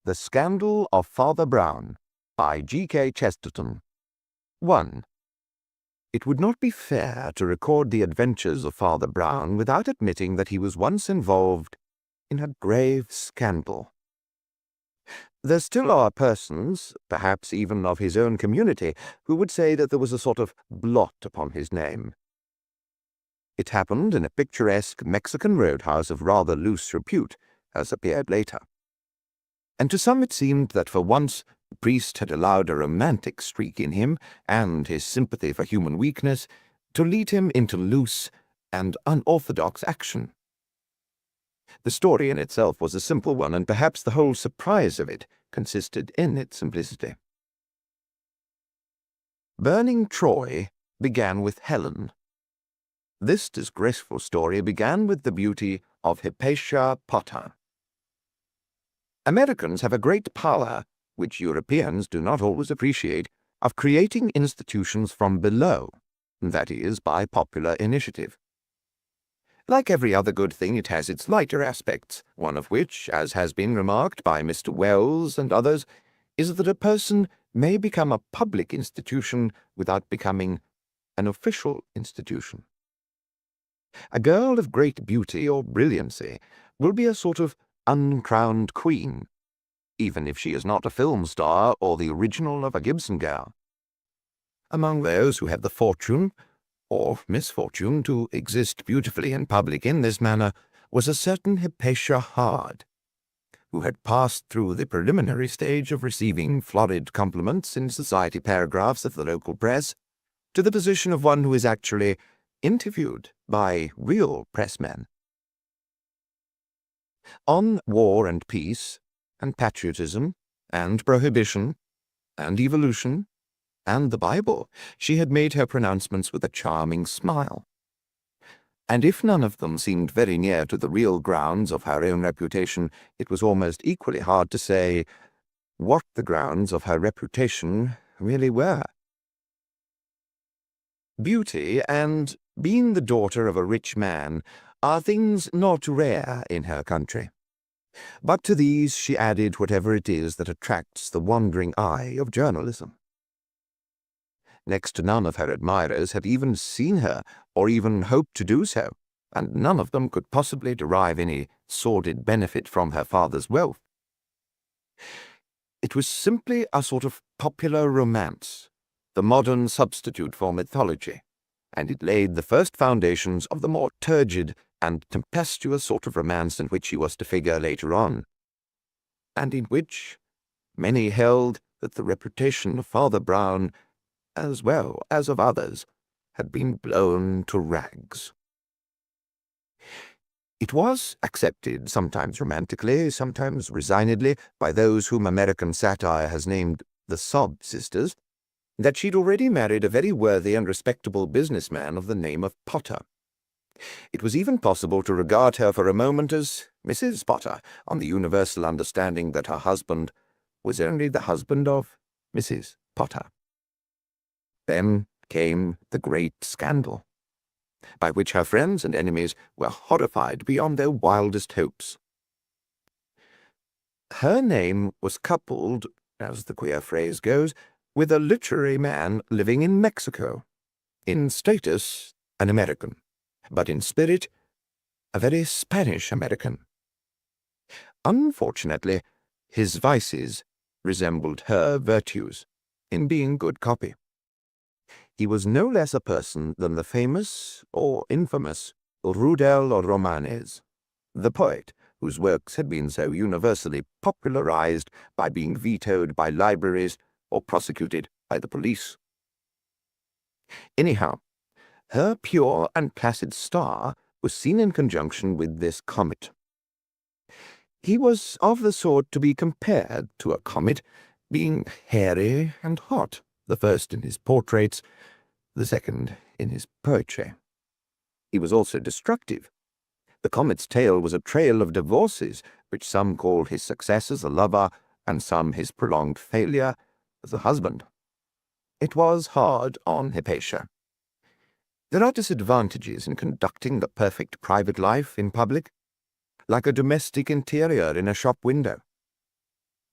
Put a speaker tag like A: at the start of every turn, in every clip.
A: The Scandal of Father Brown by G.K. Chesterton. 1. It would not be fair to record the adventures of Father Brown without admitting that he was once involved in a grave scandal. There still are persons, perhaps even of his own community, who would say that there was a sort of blot upon his name. It happened in a picturesque Mexican roadhouse of rather loose repute, as appeared later. And to some it seemed that for once the priest had allowed a romantic streak in him, and his sympathy for human weakness, to lead him into loose and unorthodox action. The story in itself was a simple one, and perhaps the whole surprise of it consisted in its simplicity. Burning Troy began with Helen. This disgraceful story began with the beauty of Hypatia Potter. Americans have a great power, which Europeans do not always appreciate, of creating institutions from below, that is, by popular initiative. Like every other good thing, it has its lighter aspects, one of which, as has been remarked by Mr. Wells and others, is that a person may become a public institution without becoming an official institution. A girl of great beauty or brilliancy will be a sort of uncrowned queen, even if she is not a film star or the original of a Gibson girl. Among those who have the fortune or misfortune to exist beautifully in public in this manner was a certain Hypatia Hard, who had passed through the preliminary stage of receiving florid compliments in society paragraphs of the local press to the position of one who is actually interviewed by real pressmen. On war and peace, and patriotism, and prohibition, and evolution, and the Bible, she had made her pronouncements with a charming smile. And if none of them seemed very near to the real grounds of her own reputation, it was almost equally hard to say what the grounds of her reputation really were. Beauty and being the daughter of a rich man are things not rare in her country. But to these she added whatever it is that attracts the wandering eye of journalism. Next to none of her admirers had even seen her, or even hoped to do so, and none of them could possibly derive any sordid benefit from her father's wealth. It was simply a sort of popular romance, the modern substitute for mythology, and it laid the first foundations of the more turgid and tempestuous sort of romance in which he was to figure later on, and in which many held that the reputation of Father Brown, as well as of others, had been blown to rags. It was accepted, sometimes romantically, sometimes resignedly, by those whom American satire has named the Sob Sisters, that she'd already married a very worthy and respectable businessman of the name of Potter. It was even possible to regard her for a moment as Mrs. Potter, on the universal understanding that her husband was only the husband of Mrs. Potter. Then came the great scandal, by which her friends and enemies were horrified beyond their wildest hopes. Her name was coupled, as the queer phrase goes, with a literary man living in Mexico, in status an American, but in spirit a very Spanish American. Unfortunately, his vices resembled her virtues in being good copy. He was no less a person than the famous or infamous Rudel Romanes, the poet whose works had been so universally popularized by being vetoed by libraries or prosecuted by the police. Anyhow, her pure and placid star was seen in conjunction with this comet. He was of the sort to be compared to a comet, being hairy and hot, the first in his portraits, the second in his poetry. He was also destructive. The comet's tail was a trail of divorces, which some called his success as a lover, and some his prolonged failure as a husband. It was hard on Hypatia. There are disadvantages in conducting the perfect private life in public, like a domestic interior in a shop window.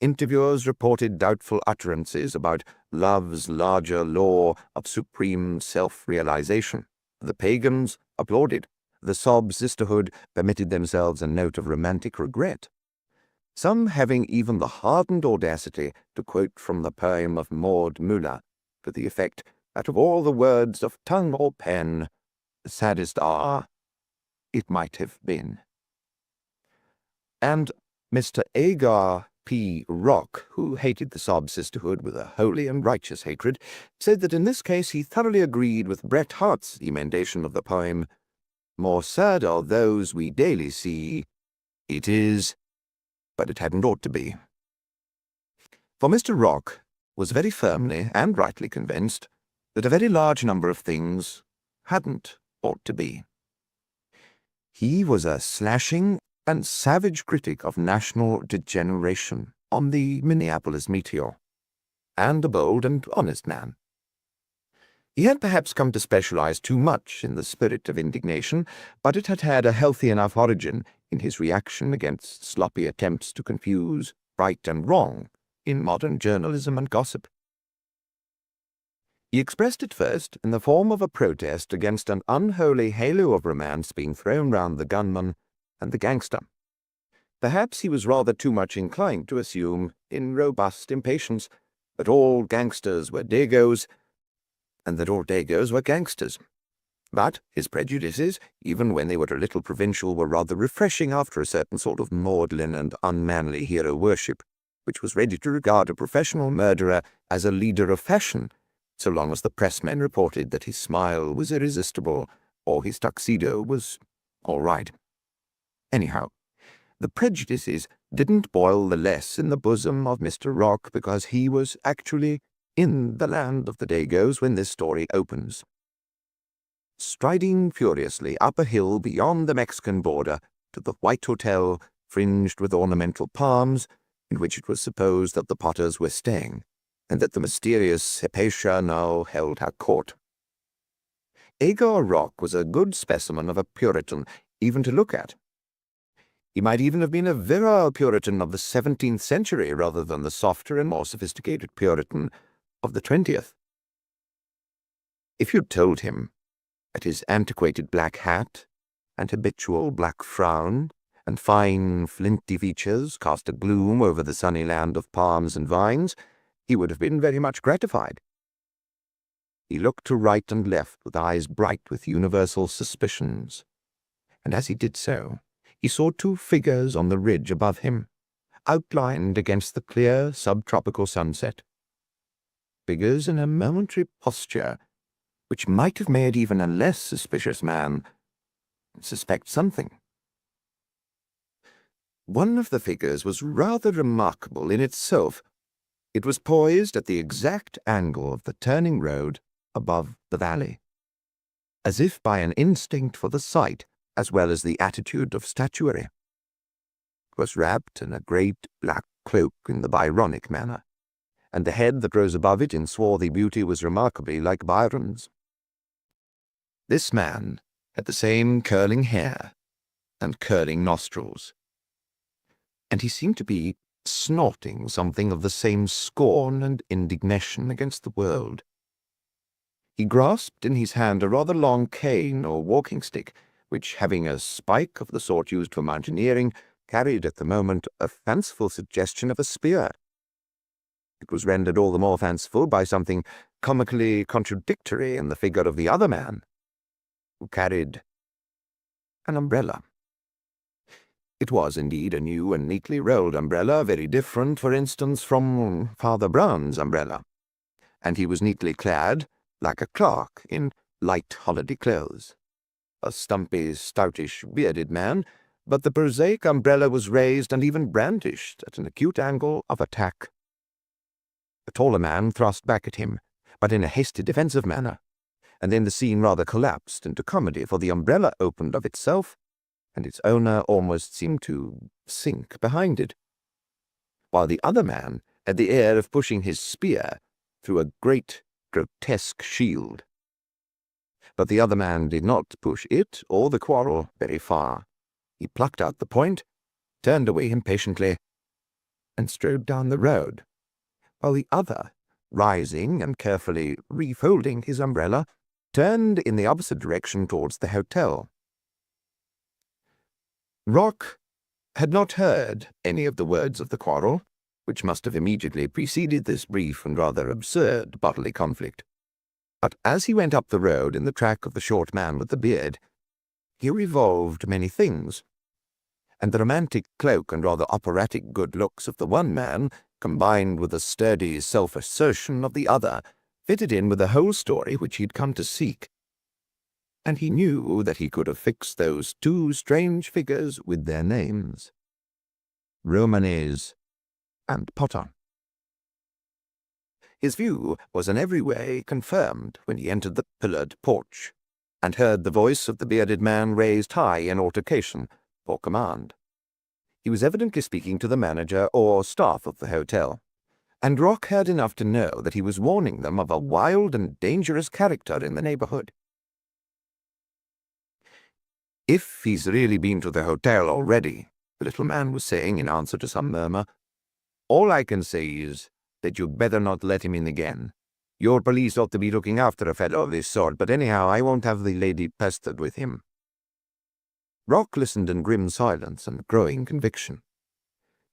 A: Interviewers reported doubtful utterances about love's larger law of supreme self-realization. The pagans applauded. The sob sisterhood permitted themselves a note of romantic regret, some having even the hardened audacity to quote from the poem of Maud Muller, to the effect that of all the words of tongue or pen, the saddest are, it might have been. And Mr. Agar P. Rock, who hated the sob sisterhood with a holy and righteous hatred, said that in this case he thoroughly agreed with Bret Harte's emendation of the poem, "More sad are those we daily see. It is, but it hadn't ought to be." For Mr. Rock was very firmly and rightly convinced that a very large number of things hadn't ought to be. He was a slashing and savage critic of national degeneration on the Minneapolis Meteor, and a bold and honest man. He had perhaps come to specialize too much in the spirit of indignation, but it had had a healthy enough origin in his reaction against sloppy attempts to confuse right and wrong in modern journalism and gossip. He expressed it first in the form of a protest against an unholy halo of romance being thrown round the gunman and the gangster. Perhaps he was rather too much inclined to assume, in robust impatience, that all gangsters were Dagos, and that all Dagos were gangsters. But his prejudices, even when they were a little provincial, were rather refreshing after a certain sort of maudlin and unmanly hero worship, which was ready to regard a professional murderer as a leader of fashion, so long as the pressmen reported that his smile was irresistible or his tuxedo was all right. Anyhow, the prejudices didn't boil the less in the bosom of Mr. Rock because he was actually in the land of the Dagos when this story opens. Striding furiously up a hill beyond the Mexican border to the white hotel fringed with ornamental palms, in which it was supposed that the Potters were staying, and that the mysterious Hypatia now held her court. Agar Rock was a good specimen of a Puritan, even to look at. He might even have been a virile Puritan of the 17th century rather than the softer and more sophisticated Puritan of the 20th. If you'd told him that his antiquated black hat and habitual black frown and fine flinty features cast a gloom over the sunny land of palms and vines, he would have been very much gratified. He looked to right and left with eyes bright with universal suspicions, and as he did so, he saw two figures on the ridge above him, outlined against the clear subtropical sunset. Figures in a momentary posture which might have made even a less suspicious man suspect something. One of the figures was rather remarkable in itself. It was poised at the exact angle of the turning road above the valley, as if by an instinct for the sight as well as the attitude of statuary. It was wrapped in a great black cloak in the Byronic manner, and the head that rose above it in swarthy beauty was remarkably like Byron's. This man had the same curling hair and curling nostrils, and he seemed to be snorting something of the same scorn and indignation against the world. He grasped in his hand a rather long cane or walking stick, which, having a spike of the sort used for mountaineering, carried at the moment a fanciful suggestion of a spear. It was rendered all the more fanciful by something comically contradictory in the figure of the other man, who carried an umbrella. It was indeed a new and neatly rolled umbrella, very different, for instance, from Father Brown's umbrella, and he was neatly clad, like a clerk, in light holiday clothes. A stumpy, stoutish, bearded man, but the prosaic umbrella was raised and even brandished at an acute angle of attack. The taller man thrust back at him, but in a hasty defensive manner, and then the scene rather collapsed into comedy, for the umbrella opened of itself, and its owner almost seemed to sink behind it, while the other man had the air of pushing his spear through a great, grotesque shield. But the other man did not push it or the quarrel very far. He plucked out the point, turned away impatiently, and strode down the road, while the other, rising and carefully refolding his umbrella, turned in the opposite direction towards the hotel. Rock had not heard any of the words of the quarrel, which must have immediately preceded this brief and rather absurd bodily conflict. But as he went up the road in the track of the short man with the beard, he revolved many things, and the romantic cloak and rather operatic good looks of the one man, combined with the sturdy self-assertion of the other, fitted in with the whole story which he had come to seek. And he knew that he could have fixed those two strange figures with their names, Romanes and Potter. His view was in every way confirmed when he entered the pillared porch, and heard the voice of the bearded man raised high in altercation for command. He was evidently speaking to the manager or staff of the hotel, and Rock heard enough to know that he was warning them of a wild and dangerous character in the neighborhood. "If he's really been to the hotel already," the little man was saying in answer to some murmur, "all I can say is that you'd better not let him in again. Your police ought to be looking after a fellow of this sort, but anyhow I won't have the lady pestered with him." Rock listened in grim silence and growing conviction.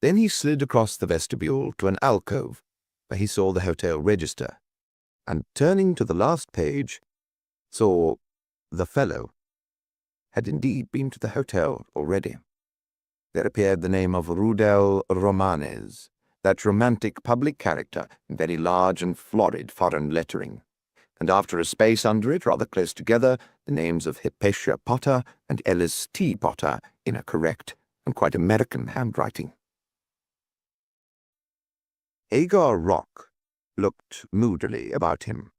A: Then he slid across the vestibule to an alcove where he saw the hotel register, and turning to the last page, saw the fellow had indeed been to the hotel already. There appeared the name of Rudel Romanes, that romantic public character in very large and florid foreign lettering, and after a space under it, rather close together, the names of Hypatia Potter and Ellis T. Potter in a correct and quite American handwriting. Agar Rock looked moodily about him,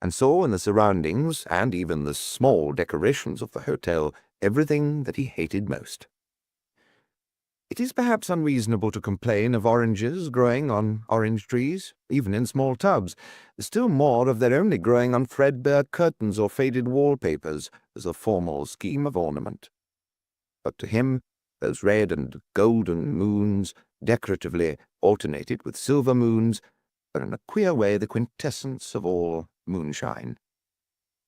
A: and saw in the surroundings, and even the small decorations of the hotel, everything that he hated most. It is perhaps unreasonable to complain of oranges growing on orange trees, even in small tubs, still more of their only growing on threadbare curtains or faded wallpapers as a formal scheme of ornament. But to him, those red and golden moons, decoratively alternated with silver moons, were in a queer way the quintessence of all moonshine.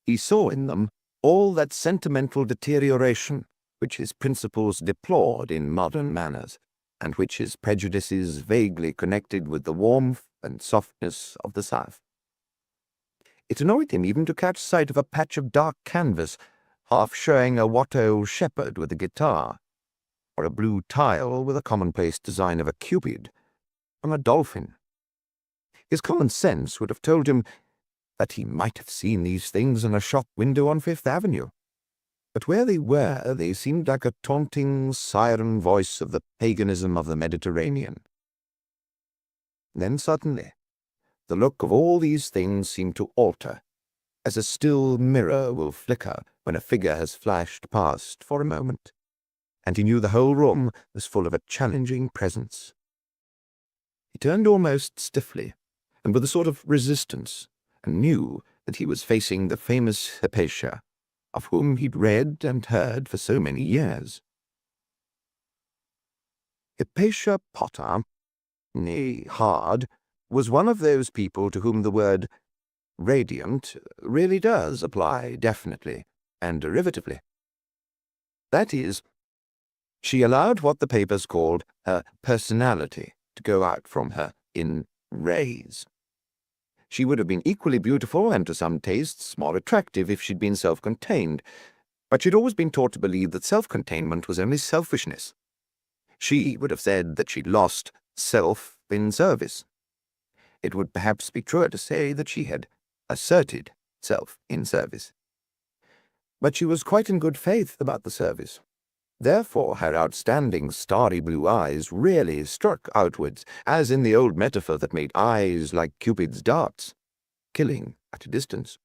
A: He saw in them all that sentimental deterioration which his principles deplored in modern manners, and which his prejudices vaguely connected with the warmth and softness of the South. It annoyed him even to catch sight of a patch of dark canvas, half showing a Watteau shepherd with a guitar, or a blue tile with a commonplace design of a cupid on a dolphin. His common sense would have told him that he might have seen these things in a shop window on Fifth Avenue, but where they were, they seemed like a taunting siren voice of the paganism of the Mediterranean. Then suddenly, the look of all these things seemed to alter, as a still mirror will flicker when a figure has flashed past for a moment, and he knew the whole room was full of a challenging presence. He turned almost stiffly, and with a sort of resistance, and knew that he was facing the famous Hypatia, of whom he'd read and heard for so many years. Hypatia Potter, nay, Hard, was one of those people to whom the word radiant really does apply definitely and derivatively. That is, she allowed what the papers called her personality to go out from her in rays. She would have been equally beautiful and to some tastes more attractive if she'd been self-contained, but she'd always been taught to believe that self-containment was only selfishness. She would have said that she'd lost self in service. It would perhaps be truer to say that she had asserted self in service. But she was quite in good faith about the service. Therefore her outstanding starry blue eyes really struck outwards, as in the old metaphor that made eyes like Cupid's darts, killing at a distance,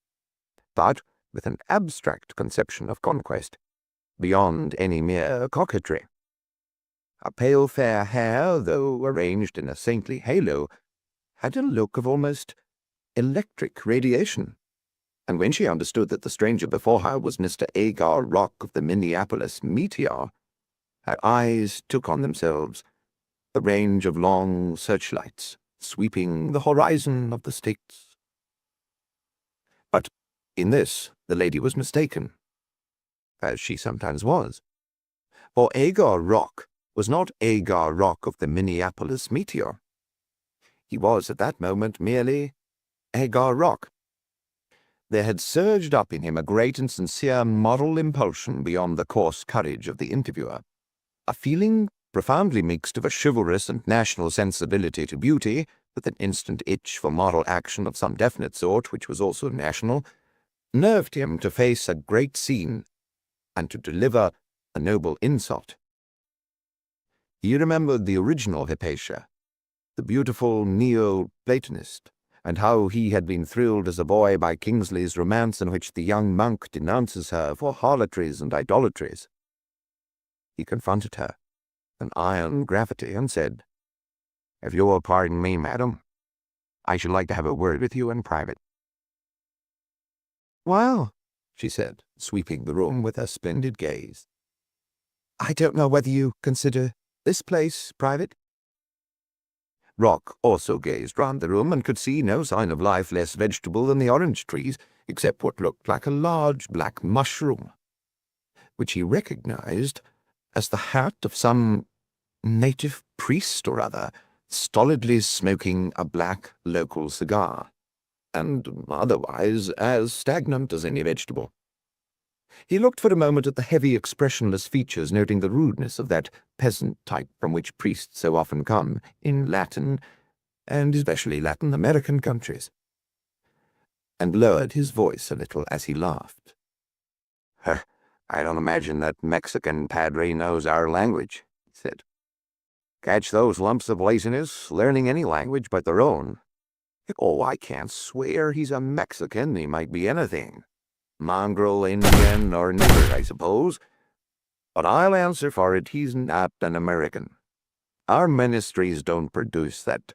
A: but with an abstract conception of conquest, beyond any mere coquetry. Her pale fair hair, though arranged in a saintly halo, had a look of almost electric radiation, and when she understood that the stranger before her was Mr. Agar Rock of the Minneapolis Meteor, her eyes took on themselves a range of long searchlights sweeping the horizon of the States. But in this the lady was mistaken, as she sometimes was, for Agar Rock was not Agar Rock of the Minneapolis meteor. He was at that moment merely Agar Rock. There had surged up in him a great and sincere moral impulsion beyond the coarse courage of the interviewer, a feeling profoundly mixed of a chivalrous and national sensibility to beauty, with an instant itch for moral action of some definite sort, which was also national, nerved him to face a great scene and to deliver a noble insult. He remembered the original Hypatia, the beautiful Neo-Platonist, and how he had been thrilled as a boy by Kingsley's romance in which the young monk denounces her for harlotries and idolatries. He confronted her, an iron gravity, and said, "If you will pardon me, madam, I should like to have a word with you in private." "Well," she said, sweeping the room with her splendid gaze, "I don't know whether you consider this place private." Rock also gazed round the room and could see no sign of life less vegetable than the orange trees, except what looked like a large black mushroom, which he recognized as the hat of some native priest or other, stolidly smoking a black local cigar, and otherwise as stagnant as any vegetable. He looked for a moment at the heavy, expressionless features, noting the rudeness of that peasant type from which priests so often come in Latin, and especially Latin American countries, and lowered his voice a little as he laughed. "I don't imagine that Mexican padre knows our language," he said. "Catch those lumps of laziness learning any language but their own. Oh, I can't swear he's a Mexican. He might be anything. Mongrel, Indian, or nigger, I suppose. But I'll answer for it he's not an American. Our ministries don't produce that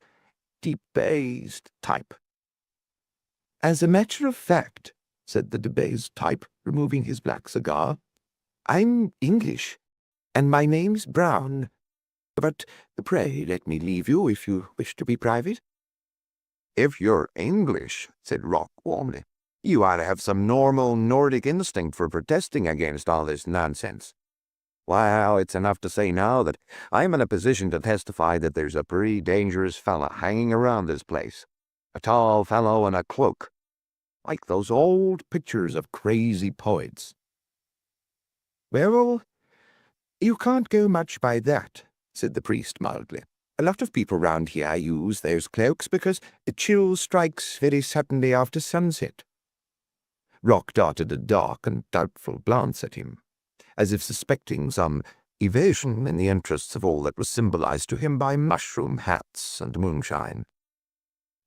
A: debased type." "As a matter of fact," said the debased type, removing his black cigar, "I'm English, and my name's Brown. But pray let me leave you if you wish to be private." "If you're English," said Rock warmly, "you ought to have some normal Nordic instinct for protesting against all this nonsense. Well, it's enough to say now that I'm in a position to testify that there's a pretty dangerous fellow hanging around this place, a tall fellow in a cloak, like those old pictures of crazy poets." "Well, you can't go much by that," said the priest mildly. "A lot of people round here use those cloaks because the chill strikes very suddenly after sunset." Rock darted a dark and doubtful glance at him, as if suspecting some evasion in the interests of all that was symbolized to him by mushroom hats and moonshine.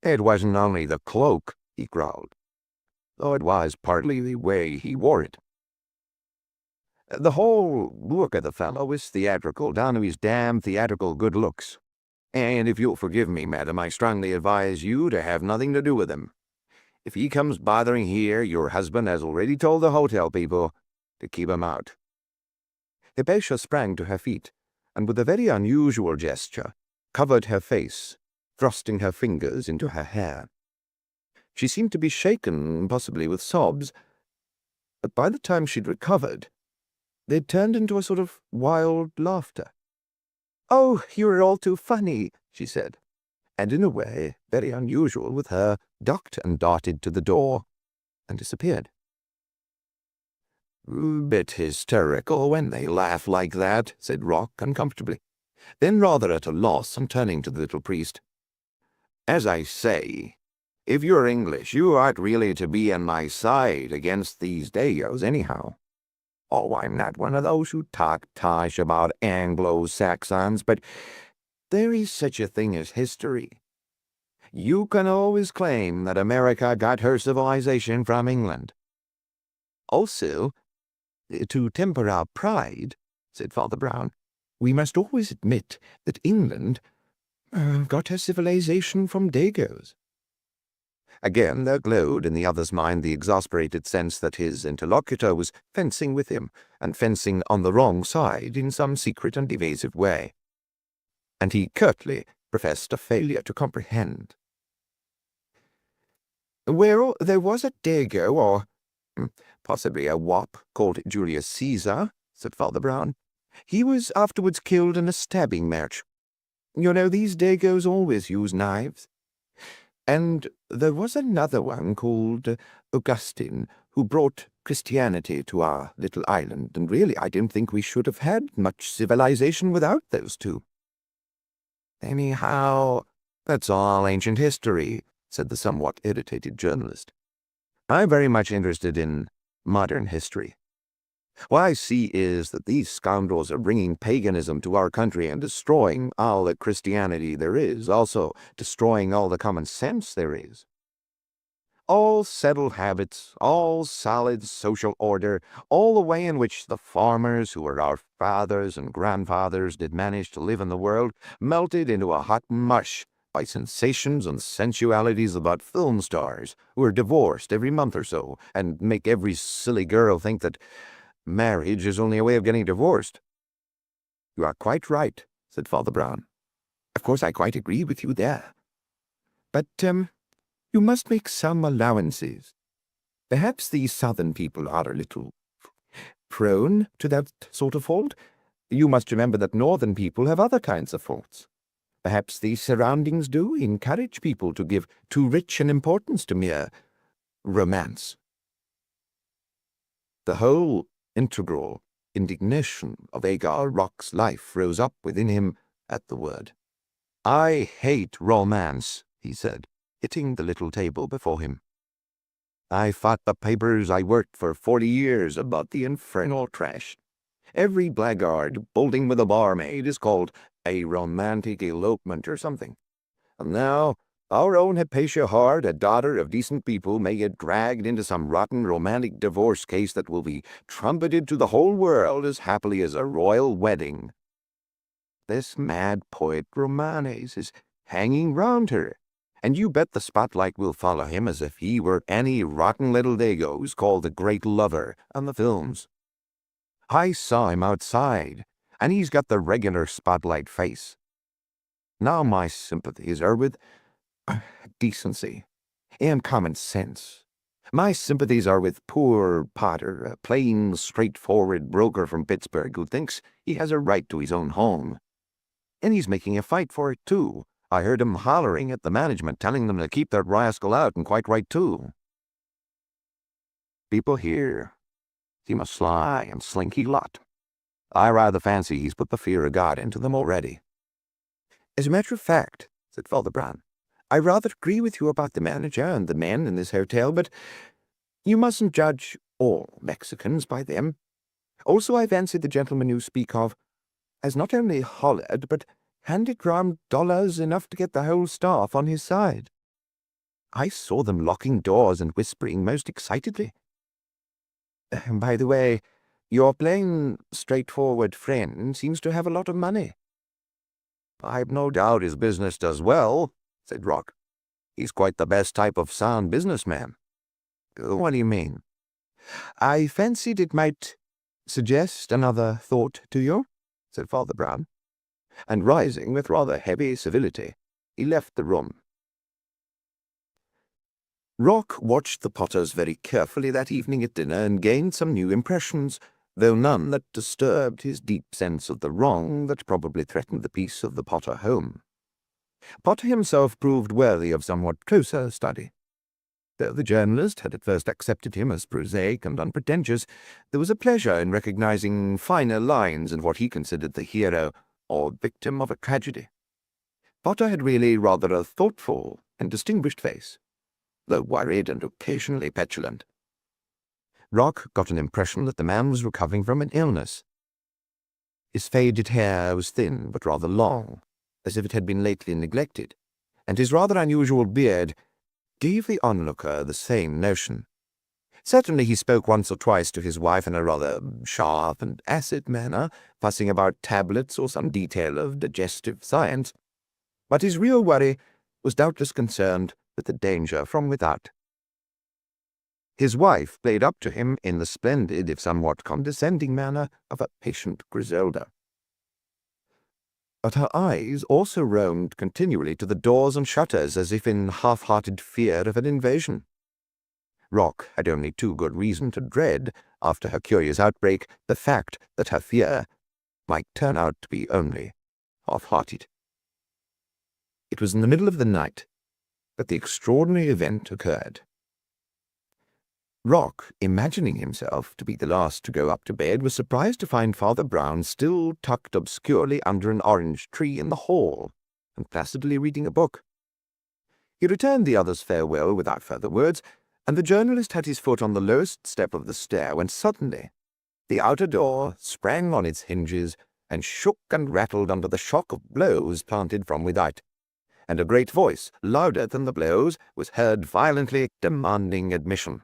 A: "It wasn't only the cloak," he growled, "though it was partly the way he wore it. The whole look of the fellow is theatrical, down to his damn theatrical good looks. And if you'll forgive me, madam, I strongly advise you to have nothing to do with him. If he comes bothering here, your husband has already told the hotel people to keep him out." Hypatia sprang to her feet, and with a very unusual gesture, covered her face, thrusting her fingers into her hair. She seemed to be shaken, possibly with sobs, but by the time she'd recovered, they'd turned into a sort of wild laughter. "Oh, you're all too funny," she said, and in a way very unusual with her, ducked and darted to the door and disappeared. "Bit hysterical when they laugh like that," said Rock uncomfortably. Then, rather at a loss, and turning to the little priest, "As I say, if you're English, you ought really to be on my side against these Dagos anyhow. Oh, I'm not one of those who talk tosh about Anglo-Saxons, but there is such a thing as history. You can always claim that America got her civilization from England. Also, to temper our pride," said Father Brown, "we must always admit that England got her civilization from Dagos." Again there glowed in the other's mind the exasperated sense that his interlocutor was fencing with him, and fencing on the wrong side in some secret and evasive way. and he curtly professed a failure to comprehend. Well, there was a Dago, or possibly a wop, called Julius Caesar, said Father Brown. He was afterwards killed in a stabbing match. You know, these Dagos always use knives. And there was another one called Augustine, who brought Christianity to our little island, and really I don't think we should have had much civilization without those two. Anyhow, that's all ancient history, said the somewhat irritated journalist. I'm very much interested in modern history. What I see is that these scoundrels are bringing paganism to our country and destroying all the Christianity there is, also destroying all the common sense there is. All settled habits, all solid social order, all the way in which the farmers who were our fathers and grandfathers did manage to live in the world melted into a hot mush by sensations and sensualities about film stars who are divorced every month or so and make every silly girl think that marriage is only a way of getting divorced. You are quite right, said Father Brown. Of course, I quite agree with you there. But, you must make some allowances. Perhaps these southern people are a little prone to that sort of fault. You must remember that northern people have other kinds of faults. Perhaps these surroundings do encourage people to give too rich an importance to mere romance. The whole integral indignation of Agar Rock's life rose up within him at the word. I hate romance, he said, hitting the little table before him. I fought the papers I worked for 40 years about the infernal trash. Every blackguard bolting with a barmaid is called a romantic elopement or something. And now our own Hypatia Hard, a daughter of decent people, may get dragged into some rotten romantic divorce case that will be trumpeted to the whole world as happily as a royal wedding. This mad poet Romanes is hanging round her, and you bet the spotlight will follow him as if he were any rotten little Dago who's called the great lover on the films. I saw him outside, and he's got the regular spotlight face. Now my sympathies are with decency and common sense. My sympathies are with poor Potter, a plain, straightforward broker from Pittsburgh who thinks he has a right to his own home. And he's making a fight for it, too. I heard him hollering at the management, telling them to keep that rascal out, and quite right, too. People here seem a sly and slinky lot. I rather fancy he's put the fear of God into them already. As a matter of fact, said Father Brown, I rather agree with you about the manager and the men in this hotel, but you mustn't judge all Mexicans by them. Also, I fancy the gentleman you speak of has not only hollered, but handed round dollars enough to get the whole staff on his side. I saw them locking doors and whispering most excitedly. By the way, your plain, straightforward friend seems to have a lot of money. I've no doubt his business does well, said Rock. He's quite the best type of sound businessman. What do you mean? I fancied it might suggest another thought to you, said Father Brown, and rising with rather heavy civility, he left the room. Rock watched the Potters very carefully that evening at dinner and gained some new impressions, though none that disturbed his deep sense of the wrong that probably threatened the peace of the Potter home. Potter himself proved worthy of somewhat closer study. Though the journalist had at first accepted him as prosaic and unpretentious, there was a pleasure in recognizing finer lines in what he considered the hero or victim of a tragedy. Potter had really rather a thoughtful and distinguished face, though worried and occasionally petulant. Rock got an impression that the man was recovering from an illness. His faded hair was thin but rather long, as if it had been lately neglected, and his rather unusual beard gave the onlooker the same notion. Certainly he spoke once or twice to his wife in a rather sharp and acid manner, fussing about tablets or some detail of digestive science, but his real worry was doubtless concerned with the danger from without. His wife played up to him in the splendid, if somewhat condescending manner of a patient Griselda. but her eyes also roamed continually to the doors and shutters as if in half-hearted fear of an invasion. Rock had only too good reason to dread, after her curious outbreak, the fact that her fear might turn out to be only half-hearted. It was in the middle of the night that the extraordinary event occurred. Rock, imagining himself to be the last to go up to bed, was surprised to find Father Brown still tucked obscurely under an orange tree in the hall, and placidly reading a book. He returned the other's farewell without further words, and the journalist had his foot on the lowest step of the stair when suddenly the outer door sprang on its hinges and shook and rattled under the shock of blows planted from without, and a great voice, louder than the blows, was heard violently demanding admission.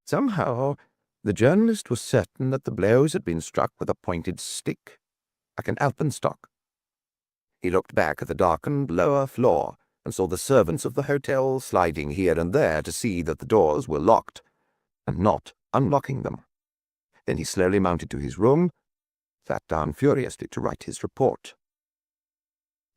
A: Somehow, the journalist was certain that the blows had been struck with a pointed stick, like an alpenstock. He looked back at the darkened lower floor and saw the servants of the hotel sliding here and there to see that the doors were locked, and not unlocking them. Then he slowly mounted to his room, sat down furiously to write his report.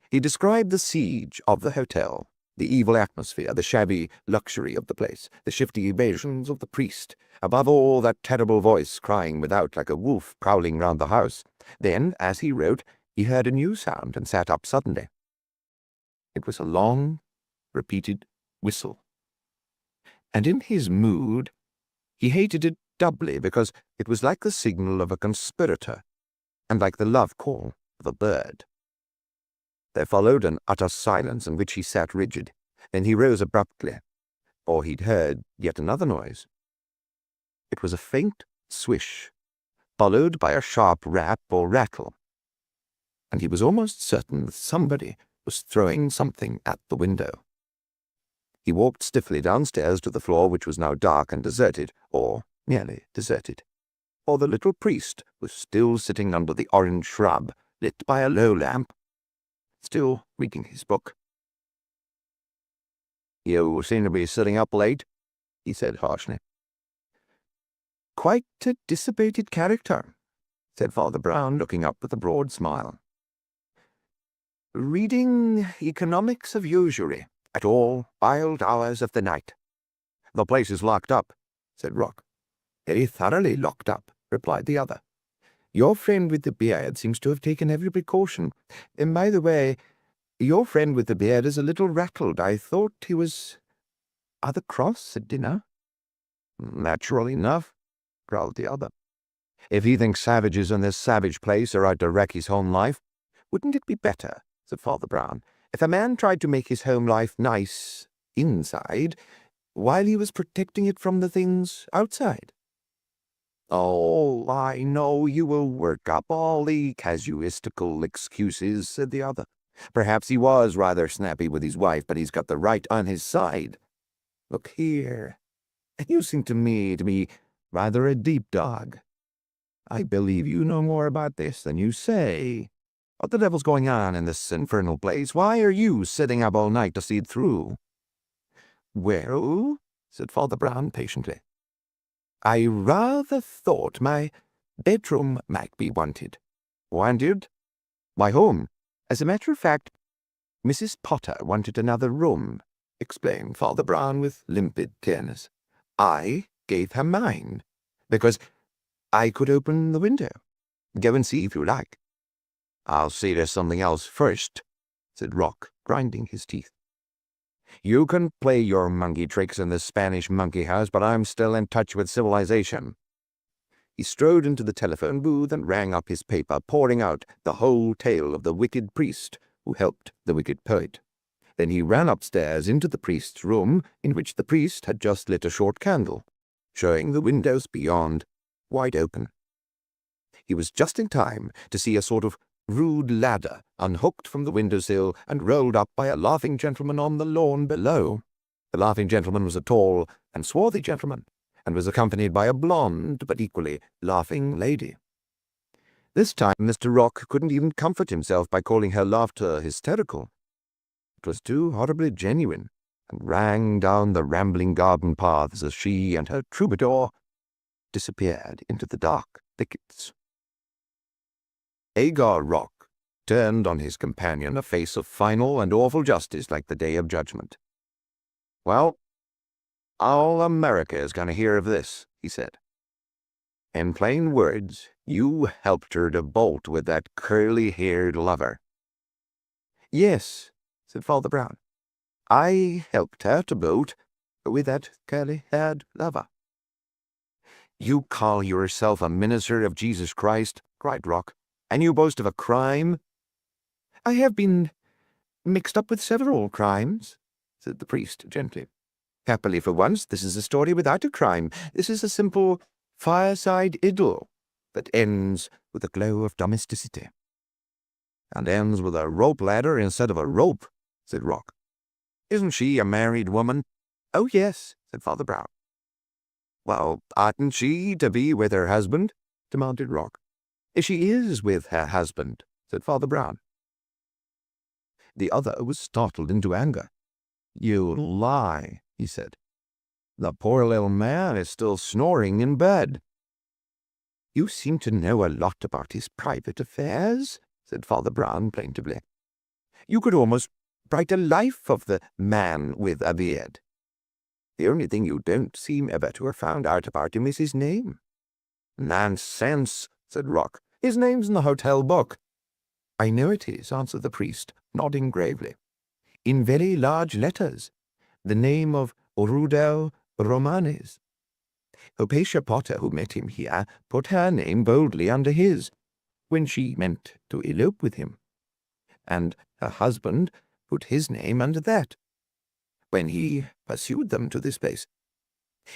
A: He described the siege of the hotel, the evil atmosphere, the shabby luxury of the place, the shifty evasions of the priest, above all that terrible voice crying without like a wolf prowling round the house. Then, as he wrote, he heard a new sound and sat up suddenly. It was a long, repeated whistle. And in his mood, he hated it doubly because it was like the signal of a conspirator, and like the love call of a bird. There followed an utter silence in which he sat rigid. Then he rose abruptly, for he'd heard yet another noise. It was a faint swish, followed by a sharp rap or rattle, and he was almost certain that somebody was throwing something at the window. He walked stiffly downstairs to the floor, which was now dark and deserted, or nearly deserted, for the little priest was still sitting under the orange shrub, lit by a low lamp, still reading his book. "You seem to be sitting up late," he said harshly. "Quite a dissipated character," said Father Brown, looking up with a broad smile. "Reading economics of usury at all wild hours of the night." "The place is locked up," said Rock. "Very thoroughly locked up," replied the other. "Your friend with the beard seems to have taken every precaution. And by the way, your friend with the beard is a little rattled. I thought he was rather cross at dinner." "Natural enough," growled the other. "If he thinks savages in this savage place are out to wreck his home life." "Wouldn't it be better," said Father Brown, "if a man tried to make his home life nice inside, while he was protecting it from the things outside?" "Oh, I know you will work up all the casuistical excuses," said the other. "Perhaps he was rather snappy with his wife, but he's got the right on his side. Look here, you seem to me to be rather a deep dog. I believe you know more about this than you say. What the devil's going on in this infernal place? Why are you sitting up all night to see it through?" "Well," said Father Brown patiently, "I rather thought my bedroom might be wanted." "Wanted? By whom?" "As a matter of fact, Mrs. Potter wanted another room," explained Father Brown with limpid clearness. "I gave her mine, because I could open the window. Go and see if you like." "I'll see there's something else first," said Rock, grinding his teeth. "You can play your monkey tricks in this Spanish monkey house, but I'm still in touch with civilization." He strode into the telephone booth and rang up his paper, pouring out the whole tale of the wicked priest who helped the wicked poet. Then he ran upstairs into the priest's room, in which the priest had just lit a short candle, showing the windows beyond wide open. He was just in time to see a sort of rude ladder unhooked from the windowsill and rolled up by a laughing gentleman on the lawn below. The laughing gentleman was a tall and swarthy gentleman, and was accompanied by a blonde but equally laughing lady. This time Mr. Rock couldn't even comfort himself by calling her laughter hysterical. It was too horribly genuine, and rang down the rambling garden paths as she and her troubadour disappeared into the dark thickets. Agar Rock turned on his companion a face of final and awful justice like the Day of Judgment. "Well, all America is going to hear of this," he said. "In plain words, you helped her to bolt with that curly-haired lover." "Yes," said Father Brown. "I helped her to bolt with that curly-haired lover." "You call yourself a minister of Jesus Christ," cried Rock, "and you boast of a crime?" "I have been mixed up with several crimes," said the priest gently. "Happily for once, this is a story without a crime. This is a simple fireside idyll that ends with a glow of domesticity." "And ends with a rope ladder instead of a rope," said Rock. "Isn't she a married woman?" "Oh, yes," said Father Brown. "Well, oughtn't she to be with her husband?" demanded Rock. "She is with her husband," said Father Brown. The other was startled into anger. "You lie," he said. "The poor little man is still snoring in bed." "You seem to know a lot about his private affairs," said Father Brown plaintively. "You could almost write a life of the man with a beard. The only thing you don't seem ever to have found out about him is his name." "Nonsense," said Rock. "His name's in the hotel book." "I know it is," answered the priest, nodding gravely. "In very large letters, the name of Rudel Romanes. Hypatia Potter, who met him here, put her name boldly under his, when she meant to elope with him, and her husband put his name under that, when he pursued them to this place.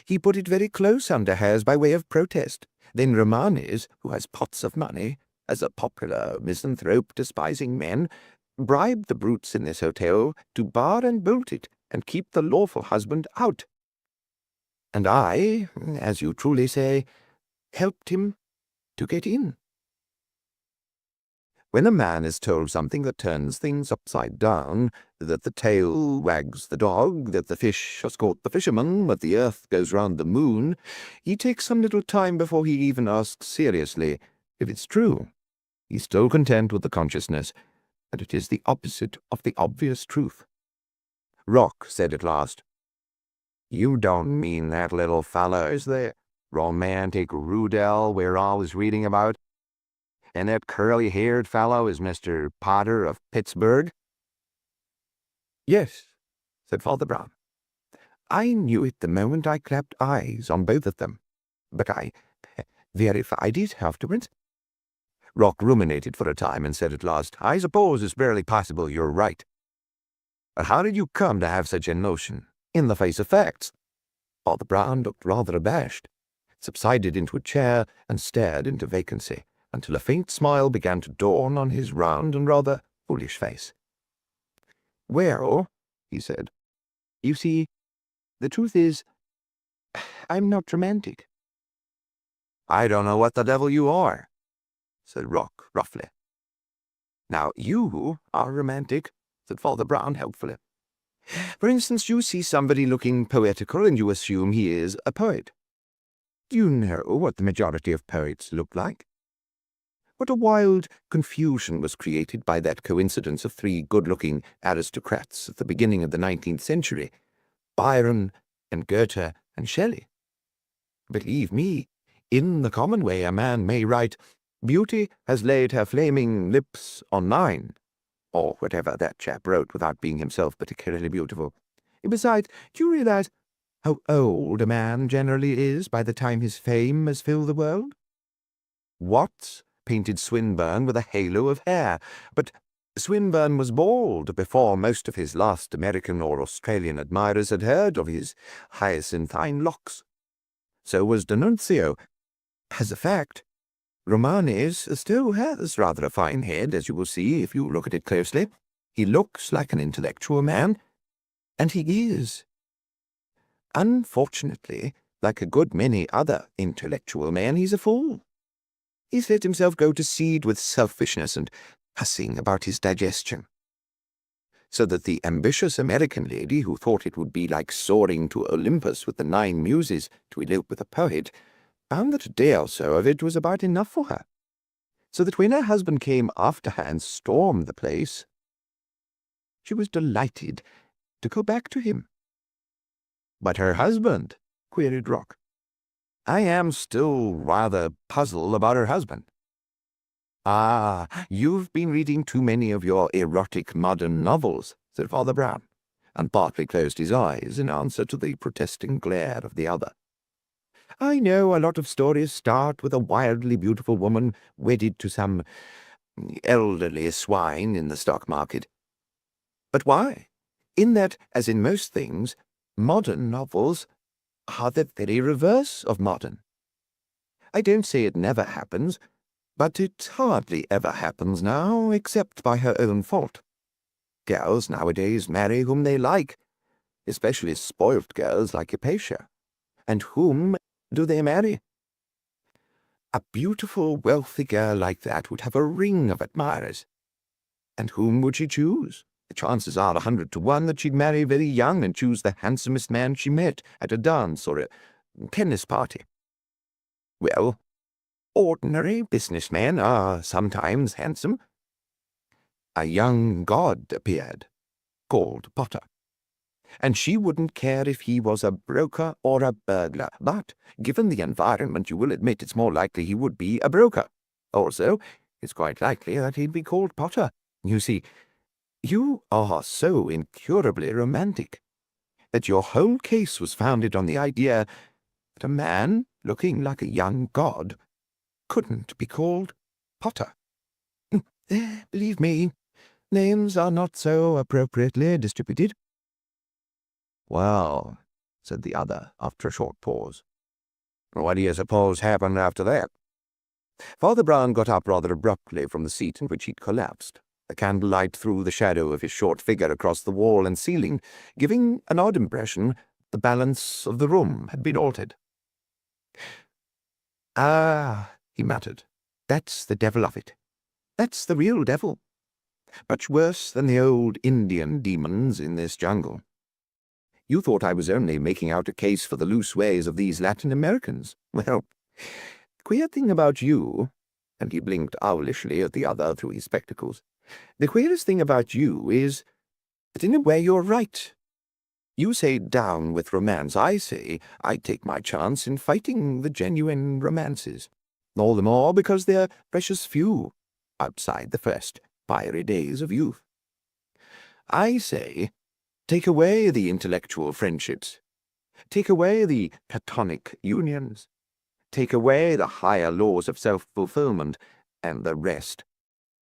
A: He put it very close under hers by way of protest. Then Romanes, who has pots of money, as a popular misanthrope despising men, bribed the brutes in this hotel to bar and bolt it and keep the lawful husband out. And I, as you truly say, helped him to get in." When a man is told something that turns things upside down, that the tail wags the dog, that the fish has caught the fisherman, that the earth goes round the moon, he takes some little time before he even asks seriously if it's true. He's still content with the consciousness that it is the opposite of the obvious truth. Rock said at last, "You don't mean that little fellow is the romantic Rudel we're always reading about? And that curly-haired fellow is Mr. Potter of Pittsburgh?" "Yes," said Father Brown. "I knew it the moment I clapped eyes on both of them, but I verified it afterwards." Rock ruminated for a time and said at last, "I suppose it's barely possible you're right. But how did you come to have such a notion, in the face of facts?" Father Brown looked rather abashed, subsided into a chair, and stared into vacancy, until a faint smile began to dawn on his round and rather foolish face. "Well," he said, "you see, the truth is, I'm not romantic." "I don't know what the devil you are," said Rock roughly. "Now you are romantic," said Father Brown helpfully. "For instance, you see somebody looking poetical and you assume he is a poet. Do you know what the majority of poets look like? What a wild confusion was created by that coincidence of three good-looking aristocrats at the beginning of the 19th century, Byron and Goethe and Shelley. Believe me, in the common way a man may write, 'Beauty has laid her flaming lips on mine,' or whatever that chap wrote without being himself particularly beautiful. Besides, do you realize how old a man generally is by the time his fame has filled the world? Watts painted Swinburne with a halo of hair, but Swinburne was bald before most of his last American or Australian admirers had heard of his hyacinthine locks. So was D'Annunzio. As a fact, Romanes still has rather a fine head, as you will see if you look at it closely. He looks like an intellectual man, and he is. Unfortunately, like a good many other intellectual men, he's a fool. He's let himself go to seed with selfishness and fussing about his digestion. So that the ambitious American lady, who thought it would be like soaring to Olympus with the 9 muses to elope with a poet, found that a day or so of it was about enough for her. so that when her husband came after her and stormed the place, she was delighted to go back to him. But her husband? Queried Rock. I am still rather puzzled about her husband. Ah, you've been reading too many of your erotic modern novels, said Father Brown, and Bartley closed his eyes in answer to the protesting glare of the other. I know a lot of stories start with a wildly beautiful woman wedded to some elderly swine in the stock market. But why? In that, as in most things, modern novels are the very reverse of modern. I don't say it never happens, but it hardly ever happens now, except by her own fault. Girls nowadays marry whom they like, especially spoilt girls like Hypatia. And whom do they marry? A beautiful, wealthy girl like that would have a ring of admirers. And whom would she choose? The chances are 100 to 1 that she'd marry very young and choose the handsomest man she met at a dance or a tennis party. Well, ordinary businessmen are sometimes handsome. A young god appeared, called Potter, and she wouldn't care if he was a broker or a burglar, but given the environment, you will admit it's more likely he would be a broker. Also, it's quite likely that he'd be called Potter. You see, you are so incurably romantic that your whole case was founded on the idea that a man looking like a young god couldn't be called Potter. Believe me, names are not so appropriately distributed. Well, said the other after a short pause. What do you suppose happened after that? Father Brown got up rather abruptly from the seat in which he'd collapsed. The candlelight threw the shadow of his short figure across the wall and ceiling, giving an odd impression the balance of the room had been altered. Ah, he muttered, that's the devil of it. That's the real devil. Much worse than the old Indian demons in this jungle. You thought I was only making out a case for the loose ways of these Latin Americans. Well, the queer thing about you, and he blinked owlishly at the other through his spectacles, the queerest thing about you is that in a way you're right. You say down with romance. I say I take my chance in fighting the genuine romances. All the more because they're precious few outside the first fiery days of youth. I say take away the intellectual friendships. Take away the platonic unions. Take away the higher laws of self-fulfillment and the rest.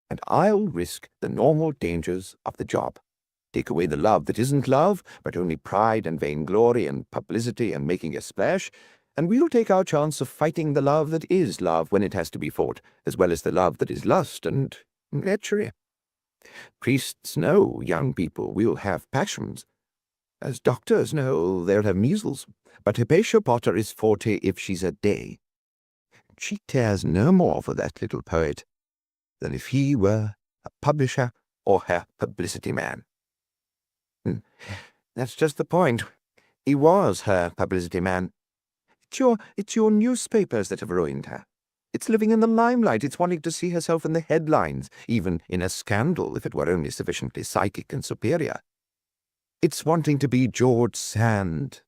A: And I'll risk the normal dangers of the job. Take away the love that isn't love, but only pride and vainglory and publicity and making a splash, and we'll take our chance of fighting the love that is love when it has to be fought, as well as the love that is lust and lechery. Priests know, young people, will have passions. As doctors know, they'll have measles. But Hypatia Potter is 40 if she's a day. She cares no more for that little poet than if he were a publisher or her publicity man. That's just the point. He was her publicity man. It's your newspapers that have ruined her. It's living in the limelight. It's wanting to see herself in the headlines, even in a scandal, if it were only sufficiently psychic and superior. It's wanting to be George Sand,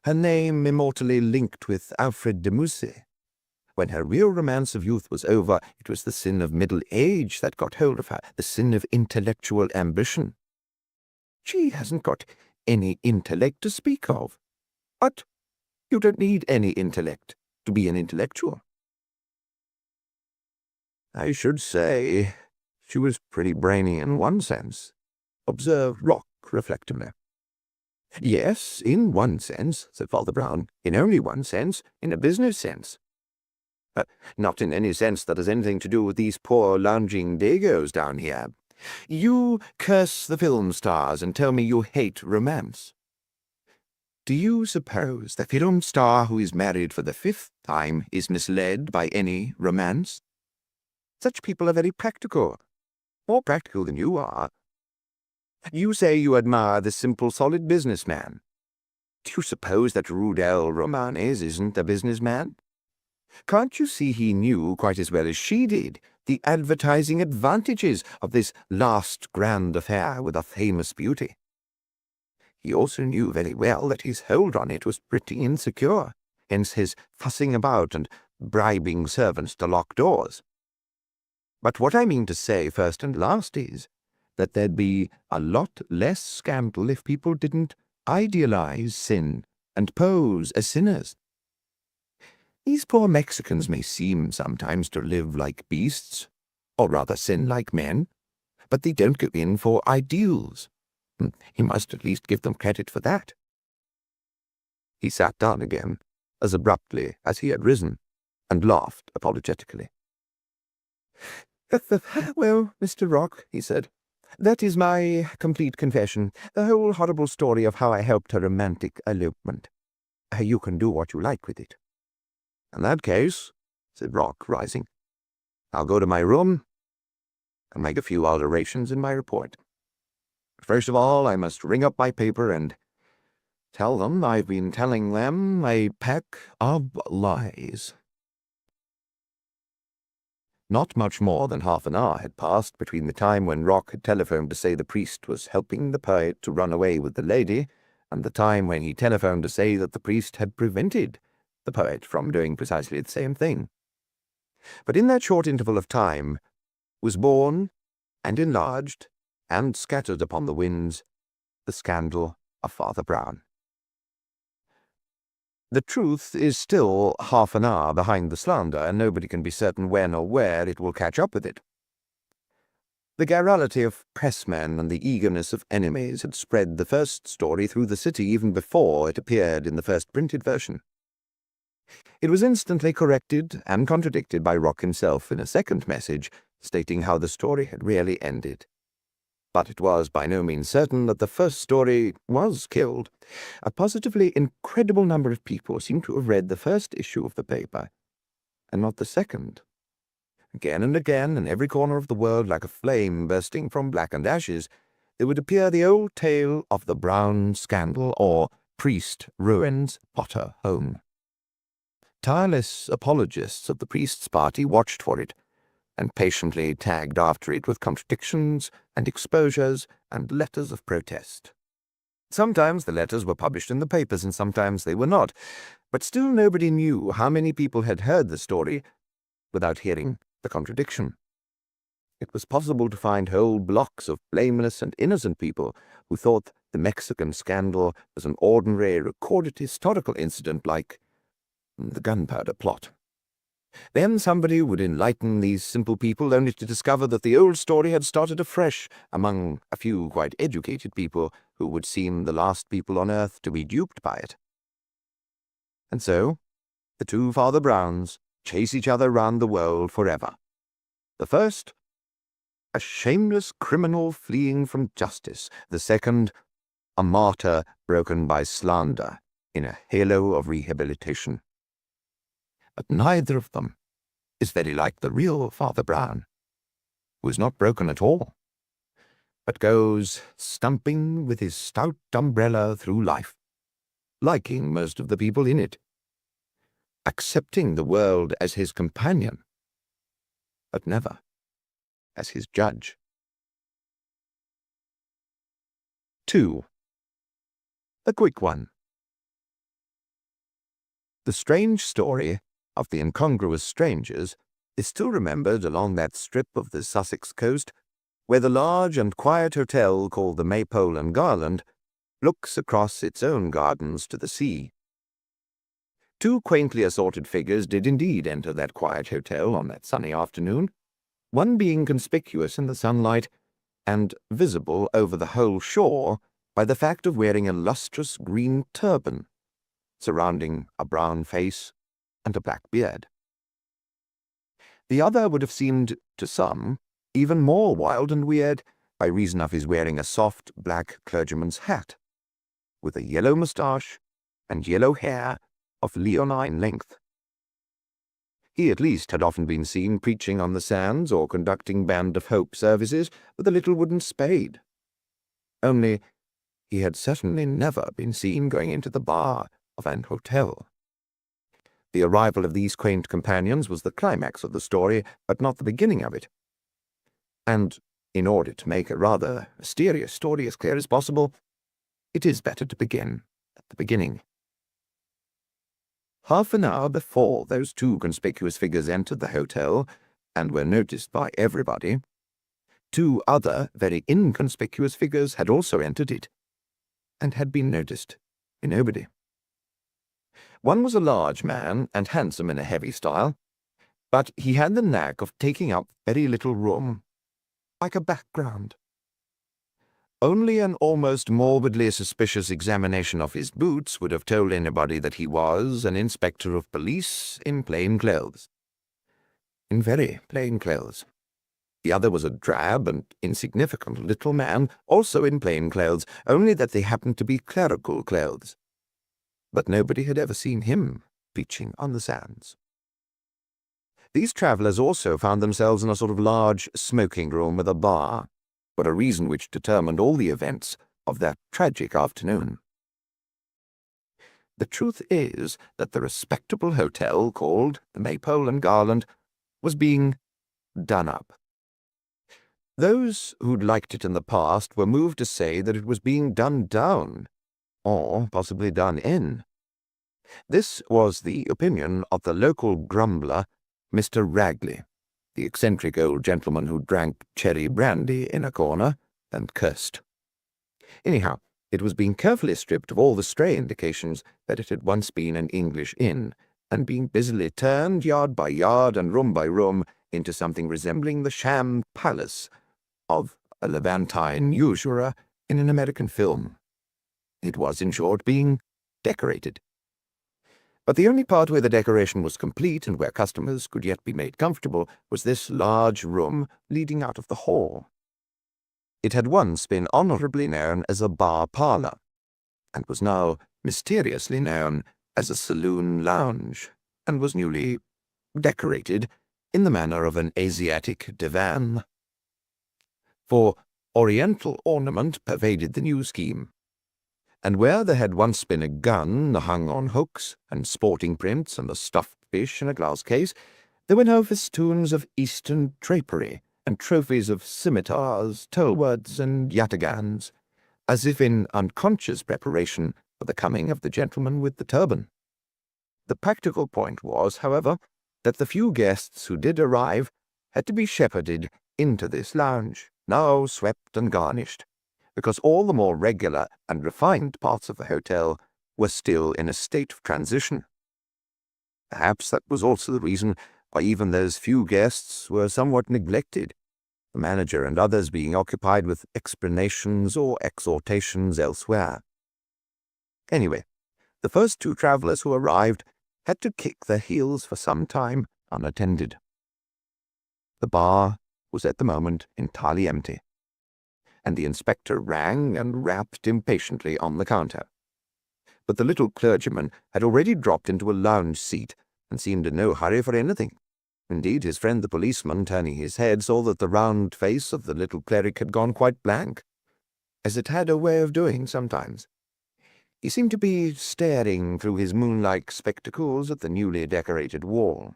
A: her name immortally linked with Alfred de Musset. When her real romance of youth was over, it was the sin of middle age that got hold of her, the sin of intellectual ambition. She hasn't got any intellect to speak of. But you don't need any intellect to be an intellectual. I should say she was pretty brainy in one sense, observed Rock reflectively. Yes, in one sense, said Father Brown, in only one sense, in a business sense. But not in any sense that has anything to do with these poor lounging dagos down here. You curse the film stars and tell me you hate romance. Do you suppose the film star who is married for the 5th time is misled by any romance? Such people are very practical, more practical than you are. You say you admire the simple, solid businessman. Do you suppose that Rudel Romanes isn't a businessman? Can't you see he knew quite as well as she did the advertising advantages of this last grand affair with a famous beauty. He also knew very well that his hold on it was pretty insecure, hence his fussing about and bribing servants to lock doors. But what I mean to say first and last is that there'd be a lot less scandal if people didn't idealize sin and pose as sinners. These poor Mexicans may seem sometimes to live like beasts, or rather sin like men, but they don't go in for ideals. He must at least give them credit for that. He sat down again, as abruptly as he had risen, and laughed apologetically. "Well, Mr. Rock," he said, "that is my complete confession, the whole horrible story of how I helped her romantic elopement. You can do what you like with it." "In that case," said Rock, rising, "I'll go to my room and make a few alterations in my report. First of all, I must ring up my paper and tell them I've been telling them a pack of lies." Not much more than half an hour had passed between the time when Rock had telephoned to say the priest was helping the poet to run away with the lady, and the time when he telephoned to say that the priest had prevented the poet from doing precisely the same thing. But in that short interval of time was born and enlarged and scattered upon the winds the scandal of Father Brown. The truth is still half an hour behind the slander, and nobody can be certain when or where it will catch up with it. The garrulity of pressmen and the eagerness of enemies had spread the first story through the city even before it appeared in the first printed version. It was instantly corrected and contradicted by Rock himself in a second message, stating how the story had really ended. But it was by no means certain that the first story was killed. A positively incredible number of people seemed to have read the first issue of the paper, and not the second. Again and again, in every corner of the world, like a flame bursting from blackened ashes, there would appear the old tale of the Brown scandal, or priest ruins Potter home. Tireless apologists of the priest's party watched for it, and patiently tagged after it with contradictions and exposures and letters of protest. Sometimes the letters were published in the papers, and sometimes they were not, but still nobody knew how many people had heard the story without hearing the contradiction. It was possible to find whole blocks of blameless and innocent people who thought the Mexican scandal was an ordinary recorded historical incident like the gunpowder plot. Then somebody would enlighten these simple people, only to discover that the old story had started afresh among a few quite educated people who would seem the last people on earth to be duped by it. And so, the two Father Browns chase each other round the world forever. The first, a shameless criminal fleeing from justice. The second, a martyr broken by slander in a halo of rehabilitation. But neither of them is very like the real Father Brown, who is not broken at all, but goes stumping with his stout umbrella through life, liking most of the people in it, accepting the world as his companion, but never as his judge. 2. A quick one. The strange story of the incongruous strangers is still remembered along that strip of the Sussex coast where the large and quiet hotel called the Maypole and Garland looks across its own gardens to the sea. Two quaintly assorted figures did indeed enter that quiet hotel on that sunny afternoon, one being conspicuous in the sunlight and visible over the whole shore by the fact of wearing a lustrous green turban surrounding a brown face and a black beard. The other would have seemed, to some, even more wild and weird by reason of his wearing a soft black clergyman's hat, with a yellow moustache and yellow hair of leonine length. He at least had often been seen preaching on the sands or conducting Band of Hope services with a little wooden spade. Only he had certainly never been seen going into the bar of an hotel. The arrival of these quaint companions was the climax of the story, but not the beginning of it. And in order to make a rather mysterious story as clear as possible, it is better to begin at the beginning. Half an hour before those two conspicuous figures entered the hotel and were noticed by everybody, two other very inconspicuous figures had also entered it and had been noticed by nobody. One was a large man and handsome in a heavy style, but he had the knack of taking up very little room, like a background. Only an almost morbidly suspicious examination of his boots would have told anybody that he was an inspector of police in plain clothes. In very plain clothes. The other was a drab and insignificant little man, also in plain clothes, only that they happened to be clerical clothes. But nobody had ever seen him beaching on the sands. These travellers also found themselves in a sort of large smoking room with a bar, for a reason which determined all the events of that tragic afternoon. The truth is that the respectable hotel called the Maypole and Garland was being done up. Those who'd liked it in the past were moved to say that it was being done down, or possibly done in. This was the opinion of the local grumbler, Mr. Ragley, the eccentric old gentleman who drank cherry brandy in a corner and cursed. Anyhow, it was being carefully stripped of all the stray indications that it had once been an English inn, and being busily turned yard by yard and room by room into something resembling the sham palace of a Levantine usurer in an American film. It was, in short, being decorated. But the only part where the decoration was complete and where customers could yet be made comfortable was this large room leading out of the hall. It had once been honourably known as a bar parlour, and was now mysteriously known as a saloon lounge, and was newly decorated in the manner of an Asiatic divan. For Oriental ornament pervaded the new scheme, and where there had once been a gun hung on hooks, and sporting prints, and a stuffed fish in a glass case, there were now festoons of Eastern drapery, and trophies of scimitars, tulwards, and yataghans, as if in unconscious preparation for the coming of the gentleman with the turban. The practical point was, however, that the few guests who did arrive had to be shepherded into this lounge, now swept and garnished, because all the more regular and refined parts of the hotel were still in a state of transition. Perhaps that was also the reason why even those few guests were somewhat neglected, the manager and others being occupied with explanations or exhortations elsewhere. Anyway, the first two travellers who arrived had to kick their heels for some time unattended. The bar was at the moment entirely empty, and the inspector rang and rapped impatiently on the counter. But the little clergyman had already dropped into a lounge seat and seemed in no hurry for anything. Indeed, his friend the policeman, turning his head, saw that the round face of the little cleric had gone quite blank, as it had a way of doing sometimes. He seemed to be staring through his moon-like spectacles at the newly decorated wall.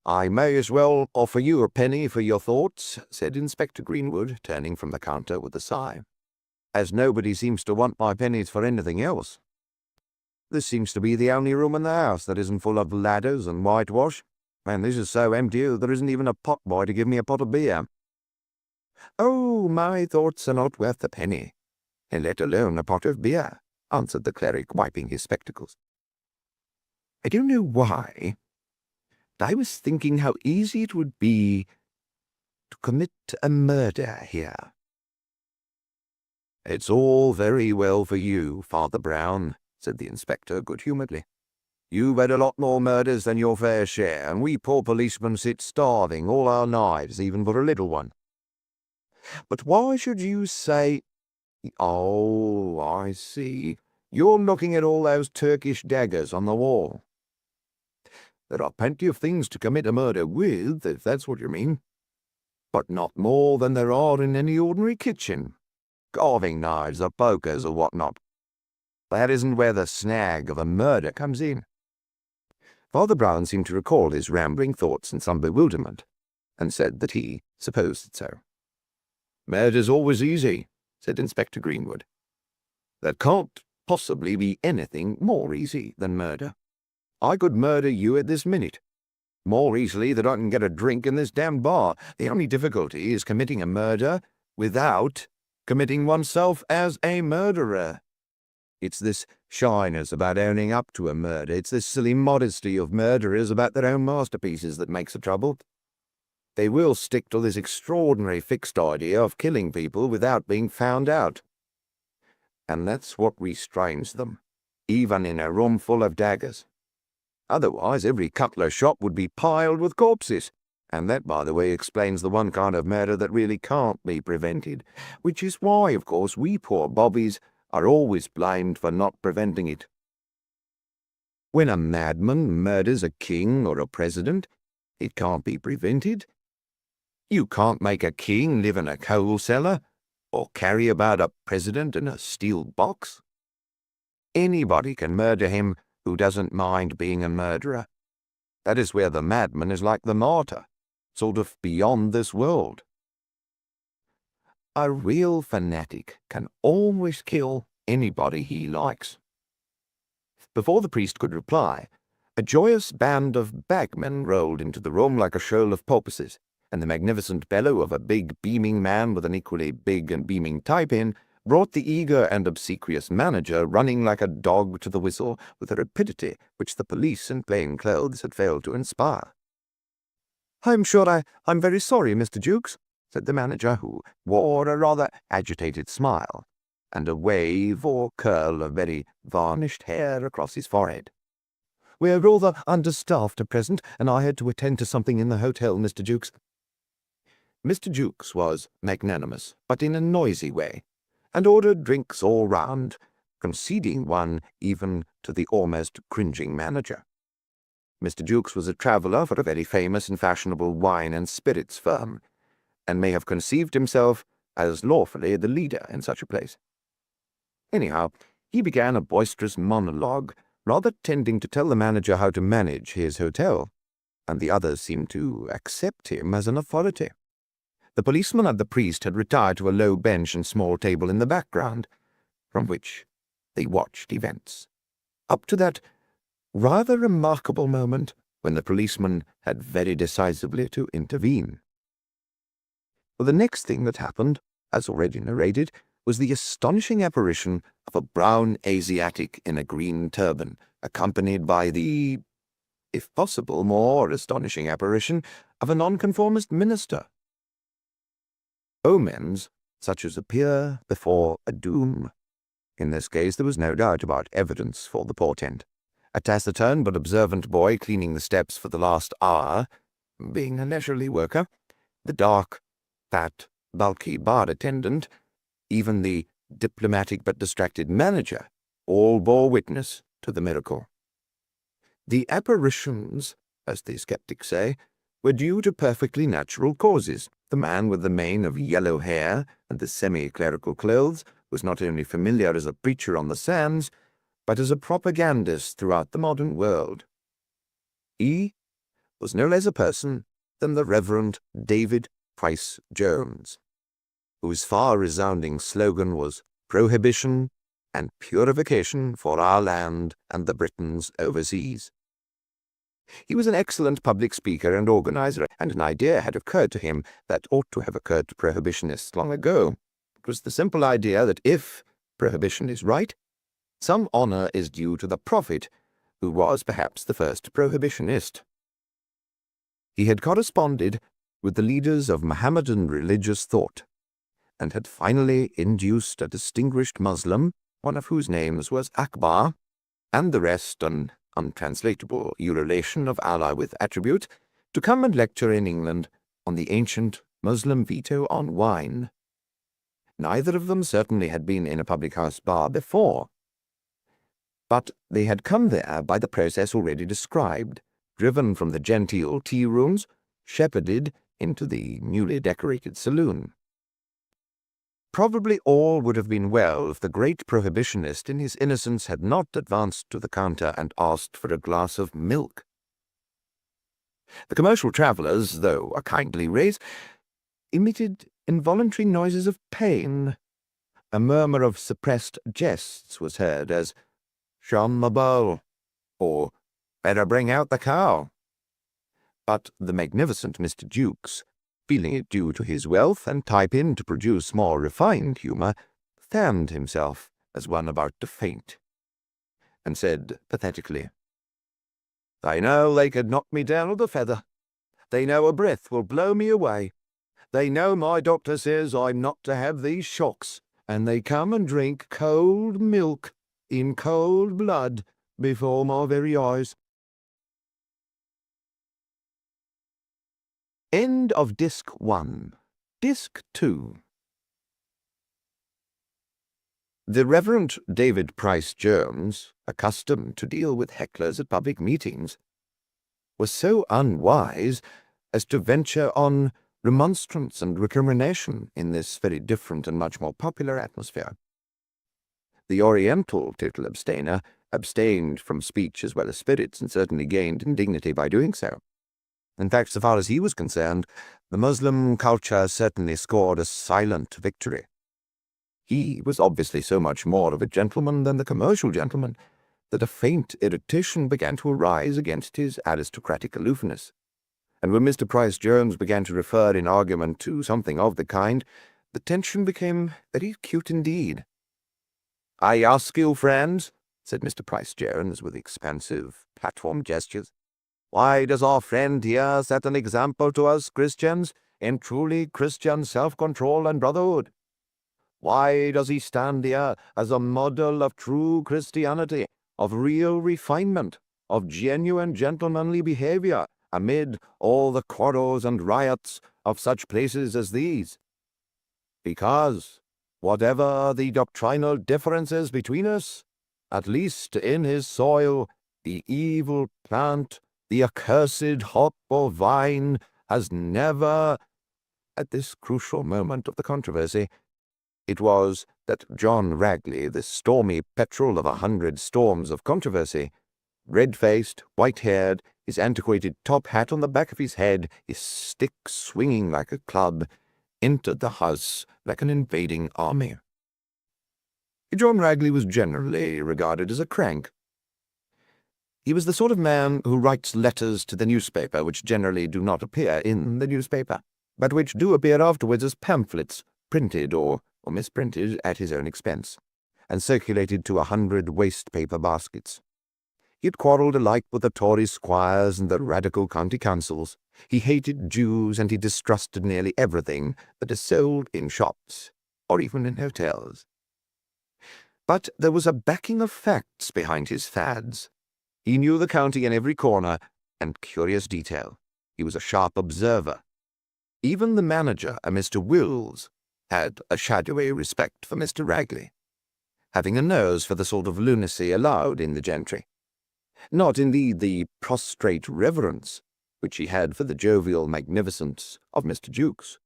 A: "I may as well offer you a penny for your thoughts," said Inspector Greenwood, turning from the counter with a sigh, "as nobody seems to want my pennies for anything else. This seems to be the only room in the house that isn't full of ladders and whitewash, and this is so empty that there isn't even a potboy to give me a pot of beer." "Oh, my thoughts are not worth a penny, and let alone a pot of beer," answered the cleric, wiping his spectacles. "I don't know why, but I was thinking how easy it would be to commit a murder here." "It's all very well for you, Father Brown," said the inspector good-humouredly. "You've had a lot more murders than your fair share, and we poor policemen sit starving all our lives, even for a little one. But why should you say— Oh, I see. You're looking at all those Turkish daggers on the wall. There are plenty of things to commit a murder with, if that's what you mean, but not more than there are in any ordinary kitchen. Carving knives or pokers or what not. That isn't where the snag of a murder comes in. Father Brown seemed to recall his rambling thoughts in some bewilderment, and said that he supposed it so. "Murder's always easy," said Inspector Greenwood. "There can't possibly be anything more easy than murder. I could murder you at this minute, more easily than I can get a drink in this damned bar. The only difficulty is committing a murder without committing oneself as a murderer. It's this shyness about owning up to a murder, it's this silly modesty of murderers about their own masterpieces that makes the trouble. They will stick to this extraordinary fixed idea of killing people without being found out. And that's what restrains them, even in a room full of daggers. Otherwise, every cutler's shop would be piled with corpses. And that, by the way, explains the one kind of murder that really can't be prevented, which is why, of course, we poor bobbies are always blamed for not preventing it. When a madman murders a king or a president, it can't be prevented. You can't make a king live in a coal cellar, or carry about a president in a steel box. Anybody can murder him who doesn't mind being a murderer. That is where the madman is like the martyr, sort of beyond this world. A real fanatic can always kill anybody he likes. Before the priest could reply, a joyous band of bagmen rolled into the room like a shoal of porpoises, and the magnificent bellow of a big beaming man with an equally big and beaming tie-pin brought the eager and obsequious manager running like a dog to the whistle with a rapidity which the police in plain clothes had failed to inspire. "I'm sure I'm very sorry, Mr. Jukes," said the manager, who wore a rather agitated smile, and a wave or curl of very varnished hair across his forehead. "We're rather understaffed at present, and I had to attend to something in the hotel, Mr. Jukes." Mr. Jukes was magnanimous, but in a noisy way, and ordered drinks all round, conceding one even to the almost cringing manager. Mr. Jukes was a traveller for a very famous and fashionable wine and spirits firm, and may have conceived himself as lawfully the leader in such a place. Anyhow, he began a boisterous monologue, rather tending to tell the manager how to manage his hotel, and the others seemed to accept him as an authority. The policeman and the priest had retired to a low bench and small table in the background, from which they watched events, up to that rather remarkable moment when the policeman had very decisively to intervene. Well, the next thing that happened, as already narrated, was the astonishing apparition of a brown Asiatic in a green turban, accompanied by the, if possible, more astonishing apparition of a nonconformist minister. Omens such as appear before a doom. In this case there was no doubt about evidence for the portent. A taciturn but observant boy cleaning the steps for the last hour, being a leisurely worker, the dark, fat, bulky bar attendant, even the diplomatic but distracted manager, all bore witness to the miracle. The apparitions, as the skeptics say, were due to perfectly natural causes. The man with the mane of yellow hair and the semi-clerical clothes was not only familiar as a preacher on the sands, but as a propagandist throughout the modern world. He was no less a person than the Reverend David Price Jones, whose far-resounding slogan was "Prohibition and Purification for our land and the Britons overseas." He was an excellent public speaker and organizer, and an idea had occurred to him that ought to have occurred to prohibitionists long ago. It was the simple idea that if prohibition is right, some honor is due to the prophet, who was perhaps the first prohibitionist. He had corresponded with the leaders of Mohammedan religious thought, and had finally induced a distinguished Muslim, one of whose names was Akbar, and the rest an untranslatable ululation of Allah with attribute, to come and lecture in England on the ancient Muslim veto on wine. Neither of them certainly had been in a public-house bar before, but they had come there by the process already described, driven from the genteel tea-rooms, shepherded into the newly decorated saloon. Probably all would have been well if the great prohibitionist in his innocence had not advanced to the counter and asked for a glass of milk. The commercial travellers, though a kindly race, emitted involuntary noises of pain. A murmur of suppressed jests was heard as, "Shun the bowl," or "Better bring out the cow." But the magnificent Mr. Jukes, feeling it due to his wealth and type in to produce more refined humour, fanned himself as one about to faint, and said pathetically, "They know they could knock me down with a feather. They know a breath will blow me away. They know my doctor says I'm not to have these shocks, and they come and drink cold milk in cold blood before my very eyes." End of Disc 1. Disc 2. The Reverend David Price Jones, accustomed to deal with hecklers at public meetings, was so unwise as to venture on remonstrance and recrimination in this very different and much more popular atmosphere. The Oriental tittle abstainer abstained from speech as well as spirits, and certainly gained in dignity by doing so. In fact, so far as he was concerned, the Muslim culture certainly scored a silent victory. He was obviously so much more of a gentleman than the commercial gentleman that a faint irritation began to arise against his aristocratic aloofness. And when Mr. Price Jones began to refer in argument to something of the kind, the tension became very acute indeed. "I ask you, friends," said Mr. Price Jones with expansive platform gestures, "why does our friend here set an example to us Christians in truly Christian self-control and brotherhood? Why does he stand here as a model of true Christianity, of real refinement, of genuine gentlemanly behavior, amid all the quarrels and riots of such places as these? Because, whatever the doctrinal differences between us, at least in his soil, the evil plant, the accursed hop or vine, has never—" At this crucial moment of the controversy, it was that John Ragley, the stormy petrel of 100 storms of controversy, red-faced, white-haired, his antiquated top hat on the back of his head, his stick swinging like a club, entered the house like an invading army. John Ragley was generally regarded as a crank. He was the sort of man who writes letters to the newspaper which generally do not appear in the newspaper, but which do appear afterwards as pamphlets, printed or misprinted at his own expense, and circulated to 100 waste-paper baskets. He had quarrelled alike with the Tory squires and the radical county councils. He hated Jews, and he distrusted nearly everything that is sold in shops, or even in hotels. But there was a backing of facts behind his fads. He knew the county in every corner and curious detail. He was a sharp observer. Even the manager, a Mr. Wills, had a shadowy respect for Mr. Ragley, having a nose for the sort of lunacy allowed in the gentry. Not indeed the prostrate reverence which he had for the jovial magnificence of Mr. Jukes,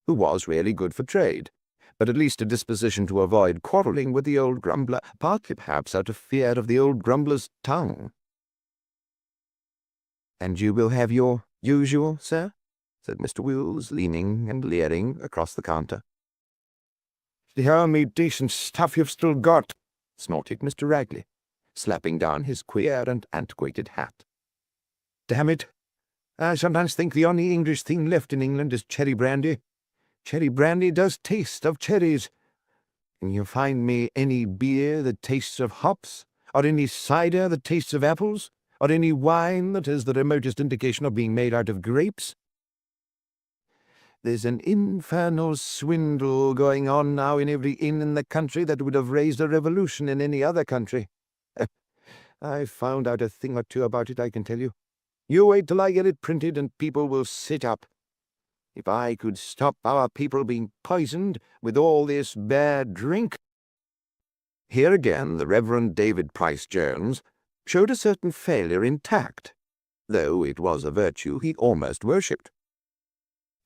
A: who was really good for trade, but at least a disposition to avoid quarrelling with the old grumbler, partly perhaps out of fear of the old grumbler's tongue. "And you will have your usual, sir?" said Mr. Wills, leaning and leering across the counter. "The only decent stuff you've still got," snorted Mr. Ragley, slapping down his queer and antiquated hat. "Damn it, I sometimes think the only English thing left in England is cherry brandy. Cherry brandy does taste of cherries. Can you find me any beer that tastes of hops, or any cider that tastes of apples, or any wine that has the remotest indication of being made out of grapes? There's an infernal swindle going on now in every inn in the country that would have raised a revolution in any other country. I've found out a thing or two about it, I can tell you. You wait till I get it printed and people will sit up. If I could stop our people being poisoned with all this bad drink—" Here again the Reverend David Price Jones showed a certain failure in tact, though it was a virtue he almost worshipped.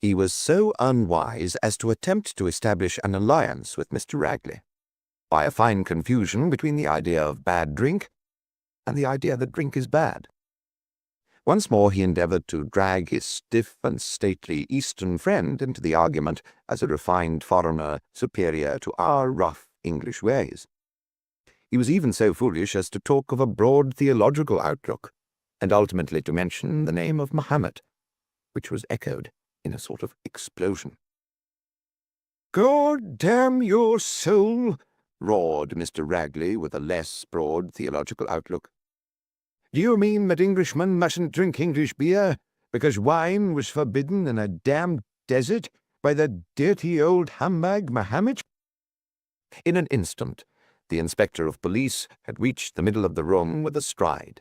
A: He was so unwise as to attempt to establish an alliance with Mr. Ragley, by a fine confusion between the idea of bad drink and the idea that drink is bad. Once more he endeavoured to drag his stiff and stately Eastern friend into the argument as a refined foreigner superior to our rough English ways. He was even so foolish as to talk of a broad theological outlook, and ultimately to mention the name of Mohammed, which was echoed in a sort of explosion. "God damn your soul!" roared Mr. Ragley with a less broad theological outlook. "Do you mean that Englishmen mustn't drink English beer because wine was forbidden in a damned desert by the dirty old humbug Mohammed?" In an instant, the inspector of police had reached the middle of the room with a stride.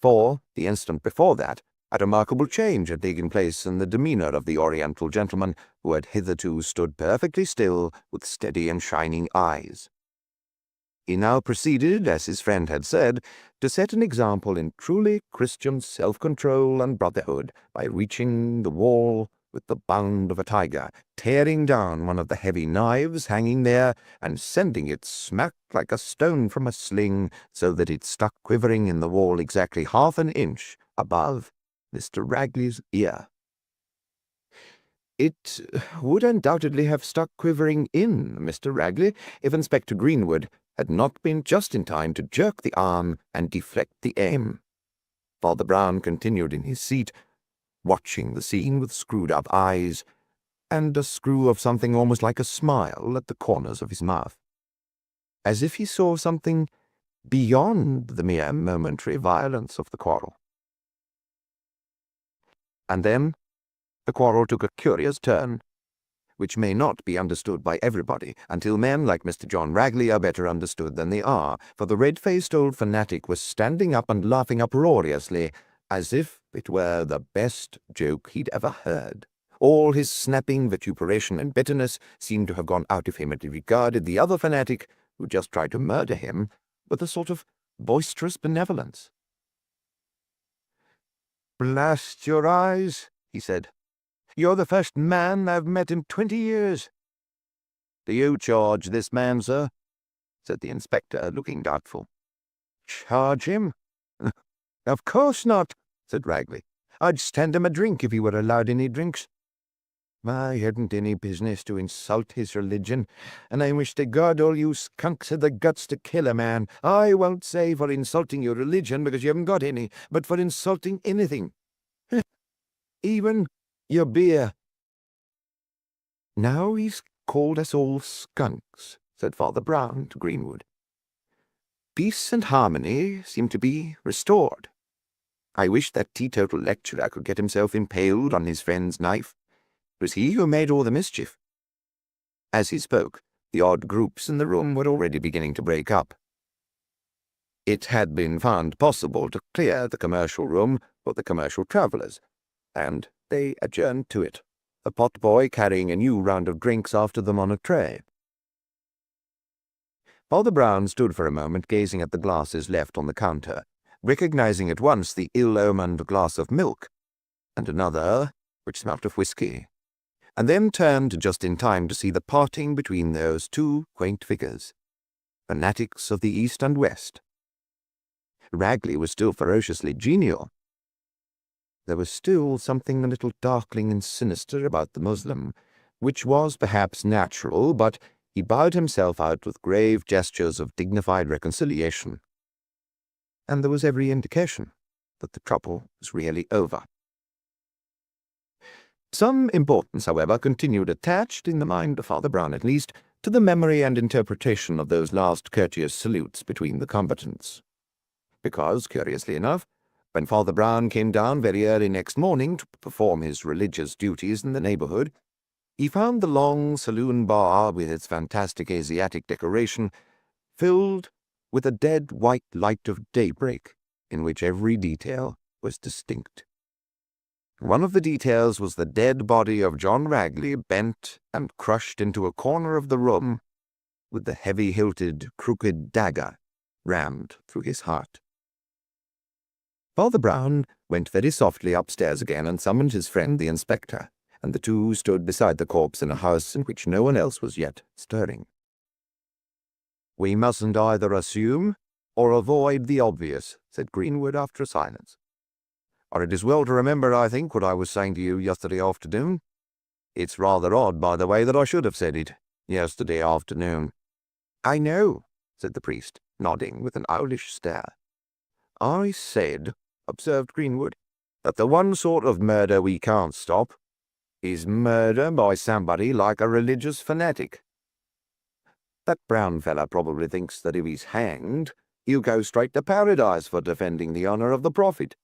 A: For, the instant before that, a remarkable change had taken place in the demeanour of the Oriental gentleman who had hitherto stood perfectly still with steady and shining eyes. He now proceeded, as his friend had said, to set an example in truly Christian self-control and brotherhood by reaching the wall with the bound of a tiger, tearing down one of the heavy knives hanging there, and sending it smack like a stone from a sling, so that it stuck quivering in the wall exactly half an inch above Mr. Ragley's ear. It would undoubtedly have stuck quivering in Mr. Ragley if Inspector Greenwood had not been just in time to jerk the arm and deflect the aim. Father Brown continued in his seat, watching the scene with screwed-up eyes, and a screw of something almost like a smile at the corners of his mouth, as if he saw something beyond the mere momentary violence of the quarrel. And then the quarrel took a curious turn, which may not be understood by everybody until men like Mr. John Ragley are better understood than they are, for the red-faced old fanatic was standing up and laughing uproariously, as if it were the best joke he'd ever heard. All his snapping, vituperation, and bitterness seemed to have gone out of him, and he regarded the other fanatic, who just tried to murder him, with a sort of boisterous benevolence. "Blast your eyes," he said. "You're the first man I've met in 20 years. "Do you charge this man, sir?" said the inspector, looking doubtful. "Charge him? Of course not," said Ragley. "I'd stand him a drink if he were allowed any drinks. I hadn't any business to insult his religion, and I wish to God all you skunks had the guts to kill a man. I won't say for insulting your religion, because you haven't got any, but for insulting anything. Even your beer." "Now he's called us all skunks," said Father Brown to Greenwood. "Peace and harmony seem to be restored. I wish that teetotal lecturer could get himself impaled on his friend's knife. It was he who made all the mischief." As he spoke, the odd groups in the room were already beginning to break up. It had been found possible to clear the commercial room for the commercial travellers, and they adjourned to it, the potboy carrying a new round of drinks after them on a tray. Father Brown stood for a moment gazing at the glasses left on the counter, recognizing at once the ill-omened glass of milk, and another which smelt of whisky, and then turned just in time to see the parting between those two quaint figures, fanatics of the East and West. Ragley was still ferociously genial. There was still something a little darkling and sinister about the Muslim, which was perhaps natural, but he bowed himself out with grave gestures of dignified reconciliation, and there was every indication that the trouble was really over. Some importance, however, continued attached, in the mind of Father Brown at least, to the memory and interpretation of those last courteous salutes between the combatants. Because, curiously enough, when Father Brown came down very early next morning to perform his religious duties in the neighbourhood, he found the long saloon bar, with its fantastic Asiatic decoration, filled with a dead white light of daybreak, in which every detail was distinct. One of the details was the dead body of John Ragley, bent and crushed into a corner of the room, with the heavy-hilted, crooked dagger rammed through his heart. Father Brown went very softly upstairs again and summoned his friend the inspector, and the two stood beside the corpse in a house in which no one else was yet stirring. "We mustn't either assume or avoid the obvious," said Greenwood after a silence. or it is well to remember, I think, what I was saying to you yesterday afternoon. It's rather odd, by the way, that I should have said it yesterday afternoon." "I know," said the priest, nodding with an owlish stare. "I said," observed Greenwood, "that the one sort of murder we can't stop is murder by somebody like a religious fanatic. That brown fella probably thinks that if he's hanged, he'll go straight to paradise for defending the honour of the Prophet."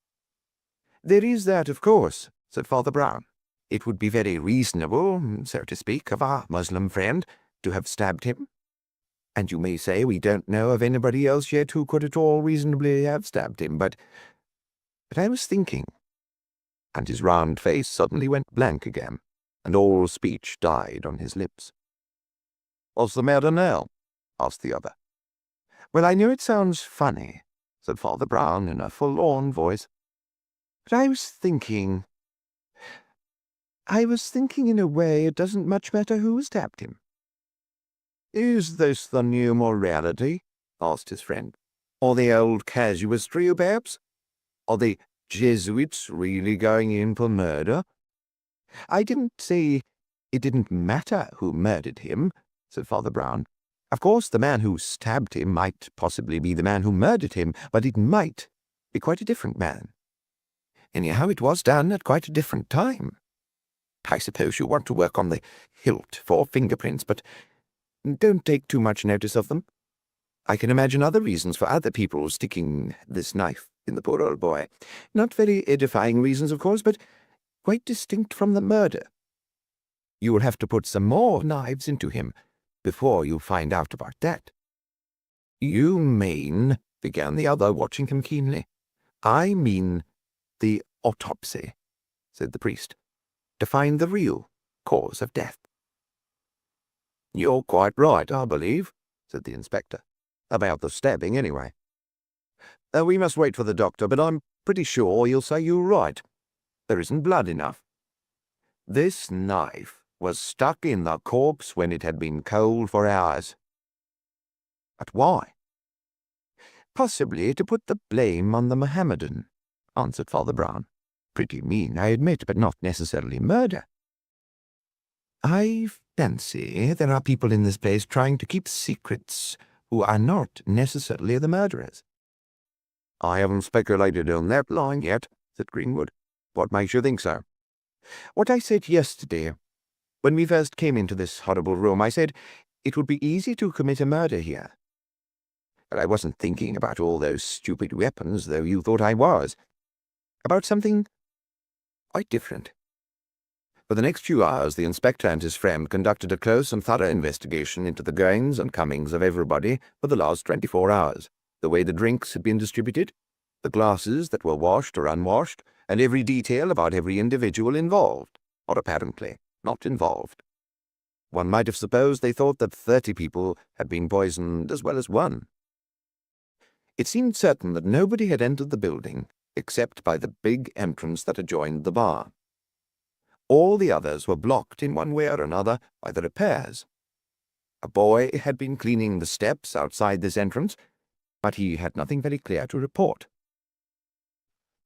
A: "There is that, of course," said Father Brown. "It would be very reasonable, so to speak, of our Muslim friend to have stabbed him. And you may say we don't know of anybody else yet who could at all reasonably have stabbed him, but I was thinking—" and his round face suddenly went blank again, and all speech died on his lips. "What's the matter now?" asked the other. "Well, I know it sounds funny," said Father Brown in a forlorn voice, "but I was thinking in a way it doesn't much matter who stabbed him." "Is this the new morality?" asked his friend. "Or the old casuistry, perhaps? Are the Jesuits really going in for murder?" "I didn't say it didn't matter who murdered him," said Father Brown. "Of course the man who stabbed him might possibly be the man who murdered him, but it might be quite a different man. Anyhow, it was done at quite a different time. I suppose you want to work on the hilt for fingerprints, but don't take too much notice of them. I can imagine other reasons for other people sticking this knife in the poor old boy. Not very edifying reasons, of course, but quite distinct from the murder. You will have to put some more knives into him before you find out about that." "You mean—" began the other, watching him keenly. "I mean the autopsy," said the priest, "to find the real cause of death." "You're quite right, I believe," said the inspector. "About the stabbing, anyway. We must wait for the doctor, but I'm pretty sure he'll say you're right. There isn't blood enough. This knife was stuck in the corpse when it had been cold for hours." "But why?" "Possibly to put the blame on the Mohammedan," answered Father Brown. "Pretty mean, I admit, but not necessarily murder. I fancy there are people in this place trying to keep secrets who are not necessarily the murderers." "I haven't speculated on that line yet," said Greenwood. "What makes you think so?" "What I said yesterday. When we first came into this horrible room, I said it would be easy to commit a murder here. But I wasn't thinking about all those stupid weapons, though you thought I was. About something quite different." For the next few hours the inspector and his friend conducted a close and thorough investigation into the goings and comings of everybody for the last 24 hours, the way the drinks had been distributed, the glasses that were washed or unwashed, and every detail about every individual involved, or apparently not involved. One might have supposed they thought that 30 people had been poisoned as well as one. It seemed certain that nobody had entered the building except by the big entrance that adjoined the bar. All the others were blocked in one way or another by the repairs. A boy had been cleaning the steps outside this entrance, but he had nothing very clear to report.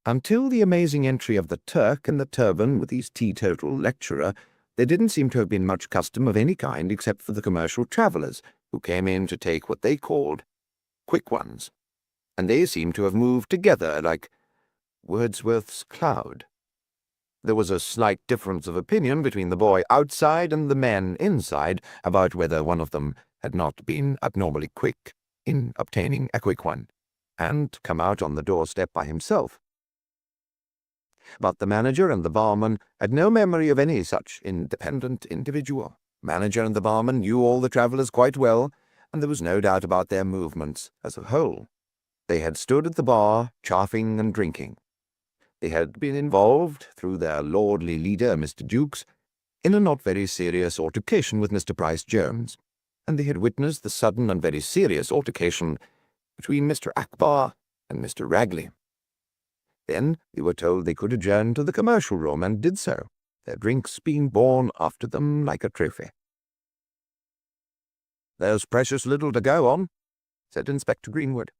A: Until the amazing entry of the Turk in the turban with his teetotal lecturer, there didn't seem to have been much custom of any kind except for the commercial travellers, who came in to take what they called quick ones, and they seemed to have moved together like Wordsworth's cloud. There was a slight difference of opinion between the boy outside and the man inside about whether one of them had not been abnormally quick in obtaining a quick one, and come out on the doorstep by himself. But the manager and the barman had no memory of any such independent individual. Manager and the barman knew all the travellers quite well, and there was no doubt about their movements as a whole. They had stood at the bar, chaffing and drinking. They had been involved, through their lordly leader, Mr. Jukes, in a not very serious altercation with Mr. Price Jones, and they had witnessed the sudden and very serious altercation between Mr. Akbar and Mr. Ragley. Then they were told they could adjourn to the commercial room, and did so, their drinks being borne after them like a trophy. "There's precious little to go on," said Inspector Greenwood.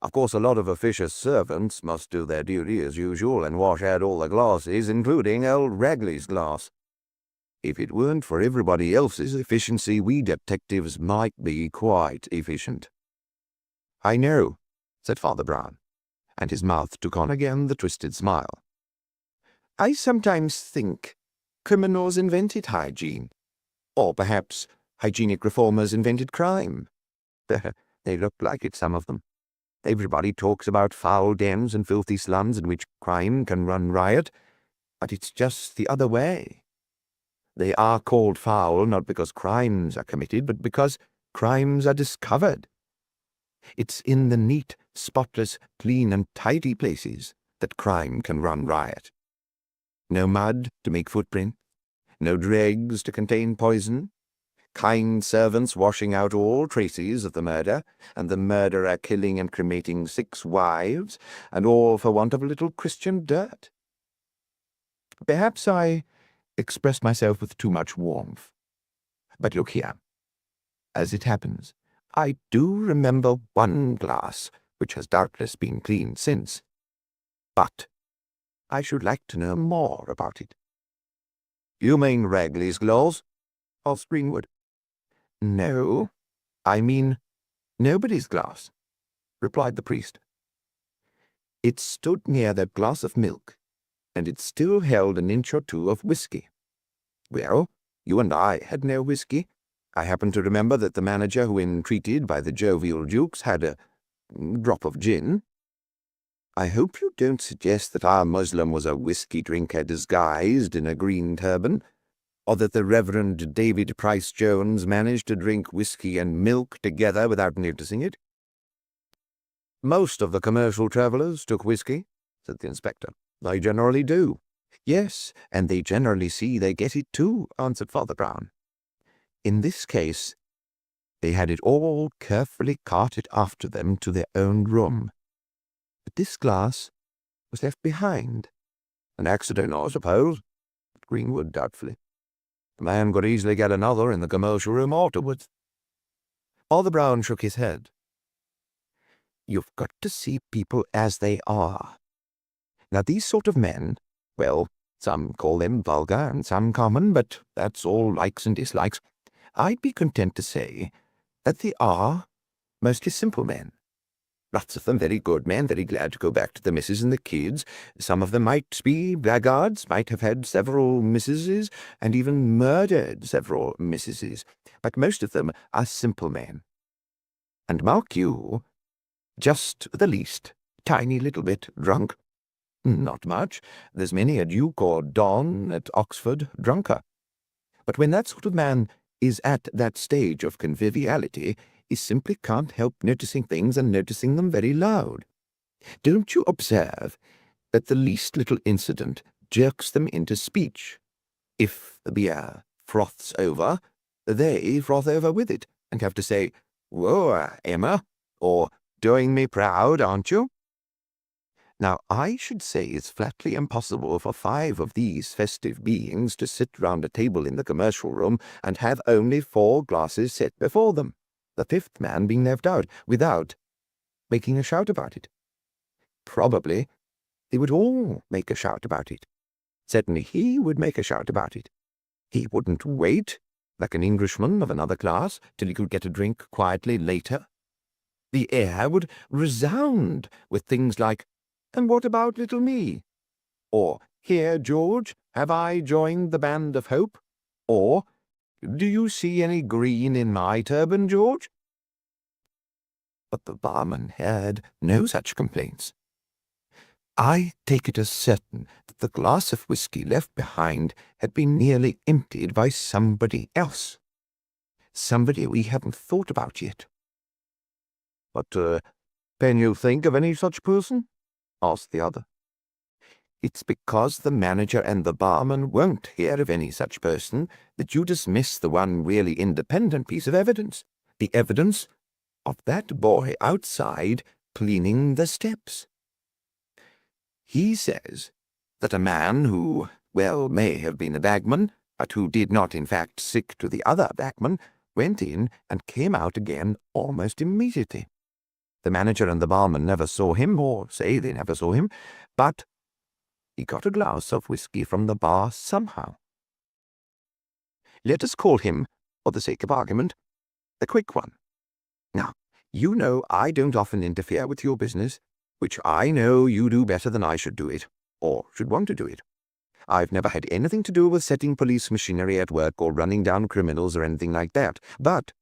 A: Of course, a lot of officious servants must do their duty as usual and wash out all the glasses, including old Ragley's glass. If it weren't for everybody else's efficiency, we detectives might be quite efficient." "I know," said Father Brown, and his mouth took on again the twisted smile. "I sometimes think criminals invented hygiene, or perhaps hygienic reformers invented crime. They look like it, some of them. Everybody talks about foul dens and filthy slums in which crime can run riot, but it's just the other way. They are called foul not because crimes are committed, but because crimes are discovered. It's in the neat, spotless, clean and tidy places that crime can run riot. No mud to make footprints, no dregs to contain poison, kind servants washing out all traces of the murder, and the murderer killing and cremating 6 wives, and all for want of a little Christian dirt. Perhaps I expressed myself with too much warmth. But look here. As it happens, I do remember one glass, which has doubtless been cleaned since. But I should like to know more about it." "You mean Ragley's glass?" asked Greenwood. "No, I mean nobody's glass," replied the priest. "It stood near that glass of milk, and it still held an inch or two of whiskey. Well, you and I had no whiskey. I happen to remember that the manager who entreated by the jovial dukes had a drop of gin. I hope you don't suggest that our Muslim was a whiskey drinker disguised in a green turban, or that the Reverend David Price Jones managed to drink whiskey and milk together without noticing it?" "Most of the commercial travellers took whiskey," said the inspector. "They generally do." "Yes, and they generally see they get it too," answered Father Brown. "In this case, they had it all carefully carted after them to their own room. But this glass was left behind." "An accident, I suppose," said Greenwood doubtfully. "The man could easily get another in the commercial room afterwards." Father Brown shook his head. "You've got to see people as they are. Now these sort of men, well, some call them vulgar and some common, but that's all likes and dislikes. I'd be content to say that they are mostly simple men. Lots of them very good men, very glad to go back to the missus and the kids. Some of them might be blackguards, might have had several missuses, and even murdered several missuses. But most of them are simple men. And mark you, just the least tiny little bit drunk. Not much. There's many a duke or don at Oxford drunker. But when that sort of man is at that stage of conviviality, he simply can't help noticing things and noticing them very loud. Don't you observe that the least little incident jerks them into speech? If the beer froths over, they froth over with it, and have to say, "Whoa, Emma," or "Doing me proud, aren't you?" Now, I should say it's flatly impossible for 5 of these festive beings to sit round a table in the commercial room and have only 4 glasses set before them, the 5th man being left out, without making a shout about it. Probably they would all make a shout about it. Certainly he would make a shout about it. He wouldn't wait, like an Englishman of another class, till he could get a drink quietly later. The air would resound with things like, "And what about little me?" Or, "Here, George, have I joined the band of hope?" Or, "Do you see any green in my turban, George?" But the barman heard no such complaints. I take it as certain that the glass of whiskey left behind had been nearly emptied by somebody else. Somebody we haven't thought about yet. "But can you think of any such person?" asked the other. "It's because the manager and the barman won't hear of any such person that you dismiss the one really independent piece of evidence, the evidence of that boy outside cleaning the steps. He says that a man who, well, may have been a bagman, but who did not in fact stick to the other bagman, went in and came out again almost immediately. The manager and the barman never saw him, or say they never saw him, but he got a glass of whiskey from the bar somehow. Let us call him, for the sake of argument, the quick one. Now, you know I don't often interfere with your business, which I know you do better than I should do it, or should want to do it. I've never had anything to do with setting police machinery at work or running down criminals or anything like that, but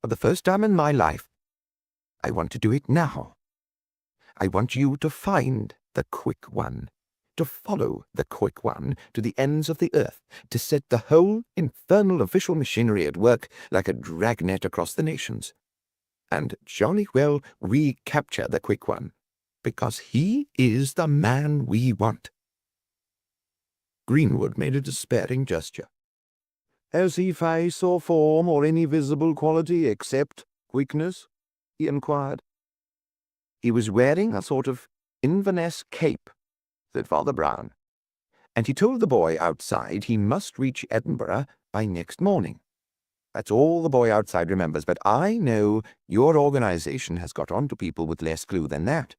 A: for the first time in my life, I want to do it now. I want you to find the quick one, to follow the quick one to the ends of the earth, to set the whole infernal official machinery at work like a dragnet across the nations. And jolly well recapture the quick one, because he is the man we want. Greenwood made a despairing gesture. Has he face or form or any visible quality except quickness? He inquired. He was wearing a sort of Inverness cape, said Father Brown, and he told the boy outside he must reach Edinburgh by next morning. That's all the boy outside remembers, but I know your organization has got on to people with less clue than that.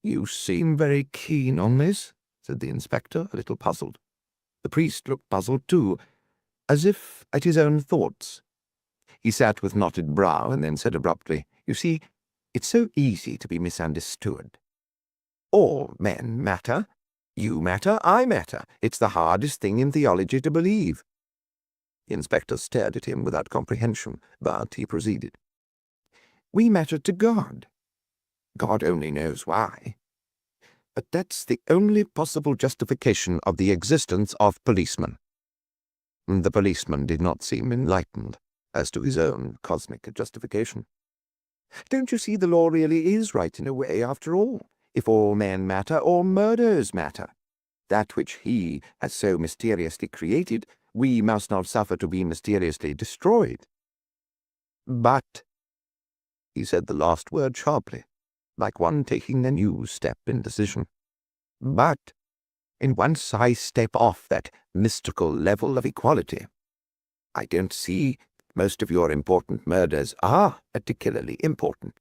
A: You seem very keen on this, said the inspector, a little puzzled. The priest looked puzzled too, as if at his own thoughts. He sat with knotted brow and then said abruptly, You see, it's so easy to be misunderstood. All men matter. You matter, I matter. It's the hardest thing in theology to believe. The inspector stared at him without comprehension, but he proceeded. We matter to God. God only knows why. But that's the only possible justification of the existence of policemen. The policeman did not seem enlightened as to his own cosmic justification. Don't you see the law really is right in a way, after all? If all men matter, all murders matter. That which he has so mysteriously created, we must not suffer to be mysteriously destroyed. But, he said the last word sharply, like one taking a new step in decision. But, in once I step off that mystical level of equality, I don't see most of your important murders are particularly important.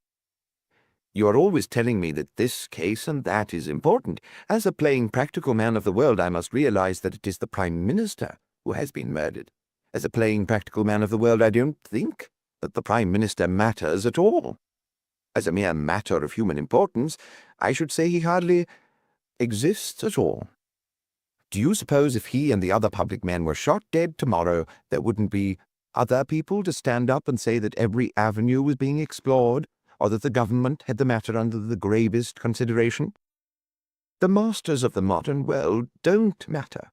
A: You are always telling me that this case and that is important. As a plain practical man of the world, I must realize that it is the Prime Minister who has been murdered. As a plain practical man of the world, I don't think that the Prime Minister matters at all. As a mere matter of human importance, I should say he hardly exists at all. Do you suppose if he and the other public men were shot dead tomorrow, there wouldn't be other people to stand up and say that every avenue was being explored, or that the government had the matter under the gravest consideration? The masters of the modern world don't matter.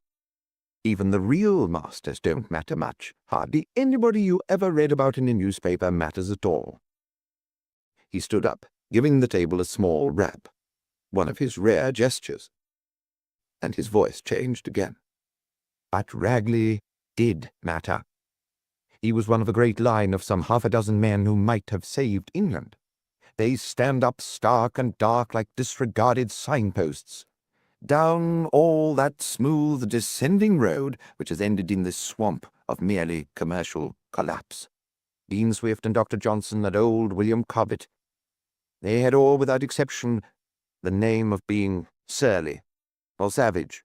A: Even the real masters don't matter much. Hardly anybody you ever read about in a newspaper matters at all. He stood up, giving the table a small rap, one of his rare gestures, and his voice changed again. But Ragley did matter. He was one of a great line of some half a dozen men who might have saved England. They stand up stark and dark like disregarded signposts, down all that smooth descending road which has ended in this swamp of merely commercial collapse. Dean Swift and Dr. Johnson and old William Cobbett, they had all, without exception, the name of being surly or savage,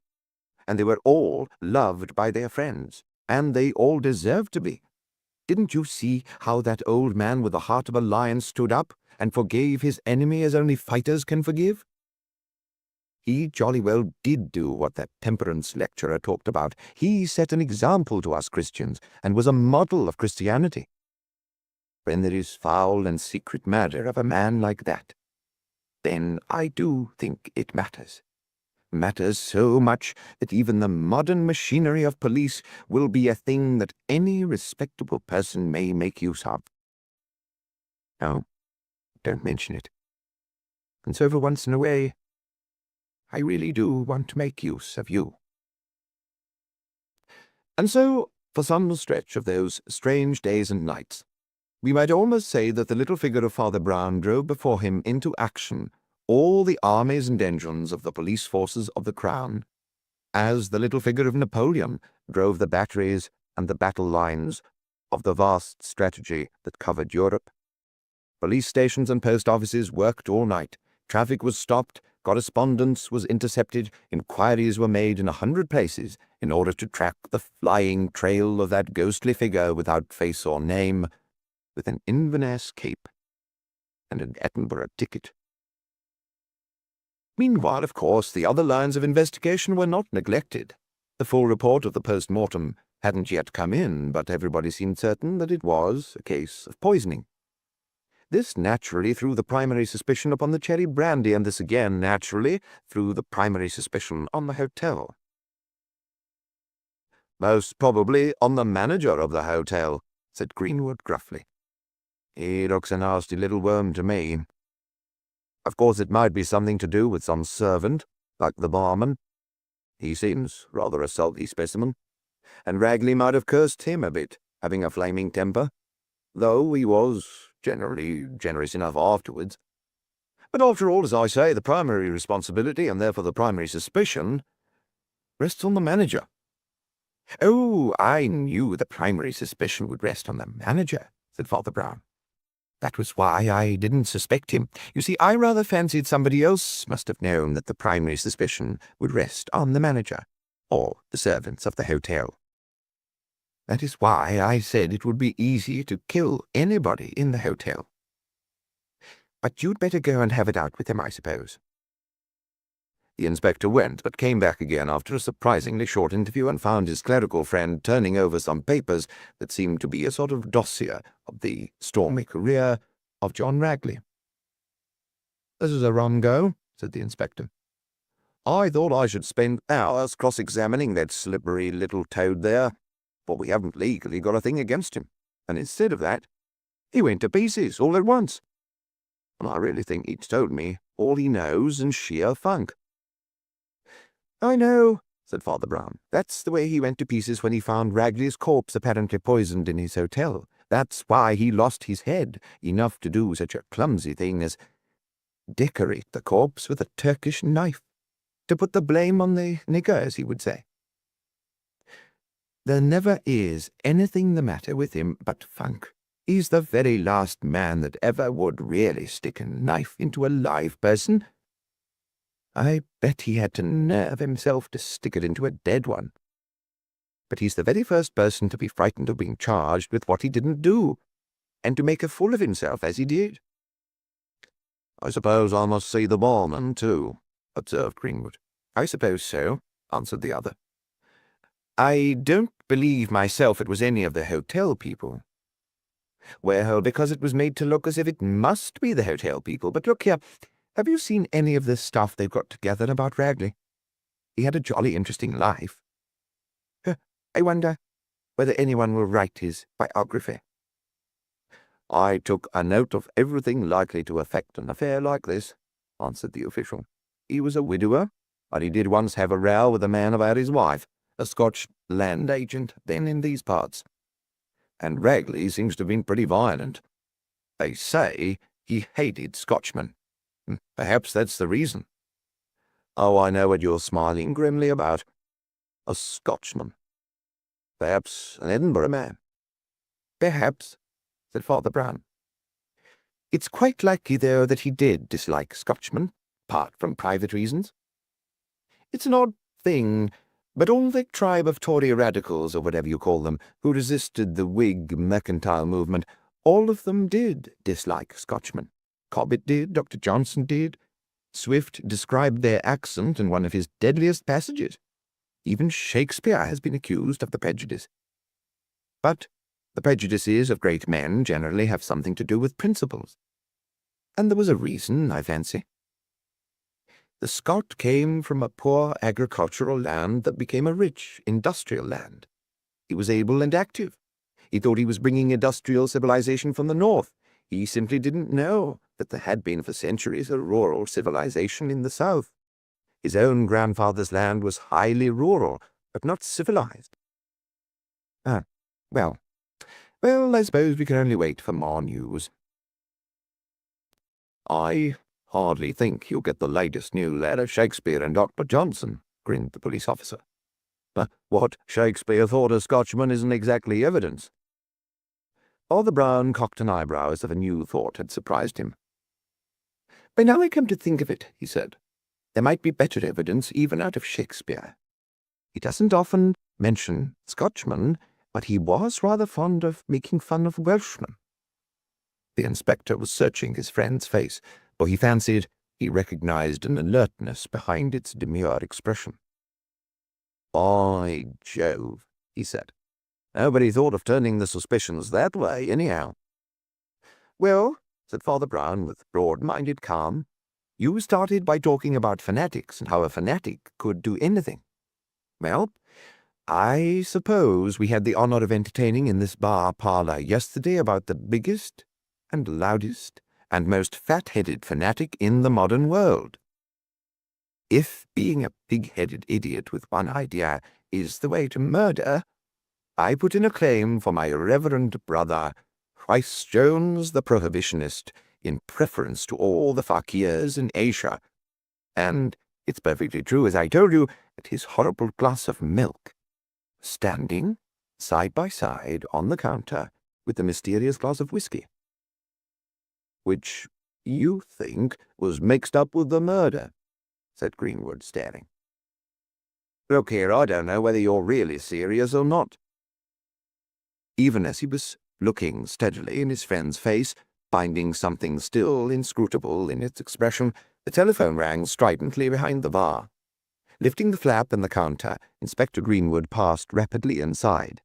A: and they were all loved by their friends, and they all deserved to be. Didn't you see how that old man with the heart of a lion stood up and forgave his enemy as only fighters can forgive? He jolly well did do what that temperance lecturer talked about. He set an example to us Christians, and was a model of Christianity. When there is foul and secret murder of a man like that, then I do think it matters. Matters so much that even the modern machinery of police will be a thing that any respectable person may make use of. No, don't mention it. And so for once in a way, I really do want to make use of you. And so, for some stretch of those strange days and nights, we might almost say that the little figure of Father Brown drove before him into action all the armies and engines of the police forces of the Crown, as the little figure of Napoleon drove the batteries and the battle lines of the vast strategy that covered Europe. Police stations and post offices worked all night. Traffic was stopped, correspondence was intercepted, inquiries were made in 100 places in order to track the flying trail of that ghostly figure without face or name, with an Inverness cape and an Edinburgh ticket. Meanwhile, of course, the other lines of investigation were not neglected. The full report of the post-mortem hadn't yet come in, but everybody seemed certain that it was a case of poisoning. This naturally threw the primary suspicion upon the cherry brandy, and this again naturally threw the primary suspicion on the hotel. "Most probably on the manager of the hotel," said Greenwood gruffly. "He looks a nasty little worm to me. Of course, it might be something to do with some servant, like the barman. He seems rather a sulky specimen, and Ragley might have cursed him a bit, having a flaming temper, though he was generally generous enough afterwards. But after all, as I say, the primary responsibility, and therefore the primary suspicion, rests on the manager." "Oh, I knew the primary suspicion would rest on the manager," said Father Brown. "That was why I didn't suspect him. You see, I rather fancied somebody else must have known that the primary suspicion would rest on the manager, or the servants of the hotel. That is why I said it would be easy to kill anybody in the hotel. But you'd better go and have it out with him, I suppose." The inspector went, but came back again after a surprisingly short interview and found his clerical friend turning over some papers that seemed to be a sort of dossier of the stormy career of John Ragley. "This is a rum go," said the inspector. "I thought I should spend hours cross-examining that slippery little toad there, but we haven't legally got a thing against him, and instead of that, he went to pieces all at once. And I really think he's told me all he knows in sheer funk." "I know," said Father Brown. "That's the way he went to pieces when he found Ragley's corpse apparently poisoned in his hotel. That's why he lost his head, enough to do such a clumsy thing as decorate the corpse with a Turkish knife, to put the blame on the nigger, as he would say. There never is anything the matter with him but funk. He's the very last man that ever would really stick a knife into a live person. I bet he had to nerve himself to stick it into a dead one. But he's the very first person to be frightened of being charged with what he didn't do, and to make a fool of himself as he did." "I suppose I must see the barman, too," observed Greenwood. "I suppose so," answered the other. "I don't believe myself it was any of the hotel people." "Well, because it was made to look as if it must be the hotel people. But look here, have you seen any of this stuff they've got together about Ragley? He had a jolly interesting life. I wonder whether anyone will write his biography." "I took a note of everything likely to affect an affair like this," answered the official. "He was a widower, but he did once have a row with a man about his wife, a Scotch land agent then in these parts. And Ragley seems to have been pretty violent. They say he hated Scotchmen. Perhaps that's the reason." "Oh, I know what you're smiling grimly about. A Scotchman. Perhaps an Edinburgh man." "Perhaps," said Father Brown. "It's quite likely, though, that he did dislike Scotchmen, apart from private reasons. It's an odd thing, but all the tribe of Tory radicals, or whatever you call them, who resisted the Whig mercantile movement, all of them did dislike Scotchmen. Cobbett did, Dr. Johnson did. Swift described their accent in one of his deadliest passages. Even Shakespeare has been accused of the prejudice. But the prejudices of great men generally have something to do with principles. And there was a reason, I fancy. The Scot came from a poor agricultural land that became a rich industrial land. He was able and active. He thought he was bringing industrial civilization from the north. He simply didn't know that there had been for centuries a rural civilization in the south. His own grandfather's land was highly rural, but not civilized. Well, I suppose we can only wait for more news." "I hardly think you'll get the latest news out of Shakespeare and Dr. Johnson," grinned the police officer. "But what Shakespeare thought a Scotchman isn't exactly evidence." Father Brown cocked an eyebrow as if a new thought had surprised him. "But now I come to think of it," he said, "there might be better evidence even out of Shakespeare. He doesn't often mention Scotchmen, but he was rather fond of making fun of Welshmen." The inspector was searching his friend's face, for he fancied he recognized an alertness behind its demure expression. "By Jove," he said, "nobody thought of turning the suspicions that way, anyhow." "Well," said Father Brown with broad-minded calm, "you started by talking about fanatics and how a fanatic could do anything. Well, I suppose we had the honor of entertaining in this bar parlor yesterday about the biggest and loudest and most fat-headed fanatic in the modern world. If being a pig-headed idiot with one idea is the way to murder, I put in a claim for my reverend brother, Christ Jones the Prohibitionist, in preference to all the fakirs in Asia. And it's perfectly true, as I told you, that his horrible glass of milk, standing side by side on the counter with the mysterious glass of whiskey, which you think was mixed up with the murder," said Greenwood, staring. "Look here, I don't know whether you're really serious or not." Even as he was looking steadily in his friend's face, finding something still inscrutable in its expression, the telephone rang stridently behind the bar. Lifting the flap in the counter, Inspector Greenwood passed rapidly inside,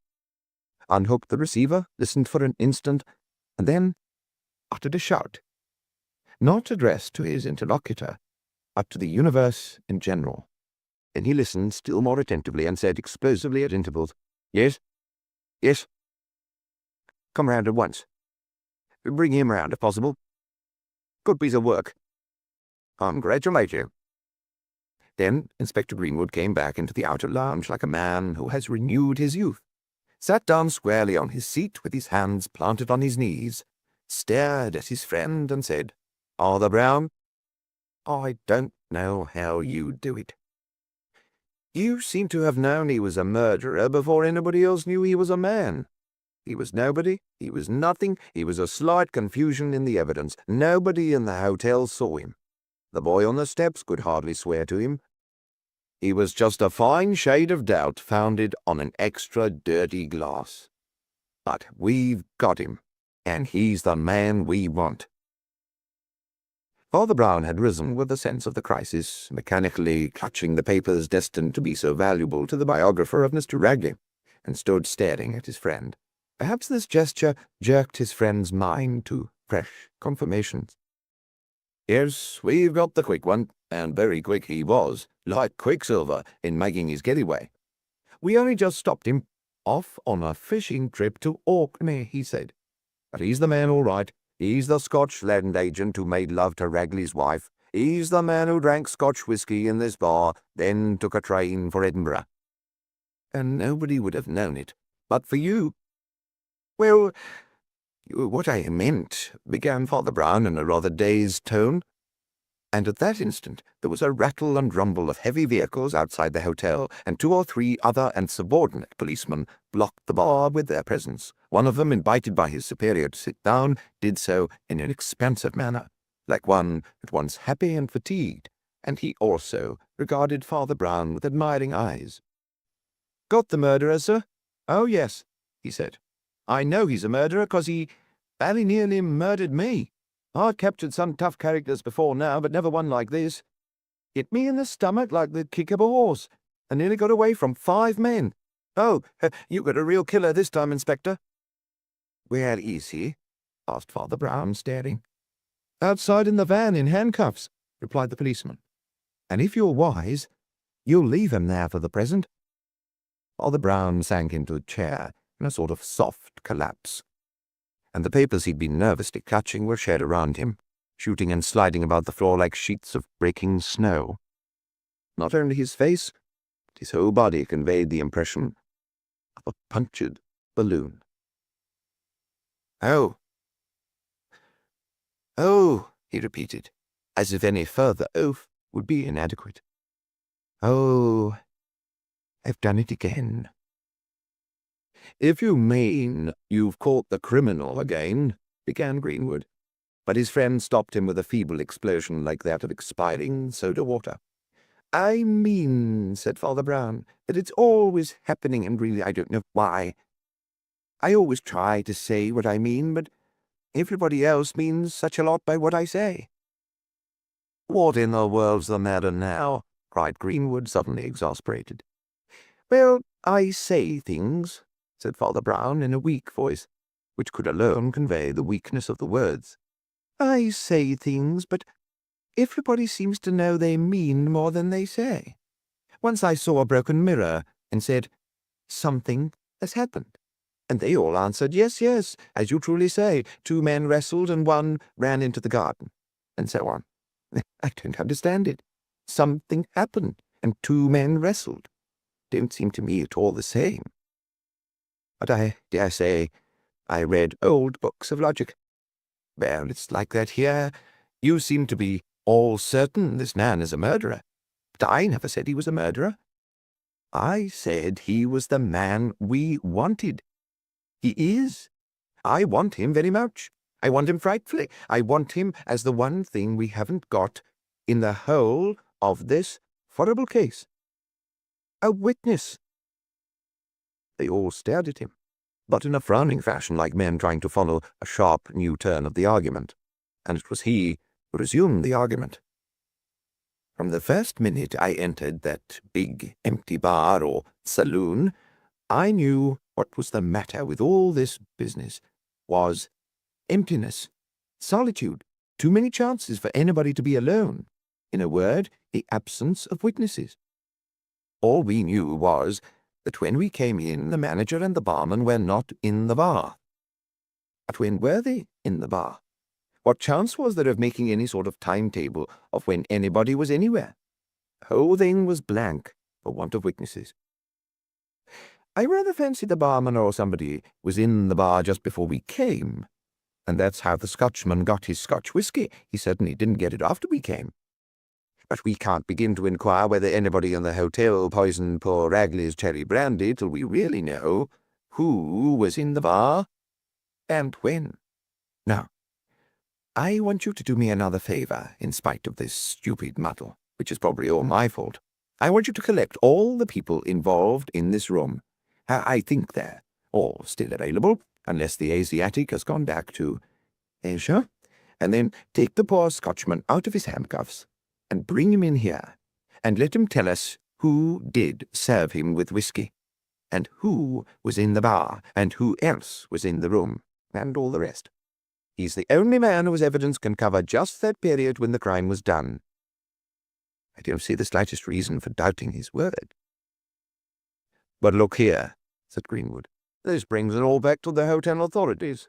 A: unhooked the receiver, listened for an instant, and then uttered a shout, not addressed to his interlocutor, but to the universe in general. Then he listened still more attentively and said explosively at intervals, "Yes, yes. Come round at once. Bring him round if possible. Good piece of work. Congratulate you." Then Inspector Greenwood came back into the outer lounge like a man who has renewed his youth, sat down squarely on his seat with his hands planted on his knees, stared at his friend and said, "Father Brown, I don't know how you do it. You seem to have known he was a murderer before anybody else knew he was a man. He was nobody, he was nothing, he was a slight confusion in the evidence. Nobody in the hotel saw him. The boy on the steps could hardly swear to him. He was just a fine shade of doubt founded on an extra dirty glass. But we've got him, and he's the man we want." Father Brown had risen with a sense of the crisis, mechanically clutching the papers destined to be so valuable to the biographer of Mr. Ragley, and stood staring at his friend. Perhaps this gesture jerked his friend's mind to fresh confirmations. "Yes, we've got the quick one, and very quick he was, like quicksilver, in making his getaway. We only just stopped him off on a fishing trip to Orkney," he said. "But he's the man all right. He's the Scotch land agent who made love to Ragley's wife. He's the man who drank Scotch whiskey in this bar, then took a train for Edinburgh. And nobody would have known it, but for you." "Well, what I meant," began Father Brown in a rather dazed tone, and at that instant there was a rattle and rumble of heavy vehicles outside the hotel, and 2 or 3 other and subordinate policemen blocked the bar with their presence. One of them, invited by his superior to sit down, did so in an expansive manner, like one at once happy and fatigued, and he also regarded Father Brown with admiring eyes. "Got the murderer, sir?" "Oh, yes," he said. "I know he's a murderer, 'cause he very nearly murdered me. I've captured some tough characters before now, but never one like this. Hit me in the stomach like the kick of a horse, and nearly got away from 5 men. Oh, you got a real killer this time, Inspector." "Where is he?" asked Father Brown, staring. "Outside in the van in handcuffs," replied the policeman. "And if you're wise, you'll leave him there for the present." Father Brown sank into a chair in a sort of soft collapse, and the papers he'd been nervously clutching were shed around him, shooting and sliding about the floor like sheets of breaking snow. Not only his face, but his whole body conveyed the impression of a punctured balloon. "Oh, oh," he repeated, as if any further oath would be inadequate. "Oh, I've done it again." "If you mean you've caught the criminal again," began Greenwood, but his friend stopped him with a feeble explosion like that of expiring soda water. "I mean," said Father Brown, "that it's always happening, and really I don't know why. I always try to say what I mean, but everybody else means such a lot by what I say." "What in the world's the matter now?" cried Greenwood, suddenly exasperated. "Well, I say things," said Father Brown in a weak voice, which could alone convey the weakness of the words. "I say things, but everybody seems to know they mean more than they say. Once I saw a broken mirror and said, 'Something has happened.' And they all answered, 'Yes, yes, as you truly say. 2 men wrestled and one ran into the garden,' and so on. I don't understand it. Something happened, and 2 men wrestled. Don't seem to me at all the same. But I dare say I read old books of logic. Well, it's like that here. You seem to be all certain this man is a murderer. But I never said he was a murderer. I said he was the man we wanted. He is. I want him very much. I want him frightfully. I want him as the one thing we haven't got in the whole of this horrible case. A witness." They all stared at him, but in a frowning fashion, like men trying to follow a sharp new turn of the argument, and it was he who resumed the argument. "From the first minute I entered that big empty bar or saloon, I knew what was the matter with all this business was emptiness, solitude, too many chances for anybody to be alone. In a word, the absence of witnesses. All we knew was that when we came in, the manager and the barman were not in the bar. But when were they in the bar? What chance was there of making any sort of timetable of when anybody was anywhere? The whole thing was blank for want of witnesses. I rather fancy the barman or somebody was in the bar just before we came, and that's how the Scotchman got his Scotch whisky. He certainly didn't get it after we came. But we can't begin to inquire whether anybody in the hotel poisoned poor Ragley's cherry brandy till we really know who was in the bar and when. Now, I want you to do me another favor, in spite of this stupid muddle, which is probably all my fault. I want you to collect all the people involved in this room. I think they're all still available, unless the Asiatic has gone back to Asia, and then take the poor Scotchman out of his handcuffs and bring him in here, and let him tell us who did serve him with whisky, and who was in the bar, and who else was in the room, and all the rest. He's the only man whose evidence can cover just that period when the crime was done. I don't see the slightest reason for doubting his word." "But look here," said Greenwood, "this brings it all back to the hotel authorities.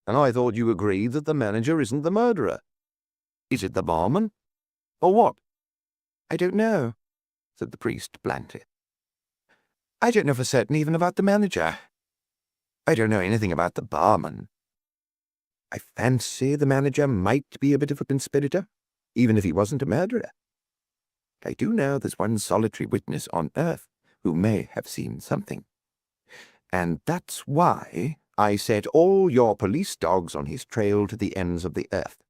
A: And I thought you agreed that the manager isn't the murderer. Is it the barman? Or what?" "I don't know," said the priest blandly. "I don't know for certain even about the manager. I don't know anything about the barman. I fancy the manager might be a bit of a conspirator, even if he wasn't a murderer. I do know there's one solitary witness on earth who may have seen something. And that's why I set all your police dogs on his trail to the ends of the earth."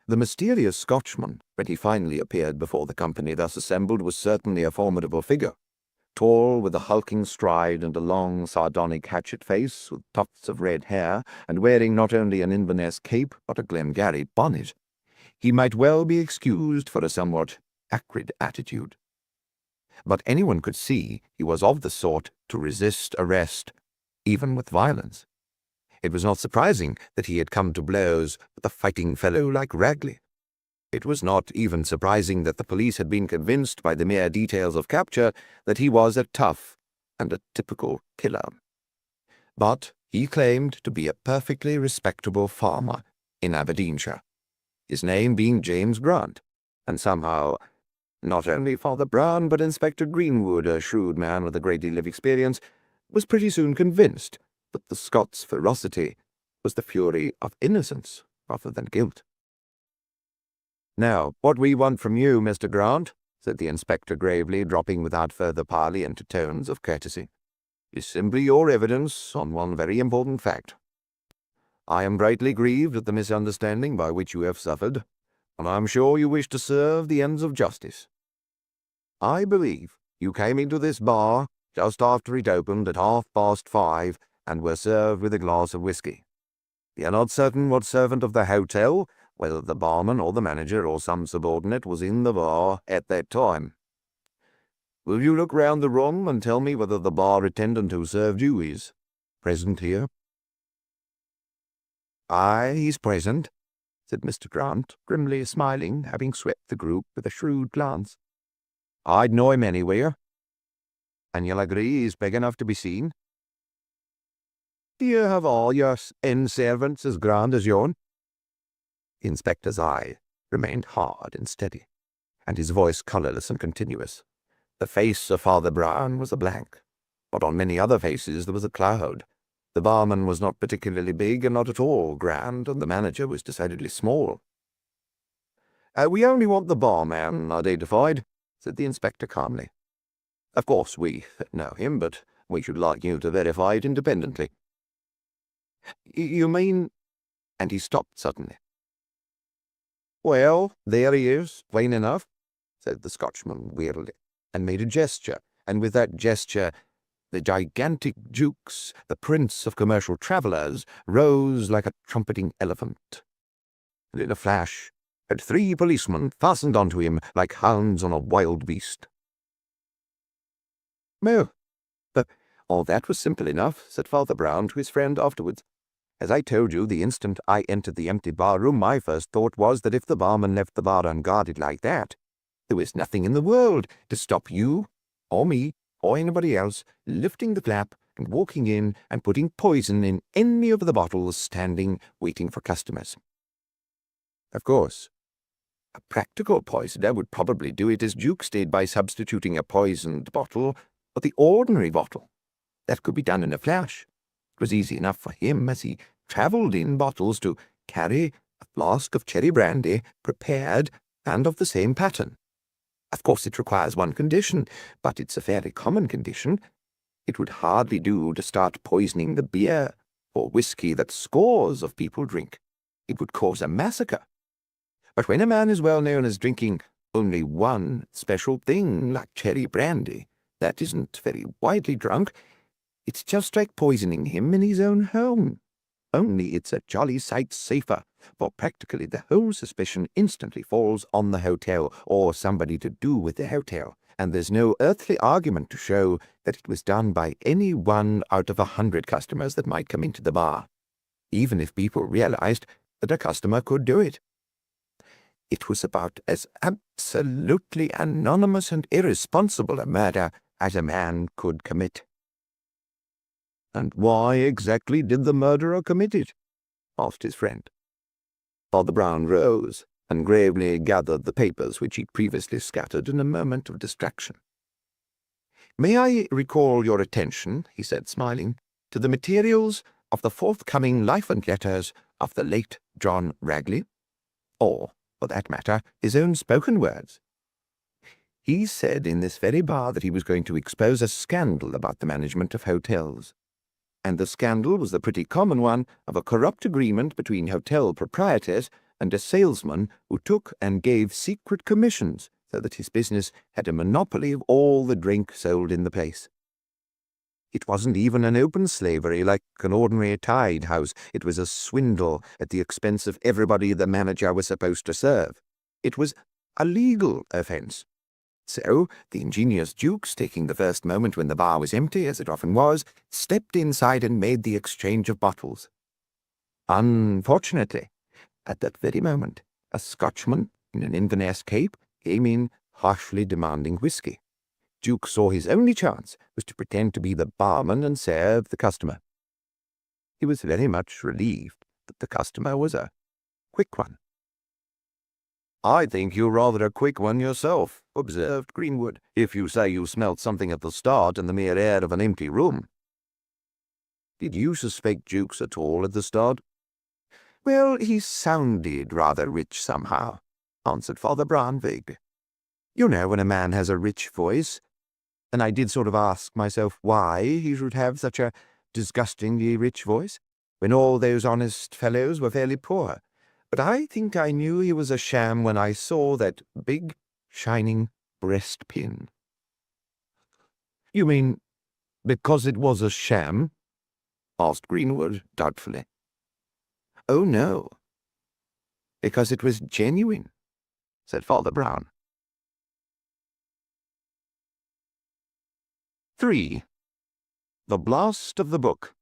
A: The mysterious Scotchman, when he finally appeared before the company thus assembled, was certainly a formidable figure, tall, with a hulking stride and a long, sardonic hatchet face, with tufts of red hair, and wearing not only an Inverness cape but a Glengarry bonnet. He might well be excused for a somewhat acrid attitude. But anyone could see he was of the sort to resist arrest, even with violence. It was not surprising that he had come to blows with a fighting fellow like Ragley. It was not even surprising that the police had been convinced by the mere details of capture that he was a tough and a typical killer. But he claimed to be a perfectly respectable farmer in Aberdeenshire, his name being James Grant, and somehow not only Father Brown but Inspector Greenwood, a shrewd man with a great deal of experience, was pretty soon convinced that the Scots' ferocity was the fury of innocence rather than guilt. "Now, what we want from you, Mr. Grant," said the inspector gravely, dropping without further parley into tones of courtesy, "is simply your evidence on one very important fact. I am greatly grieved at the misunderstanding by which you have suffered, and I am sure you wish to serve the ends of justice. I believe you came into this bar just after it opened at 5:30 and were served with a glass of whisky. We are not certain what servant of the hotel, whether the barman or the manager or some subordinate, was in the bar at that time. Will you look round the room and tell me whether the bar attendant who served you is present here?" "Aye, he's present," said Mr. Grant, grimly smiling, having swept the group with a shrewd glance. "I'd know him anywhere. And you'll agree he's big enough to be seen? Do you have all your inn servants as grand as yourn?" The inspector's eye remained hard and steady, and his voice colourless and continuous. The face of Father Brown was a blank, but on many other faces there was a cloud. The barman was not particularly big and not at all grand, and the manager was decidedly small. "We only want the barman identified," said the inspector calmly. "Of course we know him, but we should like you to verify it independently." "You mean—" and he stopped suddenly. "Well, there he is, plain enough," said the Scotchman wearily, and made a gesture, and with that gesture the gigantic Jukes, the prince of commercial travellers, rose like a trumpeting elephant, and in a flash had 3 policemen fastened onto him like hounds on a wild beast. "Well, but all that was simple enough," said Father Brown to his friend afterwards. "As I told you, the instant I entered the empty bar-room, my first thought was that if the barman left the bar unguarded like that, there was nothing in the world to stop you, or me, or anybody else lifting the flap and walking in and putting poison in any of the bottles standing waiting for customers. Of course, a practical poisoner would probably do it as Jukes did, by substituting a poisoned bottle for the ordinary bottle. That could be done in a flash. It was easy enough for him, as he travelled in bottles, to carry a flask of cherry brandy prepared and of the same pattern. Of course it requires one condition, but it's a fairly common condition. It would hardly do to start poisoning the beer or whiskey that scores of people drink. It would cause a massacre. But when a man is well known as drinking only one special thing, like cherry brandy, that isn't very widely drunk, it's just like poisoning him in his own home. Only it's a jolly sight safer, for practically the whole suspicion instantly falls on the hotel, or somebody to do with the hotel, and there's no earthly argument to show that it was done by any one out of 100 customers that might come into the bar, even if people realized that a customer could do it. It was about as absolutely anonymous and irresponsible a murder as a man could commit." "And why exactly did the murderer commit it?" asked his friend. Father Brown rose and gravely gathered the papers which he'd previously scattered in a moment of distraction. "May I recall your attention," he said, smiling, "to the materials of the forthcoming life and letters of the late John Ragley, or, for that matter, his own spoken words. He said in this very bar that he was going to expose a scandal about the management of hotels. And the scandal was the pretty common one of a corrupt agreement between hotel proprietors and a salesman who took and gave secret commissions so that his business had a monopoly of all the drink sold in the place. It wasn't even an open slavery like an ordinary tide house. It was a swindle at the expense of everybody the manager was supposed to serve. It was a legal offence. So the ingenious Jukes, taking the first moment when the bar was empty, as it often was, stepped inside and made the exchange of bottles. Unfortunately, at that very moment, a Scotchman in an Inverness cape came in, harshly demanding whisky. Jukes saw his only chance was to pretend to be the barman and serve the customer. He was very much relieved that the customer was a quick one. "I think you're rather a quick one yourself," observed Greenwood, "if you say you smelt something at the start in the mere air of an empty room." "Did you suspect Jukes at all at the start?" "Well, he sounded rather rich somehow," answered Father Brown vaguely. You know, when a man has a rich voice, and I did sort of ask myself why he should have such a disgustingly rich voice, when all those honest fellows were fairly poor. But I think I knew he was a sham when I saw that big, shining breastpin. You mean because it was a sham? Asked Greenwood doubtfully. Oh, no, because it was genuine, said Father Brown. 3. The Blast of the Book.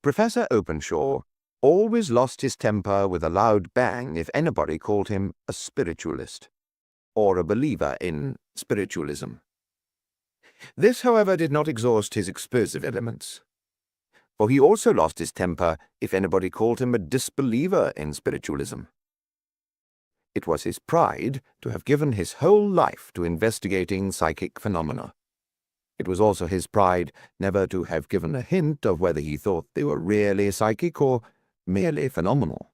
A: Professor Openshaw always lost his temper with a loud bang if anybody called him a spiritualist, or a believer in spiritualism. This, however, did not exhaust his explosive elements, for he also lost his temper if anybody called him a disbeliever in spiritualism. It was his pride to have given his whole life to investigating psychic phenomena. It was also his pride never to have given a hint of whether he thought they were really psychic or merely phenomenal.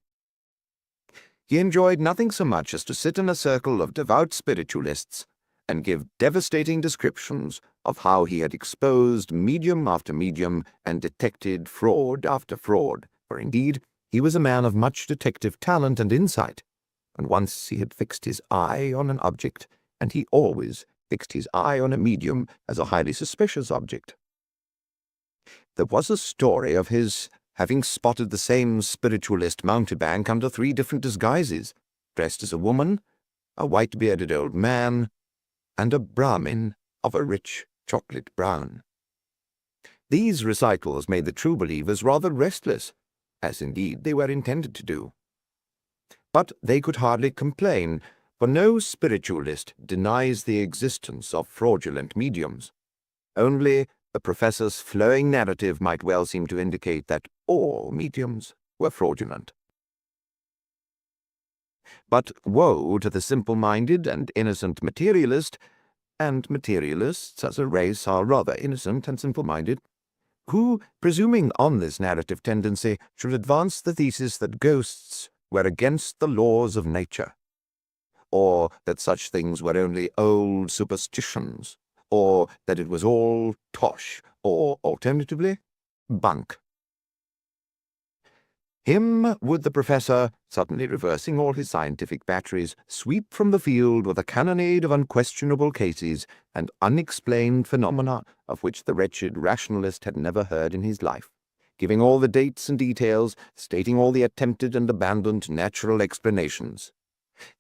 A: He enjoyed nothing so much as to sit in a circle of devout spiritualists and give devastating descriptions of how he had exposed medium after medium and detected fraud after fraud, for indeed he was a man of much detective talent and insight, and once he had fixed his eye on an object, and he always fixed his eye on a medium as a highly suspicious object. There was a story of his having spotted the same spiritualist mountebank under 3 different disguises, dressed as a woman, a white-bearded old man, and a Brahmin of a rich chocolate brown. These recitals made the true believers rather restless, as indeed they were intended to do. But they could hardly complain, for no spiritualist denies the existence of fraudulent mediums. Only the professor's flowing narrative might well seem to indicate that all mediums were fraudulent. But woe to the simple-minded and innocent materialist, and materialists as a race are rather innocent and simple-minded, who, presuming on this narrative tendency, should advance the thesis that ghosts were against the laws of nature, or that such things were only old superstitions, or that it was all tosh, or, alternatively, bunk. Him would the professor, suddenly reversing all his scientific batteries, sweep from the field with a cannonade of unquestionable cases and unexplained phenomena of which the wretched rationalist had never heard in his life, giving all the dates and details, stating all the attempted and abandoned natural explanations.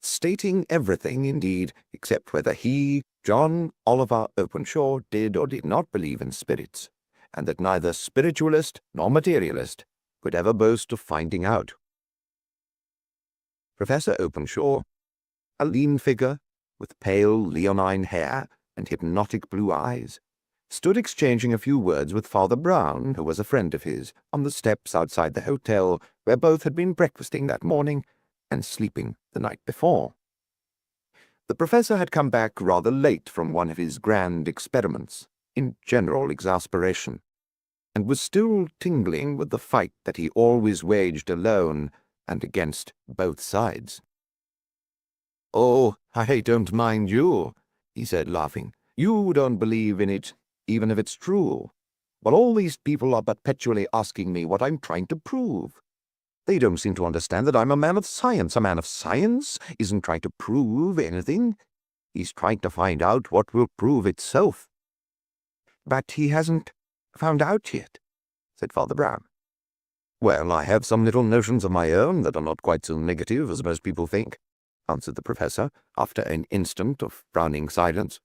A: Stating everything, indeed, except whether he, John Oliver Openshaw, did or did not believe in spirits, and that neither spiritualist nor materialist could ever boast of finding out. Professor Openshaw, a lean figure with pale leonine hair and hypnotic blue eyes, stood exchanging a few words with Father Brown, who was a friend of his, on the steps outside the hotel where both had been breakfasting that morning and sleeping the night before. The professor had come back rather late from one of his grand experiments, in general exasperation, and was still tingling with the fight that he always waged alone and against both sides. "Oh, I don't mind you," he said, laughing. "You don't believe in it, even if it's true. But all these people are perpetually asking me what I'm trying to prove. They don't seem to understand that I'm a man of science. A man of science isn't trying to prove anything. He's trying to find out what will prove itself." "But he hasn't found out yet," said Father Brown. "Well, I have some little notions of my own that are not quite so negative as most people think," answered the professor, after an instant of frowning silence.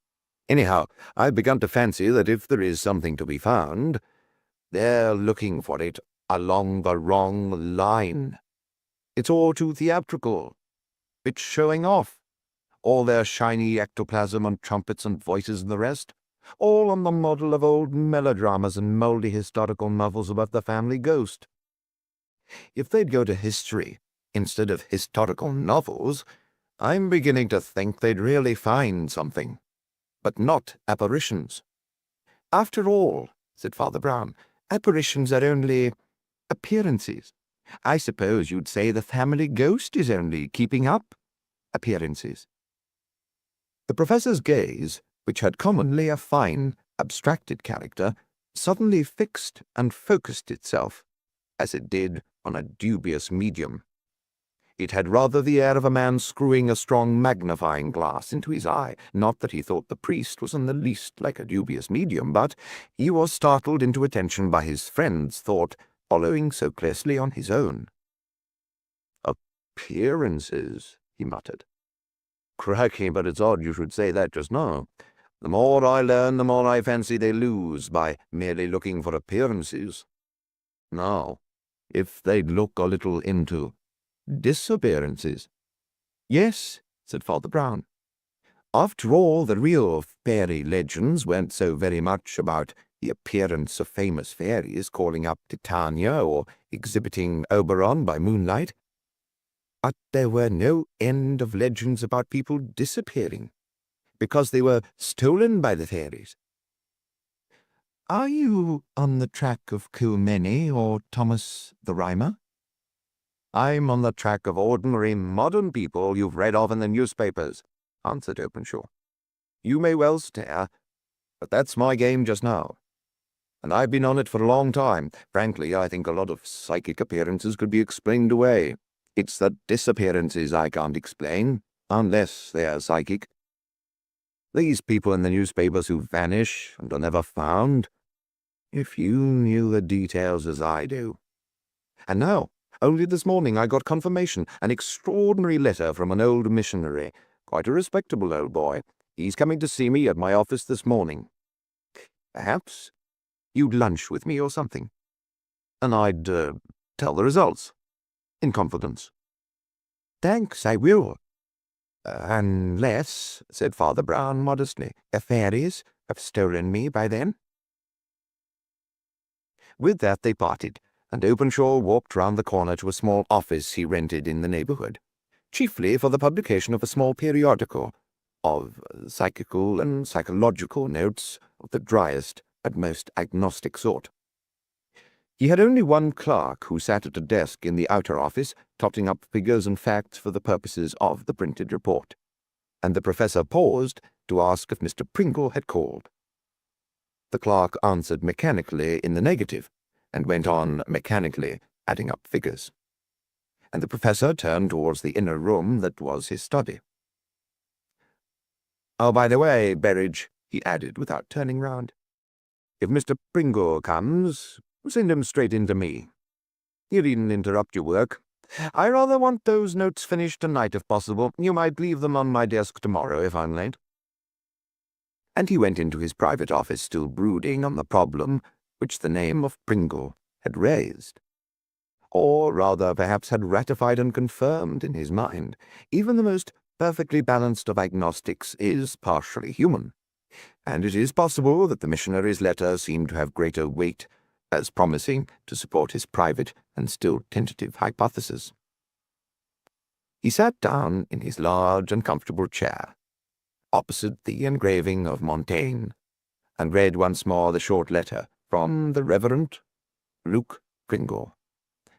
A: "Anyhow, I've begun to fancy that if there is something to be found, they're looking for it along the wrong line. It's all too theatrical. It's showing off. All their shiny ectoplasm and trumpets and voices and the rest, all on the model of old melodramas and mouldy historical novels about the family ghost. If they'd go to history instead of historical novels, I'm beginning to think they'd really find something, but not apparitions." "After all," said Father Brown, "apparitions are only appearances. I suppose you'd say the family ghost is only keeping up." appearances. The professor's gaze, which had commonly a fine, abstracted character, suddenly fixed and focused itself, as it did on a dubious medium. It had rather the air of a man screwing a strong magnifying glass into his eye. Not that he thought the priest was in the least like a dubious medium, but he was startled into attention by his friend's thought following so closely on his own. "Appearances," he muttered. "Cracky, but it's odd you should say that just now. The more I learn, the more I fancy they lose by merely looking for appearances. Now, if they'd look a little into disappearances." "Yes," said Father Brown. "After all, the real fairy legends weren't so very much about the appearance of famous fairies calling up Titania or exhibiting Oberon by moonlight. But there were no end of legends about people disappearing, because they were stolen by the fairies. Are you on the track of Kilmeny or Thomas the Rhymer?" "I'm on the track of ordinary modern people you've read of in the newspapers," answered Openshaw. "You may well stare, but that's my game just now. And I've been on it for a long time. Frankly, I think a lot of psychic appearances could be explained away. It's the disappearances I can't explain, unless they're psychic. These people in the newspapers who vanish and are never found. If you knew the details as I do. And now, only this morning I got confirmation, an extraordinary letter from an old missionary, quite a respectable old boy. He's coming to see me at my office this morning. Perhaps you'd lunch with me or something, and I'd tell the results. In confidence." "Thanks, I will. Unless," said Father Brown modestly, "the fairies have stolen me by then." With that they parted, and Openshaw walked round the corner to a small office he rented in the neighbourhood, chiefly for the publication of a small periodical of psychical and psychological notes of the driest and most agnostic sort. He had only one clerk who sat at a desk in the outer office, totting up figures and facts for the purposes of the printed report, and the professor paused to ask if Mr. Pringle had called. The clerk answered mechanically in the negative, and went on mechanically adding up figures, and the professor turned towards the inner room that was his study. "Oh, by the way, Berridge," he added without turning round, "if Mr. Pringle comes, send him straight in to me. You needn't interrupt your work. I rather want those notes finished tonight if possible. You might leave them on my desk tomorrow if I'm late." And he went into his private office, still brooding on the problem which the name of Pringle had raised. Or rather, perhaps had ratified and confirmed in his mind. Even the most perfectly balanced of agnostics is partially human, and it is possible that the missionary's letter seemed to have greater weight as promising to support his private and still tentative hypothesis. He sat down in his large and comfortable chair, opposite the engraving of Montaigne, and read once more the short letter from the Reverend Luke Pringle,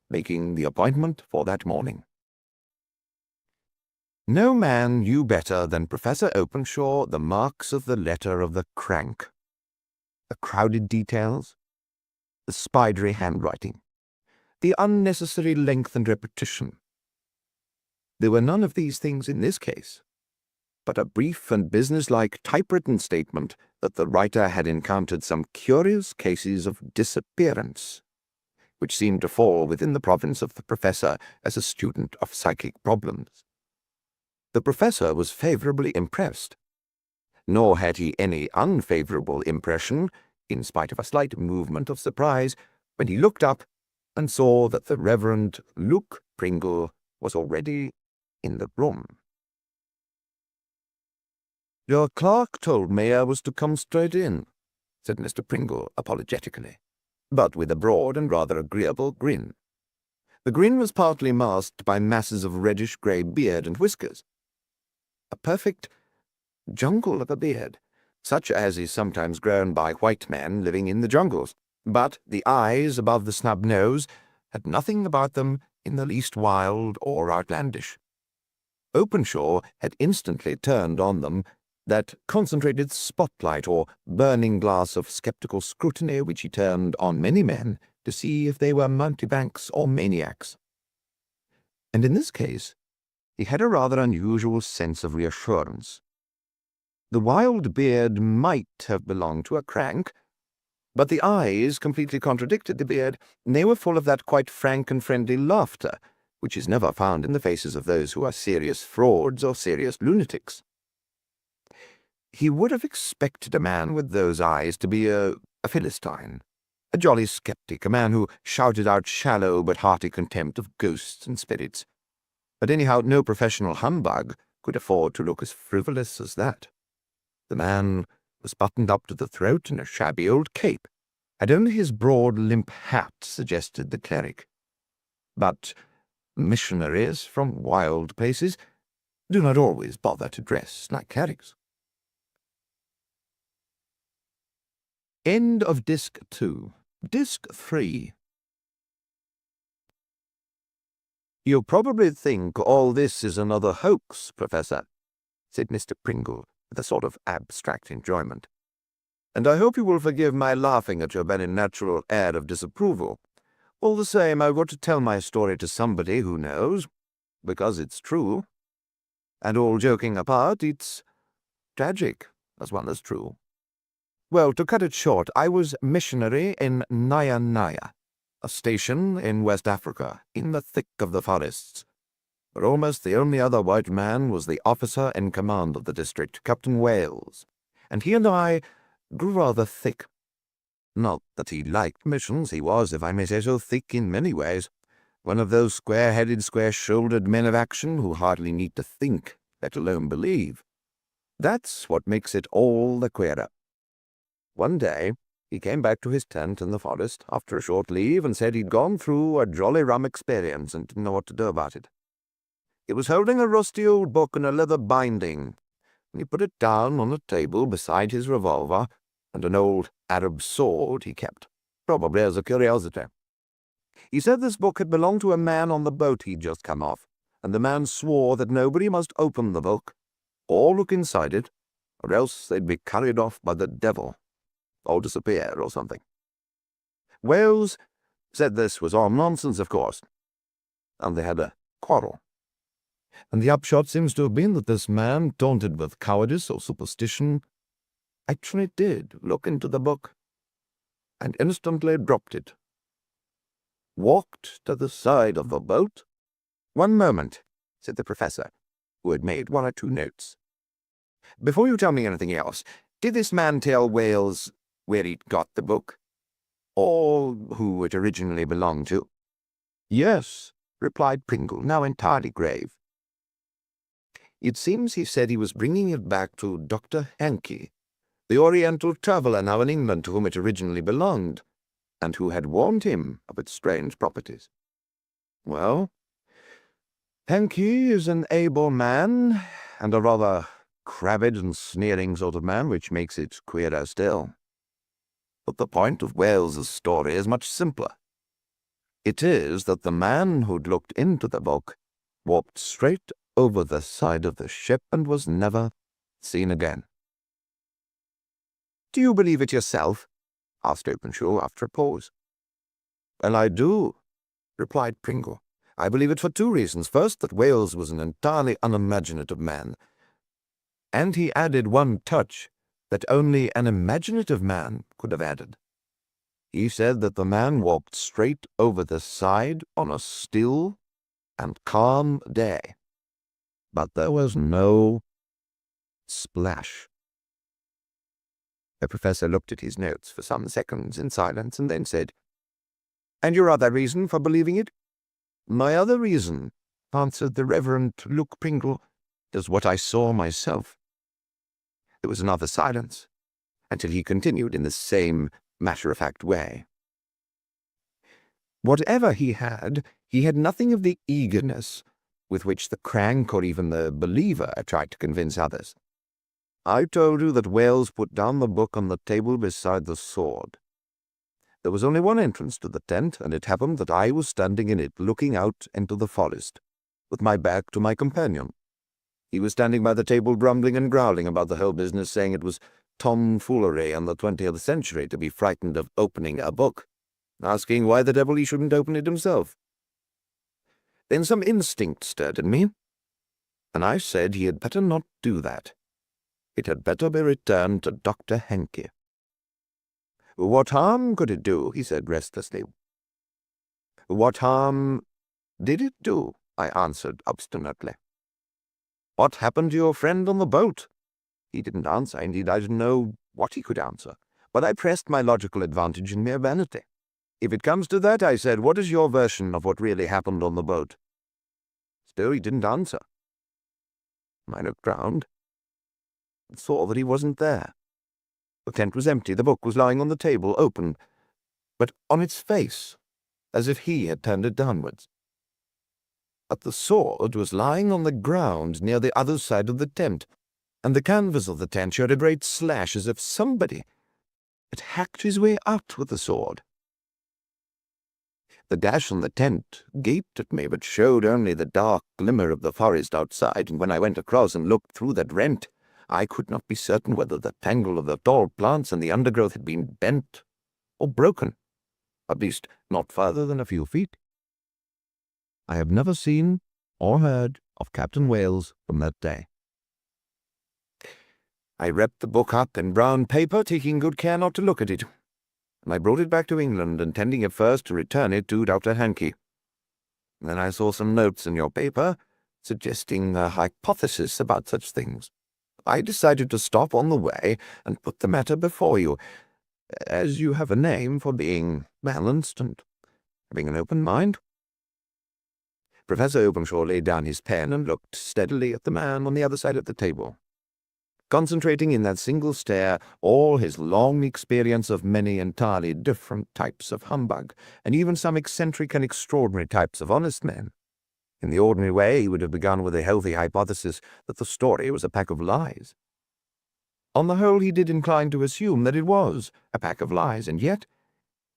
A: making the appointment for that morning. No man knew better than Professor Openshaw the marks of the letter of the crank, the crowded details, the spidery handwriting, the unnecessary length and repetition. There were none of these things in this case, but a brief and businesslike typewritten statement that the writer had encountered some curious cases of disappearance, which seemed to fall within the province of the professor as a student of psychic problems. The professor was favourably impressed, nor had he any unfavourable impression, in spite of a slight movement of surprise, when he looked up and saw that the Reverend Luke Pringle was already in the room. "Your clerk told me I was to come straight in," said Mr. Pringle apologetically, but with a broad and rather agreeable grin. The grin was partly masked by masses of reddish-grey beard and whiskers. A perfect jungle of a beard, such as is sometimes grown by white men living in the jungles, but the eyes above the snub nose had nothing about them in the least wild or outlandish. Openshaw had instantly turned on them that concentrated spotlight or burning glass of sceptical scrutiny which he turned on many men to see if they were mountebanks or maniacs. And in this case, he had a rather unusual sense of reassurance. The wild beard might have belonged to a crank, but the eyes completely contradicted the beard, and they were full of that quite frank and friendly laughter, which is never found in the faces of those who are serious frauds or serious lunatics. He would have expected a man with those eyes to be a Philistine, a jolly sceptic, a man who shouted out shallow but hearty contempt of ghosts and spirits. But anyhow, no professional humbug could afford to look as frivolous as that. The man was buttoned up to the throat in a shabby old cape, and only his broad limp hat suggested the cleric. But missionaries from wild places do not always bother to dress like clerics. End of Disc 2. Disc 3. "You probably think all this is another hoax, Professor," said Mr. Pringle, with a sort of abstract enjoyment. "And I hope you will forgive my laughing at your very natural air of disapproval. All the same, I've got to tell my story to somebody who knows, because it's true. And all joking apart, it's tragic as well as true. Well, to cut it short, I was missionary in Naya Naya, a station in West Africa, in the thick of the forests. But almost the only other white man was the officer in command of the district, Captain Wales, and he and I grew rather thick. Not that he liked missions, he was, if I may say so, thick in many ways. One of those square-headed, square-shouldered men of action who hardly need to think, let alone believe. That's what makes it all the queerer. One day, he came back to his tent in the forest after a short leave and said he'd gone through a jolly rum experience and didn't know what to do about it. He was holding a rusty old book in a leather binding, and he put it down on a table beside his revolver and an old Arab sword he kept, probably as a curiosity. He said this book had belonged to a man on the boat he'd just come off, and the man swore that nobody must open the book or look inside it, or else they'd be carried off by the devil, or disappear or something. Wales said this was all nonsense, of course, and they had a quarrel. And the upshot seems to have been that this man, taunted with cowardice or superstition, actually did look into the book, and instantly dropped it. Walked to the side of the boat. "One moment," said the professor, who had made one or two notes. "Before you tell me anything else, did this man tell Wales where he'd got the book, or who it originally belonged to?" "Yes," replied Pringle, now entirely grave. "It seems he said he was bringing it back to Dr. Hankey, the Oriental traveller now in England to whom it originally belonged, and who had warned him of its strange properties. Well, Hankey is an able man, and a rather crabbed and sneering sort of man, which makes it queerer still. But the point of Wales's story is much simpler. It is that the man who'd looked into the book walked straight over the side of the ship and was never seen again." "Do you believe it yourself?" asked Openshaw after a pause. "Well, I do," replied Pringle. "I believe it for two reasons. First, that Wales was an entirely unimaginative man, and he added one touch that only an imaginative man could have added. He said that the man walked straight over the side on a still and calm day, but there was no splash." The professor looked at his notes for some seconds in silence and then said, "And your other reason for believing it?" "My other reason," answered the Reverend Luke Pringle, "is what I saw myself." There was another silence, until he continued in the same matter-of-fact way. "Whatever he had nothing of the eagerness with which the crank or even the believer tried to convince others. I told you that Wales put down the book on the table beside the sword. There was only one entrance to the tent, and it happened that I was standing in it, looking out into the forest, with my back to my companion, He was standing by the table grumbling and growling about the whole business, saying it was tomfoolery in the 20th century to be frightened of opening a book, asking why the devil he shouldn't open it himself. Then some instinct stirred in me, and I said he had better not do that. It had better be returned to Dr. Henke. "What harm could it do?" he said restlessly. "What harm did it do?" I answered obstinately. "What happened to your friend on the boat?" He didn't answer. Indeed, I didn't know what he could answer, but I pressed my logical advantage in mere vanity. "If it comes to that," I said, "what is your version of what really happened on the boat?" Still he didn't answer. I looked round and saw that he wasn't there. The tent was empty. The book was lying on the table, open, but on its face, as if he had turned it downwards. But the sword was lying on the ground near the other side of the tent, and the canvas of the tent showed a great slash, as if somebody had hacked his way out with the sword. The gash on the tent gaped at me, but showed only the dark glimmer of the forest outside, and when I went across and looked through that rent, I could not be certain whether the tangle of the tall plants and the undergrowth had been bent or broken, at least not farther than a few feet. I have never seen or heard of Captain Wales from that day. I wrapped the book up in brown paper, taking good care not to look at it, and I brought it back to England, intending at first to return it to Dr. Henke. Then I saw some notes in your paper suggesting a hypothesis about such things. I decided to stop on the way and put the matter before you, as you have a name for being balanced and having an open mind." Professor Openshaw laid down his pen and looked steadily at the man on the other side of the table, concentrating in that single stare all his long experience of many entirely different types of humbug, and even some eccentric and extraordinary types of honest men. In the ordinary way, he would have begun with a healthy hypothesis that the story was a pack of lies. On the whole, he did incline to assume that it was a pack of lies, and yet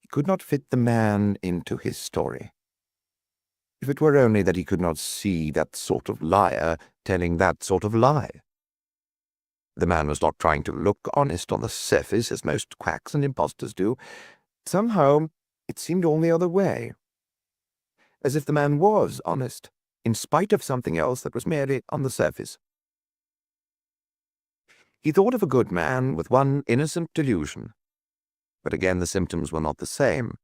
A: he could not fit the man into his story. If it were only that he could not see that sort of liar telling that sort of lie. The man was not trying to look honest on the surface, as most quacks and impostors do. Somehow it seemed all the other way, as if the man was honest, in spite of something else that was merely on the surface. He thought of a good man with one innocent delusion, but again the symptoms were not the same.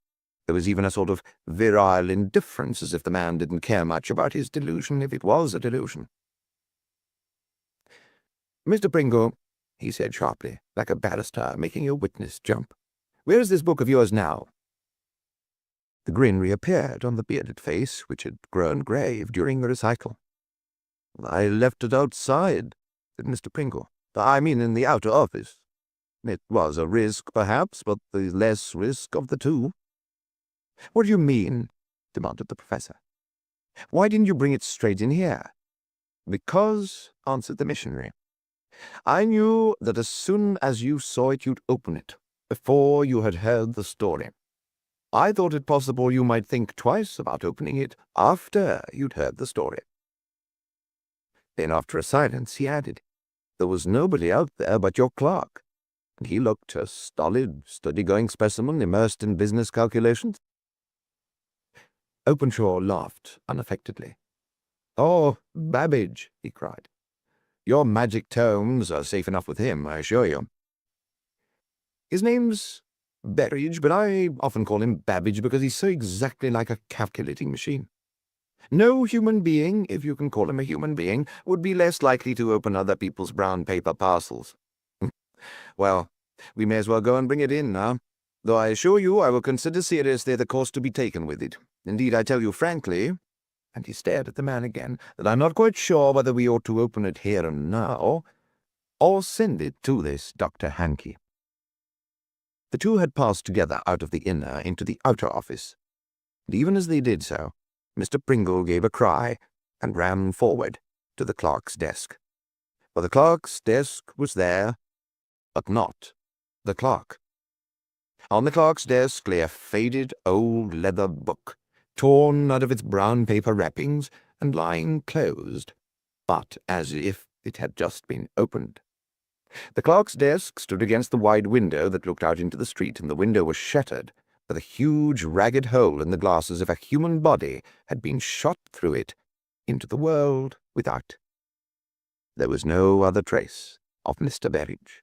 A: There was even a sort of virile indifference, as if the man didn't care much about his delusion, if it was a delusion. "Mr. Pringle," he said sharply, like a barrister making a witness jump, "where is this book of yours now?" The grin reappeared on the bearded face, which had grown grave during the recital. "I left it outside," said Mr. Pringle. "I mean in the outer office. It was a risk, perhaps, but the less risk of the two." "What do you mean?" demanded the professor. "Why didn't you bring it straight in here?" "Because," answered the missionary, "I knew that as soon as you saw it you'd open it, before you had heard the story. I thought it possible you might think twice about opening it after you'd heard the story." Then, after a silence, he added, "There was nobody out there but your clerk, and he looked a stolid, steady-going specimen immersed in business calculations." Openshaw laughed unaffectedly. "Oh, Babbage," he cried. "Your magic tomes are safe enough with him, I assure you. His name's Berridge, but I often call him Babbage because he's so exactly like a calculating machine. No human being, if you can call him a human being, would be less likely to open other people's brown paper parcels. Well, we may as well go and bring it in now, though I assure you I will consider seriously the course to be taken with it. Indeed, I tell you frankly," and he stared at the man again, "that I'm not quite sure whether we ought to open it here and now, or send it to this Dr. Henke." The two had passed together out of the inner into the outer office, and even as they did so, Mr. Pringle gave a cry and ran forward to the clerk's desk. For the clerk's desk was there, but not the clerk. On the clerk's desk lay a faded old leather book, torn out of its brown paper wrappings and lying closed. but as if it had just been opened. The clerk's desk stood against the wide window that looked out into the street, and the window was shattered, with a huge ragged hole in the glass as if a human body had been shot through it into the world without. There was no other trace of Mr. Berridge.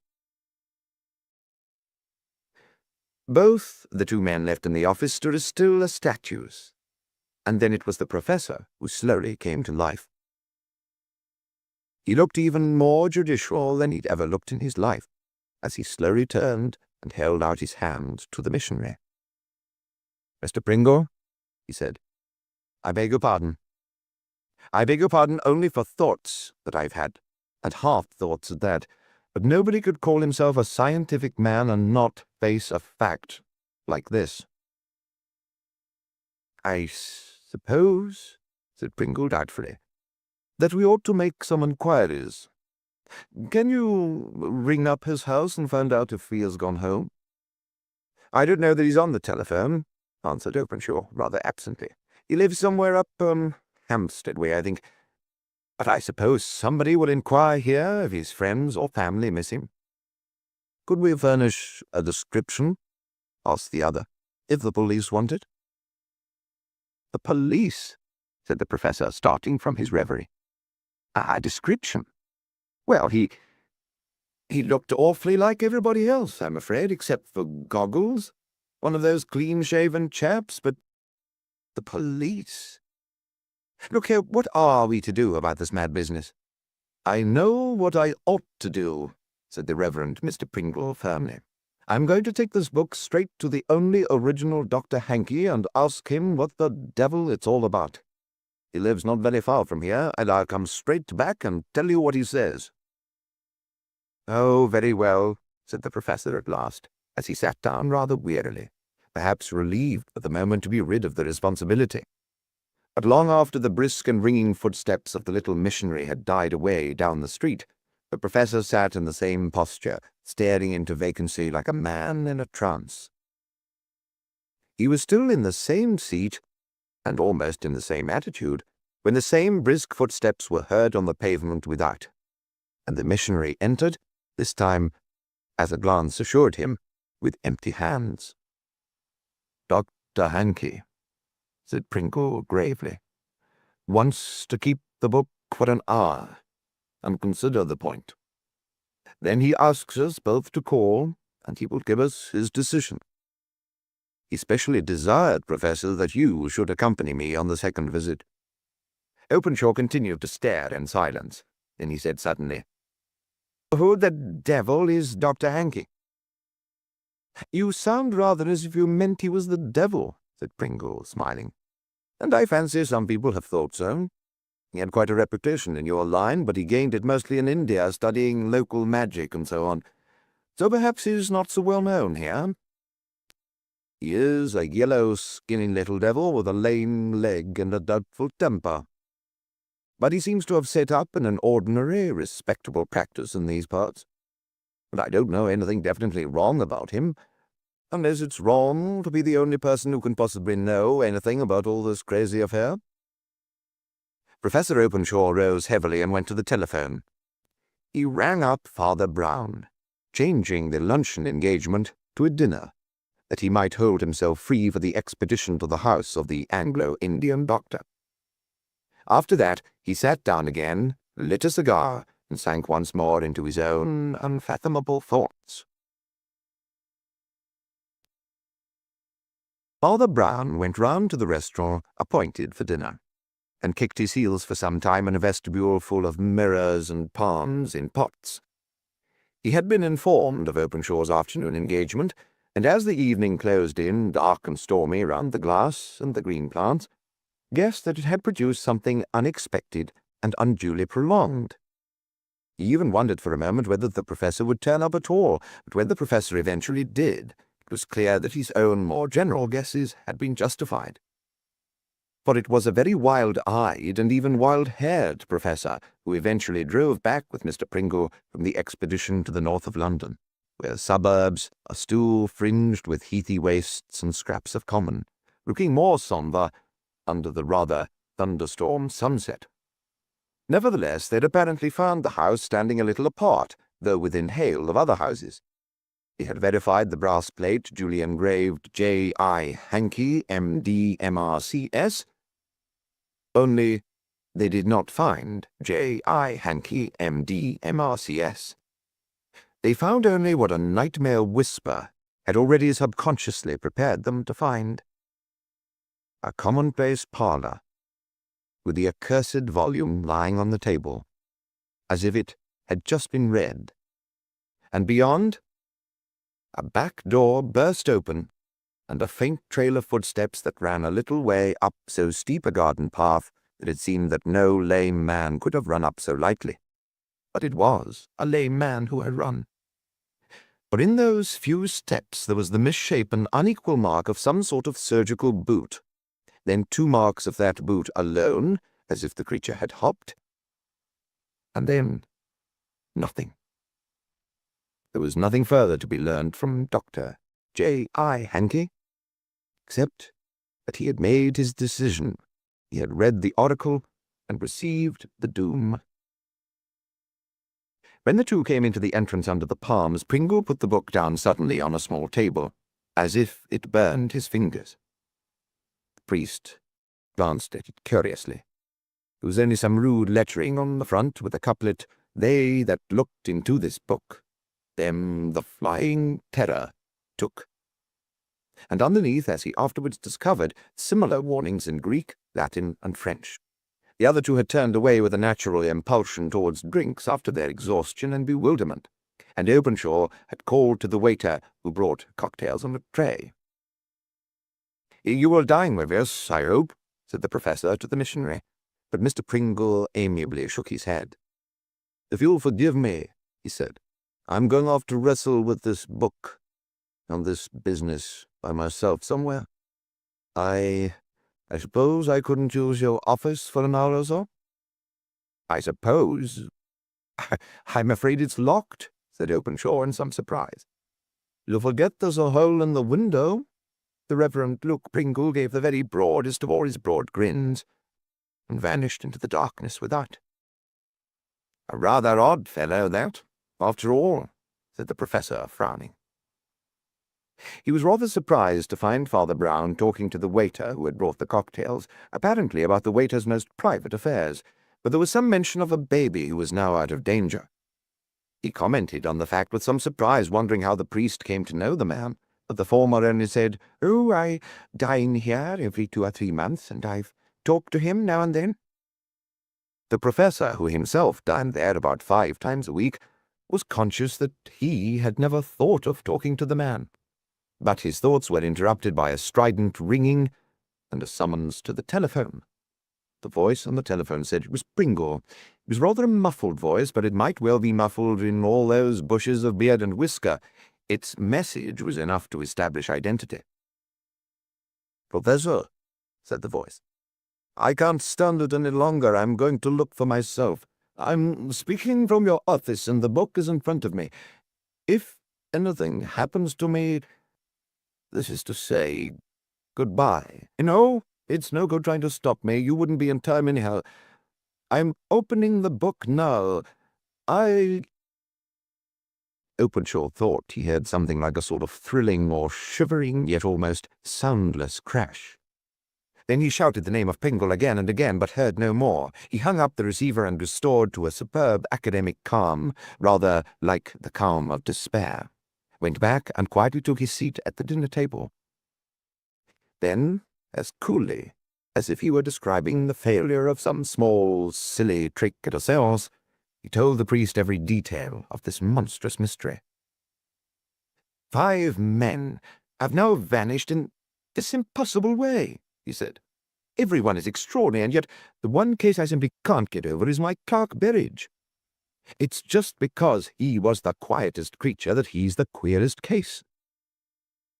A: Both the two men left in the office stood as still as statues, and then it was the professor who slowly came to life. He looked even more judicial than he'd ever looked in his life, as he slowly turned and held out his hand to the missionary. "Mr. Pringle," he said, "I beg your pardon. I beg your pardon only for thoughts that I've had, and half-thoughts at that, but nobody could call himself a scientific man and not face a fact like this." "I suppose," said Pringle doubtfully, "that we ought to make some inquiries. Can you ring up his house and find out if he has gone home?" "I don't know that he's on the telephone," answered Openshaw, rather absently. "He lives somewhere up, Hampstead way, I think. But I suppose somebody will inquire here if his friends or family miss him." "Could we furnish a description?" asked the other, "if the police want it?" "The police?" said the professor, starting from his reverie. "A description? Well, he looked awfully like everybody else, I'm afraid, except for goggles. One of those clean-shaven chaps, but the police. Look here, what are we to do about this mad business?" "I know what I ought to do," said the Reverend Mr. Pringle firmly. "I'm going to take this book straight to the only original Dr. Hankey and ask him what the devil it's all about. He lives not very far from here, and I'll come straight back and tell you what he says." "Oh, very well," said the professor at last, as he sat down rather wearily, perhaps relieved for the moment to be rid of the responsibility. But long after the brisk and ringing footsteps of the little missionary had died away down the street, the professor sat in the same posture, staring into vacancy like a man in a trance. He was still in the same seat, and almost in the same attitude, when the same brisk footsteps were heard on the pavement without, and the missionary entered, this time, as a glance assured him, with empty hands. "Dr. Hankey," said Pringle gravely, "wants to keep the book for an hour, and consider the point. Then he asks us both to call, and he will give us his decision. He specially desired, Professor, that you should accompany me on the second visit." Openshaw continued to stare in silence. Then he said suddenly, "Who the devil is Dr. Hankey?" "You sound rather as if you meant he was the devil," said Pringle, smiling. "And I fancy some people have thought so. He had quite a reputation in your line, but he gained it mostly in India, studying local magic and so on. So perhaps he's not so well known here. He is a yellow, skinny little devil with a lame leg and a doubtful temper. But he seems to have set up in an ordinary, respectable practice in these parts. And I don't know anything definitely wrong about him, unless it's wrong to be the only person who can possibly know anything about all this crazy affair." Professor Openshaw rose heavily and went to the telephone. He rang up Father Brown, changing the luncheon engagement to a dinner, that he might hold himself free for the expedition to the house of the Anglo-Indian doctor. After that, he sat down again, lit a cigar, and sank once more into his own unfathomable thoughts. Father Brown went round to the restaurant appointed for dinner, and kicked his heels for some time in a vestibule full of mirrors and palms in pots. He had been informed of Openshaw's afternoon engagement, and as the evening closed in, dark and stormy round the glass and the green plants, guessed that it had produced something unexpected and unduly prolonged. He even wondered for a moment whether the professor would turn up at all, but when the professor eventually did, it was clear that his own more general guesses had been justified. For it was a very wild-eyed and even wild-haired professor who eventually drove back with Mr. Pringle from the expedition to the north of London, where suburbs are still fringed with heathy wastes and scraps of common, looking more sombre under the rather thunderstorm sunset. Nevertheless, they had apparently found the house standing a little apart, though within hail of other houses. He had verified the brass plate duly engraved J.I. Hankey, M.D., M.R.C.S., only they did not find J.I. Hankey, M.D., M.R.C.S. They found only what a nightmare whisper had already subconsciously prepared them to find. A commonplace parlour, with the accursed volume lying on the table, as if it had just been read. And beyond, a back door burst open, and a faint trail of footsteps that ran a little way up so steep a garden path that it seemed that no lame man could have run up so lightly. But it was a lame man who had run. But in those few steps there was the misshapen, unequal mark of some sort of surgical boot, then 2 marks of that boot alone, as if the creature had hopped, and then nothing. There was nothing further to be learned from Dr. J.I. Hankey, except that he had made his decision. He had read the oracle and received the doom. When the two came into the entrance under the palms, Pringle put the book down suddenly on a small table, as if it burned his fingers. The priest glanced at it curiously. There was only some rude lettering on the front with the couplet, "They that looked into this book, them the flying terror took." And underneath, as he afterwards discovered, similar warnings in Greek, Latin, and French. The other two had turned away with a natural impulsion towards drinks after their exhaustion and bewilderment, and Openshaw had called to the waiter who brought cocktails on a tray. "You will dine with us, I hope," said the professor to the missionary, but Mr. Pringle amiably shook his head. "If you'll forgive me," he said, "I'm going off to wrestle with this book, on this business, by myself somewhere. I suppose I couldn't use your office for an hour or so?" "I suppose? I'm afraid it's locked," said Openshaw in some surprise. "You forget there's a hole in the window." The Reverend Luke Pringle gave the very broadest of all his broad grins, and vanished into the darkness without. "A rather odd fellow, that, after all," said the professor, frowning. He was rather surprised to find Father Brown talking to the waiter who had brought the cocktails, apparently about the waiter's most private affairs, but there was some mention of a baby who was now out of danger. He commented on the fact with some surprise, wondering how the priest came to know the man, but the former only said, "Oh, I dine here every 2 or 3 months, and I've talked to him now and then." The professor, who himself dined there about 5 times a week, was conscious that he had never thought of talking to the man. But his thoughts were interrupted by a strident ringing and a summons to the telephone. The voice on the telephone said it was Pringle. It was rather a muffled voice, but it might well be muffled in all those bushes of beard and whisker. Its message was enough to establish identity. "Professor," said the voice, "I can't stand it any longer. I'm going to look for myself. I'm speaking from your office, and the book is in front of me. If anything happens to me, this is to say, goodbye. No, it's no good trying to stop me. You wouldn't be in time anyhow. I'm opening the book now. Openshaw thought he heard something like a sort of thrilling or shivering, yet almost soundless crash. Then he shouted the name of Pringle again and again, but heard no more. He hung up the receiver and restored to a superb academic calm, rather like the calm of despair, went back and quietly took his seat at the dinner table. Then, as coolly as if he were describing the failure of some small, silly trick at a séance, he told the priest every detail of this monstrous mystery. 5 men have now vanished in this impossible way, he said. Everyone is extraordinary, and yet the one case I simply can't get over is my clerk Berridge. It's just because he was the quietest creature that he's the queerest case."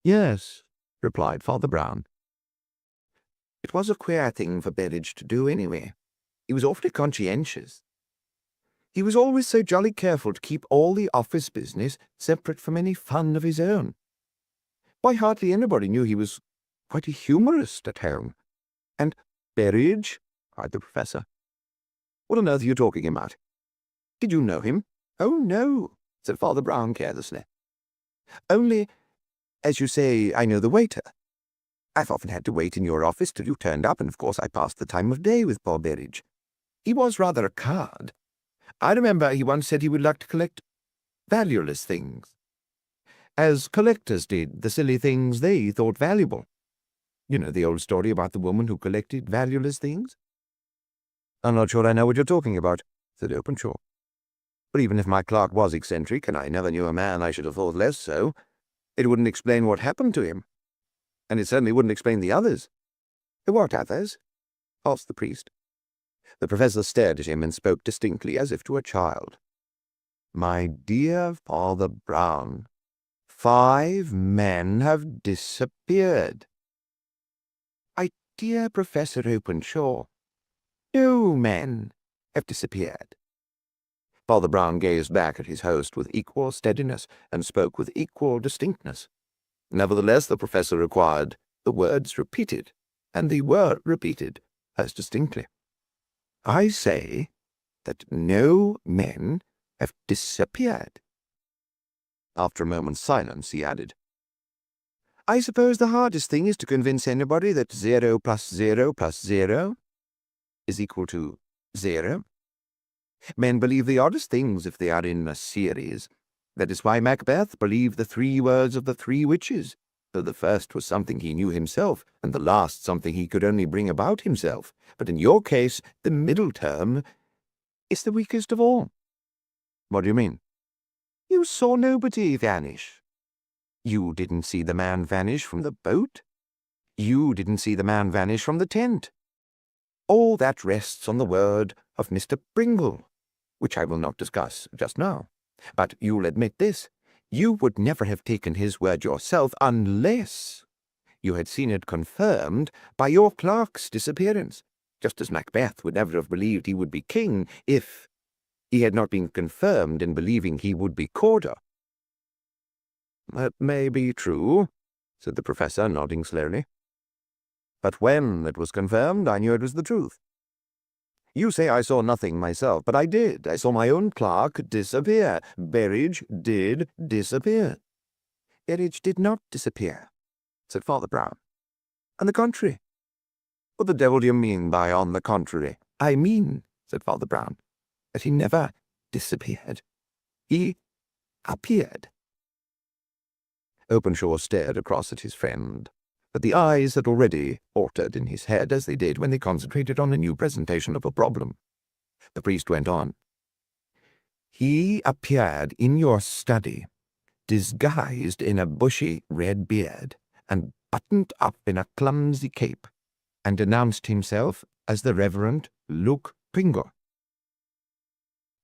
A: "Yes," replied Father Brown. "It was a queer thing for Berridge to do, anyway. He was awfully conscientious. He was always so jolly careful to keep all the office business separate from any fun of his own. Why, hardly anybody knew he was quite a humorist at home. And Berridge," cried the professor, What on earth are you talking about? Did you know him? Oh, no, said Father Brown carelessly. Only, as you say, I know the waiter. I've often had to wait in your office till you turned up, and of course I passed the time of day with poor Berridge. He was rather a card. I remember he once said he would like to collect valueless things, as collectors did the silly things they thought valuable. You know the old story about the woman who collected valueless things? I'm not sure I know what you're talking about, said Openshaw. But even if my clerk was eccentric, and I never knew a man I should have thought less so, it wouldn't explain what happened to him. And it certainly wouldn't explain the others. What others? Asked the priest. The professor stared at him and spoke distinctly as if to a child. My dear Father Brown, 5 men have disappeared. My dear Professor Openshaw, no men have disappeared. Father Brown gazed back at his host with equal steadiness and spoke with equal distinctness. Nevertheless, the professor required the words repeated, and they were repeated as distinctly. I say that no men have disappeared. After a moment's silence, he added, I suppose the hardest thing is to convince anybody that 0 plus 0 plus 0 is equal to 0. Men believe the oddest things if they are in a series. That is why Macbeth believed the 3 words of the 3 witches, though the first was something he knew himself, and the last something he could only bring about himself. But in your case, the middle term is the weakest of all. What do you mean? You saw nobody vanish. You didn't see the man vanish from the boat. You didn't see the man vanish from the tent. All that rests on the word of Mr. Pringle, which I will not discuss just now. But you'll admit this. You would never have taken his word yourself unless you had seen it confirmed by your clerk's disappearance, just as Macbeth would never have believed he would be king if he had not been confirmed in believing he would be Corder. That may be true, said the professor, nodding slowly. But when it was confirmed, I knew it was the truth. You say I saw nothing myself, but I did. I saw my own clerk disappear. Berridge did disappear. Berridge did not disappear, said Father Brown. On the contrary. What the devil do you mean by on the contrary? I mean, said Father Brown, that he never disappeared. He appeared. Openshaw stared across at his friend, but the eyes had already altered in his head as they did when they concentrated on a new presentation of a problem. The priest went on. He appeared in your study, disguised in a bushy red beard, and buttoned up in a clumsy cape, and announced himself as the Reverend Luke Pringle.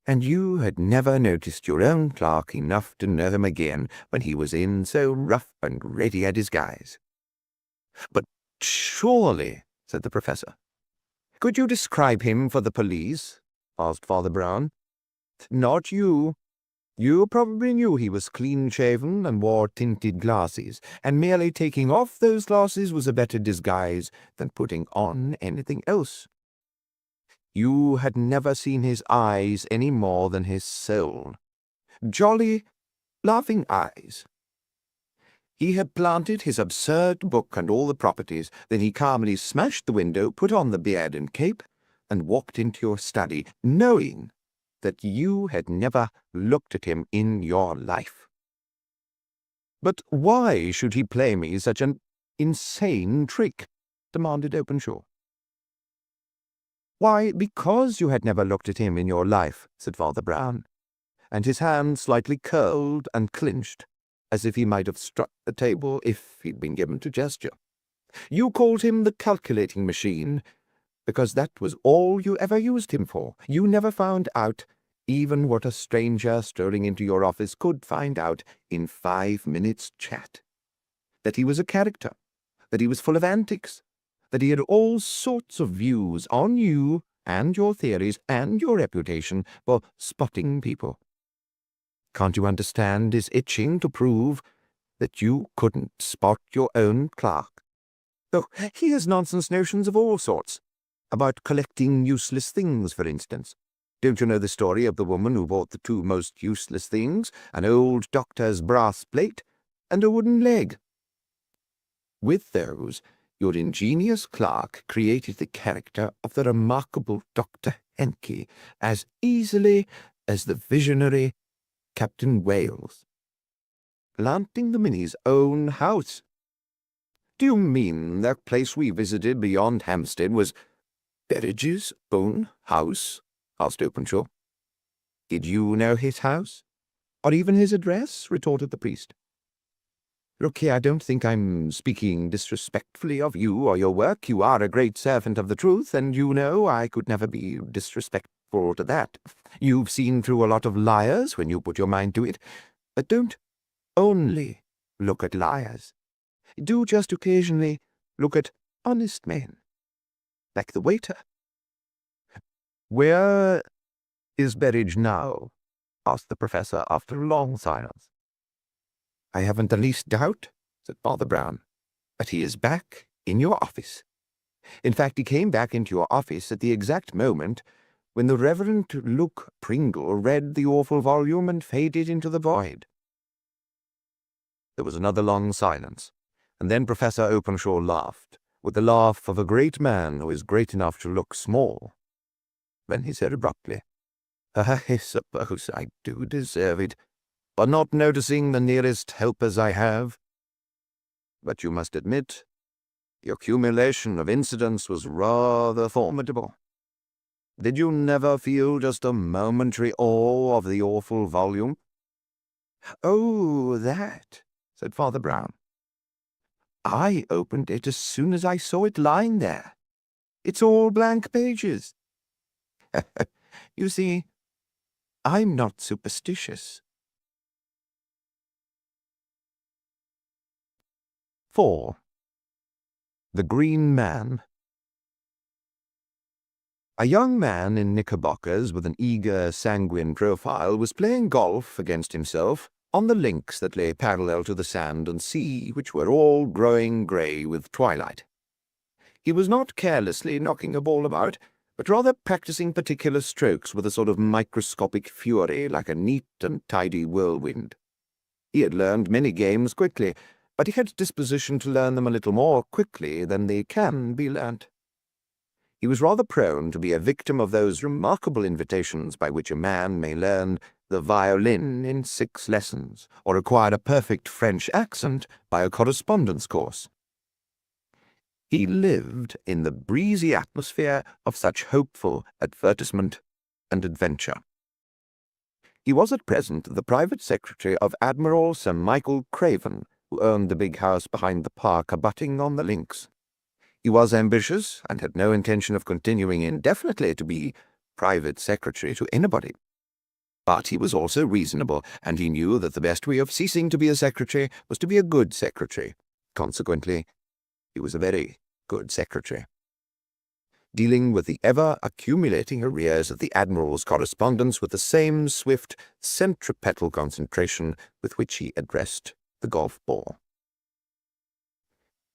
A: And you had never noticed your own clerk enough to know him again when he was in so rough and ready a disguise. But surely, said the professor. Could you describe him for the police? Asked Father Brown. Not you. You probably knew he was clean-shaven and wore tinted glasses, and merely taking off those glasses was a better disguise than putting on anything else. You had never seen his eyes any more than his soul. Jolly, laughing eyes. He had planted his absurd book and all the properties, then he calmly smashed the window, put on the beard and cape, and walked into your study, knowing that you had never looked at him in your life. But why should he play me such an insane trick? Demanded Openshaw. Why, because you had never looked at him in your life, said Father Brown, and his hand slightly curled and clinched, as if he might have struck the table if he'd been given to gesture. You called him the calculating machine, because that was all you ever used him for. You never found out even what a stranger strolling into your office could find out in 5 minutes' chat. That he was a character, that he was full of antics, that he had all sorts of views on you and your theories and your reputation for spotting people. Can't you understand his itching to prove that you couldn't spot your own clerk? Oh, he has nonsense notions of all sorts. About collecting useless things, for instance. Don't you know the story of the woman who bought the two most useless things, an old doctor's brass plate and a wooden leg? With those, your ingenious clerk created the character of the remarkable Dr. Henke as easily as the visionary Captain Wales, planting them in his own house. Do you mean that place we visited beyond Hampstead was Berridge's own house? Asked Openshaw. Did you know his house, or even his address? Retorted the priest. Look here, I don't think I'm speaking disrespectfully of you or your work. You are a great servant of the truth, and you know I could never be disrespectful to that. You've seen through a lot of liars when you put your mind to it. But don't only look at liars. Do just occasionally look at honest men, like the waiter. Where is Berridge now? Asked the professor after a long silence. I haven't the least doubt, said Father Brown, that he is back in your office. In fact, he came back into your office at the exact moment when the Reverend Luke Pringle read the awful volume and faded into the void. There was another long silence, and then Professor Openshaw laughed, with the laugh of a great man who is great enough to look small. Then he said abruptly, I suppose I do deserve it, for not noticing the nearest helpers I have. But you must admit, the accumulation of incidents was rather formidable. Did you never feel just a momentary awe of the awful volume? Oh, that, said Father Brown. I opened it as soon as I saw it lying there. It's all blank pages. You see, I'm not superstitious. 4. The Green Man. A young man in knickerbockers with an eager, sanguine profile was playing golf against himself on the links that lay parallel to the sand and sea, which were all growing grey with twilight. He was not carelessly knocking a ball about, but rather practising particular strokes with a sort of microscopic fury, like a neat and tidy whirlwind. He had learned many games quickly, but he had a disposition to learn them a little more quickly than they can be learnt. He was rather prone to be a victim of those remarkable invitations by which a man may learn the violin in 6 lessons, or acquire a perfect French accent by a correspondence course. He lived in the breezy atmosphere of such hopeful advertisement and adventure. He was at present the private secretary of Admiral Sir Michael Craven, who owned the big house behind the park abutting on the links. He was ambitious, and had no intention of continuing indefinitely to be private secretary to anybody. But he was also reasonable, and he knew that the best way of ceasing to be a secretary was to be a good secretary. Consequently, he was a very good secretary, dealing with the ever-accumulating arrears of the Admiral's correspondence with the same swift, centripetal concentration with which he addressed the golf ball.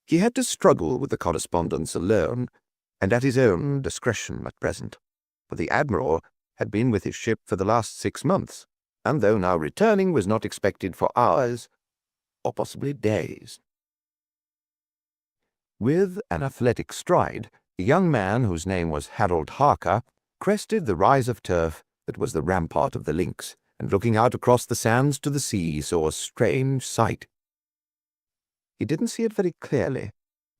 A: He had to struggle with the correspondence alone, and at his own discretion at present, for the Admiral had been with his ship for the last 6 months, and though now returning, was not expected for hours, or possibly days. With an athletic stride, the young man, whose name was Harold Harker, crested the rise of turf that was the rampart of the links, and looking out across the sands to the sea, saw a strange sight. He didn't see it very clearly,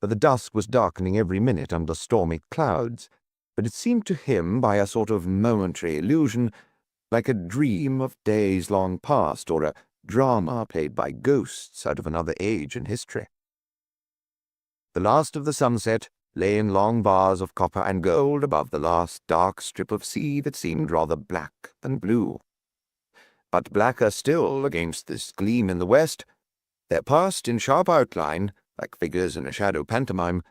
A: for the dusk was darkening every minute under stormy clouds, but it seemed to him, by a sort of momentary illusion, like a dream of days long past, or a drama played by ghosts out of another age in history. The last of the sunset lay in long bars of copper and gold above the last dark strip of sea that seemed rather black than blue. But blacker still, against this gleam in the west, there passed in sharp outline, like figures in a shadow pantomime,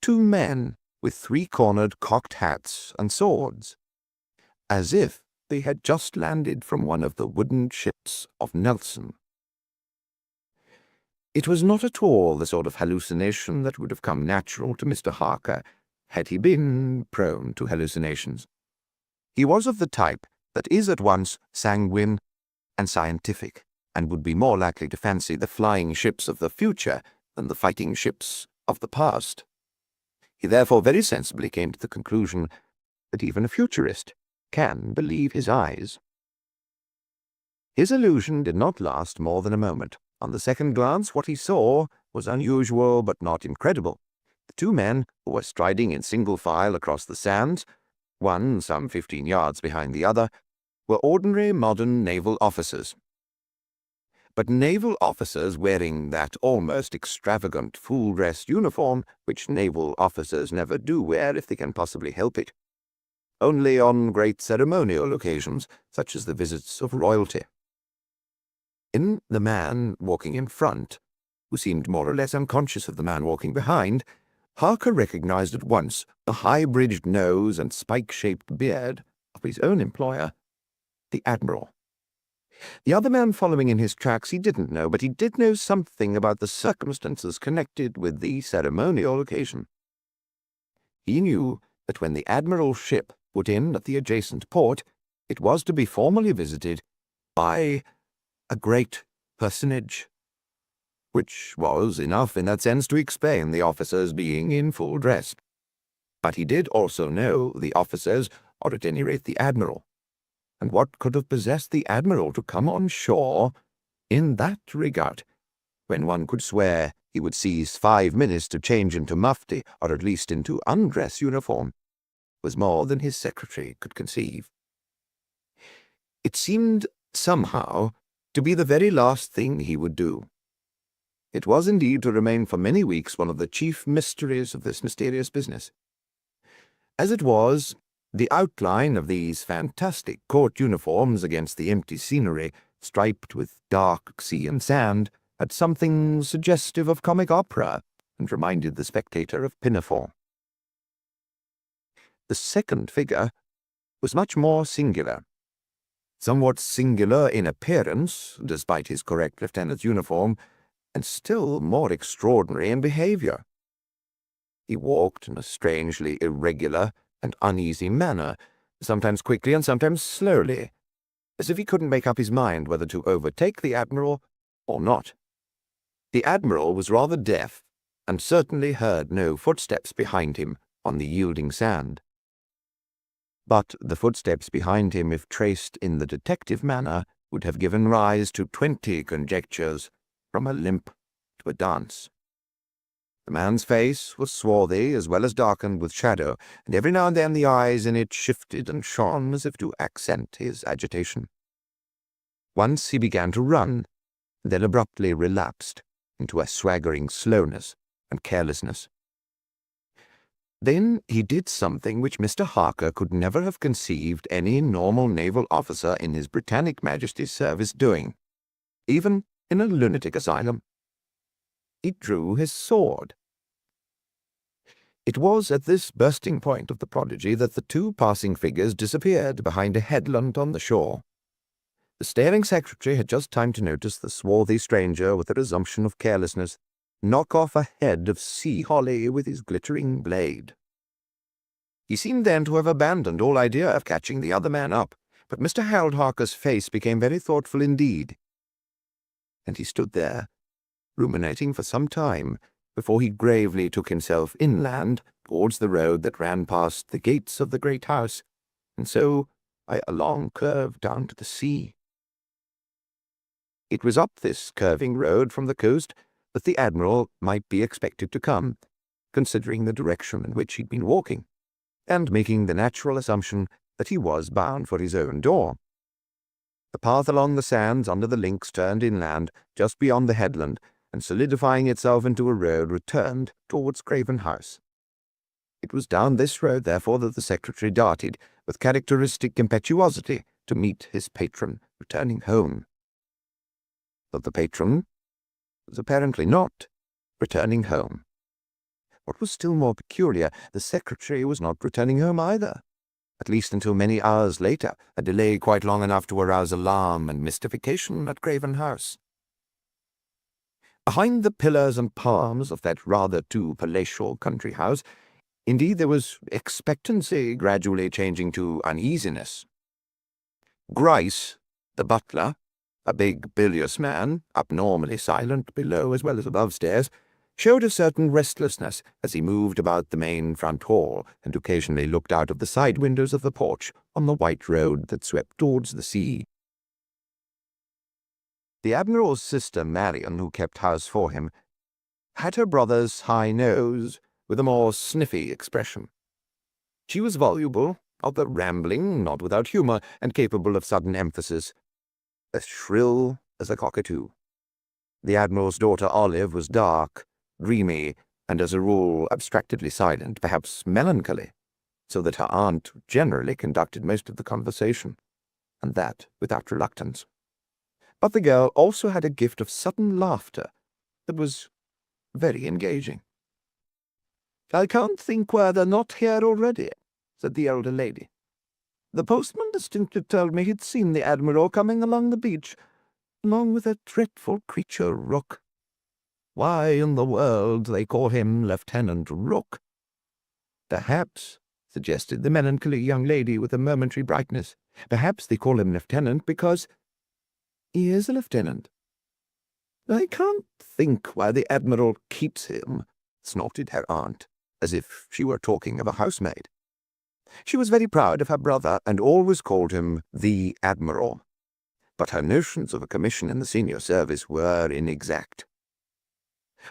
A: 2 men with 3-cornered cocked hats and swords, as if they had just landed from one of the wooden ships of Nelson. It was not at all the sort of hallucination that would have come natural to Mr. Harker had he been prone to hallucinations. He was of the type that is at once sanguine and scientific, and would be more likely to fancy the flying ships of the future than the fighting ships of the past. He therefore very sensibly came to the conclusion that even a futurist can believe his eyes. His illusion did not last more than a moment. On the second glance, what he saw was unusual but not incredible. The two men, who were striding in single file across the sands, one some 15 yards behind the other, were ordinary modern naval officers. But naval officers wearing that almost extravagant full-dress uniform which naval officers never do wear if they can possibly help it, only on great ceremonial occasions, such as the visits of royalty. In the man walking in front, who seemed more or less unconscious of the man walking behind, Harker recognized at once the high-bridged nose and spike-shaped beard of his own employer, the Admiral. The other man following in his tracks he didn't know, but he did know something about the circumstances connected with the ceremonial occasion. He knew that when the Admiral's ship put in at the adjacent port, it was to be formally visited by a great personage, which was enough in that sense to explain the officers being in full dress. But he did also know the officers, or at any rate the Admiral, and what could have possessed the Admiral to come on shore in that regard, when one could swear he would seize 5 minutes to change into mufti, or at least into undress uniform, was more than his secretary could conceive. It seemed, somehow, to be the very last thing he would do. It was indeed to remain for many weeks one of the chief mysteries of this mysterious business. As it was, the outline of these fantastic court uniforms against the empty scenery, striped with dark sea and sand, had something suggestive of comic opera, and reminded the spectator of Pinafore. The second figure was much more singular. Somewhat singular in appearance, despite his correct lieutenant's uniform, and still more extraordinary in behavior. He walked in a strangely irregular and uneasy manner, sometimes quickly and sometimes slowly, as if he couldn't make up his mind whether to overtake the Admiral or not. The Admiral was rather deaf, and certainly heard no footsteps behind him on the yielding sand. But the footsteps behind him, if traced in the detective manner, would have given rise to 20 conjectures, from a limp to a dance. The man's face was swarthy as well as darkened with shadow, and every now and then the eyes in it shifted and shone as if to accent his agitation. Once he began to run, then abruptly relapsed into a swaggering slowness and carelessness. Then he did something which Mr. Harker could never have conceived any normal naval officer in His Britannic Majesty's service doing, even in a lunatic asylum. He drew his sword. It was at this bursting point of the prodigy that the two passing figures disappeared behind a headland on the shore. The staring secretary had just time to notice the swarthy stranger, with a resumption of carelessness, knock off a head of sea holly with his glittering blade. He seemed then to have abandoned all idea of catching the other man up, but Mr. Harold Harker's face became very thoughtful indeed, and he stood there, ruminating for some time, before he gravely took himself inland towards the road that ran past the gates of the great house, and so by a long curve down to the sea. It was up this curving road from the coast that the Admiral might be expected to come, considering the direction in which he'd been walking, and making the natural assumption that he was bound for his own door. The path along the sands under the links turned inland, just beyond the headland, and solidifying itself into a road, returned towards Craven House. It was down this road, therefore, that the secretary darted, with characteristic impetuosity, to meet his patron returning home. But the patron was apparently not returning home. What was still more peculiar, the secretary was not returning home either, at least until many hours later, a delay quite long enough to arouse alarm and mystification at Craven House. Behind the pillars and palms of that rather too palatial country house, Indeed, there was expectancy gradually changing to uneasiness. Grice, the butler, a big, bilious man, abnormally silent below as well as above stairs, showed a certain restlessness as he moved about the main front hall and occasionally looked out of the side windows of the porch on the white road that swept towards the sea. The Admiral's sister Marion, who kept house for him, had her brother's high nose with a more sniffy expression. She was voluble, of the rambling, not without humour, and capable of sudden emphasis, as shrill as a cockatoo. The Admiral's daughter Olive was dark, dreamy, and as a rule abstractedly silent, perhaps melancholy, so that her aunt generally conducted most of the conversation, and that without reluctance. But the girl also had a gift of sudden laughter that was very engaging. "I can't think why they're not here already," said the elder lady. "The postman distinctly told me he'd seen the Admiral coming along the beach, along with that dreadful creature Rook. Why in the world they call him Lieutenant Rook?" "Perhaps," suggested the melancholy young lady with a momentary brightness, "perhaps they call him Lieutenant because he is a lieutenant." "I can't think why the Admiral keeps him," snorted her aunt, as if she were talking of a housemaid. She was very proud of her brother and always called him the Admiral, but her notions of a commission in the senior service were inexact.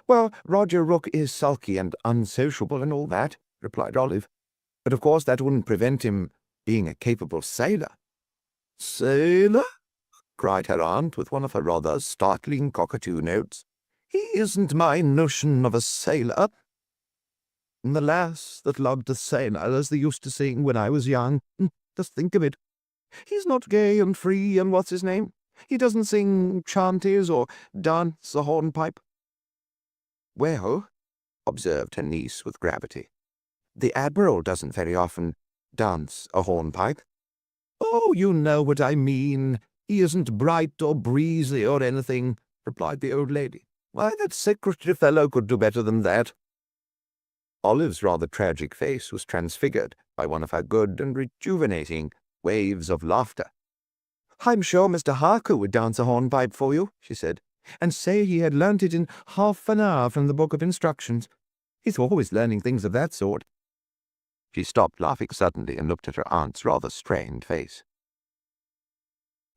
A: "Well, Roger Rook is sulky and unsociable and all that," replied Olive, "but of course that wouldn't prevent him being a capable sailor." "Sailor?" cried her aunt with one of her rather startling cockatoo notes. "He isn't my notion of a sailor." "The lass that loved a sailor, as they used to sing when I was young. Just think of it. He's not gay and free and what's his name. He doesn't sing chanties or dance a hornpipe." "Well," observed her niece with gravity, "the Admiral doesn't very often dance a hornpipe." "Oh, you know what I mean. He isn't bright or breezy or anything," replied the old lady. "Why, that secretary fellow could do better than that." Olive's rather tragic face was transfigured by one of her good and rejuvenating waves of laughter. "I'm sure Mr. Harker would dance a hornpipe for you," she said, "and say he had learnt it in half an hour from the book of instructions. He's always learning things of that sort." She stopped laughing suddenly and looked at her aunt's rather strained face.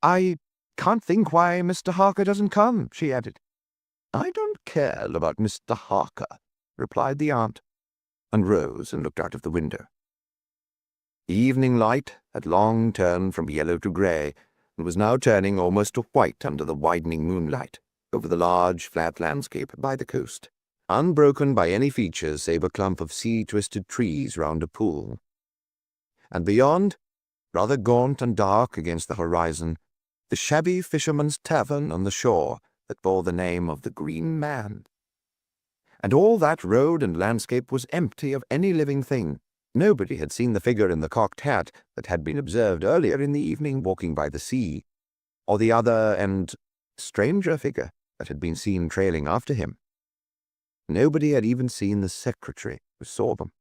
A: "I can't think why Mr. Harker doesn't come," she added. "I don't care about Mr. Harker," replied the aunt, and rose and looked out of the window. The evening light had long turned from yellow to grey, and was now turning almost to white under the widening moonlight over the large flat landscape by the coast, unbroken by any features save a clump of sea-twisted trees round a pool. And beyond, rather gaunt and dark against the horizon, the shabby fisherman's tavern on the shore that bore the name of the Green Man. And all that road and landscape was empty of any living thing. Nobody had seen the figure in the cocked hat that had been observed earlier in the evening walking by the sea, or the other and stranger figure that had been seen trailing after him. Nobody had even seen the secretary who saw them.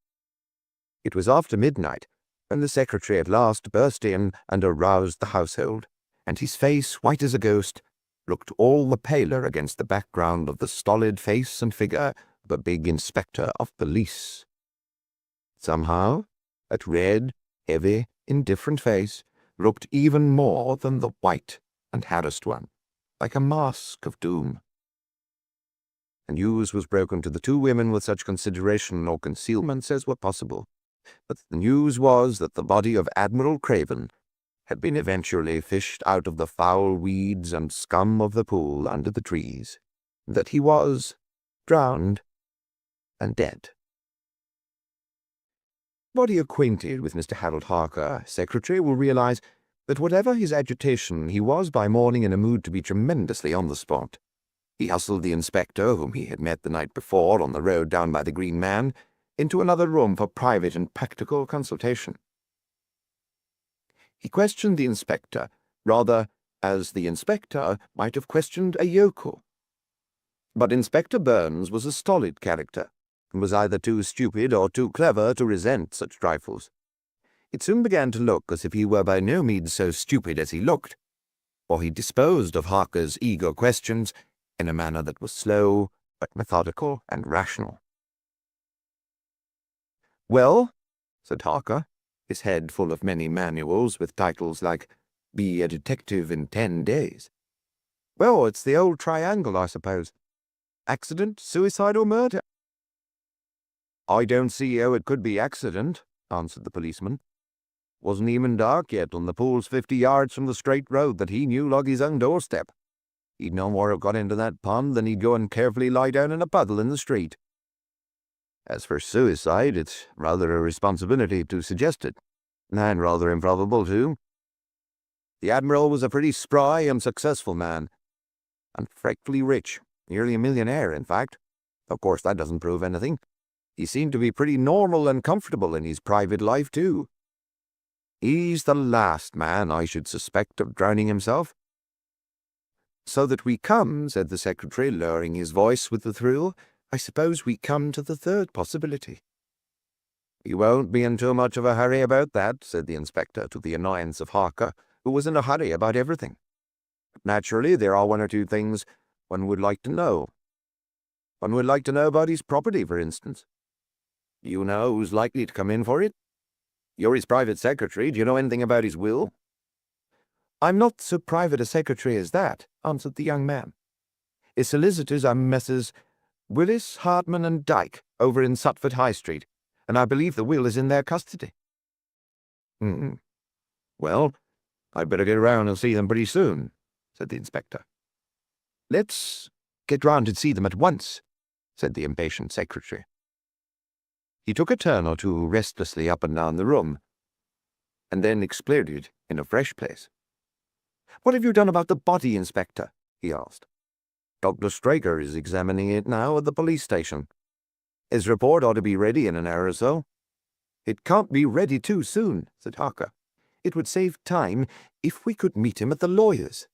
A: It was after midnight when the secretary at last burst in and aroused the household, and his face, white as a ghost, looked all the paler against the background of the stolid face and figure of a big inspector of police. Somehow, that red, heavy, indifferent face looked even more than the white and harassed one, like a mask of doom. The news was broken to the two women with such consideration or concealments as were possible, but the news was that the body of Admiral Craven had been eventually fished out of the foul weeds and scum of the pool under the trees, that he was drowned and dead. Body acquainted with Mr. Harold Harker, secretary, will realize that whatever his agitation, he was by morning in a mood to be tremendously on the spot. He hustled the inspector, whom he had met the night before on the road down by the Green Man, into another room for private and practical consultation. He questioned the inspector, rather as the inspector might have questioned a yokel. But Inspector Burns was a stolid character, and was either too stupid or too clever to resent such trifles. It soon began to look as if he were by no means so stupid as he looked, for he disposed of Harker's eager questions in a manner that was slow, but methodical and rational. "Well," said Harker, his head full of many manuals with titles like "Be a Detective in 10 Days." "Well, it's the old triangle, I suppose. Accident, suicide, or murder?" "I don't see how it could be accident," answered the policeman. "Wasn't even dark yet, and the pool's 50 yards from the straight road that he knew like his own doorstep. He'd no more have got into that pond than he'd go and carefully lie down in a puddle in the street. As for suicide, it's rather a responsibility to suggest it, and rather improbable, too. The Admiral was a pretty spry and successful man, and frightfully rich, nearly a millionaire, in fact. Of course, that doesn't prove anything. He seemed to be pretty normal and comfortable in his private life, too. He's the last man I should suspect of drowning himself." "So that we come," said the secretary, lowering his voice with the thrill, "I suppose we come to the third possibility." "You won't be in too much of a hurry about that," said the inspector, to the annoyance of Harker, who was in a hurry about everything. "Naturally, there are one or two things one would like to know. One would like to know about his property, for instance. Do you know who's likely to come in for it? You're his private secretary. Do you know anything about his will?" "I'm not so private a secretary as that," answered the young man. "His solicitors are Messrs. Willis, Hartman, and Dyke, over in Sutford High Street, and I believe the will is in their custody." "Well, I'd better get round and see them pretty soon," said the inspector. "Let's get round and see them at once," said the impatient secretary. He took a turn or two restlessly up and down the room, and then exploded in a fresh place. "What have you done about the body, Inspector?" he asked. "Dr. Straker is examining it now at the police station. His report ought to be ready in an hour or so." "It can't be ready too soon," said Harker. "It would save time if we could meet him at the lawyer's."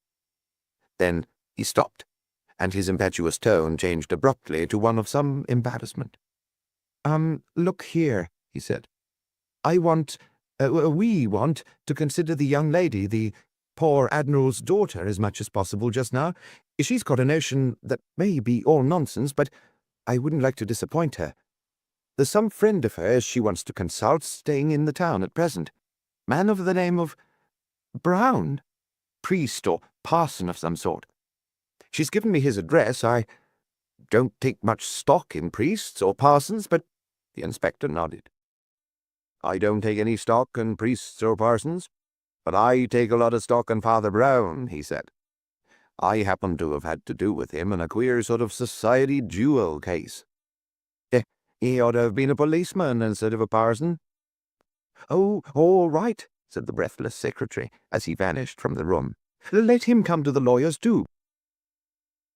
A: Then he stopped, and his impetuous tone changed abruptly to one of some embarrassment. "Look here," he said. We want to consider the young lady, the poor Admiral's daughter, as much as possible just now. She's got a notion that may be all nonsense, but I wouldn't like to disappoint her. There's some friend of hers she wants to consult, staying in the town at present. Man of the name of Brown, priest or parson of some sort. She's given me his address. I don't take much stock in priests or parsons, but—" The inspector nodded. "I don't take any stock in priests or parsons, but I take a lot of stock in Father Brown," he said. "I happen to have had to do with him in a queer sort of society duel case. He ought to have been a policeman instead of a parson." "Oh, all right," said the breathless secretary, as he vanished from the room. "Let him come to the lawyer's too."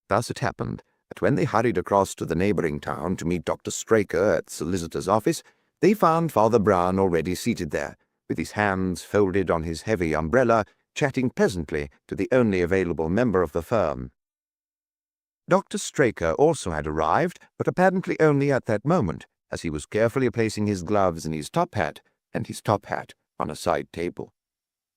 A: Thus it happened that when they hurried across to the neighbouring town to meet Dr. Straker at the solicitor's office, they found Father Brown already seated there, with his hands folded on his heavy umbrella, chatting pleasantly to the only available member of the firm. Dr. Straker also had arrived, but apparently only at that moment, as he was carefully placing his gloves and his top hat on a side table.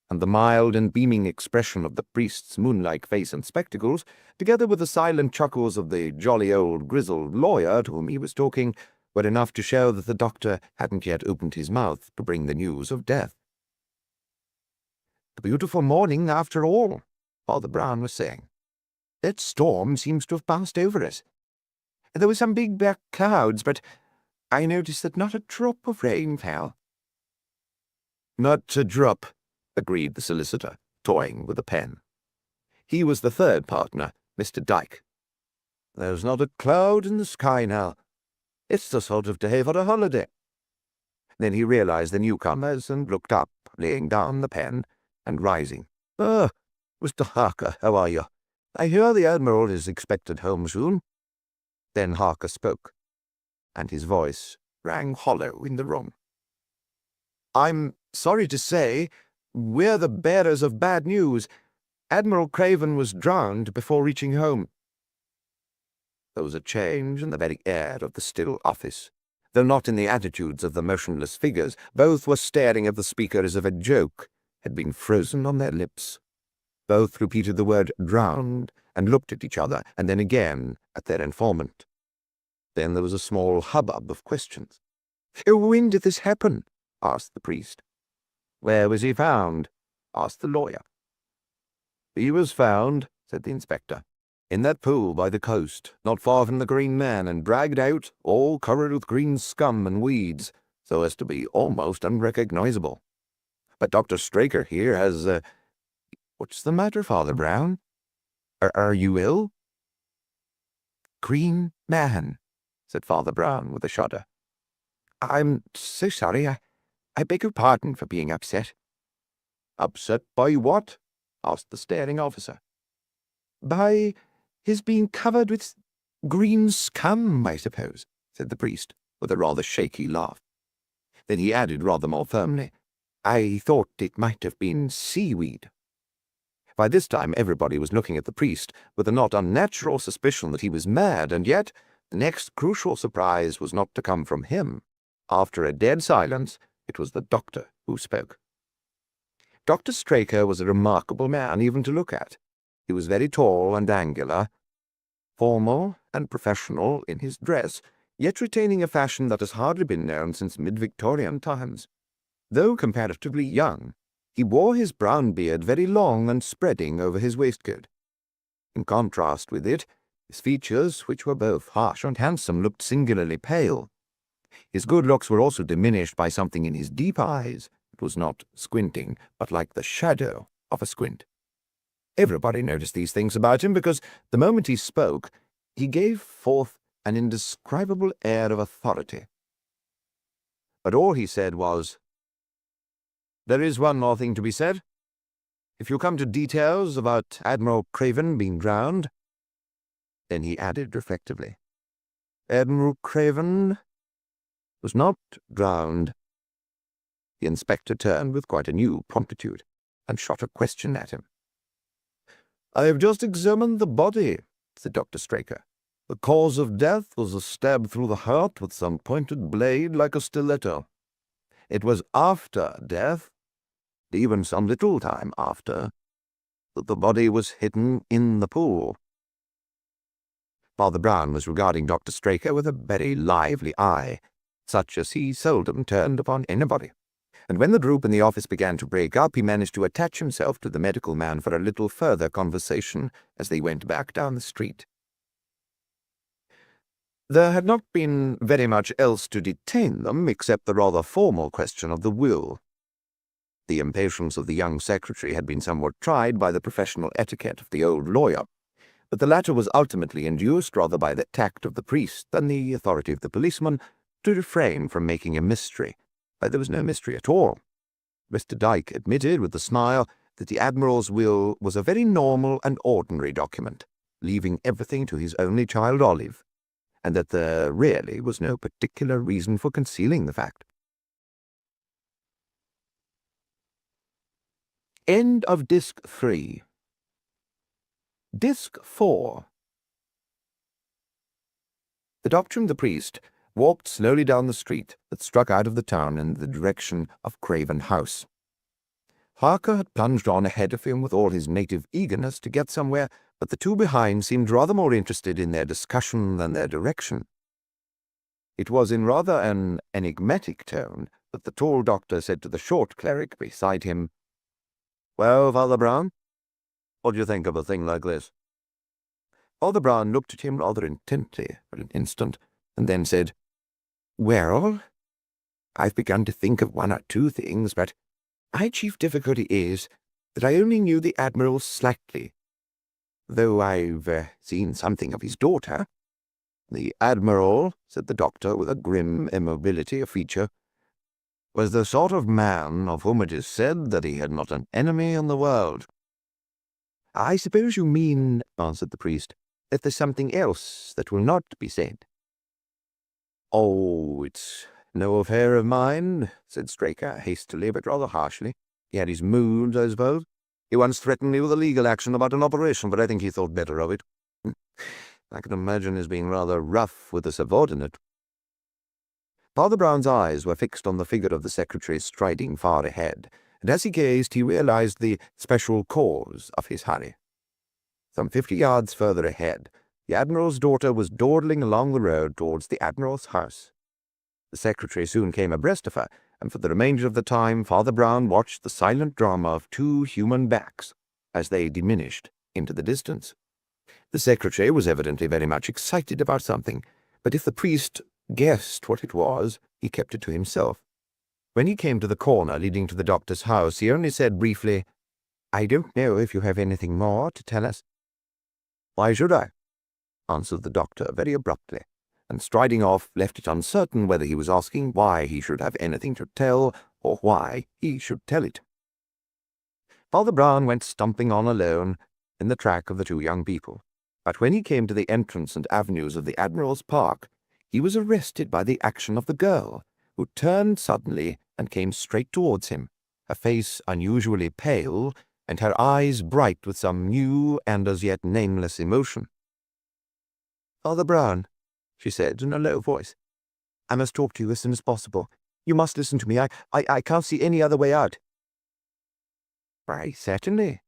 A: And the mild and beaming expression of the priest's moon-like face and spectacles, together with the silent chuckles of the jolly old grizzled lawyer to whom he was talking, were enough to show that the doctor hadn't yet opened his mouth to bring the news of death. "A beautiful morning, after all," Father Brown was saying. "That storm seems to have passed over us. There were some big black clouds, but I noticed that not a drop of rain fell." "Not a drop," agreed the solicitor, toying with a pen. He was the third partner, Mr. Dyke. "There's not a cloud in the sky now. It's the sort of day for a holiday." Then he realized the newcomers and looked up, laying down the pen and rising. Mr. Harker, how are you? I hear the Admiral is expected home soon." Then Harker spoke, and his voice rang hollow in the room. "I'm sorry to say we're the bearers of bad news. Admiral Craven was drowned before reaching home." There was a change in the very air of the still office Though not in the attitudes of the motionless figures, both were staring at the speaker as if a joke had been frozen on their lips. Both repeated the word drowned and looked at each other, and then again at their informant. Then there was a small hubbub of questions. "When did this happen?" asked the priest. "Where was he found?" asked the lawyer. "He was found," said the inspector, "in that pool by the coast, not far from the Green Man, and dragged out, all covered with green scum and weeds, so as to be almost unrecognizable. But Dr. Straker here has, What's the matter, Father Brown? Are you ill?" "Green Man," said Father Brown with a shudder. "I'm so sorry. I beg your pardon for being upset." "Upset by what?" asked the staring officer. "By his being covered with green scum, I suppose," said the priest, with a rather shaky laugh. Then he added rather more firmly, "I thought it might have been seaweed." By this time everybody was looking at the priest with a not unnatural suspicion that he was mad, and yet the next crucial surprise was not to come from him. After a dead silence, it was the doctor who spoke. Dr. Straker was a remarkable man even to look at. He was very tall and angular, formal and professional in his dress, yet retaining a fashion that has hardly been known since mid-Victorian times. Though comparatively young, he wore his brown beard very long and spreading over his waistcoat. In contrast with it, his features, which were both harsh and handsome, looked singularly pale. His good looks were also diminished by something in his deep eyes. It was not squinting, but like the shadow of a squint. Everybody noticed these things about him, because the moment he spoke, he gave forth an indescribable air of authority. But all he said was, "There is one more thing to be said. If you come to details about Admiral Craven being drowned—" Then he added reflectively, "Admiral Craven was not drowned." The inspector turned with quite a new promptitude and shot a question at him. "I have just examined the body," said Dr. Straker. "The cause of death was a stab through the heart with some pointed blade like a stiletto. It was after death, even some little time after, that the body was hidden in the pool." Father Brown was regarding Dr. Straker with a very lively eye, such as he seldom turned upon anybody, and when the group in the office began to break up, he managed to attach himself to the medical man for a little further conversation as they went back down the street. There had not been very much else to detain them except the rather formal question of the will. The impatience of the young secretary had been somewhat tried by the professional etiquette of the old lawyer, but the latter was ultimately induced, rather by the tact of the priest than the authority of the policeman, to refrain from making a mystery. But there was no mystery at all. Mr. Dyke admitted with a smile that the Admiral's will was a very normal and ordinary document, leaving everything to his only child Olive, and that there really was no particular reason for concealing the fact. End of Disc 3. Disc 4. The doctor and the priest walked slowly down the street that struck out of the town in the direction of Craven House. Harker had plunged on ahead of him with all his native eagerness to get somewhere, but the two behind seemed rather more interested in their discussion than their direction. It was in rather an enigmatic tone that the tall doctor said to the short cleric beside him, "Well, Father Brown, what do you think of a thing like this?" Father Brown looked at him rather intently for an instant, and then said, "Well, I've begun to think of one or two things, but my chief difficulty is that I only knew the Admiral slightly, though I've seen something of his daughter." "The Admiral," said the doctor with a grim immobility of feature, "was the sort of man of whom it is said that he had not an enemy in the world." "I suppose you mean," answered the priest, "that there's something else that will not be said." "Oh, it's no affair of mine," said Straker, hastily but rather harshly. "He had his moods, I suppose. He once threatened me with a legal action about an operation, but I think he thought better of it. I can imagine his being rather rough with a subordinate." Father Brown's eyes were fixed on the figure of the secretary striding far ahead, and as he gazed he realized the special cause of his hurry. Some 50 yards further ahead, the Admiral's daughter was dawdling along the road towards the Admiral's house. The secretary soon came abreast of her, and for the remainder of the time Father Brown watched the silent drama of two human backs as they diminished into the distance. The secretary was evidently very much excited about something, but if the priest guessed what it was, he kept it to himself. When he came to the corner leading to the doctor's house, he only said briefly, "I don't know if you have anything more to tell us." "Why should I?" answered the doctor very abruptly, and striding off left it uncertain whether he was asking why he should have anything to tell or why he should tell it. Father Brown went stumping on alone in the track of the two young people, but when he came to the entrance and avenues of the Admiral's Park, he was arrested by the action of the girl, who turned suddenly and came straight towards him, her face unusually pale, and her eyes bright with some new and as yet nameless emotion. "Father Brown," she said in a low voice, "I must talk to you as soon as possible. You must listen to me. I can't see any other way out." "Why, certainly,"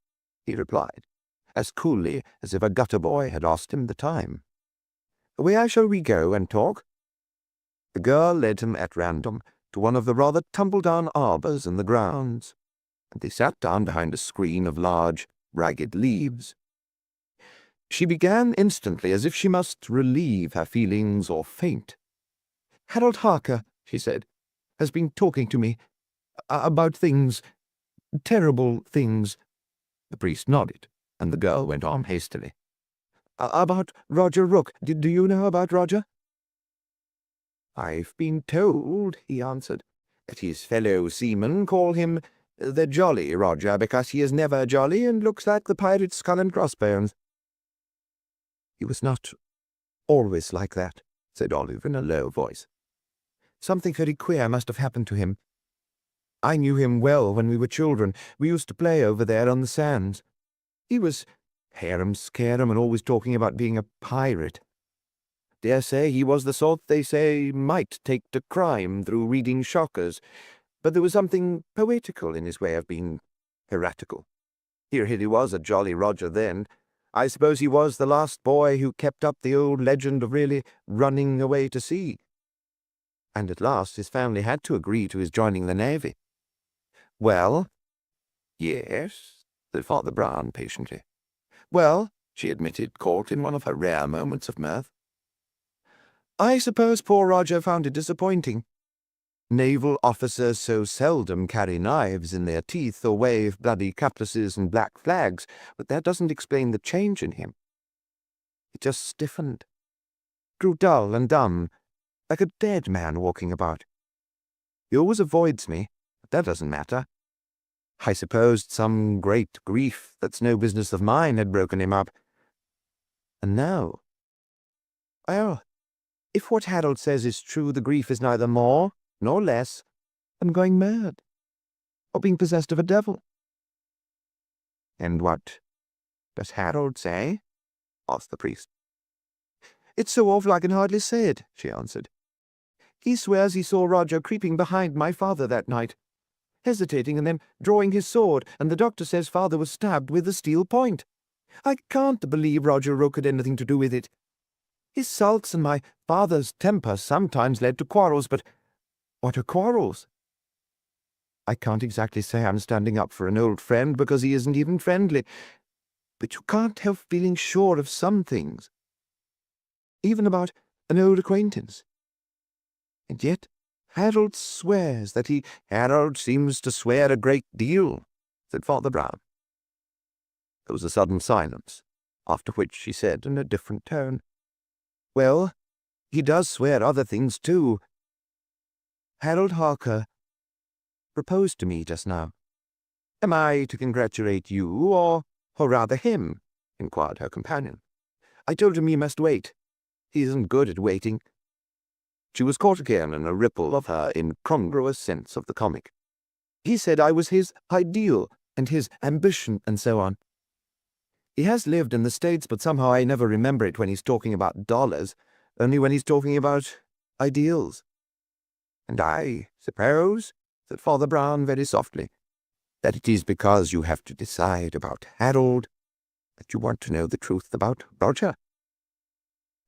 A: he replied, as coolly as if a gutter boy had asked him the time. "Where shall we go and talk?" The girl led him at random to one of the rather tumble-down arbours in the grounds, and they sat down behind a screen of large, ragged leaves. She began instantly as if she must relieve her feelings or faint. "Harold Harker," she said, "has been talking to me about things, terrible things." The priest nodded, and the girl went on hastily. "About Roger Rooke. Do you know about Roger?" "I've been told," he answered, "that his fellow seamen call him the Jolly Roger because he is never jolly and looks like the pirate's skull and crossbones." "He was not always like that," said Olive in a low voice. "Something very queer must have happened to him. I knew him well when we were children. We used to play over there on the sands. He was harum-scarum and always talking about being a pirate. Dare say he was the sort they say might take to crime through reading shockers, but there was something poetical in his way of being piratical. Here he was, a Jolly Roger then. I suppose he was the last boy who kept up the old legend of really running away to sea. And at last his family had to agree to his joining the Navy." "Well?" "Yes," said Father Brown patiently. "Well," she admitted, caught in one of her rare moments of mirth, "I suppose poor Roger found it disappointing. Naval officers so seldom carry knives in their teeth or wave bloody cutlasses and black flags, but that doesn't explain the change in him. He just stiffened, grew dull and dumb, like a dead man walking about. He always avoids me, but that doesn't matter. I supposed some great grief that's no business of mine had broken him up. And now, well, if what Harold says is true, the grief is neither more nor less than going mad, or being possessed of a devil." "And what does Harold say?" asked the priest. "It's so awful I can hardly say it," she answered. "He swears he saw Roger creeping behind my father that night, hesitating and then drawing his sword, and the doctor says father was stabbed with a steel point. I can't believe Roger Rooke had anything to do with it. His sulks and my father's temper sometimes led to quarrels, but what are quarrels? I can't exactly say I'm standing up for an old friend because he isn't even friendly, but you can't help feeling sure of some things, even about an old acquaintance. And yet Harold swears that he—" "Harold seems to swear a great deal," said Father Brown. There was a sudden silence, after which she said in a different tone, "Well, he does swear other things too. Harold Harker proposed to me just now." "Am I to congratulate you, or rather him?" inquired her companion. "I told him he must wait. He isn't good at waiting." She was caught again in a ripple of her incongruous sense of the comic. "He said I was his ideal, and his ambition, and so on. He has lived in the States, but somehow I never remember it when he's talking about dollars, only when he's talking about ideals." And I suppose," said Father Brown very softly, "that it is because you have to decide about Harold that you want to know the truth about Roger."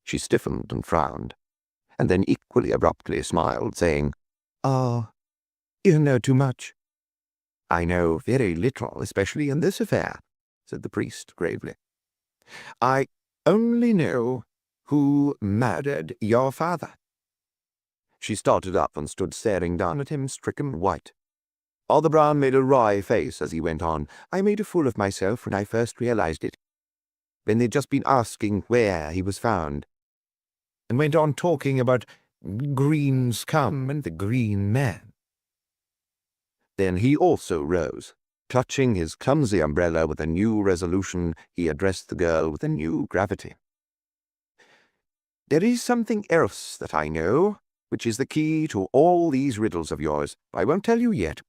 A: She stiffened and frowned, and then equally abruptly smiled, saying, "Ah, you know too much." "I know very little, especially in this affair," said the priest gravely. "I only know who murdered your father." She started up and stood staring down at him, stricken white. Father Brown made a wry face as he went on. "I made a fool of myself when I first realized it, when they'd just been asking where he was found, and went on talking about green scum and the green man." Then he also rose. Clutching his clumsy umbrella with a new resolution, he addressed the girl with a new gravity. "There is something else that I know, which is the key to all these riddles of yours. I won't tell you yet.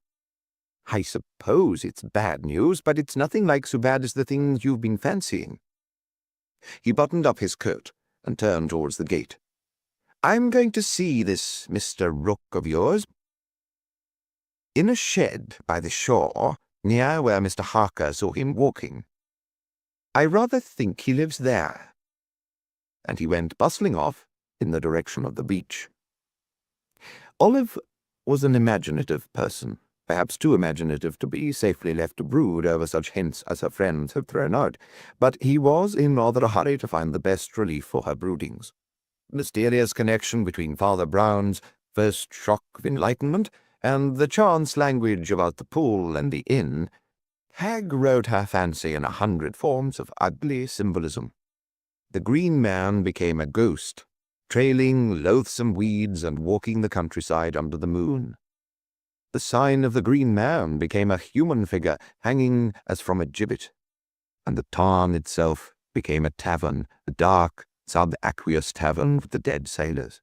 A: I suppose it's bad news, but it's nothing like so bad as the things you've been fancying." He buttoned up his coat and turned towards the gate. "I'm going to see this Mr. Rook of yours in a shed by the shore, near where Mr. Harker saw him walking. I rather think he lives there." And he went bustling off in the direction of the beach. Olive was an imaginative person, perhaps too imaginative to be safely left to brood over such hints as her friends had thrown out, but he was in rather a hurry to find the best relief for her broodings. The mysterious connection between Father Brown's first shock of enlightenment and the chance language about the pool and the inn hag-rode her fancy in 100 forms of ugly symbolism. The green man became a ghost, trailing loathsome weeds and walking the countryside under the moon. The sign of the green man became a human figure hanging as from a gibbet, and the tarn itself became a tavern, a dark, subaqueous tavern with the dead sailors.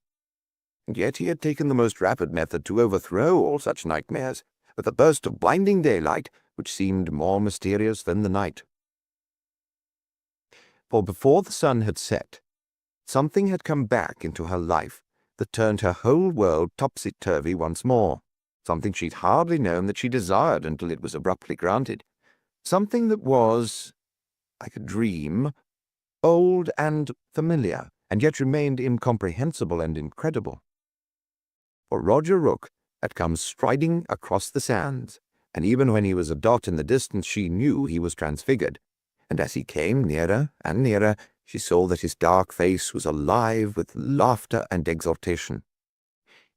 A: And yet he had taken the most rapid method to overthrow all such nightmares, with a burst of blinding daylight which seemed more mysterious than the night. For before the sun had set, something had come back into her life that turned her whole world topsy-turvy once more, something she'd hardly known that she desired until it was abruptly granted, something that was, like a dream, old and familiar, and yet remained incomprehensible and incredible. For Roger Rook had come striding across the sands, and even when he was a dot in the distance she knew he was transfigured, and as he came nearer and nearer, she saw that his dark face was alive with laughter and exultation.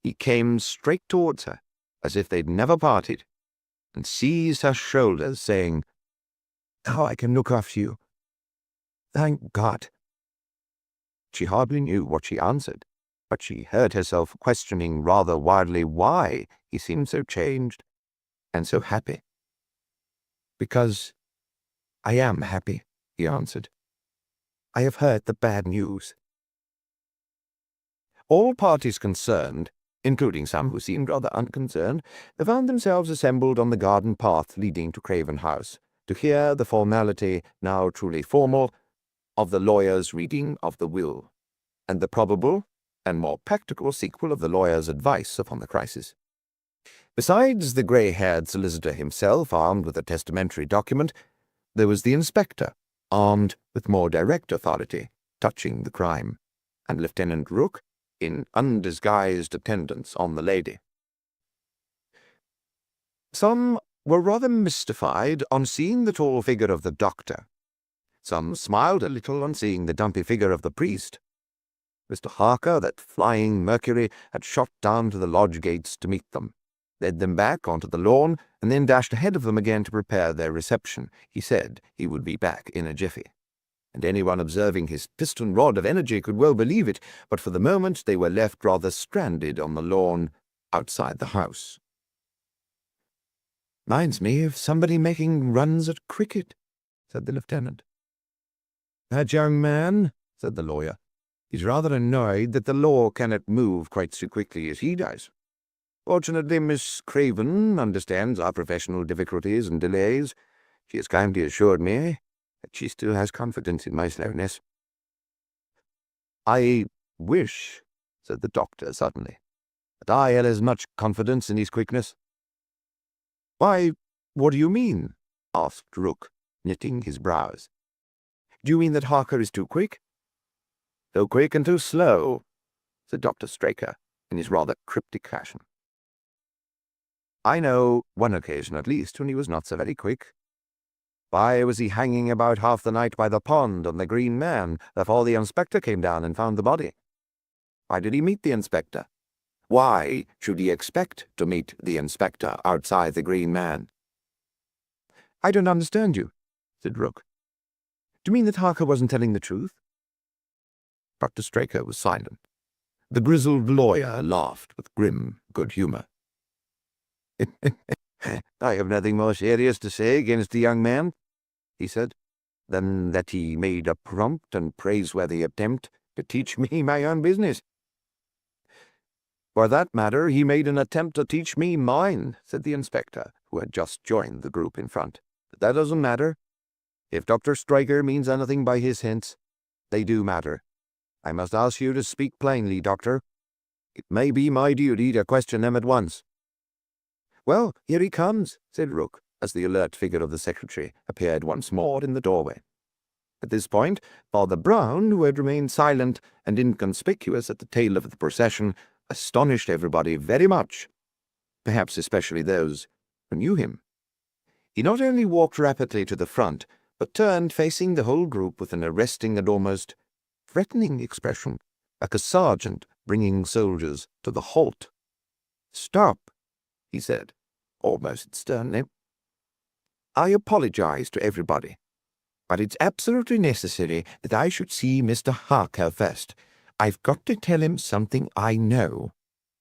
A: He came straight towards her, as if they'd never parted, and seized her shoulders, saying, "Now I can look after you. Thank God." She hardly knew what she answered, but she heard herself questioning rather wildly why he seemed so changed and so happy. "Because I am happy," he answered. "I have heard the bad news." All parties concerned, including some who seemed rather unconcerned, found themselves assembled on the garden path leading to Craven House, to hear the formality, now truly formal, of the lawyer's reading of the will, and the probable and more practical sequel of the lawyer's advice upon the crisis. Besides the grey-haired solicitor himself, armed with a testamentary document, there was the inspector, armed with more direct authority touching the crime, and Lieutenant Rook in undisguised attendance on the lady. Some were rather mystified on seeing the tall figure of the doctor. Some smiled a little on seeing the dumpy figure of the priest. Mr. Harker, that flying Mercury, had shot down to the lodge gates to meet them, led them back onto the lawn, and then dashed ahead of them again to prepare their reception. He said he would be back in a jiffy. And anyone observing his piston-rod of energy could well believe it, but for the moment they were left rather stranded on the lawn outside the house. "Minds me of somebody making runs at cricket," said the lieutenant. "That young man," said the lawyer, "is rather annoyed that the law cannot move quite so quickly as he does. Fortunately, Miss Craven understands our professional difficulties and delays. She has kindly assured me that she still has confidence in my slowness." "I wish," said the doctor suddenly, but I had as much confidence in his quickness. "Why, what do you mean?" asked Rook, knitting his brows. "Do you mean that Harker is too quick?" "Too quick and too slow," said Dr. Straker, in his rather cryptic fashion. "I know one occasion at least when he was not so very quick. Why was he hanging about half the night by the pond on the Green Man before the inspector came down and found the body? Why did he meet the inspector? Why should he expect to meet the inspector outside the Green Man?" "I don't understand you," said Rook. "Do you mean that Harker wasn't telling the truth?" Dr. Straker was silent. The grizzled lawyer laughed with grim good humour. "I have nothing more serious to say against the young man," he said, "than that he made a prompt and praiseworthy attempt to teach me my own business." "For that matter, he made an attempt to teach me mine," said the inspector, who had just joined the group in front. "But that doesn't matter. If Dr. Straker means anything by his hints, they do matter. I must ask you to speak plainly, Doctor. It may be my duty to question them at once." "Well, here he comes," said Rook, as the alert figure of the secretary appeared once more in the doorway. At this point, Father Brown, who had remained silent and inconspicuous at the tail of the procession, astonished everybody very much, perhaps especially those who knew him. He not only walked rapidly to the front, but turned facing the whole group with an arresting and almost threatening expression, like a sergeant bringing soldiers to the halt. "Stop," he said, almost sternly. "I apologize to everybody, but it's absolutely necessary that I should see Mr. Harker first. I've got to tell him something I know,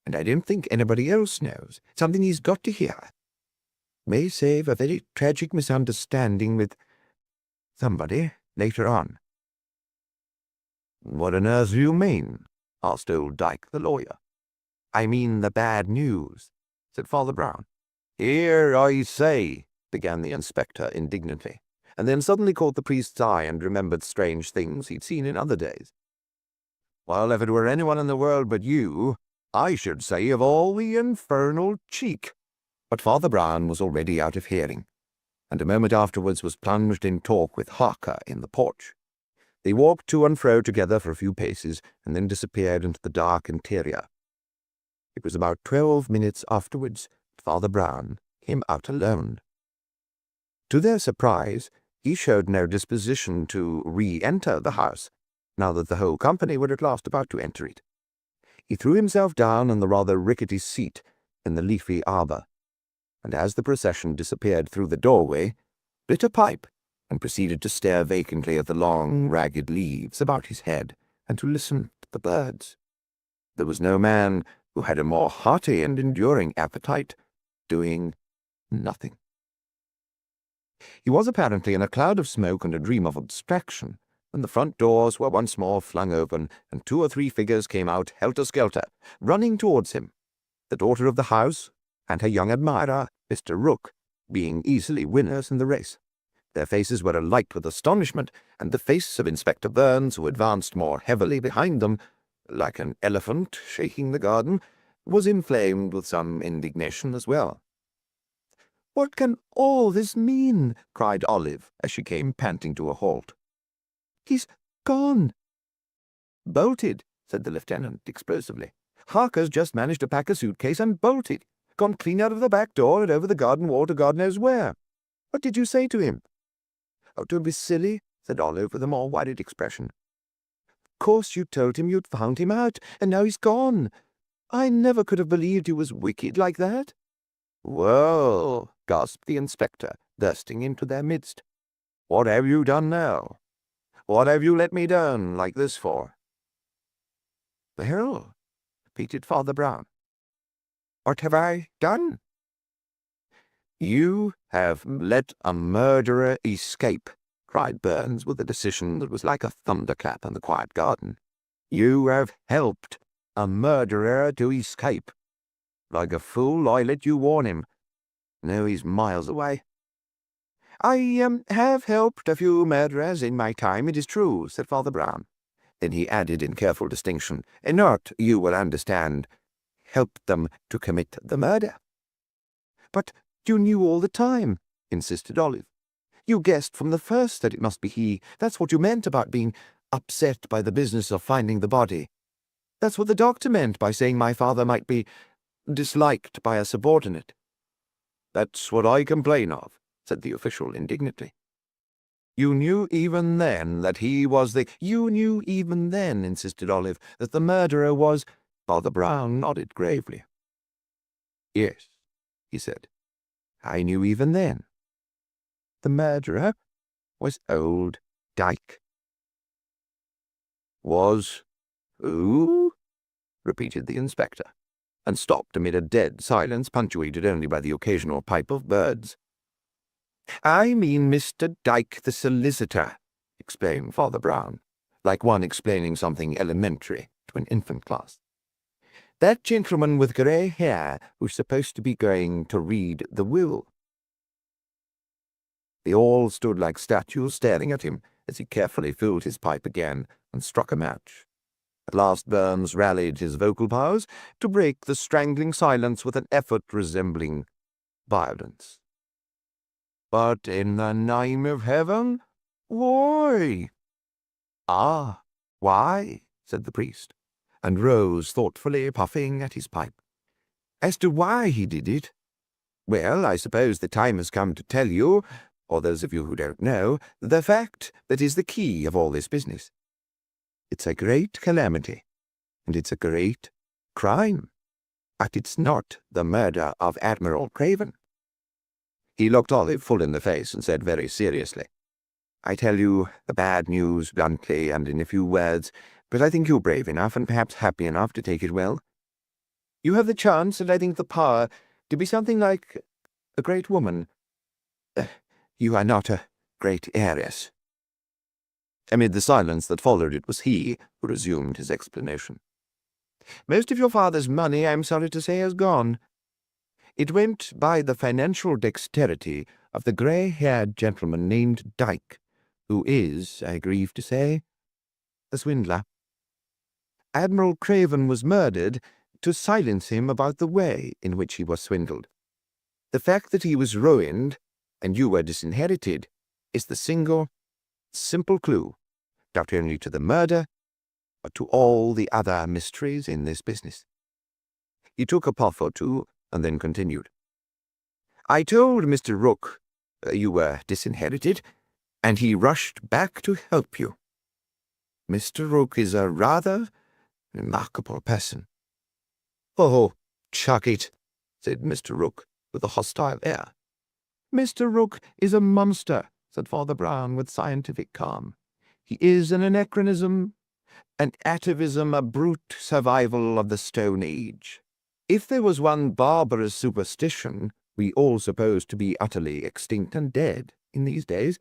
A: and I don't think anybody else knows, something he's got to hear. May save a very tragic misunderstanding with somebody later on." "What on earth do you mean?" asked old Dyke, the lawyer. "I mean the bad news," said Father Brown. "Here, I say," began the inspector indignantly, and then suddenly caught the priest's eye and remembered strange things he'd seen in other days. "Well, if it were anyone in the world but you, I should say of all the infernal cheek—" But Father Brown was already out of hearing, and a moment afterwards was plunged in talk with Harker in the porch. They walked to and fro together for a few paces, and then disappeared into the dark interior. It was about 12 minutes afterwards that Father Brown came out alone. To their surprise, he showed no disposition to re-enter the house, now that the whole company were at last about to enter it. He threw himself down on the rather rickety seat in the leafy arbour, and as the procession disappeared through the doorway, lit a pipe and proceeded to stare vacantly at the long, ragged leaves about his head and to listen to the birds. There was no man who had a more hearty and enduring appetite, doing nothing. He was apparently in a cloud of smoke and a dream of abstraction, when the front doors were once more flung open, and 2 or 3 figures came out helter-skelter, running towards him, the daughter of the house and her young admirer, Mr. Rook, being easily winners in the race. Their faces were alight with astonishment, and the face of Inspector Burns, who advanced more heavily behind them, like an elephant shaking the garden, was inflamed with some indignation as well. "What can all this mean?" cried Olive, as she came panting to a halt. "He's gone." "Bolted," said the lieutenant explosively. "Harker's just managed to pack a suitcase and bolted. Gone clean out of the back door and over the garden wall to God knows where. What did you say to him?" "Oh, don't be silly," said Olive with a more worried expression. "Of course you told him you'd found him out, and now he's gone. I never could have believed he was wicked like that." "Well," gasped the inspector, bursting into their midst, "what have you done now? What have you let me down like this for?" "Well," repeated Father Brown, "what have I done?" "You have let a murderer escape," cried Burns with a decision that was like a thunderclap in the quiet garden. "You have helped a murderer to escape. Like a fool, I let you warn him. Now he's miles away." "I have helped a few murderers in my time, it is true," said Father Brown. Then he added in careful distinction, "Not, you will understand, helped them to commit the murder. But you knew all the time, insisted Olive. You guessed from the first that it must be he. That's what you meant about being upset by the business of finding the body. That's what the doctor meant by saying my father might be disliked by a subordinate. That's what I complain of, said the official indignantly. You knew even then that he was the— You knew even then, insisted Olive, that the murderer was— Father Brown nodded gravely. Yes, he said. I knew even then. The murderer was old Dyke. Was who? Repeated the inspector, and stopped amid a dead silence punctuated only by the occasional pipe of birds. I mean Mr. Dyke the solicitor, explained Father Brown, like one explaining something elementary to an infant class. That gentleman with grey hair who's supposed to be going to read the will. They all stood like statues staring at him as he carefully filled his pipe again and struck a match. At last Burns rallied his vocal powers to break the strangling silence with an effort resembling violence. But in the name of heaven, why? Ah, why? Said the priest, and rose thoughtfully, puffing at his pipe. As to why he did it, well, I suppose the time has come to tell you, or those of you who don't know, the fact that is the key of all this business. It's a great calamity, and it's a great crime, but it's not the murder of Admiral Craven. He looked Olive full in the face and said very seriously, I tell you the bad news bluntly and in a few words, but I think you're brave enough and perhaps happy enough to take it well. You have the chance, and I think the power, to be something like a great woman. You are not a great heiress. Amid the silence that followed, it was he who resumed his explanation. Most of your father's money, I am sorry to say, has gone. It went by the financial dexterity of the grey-haired gentleman named Dyke, who is, I grieve to say, a swindler. Admiral Craven was murdered to silence him about the way in which he was swindled. The fact that he was ruined and you were disinherited is the single, simple clue, not only to the murder, but to all the other mysteries in this business. He took a puff or two, and then continued. I told Mr. Rook you were disinherited, and he rushed back to help you. Mr. Rook is a rather remarkable person. Oh, chuck it, said Mr. Rook, with a hostile air. Mr. Rook is a monster, said Father Brown with scientific calm. He is an anachronism, an atavism, a brute survival of the Stone Age. If there was one barbarous superstition we all supposed to be utterly extinct and dead in these days,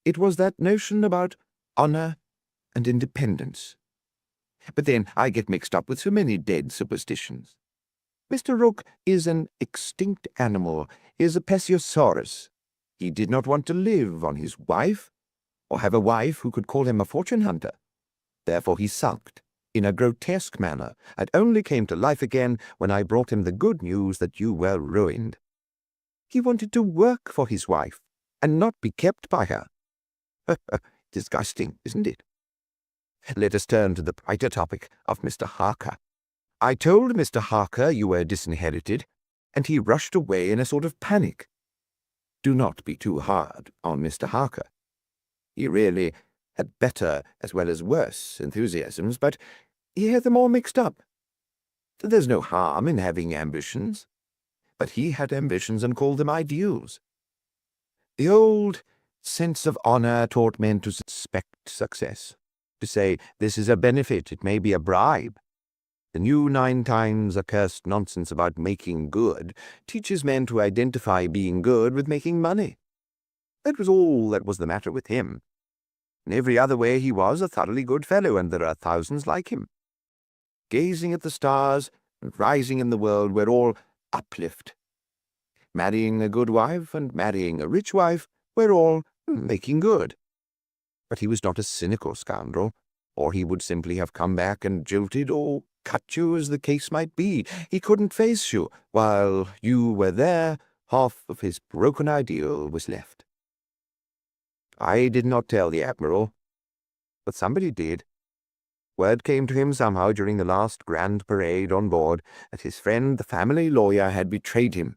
A: it was that notion about honor and independence. But then I get mixed up with so many dead superstitions. Mr. Rook is an extinct animal. He is a plesiosaurus. He did not want to live on his wife, or have a wife who could call him a fortune hunter. Therefore he sulked, in a grotesque manner, and only came to life again when I brought him the good news that you were ruined. He wanted to work for his wife, and not be kept by her. Disgusting, isn't it? Let us turn to the brighter topic of Mr. Harker. I told Mr. Harker you were disinherited, and he rushed away in a sort of panic. Do not be too hard on Mr. Harker. He really had better as well as worse enthusiasms, but he had them all mixed up. There's no harm in having ambitions, but he had ambitions and called them ideals. The old sense of honor taught men to suspect success, to say, this is a benefit, it may be a bribe. The new 9 times accursed nonsense about making good teaches men to identify being good with making money. That was all that was the matter with him. In every other way he was a thoroughly good fellow, and there are thousands like him. Gazing at the stars and rising in the world were all uplift. Marrying a good wife and marrying a rich wife were all making good. But he was not a cynical scoundrel, or he would simply have come back and jilted or cut you as the case might be. He couldn't face you. While you were there, half of his broken ideal was left. I did not tell the Admiral, but somebody did. Word came to him somehow during the last grand parade on board that his friend, the family lawyer, had betrayed him.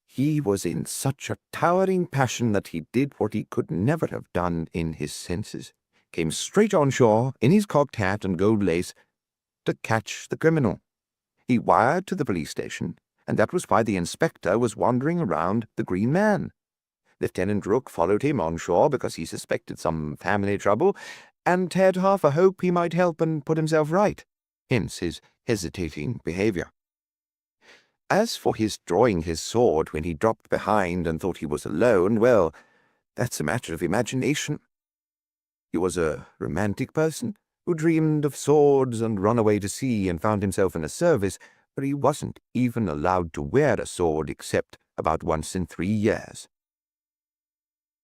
A: He was in such a towering passion that he did what he could never have done in his senses. Came straight on shore, in his cocked hat and gold lace, to catch the criminal. He wired to the police station, and that was why the inspector was wandering around the Green Man. Lieutenant Rook followed him on shore because he suspected some family trouble, and had half a hope he might help and put himself right, hence his hesitating behaviour. As for his drawing his sword when he dropped behind and thought he was alone, well, that's a matter of imagination. He was a romantic person who dreamed of swords and run away to sea and found himself in a service where he wasn't even allowed to wear a sword except about once in 3 years.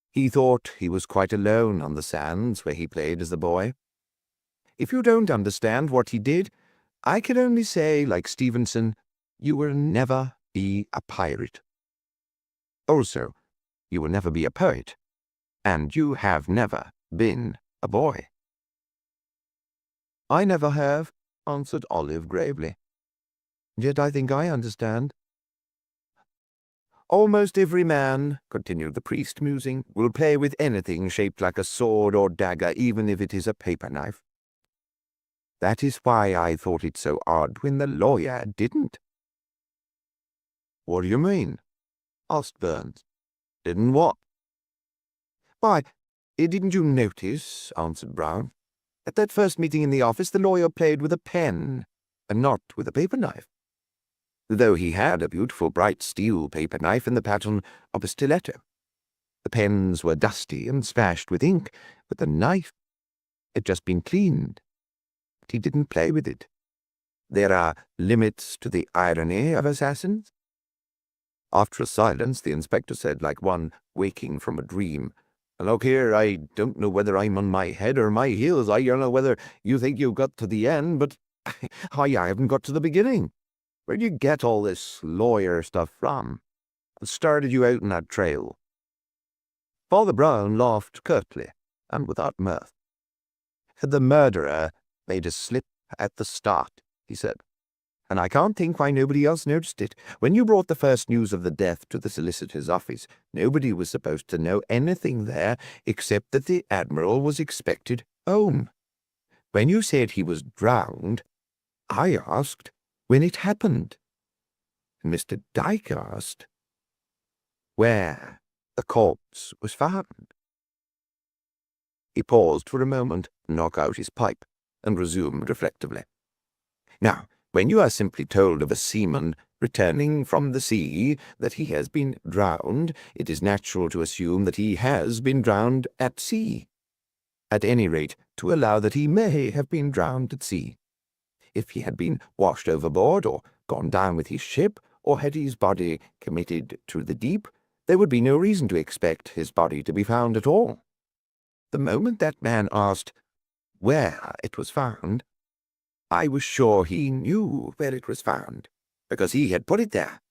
A: He thought he was quite alone on the sands where he played as a boy. If you don't understand what he did, I can only say, like Stevenson, you will never be a pirate. Also, you will never be a poet, and you have never been a boy. I never have, answered Olive gravely. Yet I think I understand. Almost every man, continued the priest, musing, will play with anything shaped like a sword or dagger, even if it is a paper knife. That is why I thought it so odd when the lawyer didn't. What do you mean? Asked Burns. Didn't what? Why, didn't you notice, answered Brown, at that first meeting in the office the lawyer played with a pen, and not with a paper knife, though he had a beautiful bright steel paper knife in the pattern of a stiletto. The pens were dusty and splashed with ink, but the knife had just been cleaned. But he didn't play with it. There are limits to the irony of assassins. After a silence, the inspector said, like one waking from a dream, Look here, I don't know whether I'm on my head or my heels. I don't know whether you think you got to the end, but I haven't got to the beginning. Where'd you get all this lawyer stuff from? What started you out on that trail? Father Brown laughed curtly and without mirth. The murderer made a slip at the start, he said, and I can't think why nobody else noticed it. When you brought the first news of the death to the solicitor's office, nobody was supposed to know anything there except that the Admiral was expected home. When you said he was drowned, I asked when it happened. And Mr. Dyke asked where the corpse was found. He paused for a moment, knocked out his pipe, and resumed reflectively. Now, when you are simply told of a seaman returning from the sea that he has been drowned, it is natural to assume that he has been drowned at sea. At any rate, to allow that he may have been drowned at sea. If he had been washed overboard, or gone down with his ship, or had his body committed to the deep, there would be no reason to expect his body to be found at all. The moment that man asked where it was found, I was sure he knew where it was found, because he had put it there.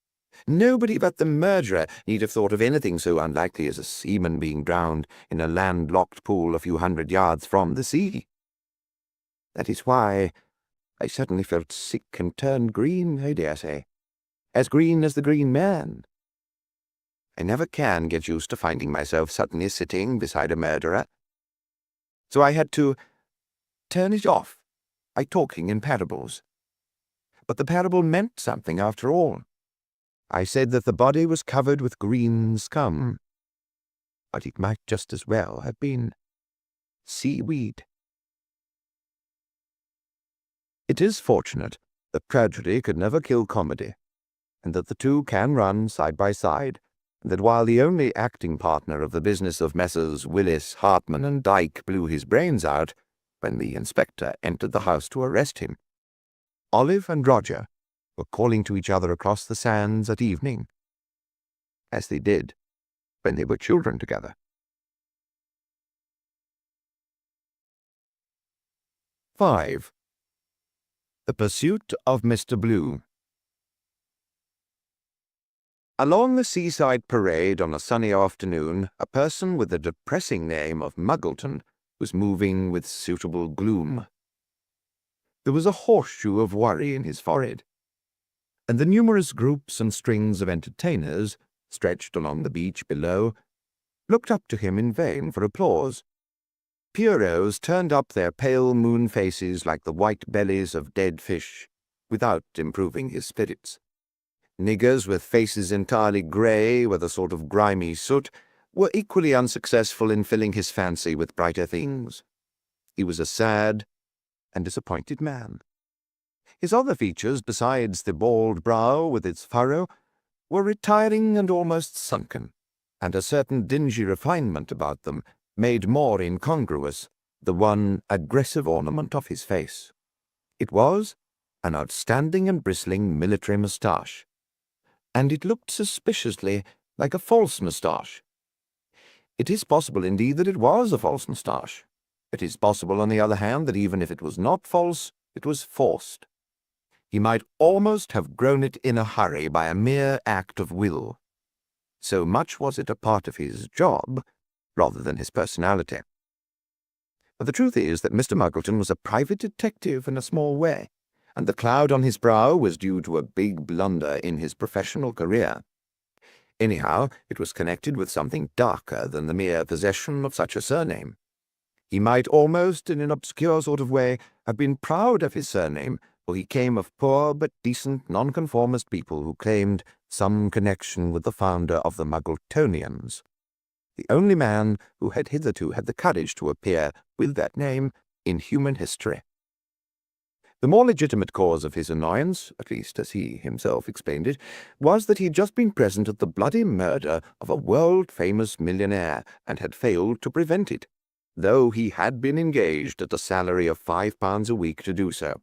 A: Nobody but the murderer need have thought of anything so unlikely as a seaman being drowned in a landlocked pool a few 100 yards from the sea. That is why I suddenly felt sick and turned green, I dare say, as green as the Green Man. I never can get used to finding myself suddenly sitting beside a murderer, so I had to turn it off by talking in parables. But the parable meant something after all. I said that the body was covered with green scum, but it might just as well have been seaweed. It is fortunate that tragedy could never kill comedy, and that the two can run side by side, and that while the only acting partner of the business of Messrs. Willis, Hartman, and Dyke blew his brains out when the inspector entered the house to arrest him, Olive and Roger were calling to each other across the sands at evening, as they did when they were children together. 5. The Pursuit of Mr. Blue. Along the seaside parade on a sunny afternoon, a person with the depressing name of Muggleton was moving with suitable gloom. There was a horseshoe of worry in his forehead, and the numerous groups and strings of entertainers, stretched along the beach below, looked up to him in vain for applause. Pierrots turned up their pale moon faces like the white bellies of dead fish, without improving his spirits. Niggers with faces entirely grey with a sort of grimy soot were equally unsuccessful in filling his fancy with brighter things. He was a sad and disappointed man. His other features, besides the bald brow with its furrow, were retiring and almost sunken, and a certain dingy refinement about them made more incongruous the one aggressive ornament of his face. It was an outstanding and bristling military moustache, and it looked suspiciously like a false moustache. It is possible, indeed, that it was a false moustache. It is possible, on the other hand, that even if it was not false, it was forced. He might almost have grown it in a hurry by a mere act of will. So much was it a part of his job, rather than his personality. But the truth is that Mr. Muggleton was a private detective in a small way, and the cloud on his brow was due to a big blunder in his professional career. Anyhow, it was connected with something darker than the mere possession of such a surname. He might almost, in an obscure sort of way, have been proud of his surname, for he came of poor but decent nonconformist people who claimed some connection with the founder of the Muggletonians, the only man who had hitherto had the courage to appear with that name in human history. The more legitimate cause of his annoyance, at least as he himself explained it, was that he had just been present at the bloody murder of a world-famous millionaire and had failed to prevent it, though he had been engaged at a salary of £5 a week to do so.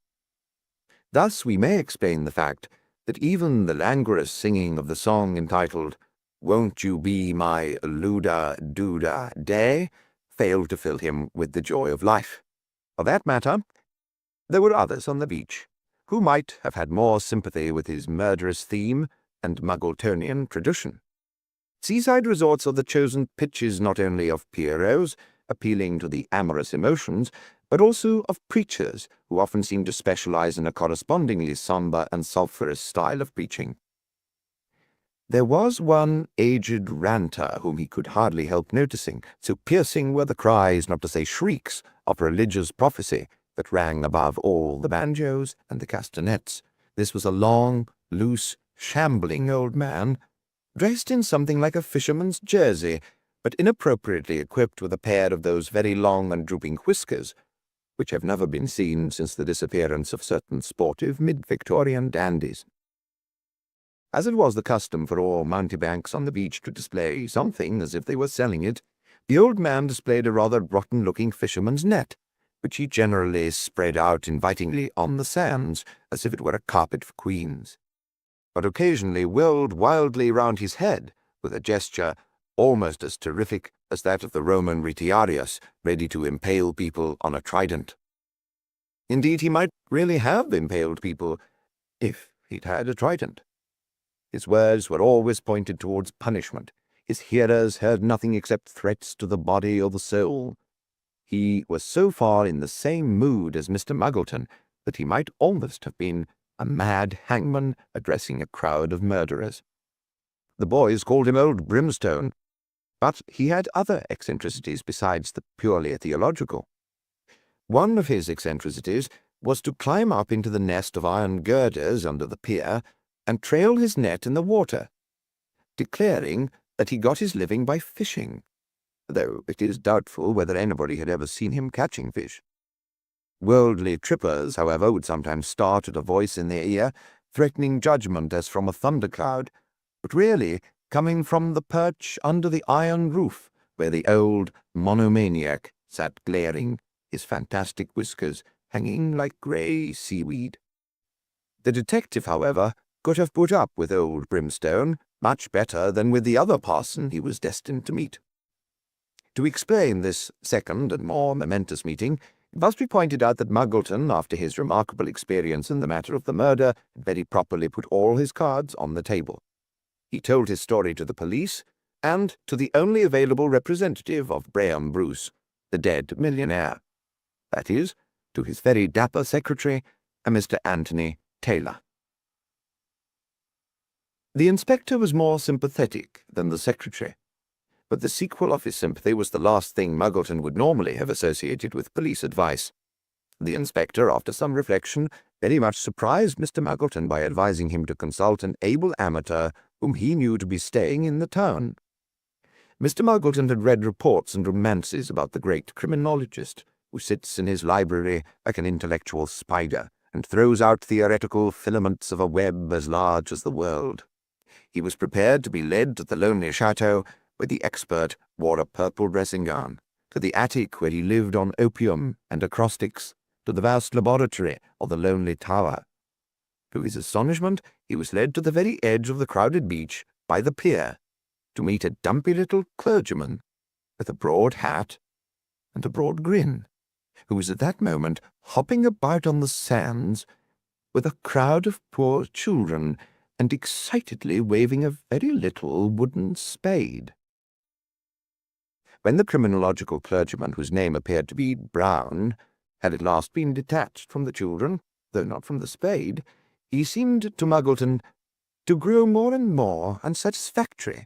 A: Thus we may explain the fact that even the languorous singing of the song entitled "Won't You Be My Luda-Dooda-Day" failed to fill him with the joy of life. For that matter, there were others on the beach who might have had more sympathy with his murderous theme and Muggletonian tradition. Seaside resorts are the chosen pitches not only of Pierrots, appealing to the amorous emotions, but also of preachers who often seem to specialize in a correspondingly sombre and sulphurous style of preaching. There was one aged ranter whom he could hardly help noticing, so piercing were the cries, not to say shrieks, of religious prophecy that rang above all the banjos and the castanets. This was a long, loose, shambling old man, dressed in something like a fisherman's jersey, but inappropriately equipped with a pair of those very long and drooping whiskers, which have never been seen since the disappearance of certain sportive mid-Victorian dandies. As it was the custom for all mountebanks on the beach to display something as if they were selling it, the old man displayed a rather rotten-looking fisherman's net, which he generally spread out invitingly on the sands, as if it were a carpet for queens, but occasionally whirled wildly round his head with a gesture almost as terrific as that of the Roman retiarius, ready to impale people on a trident. Indeed, he might really have impaled people if he'd had a trident. His words were always pointed towards punishment. His hearers heard nothing except threats to the body or the soul. He was so far in the same mood as Mr. Muggleton that he might almost have been a mad hangman addressing a crowd of murderers. The boys called him Old Brimstone, but he had other eccentricities besides the purely theological. One of his eccentricities was to climb up into the nest of iron girders under the pier and trail his net in the water, declaring that he got his living by fishing, though it is doubtful whether anybody had ever seen him catching fish. Worldly trippers, however, would sometimes start at a voice in their ear, threatening judgment as from a thundercloud, but really coming from the perch under the iron roof, where the old monomaniac sat glaring, his fantastic whiskers hanging like grey seaweed. The detective, however, could have put up with Old Brimstone much better than with the other parson he was destined to meet. To explain this second and more momentous meeting, It must be pointed out that Muggleton, after his remarkable experience in the matter of the murder, had very properly put all his cards on the table. He told his story to the police, and to the only available representative of Braham Bruce, the dead millionaire. That is, to his very dapper secretary, a Mr. Anthony Taylor. The inspector was more sympathetic than the secretary, but the sequel of his sympathy was the last thing Muggleton would normally have associated with police advice. The inspector, after some reflection, very much surprised Mr. Muggleton by advising him to consult an able amateur whom he knew to be staying in the town. Mr. Muggleton had read reports and romances about the great criminologist, who sits in his library like an intellectual spider, and throws out theoretical filaments of a web as large as the world. He was prepared to be led to the lonely chateau, where the expert wore a purple dressing-gown, to the attic where he lived on opium and acrostics, to the vast laboratory or the lonely tower. To his astonishment, he was led to the very edge of the crowded beach, by the pier, to meet a dumpy little clergyman with a broad hat and a broad grin, who was at that moment hopping about on the sands with a crowd of poor children and excitedly waving a very little wooden spade. When the criminological clergyman, whose name appeared to be Brown, had at last been detached from the children, though not from the spade, he seemed to Muggleton to grow more and more unsatisfactory.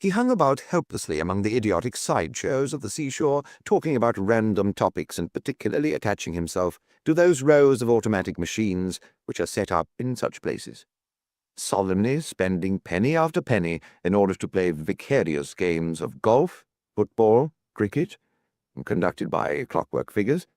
A: He hung about helplessly among the idiotic sideshows of the seashore, talking about random topics and particularly attaching himself to those rows of automatic machines which are set up in such places, solemnly spending penny after penny in order to play vicarious games of golf, football, cricket, conducted by clockwork figures,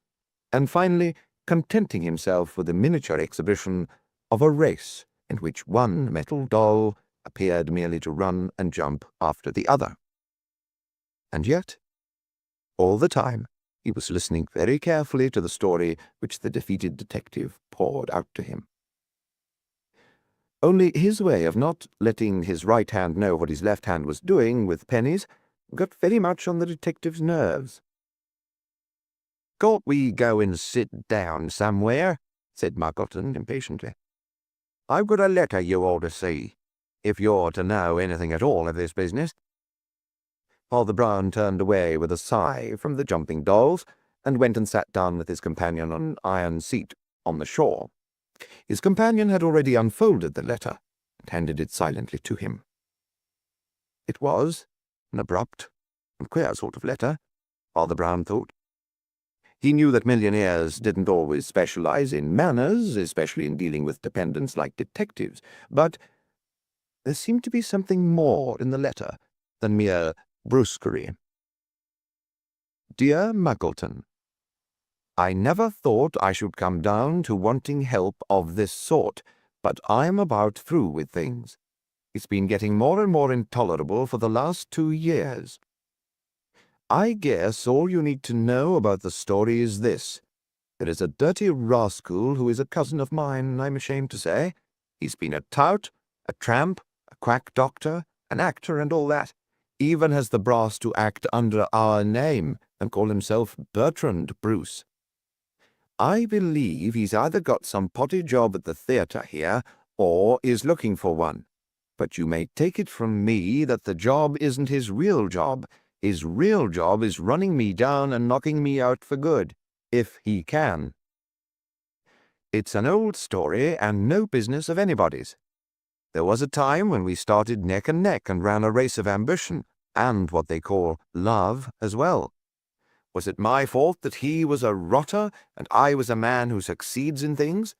A: and finally contenting himself with a miniature exhibition of a race in which one metal doll appeared merely to run and jump after the other. And yet, all the time, he was listening very carefully to the story which the defeated detective poured out to him. Only his way of not letting his right hand know what his left hand was doing with pennies got very much on the detective's nerves. "Can't we go and sit down somewhere?" said Muggleton impatiently. "I've got a letter you ought to see, if you're to know anything at all of this business." Father Brown turned away with a sigh from the jumping dolls, and went and sat down with his companion on an iron seat on the shore. His companion had already unfolded the letter, and handed it silently to him. It was an abrupt and queer sort of letter, Father Brown thought. He knew that millionaires didn't always specialize in manners, especially in dealing with dependents like detectives, but there seemed to be something more in the letter than mere brusquerie. Dear Muggleton, I never thought I should come down to wanting help of this sort, but I'm about through with things. It's been getting more and more intolerable for the last 2 years. I guess all you need to know about the story is this. There is a dirty rascal who is a cousin of mine, I'm ashamed to say. He's been a tout, a tramp, a quack doctor, an actor and all that. Even has the brass to act under our name and call himself Bertrand Bruce. I believe he's either got some potty job at the theatre here, or is looking for one. But you may take it from me that the job isn't his real job. His real job is running me down and knocking me out for good, if he can. It's an old story and no business of anybody's. There was a time when we started neck and neck and ran a race of ambition, and what they call love as well. Was it my fault that he was a rotter and I was a man who succeeds in things?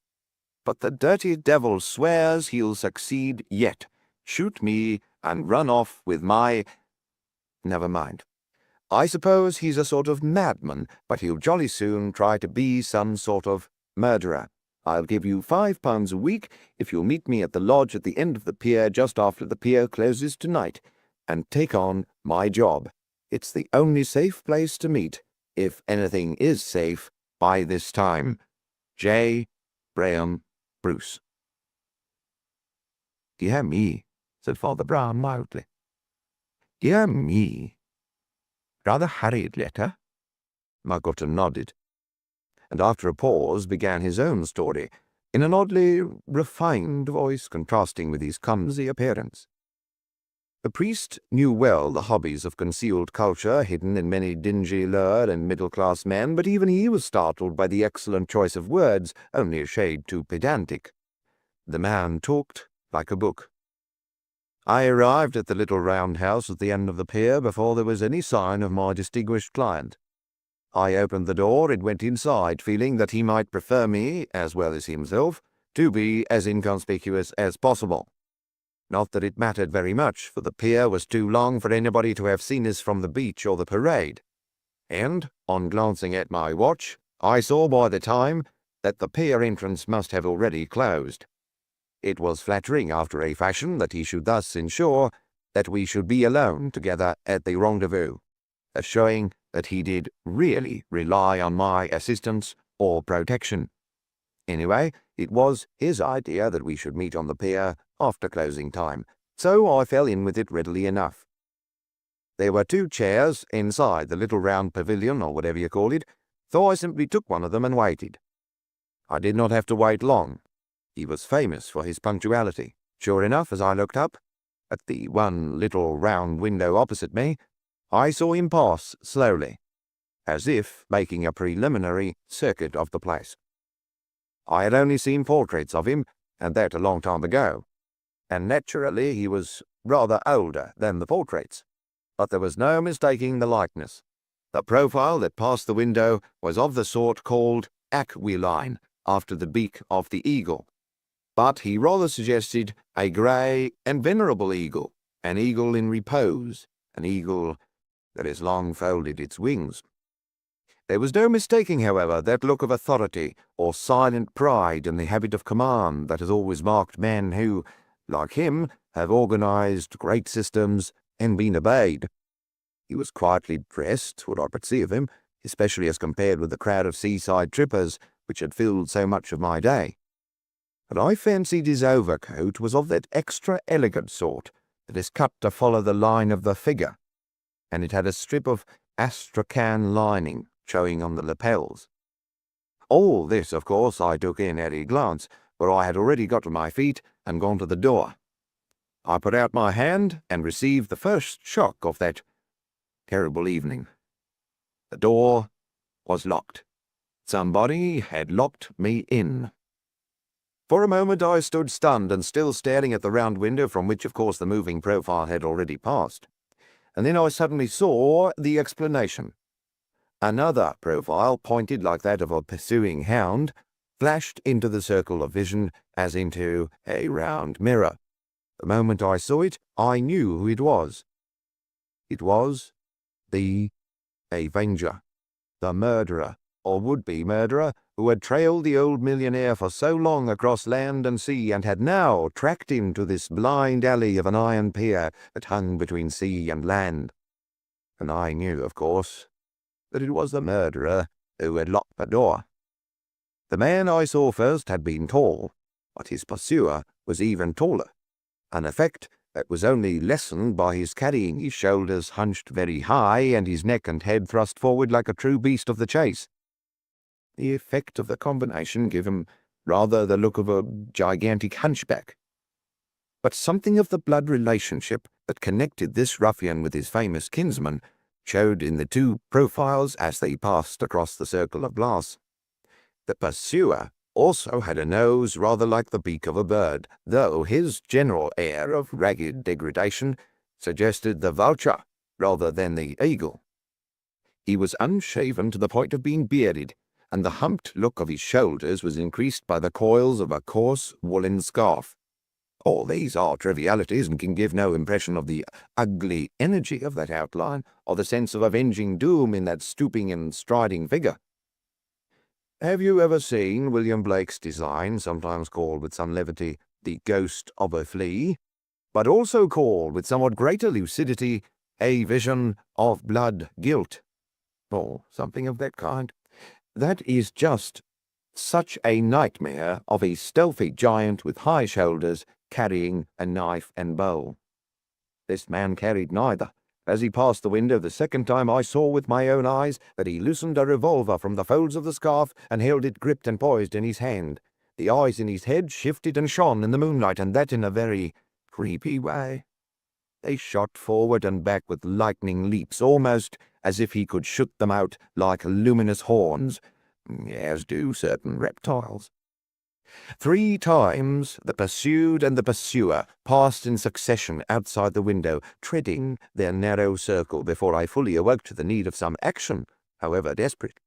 A: But the dirty devil swears he'll succeed yet, shoot me and run off with my— Never mind. I suppose he's a sort of madman, but he'll jolly soon try to be some sort of murderer. I'll give you £5 a week if you'll meet me at the lodge at the end of the pier just after the pier closes tonight, and take on my job. It's the only safe place to meet, if anything is safe by this time. J. Braham Bruce. Dear me, said Father Brown mildly. Dear me. Rather hurried letter. Makoto nodded, and after a pause began his own story, in an oddly refined voice contrasting with his clumsy appearance. The priest knew well the hobbies of concealed culture hidden in many dingy lower and middle-class men, but even he was startled by the excellent choice of words, only a shade too pedantic. The man talked like a book. I arrived at the little round house at the end of the pier before there was any sign of my distinguished client. I opened the door and went inside, feeling that he might prefer me, as well as himself, to be as inconspicuous as possible. Not that it mattered very much, for the pier was too long for anybody to have seen us from the beach or the parade. And, on glancing at my watch, I saw by the time that the pier entrance must have already closed. It was flattering after a fashion that he should thus ensure that we should be alone together at the rendezvous, as showing that he did really rely on my assistance or protection. Anyway, it was his idea that we should meet on the pier after closing time, so I fell in with it readily enough. There were 2 chairs inside the little round pavilion, or whatever you call it, so I simply took one of them and waited. I did not have to wait long. He was famous for his punctuality. Sure enough, as I looked up, at the one little round window opposite me, I saw him pass slowly, as if making a preliminary circuit of the place. I had only seen portraits of him, and that a long time ago, and naturally he was rather older than the portraits, but there was no mistaking the likeness. The profile that passed the window was of the sort called aquiline, after the beak of the eagle, but he rather suggested a grey and venerable eagle, an eagle in repose, an eagle that has long folded its wings. There was no mistaking, however, that look of authority or silent pride and the habit of command that has always marked men who, like him, have organized great systems and been obeyed. He was quietly dressed, what I could see of him, especially as compared with the crowd of seaside trippers which had filled so much of my day. But I fancied his overcoat was of that extra elegant sort that is cut to follow the line of the figure, and it had a strip of astrakhan lining showing on the lapels. All this, of course, I took in at a glance, for I had already got to my feet and gone to the door. I put out my hand and received the first shock of that terrible evening. The door was locked. Somebody had locked me in. For a moment I stood stunned and still staring at the round window from which, of course, the moving profile had already passed. And then I suddenly saw the explanation. Another profile, pointed like that of a pursuing hound, flashed into the circle of vision as into a round mirror. The moment I saw it, I knew who it was. It was the Avenger, the murderer, or would-be murderer, who had trailed the old millionaire for so long across land and sea, and had now tracked him to this blind alley of an iron pier that hung between sea and land. And I knew, of course, that it was the murderer who had locked the door. The man I saw first had been tall, but his pursuer was even taller, an effect that was only lessened by his carrying his shoulders hunched very high and his neck and head thrust forward like a true beast of the chase. The effect of the combination gave him rather the look of a gigantic hunchback. But something of the blood relationship that connected this ruffian with his famous kinsman showed in the 2 profiles as they passed across the circle of glass. The pursuer also had a nose rather like the beak of a bird, though his general air of ragged degradation suggested the vulture rather than the eagle. He was unshaven to the point of being bearded, and the humped look of his shoulders was increased by the coils of a coarse woolen scarf. All these are trivialities and can give no impression of the ugly energy of that outline, or the sense of avenging doom in that stooping and striding figure. Have you ever seen William Blake's design, sometimes called with some levity the ghost of a flea, but also called with somewhat greater lucidity a vision of blood guilt, or something of that kind? That is just such a nightmare of a stealthy giant with high shoulders carrying a knife and bowl. This man carried neither, As he passed the window the second time, I saw with my own eyes that he loosened a revolver from the folds of the scarf and held it gripped and poised in his hand. The eyes in his head shifted and shone in the moonlight, and that in a very creepy way. They shot forward and back with lightning leaps, almost as if he could shoot them out like luminous horns, as do certain reptiles. 3 times the pursued and the pursuer passed in succession outside the window, treading their narrow circle before I fully awoke to the need of some action, however desperate.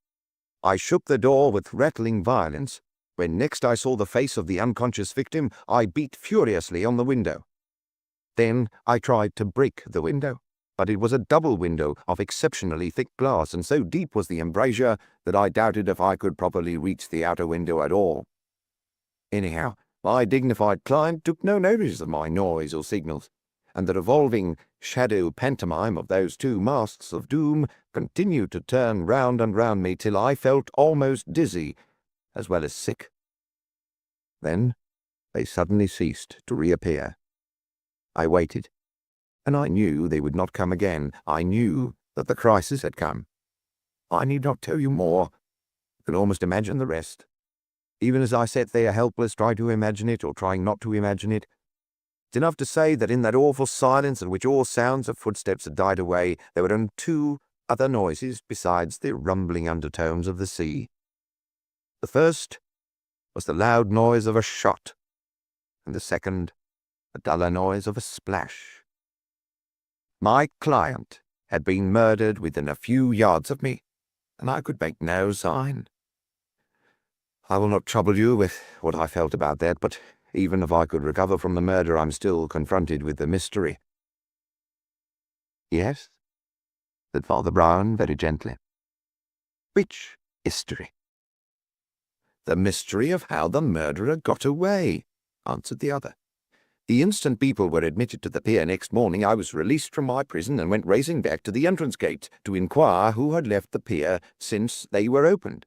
A: I shook the door with rattling violence. When next I saw the face of the unconscious victim, I beat furiously on the window. Then I tried to break the window, but it was a double window of exceptionally thick glass, and so deep was the embrasure that I doubted if I could properly reach the outer window at all. Anyhow, my dignified client took no notice of my noise or signals, and the revolving shadow pantomime of those 2 masks of doom continued to turn round and round me till I felt almost dizzy, as well as sick. Then they suddenly ceased to reappear. I waited, and I knew they would not come again. I knew that the crisis had come. I need not tell you more. You can almost imagine the rest. Even as I sat there helpless, trying to imagine it or trying not to imagine it, it's enough to say that in that awful silence in which all sounds of footsteps had died away, there were only 2 other noises besides the rumbling undertones of the sea. The first was the loud noise of a shot, and the second, a duller noise of a splash. My client had been murdered within a few yards of me, and I could make no sign. I will not trouble you with what I felt about that, but even if I could recover from the murder, I'm still confronted with the mystery. Yes, said Father Brown very gently. Which mystery? The mystery of how the murderer got away, answered the other. The instant people were admitted to the pier next morning, I was released from my prison and went racing back to the entrance gates to inquire who had left the pier since they were opened.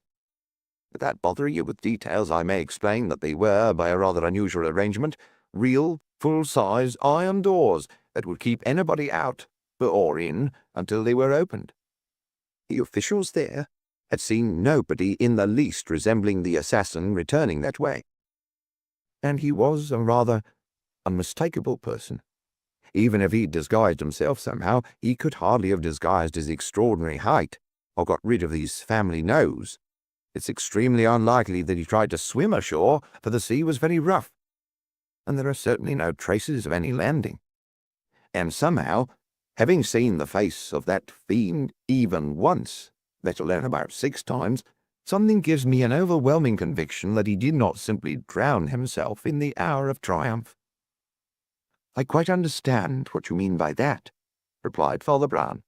A: Without bothering you with details, I may explain that they were, by a rather unusual arrangement, real, full-size iron doors that would keep anybody out or in until they were opened. The officials there had seen nobody in the least resembling the assassin returning that way, and he was a rather unmistakable person. Even if he'd disguised himself somehow, he could hardly have disguised his extraordinary height or got rid of his family nose. It's extremely unlikely that he tried to swim ashore, for the sea was very rough, and there are certainly no traces of any landing. And somehow, having seen the face of that fiend even once, let alone about 6 times, something gives me an overwhelming conviction that he did not simply drown himself in the hour of triumph. I quite understand what you mean by that, replied Father Brown.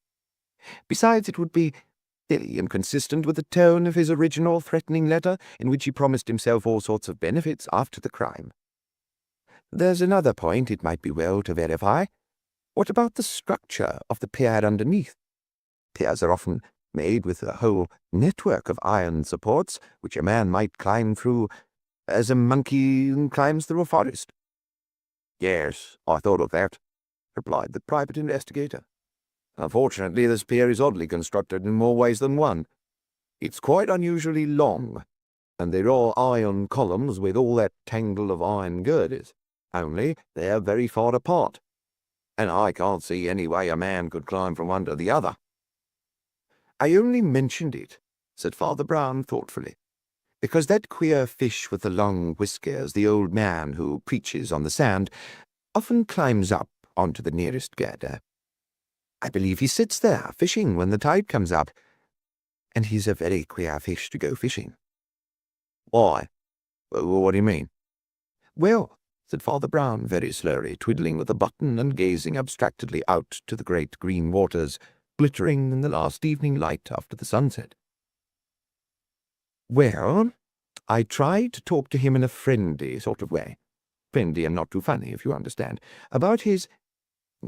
A: Besides, it would be silly and inconsistent with the tone of his original threatening letter, in which he promised himself all sorts of benefits after the crime. There's another point it might be well to verify. What about the structure of the pier underneath? Piers are often made with a whole network of iron supports, which a man might climb through as a monkey climbs through a forest. Yes, I thought of that, replied the private investigator. Unfortunately, this pier is oddly constructed in more ways than one. It's quite unusually long, and they're all iron columns with all that tangle of iron girders, only they're very far apart, and I can't see any way a man could climb from one to the other. I only mentioned it, said Father Brown thoughtfully, because that queer fish with the long whiskers, the old man who preaches on the sand, often climbs up onto the nearest girder. I believe he sits there fishing when the tide comes up, and he's a very queer fish to go fishing. Why? What do you mean? Well, said Father Brown very slowly, twiddling with a button and gazing abstractedly out to the great green waters, glittering in the last evening light after the sunset. Well, I tried to talk to him in a friendly sort of way, friendly and not too funny, if you understand, about his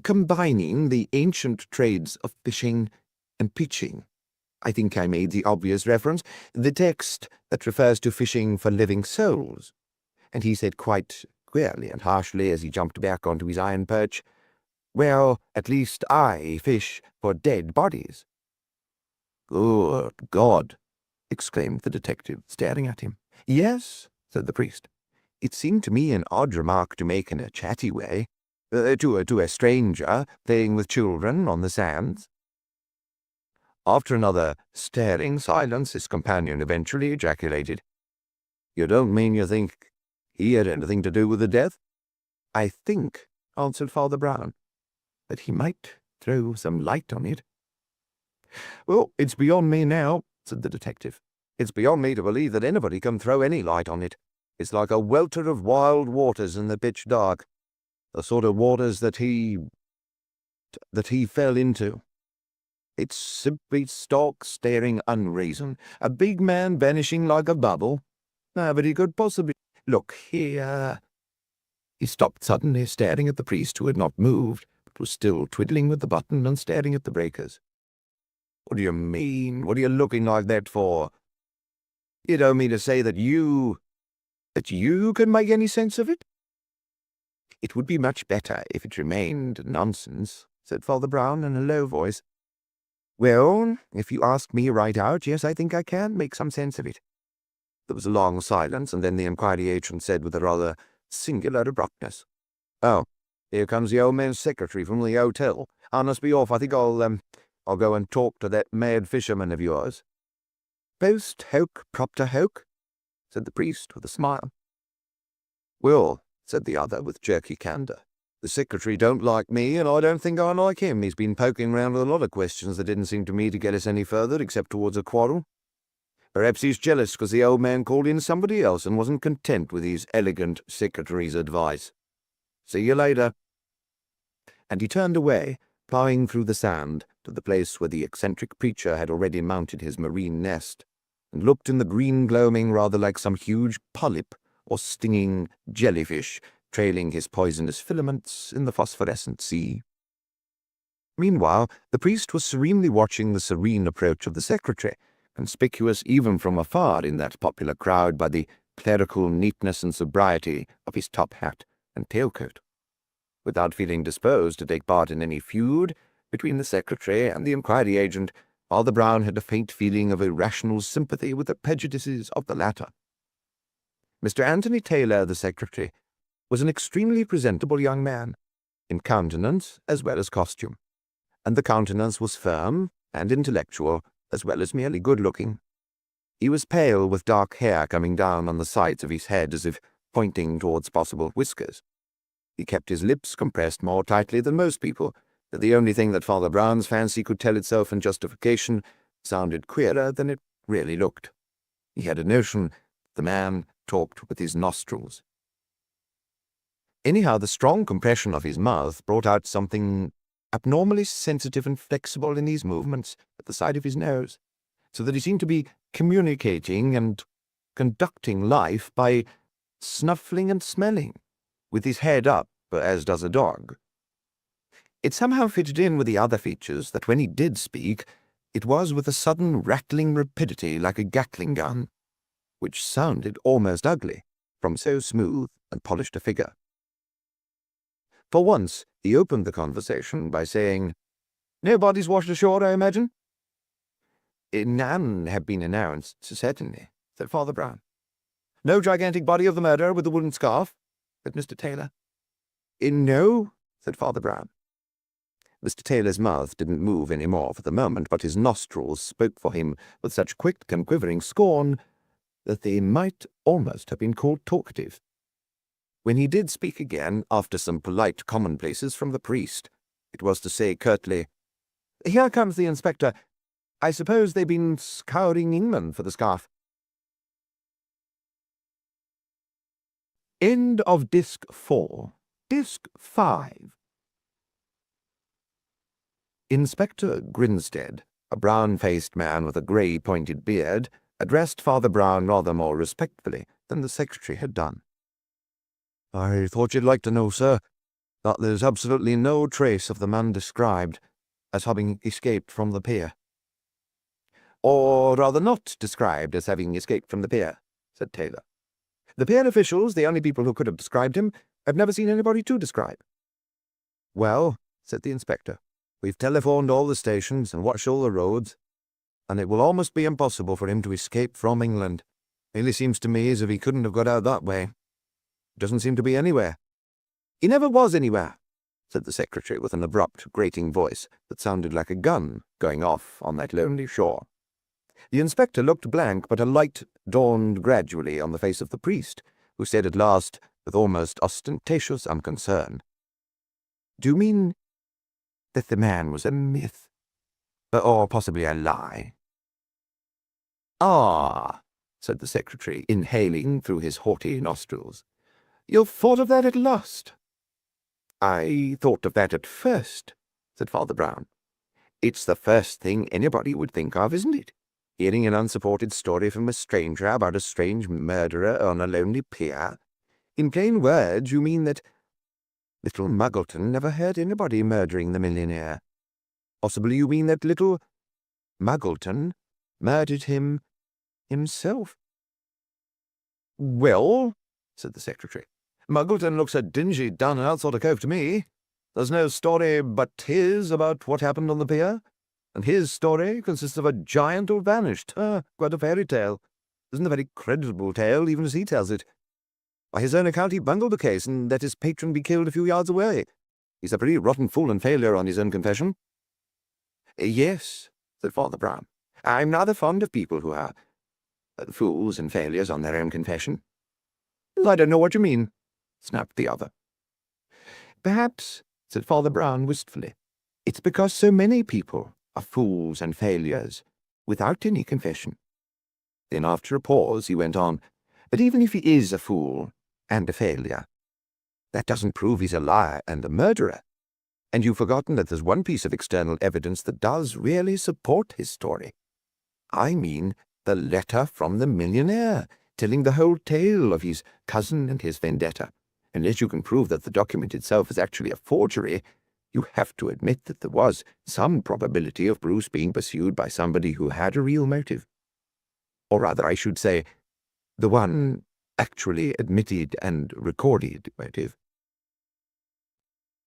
A: combining the ancient trades of fishing and preaching. I think I made the obvious reference, the text that refers to fishing for living souls, and he said quite queerly and harshly as he jumped back onto his iron perch, Well, at least I fish for dead bodies." "Good God!" exclaimed the detective, staring at him. "Yes," said the priest. "It seemed to me an odd remark to make in a chatty way, to a stranger playing with children on the sands." After another staring silence, his companion eventually ejaculated, "You don't mean you think he had anything to do with the death?" "I think," answered Father Brown, "that he might throw some light on it." "Well, it's beyond me now," said the detective. "It's beyond me to believe that anybody can throw any light on it. It's like a welter of wild waters in the pitch dark, the sort of waters that he fell into. It's simply stark staring unreason, a big man vanishing like a bubble. Nobody could possibly— Look here—" He stopped suddenly, staring at the priest, who had not moved, but was still twiddling with the button and staring at the breakers. "What do you mean? What are you looking like that for? You don't mean to say that you can make any sense of it?" "It would be much better if it remained nonsense," said Father Brown in a low voice. "Well, if you ask me right out, yes, I think I can make some sense of it." There was a long silence, and then the inquiry agent said with a rather singular abruptness, "Oh, here comes the old man's secretary from the hotel. I must be off. I think I'll go and talk to that mad fisherman of yours." "Post hoc propter hoc," said the priest with a smile. "Well," said the other with jerky candour, "the secretary don't like me, and I don't think I like him. He's been poking round with a lot of questions that didn't seem to me to get us any further except towards a quarrel. Perhaps he's jealous because the old man called in somebody else and wasn't content with his elegant secretary's advice. See you later." And he turned away, ploughing through the sand to the place where the eccentric preacher had already mounted his marine nest, and looked in the green gloaming rather like some huge polyp or stinging jellyfish trailing his poisonous filaments in the phosphorescent sea. Meanwhile, the priest was serenely watching the serene approach of the secretary, conspicuous even from afar in that popular crowd by the clerical neatness and sobriety of his top hat and tailcoat. Without feeling disposed to take part in any feud between the secretary and the inquiry agent, Father Brown had a faint feeling of irrational sympathy with the prejudices of the latter. Mr. Anthony Taylor, the secretary, was an extremely presentable young man, in countenance as well as costume, and the countenance was firm and intellectual as well as merely good-looking. He was pale, with dark hair coming down on the sides of his head as if pointing towards possible whiskers. He kept his lips compressed more tightly than most people, but the only thing that Father Brown's fancy could tell itself in justification sounded queerer than it really looked. He had a notion the man talked with his nostrils. Anyhow, the strong compression of his mouth brought out something abnormally sensitive and flexible in his movements at the side of his nose, so that he seemed to be communicating and conducting life by snuffling and smelling, with his head up, as does a dog. It somehow fitted in with the other features that when he did speak, it was with a sudden rattling rapidity like a Gatling gun, which sounded almost ugly from so smooth and polished a figure. For once, he opened the conversation by saying, "Nobody's washed ashore, I imagine?" "None have been announced, certainly," said Father Brown. "No gigantic body of the murderer with the wooden scarf?" said Mr. Taylor. "No," said Father Brown. Mr. Taylor's mouth didn't move any more for the moment, but his nostrils spoke for him with such quick and quivering scorn that they might almost have been called talkative. When he did speak again, after some polite commonplaces from the priest, it was to say curtly, "Here comes the inspector. I suppose they've been scouring England for the scarf." End of Disc 4. Disc 5. Inspector Grinstead, a brown-faced man with a grey pointed beard, addressed Father Brown rather more respectfully than the secretary had done. "I thought you'd like to know, sir, that there's absolutely no trace of the man described as having escaped from the pier." "Or rather not described as having escaped from the pier," said Taylor. "The pier officials, the only people who could have described him, have never seen anybody to describe." "Well," said the inspector. "We've telephoned all the stations and watched all the roads, and it will almost be impossible for him to escape from England. Nearly seems to me as if he couldn't have got out that way. Doesn't seem to be anywhere." "He never was anywhere," said the secretary with an abrupt, grating voice that sounded like a gun going off on that lonely shore. The inspector looked blank, but a light dawned gradually on the face of the priest, who said at last, with almost ostentatious unconcern, "Do you mean that the man was a myth, or possibly a lie?" "Ah," said the secretary, inhaling through his haughty nostrils. "You've thought of that at last." "I thought of that at first," said Father Brown. "It's the first thing anybody would think of, isn't it? Hearing an unsupported story from a stranger about a strange murderer on a lonely pier. In plain words, you mean that little Muggleton never heard anybody murdering the millionaire. Possibly you mean that little Muggleton murdered him himself." "Well," said the secretary, "Muggleton looks a dingy, done-out sort of cove to me. There's no story but his about what happened on the pier, and his story consists of a giant who vanished. Quite a fairy tale. Isn't a very creditable tale, even as he tells it. By his own account, he bungled the case and let his patron be killed a few yards away. He's a pretty rotten fool and failure on his own confession." "Yes," said Father Brown. "I'm rather fond of people who are fools and failures on their own confession." "I don't know what you mean," snapped the other. "Perhaps," said Father Brown wistfully, "it's because so many people are fools and failures without any confession." Then after a pause he went on, "But even if he is a fool and a failure, that doesn't prove he's a liar and a murderer. And you've forgotten that there's one piece of external evidence that does really support his story. I mean the letter from the millionaire, telling the whole tale of his cousin and his vendetta. Unless you can prove that the document itself is actually a forgery, you have to admit that there was some probability of Bruce being pursued by somebody who had a real motive. Or rather, I should say, the one actually admitted and recorded motive."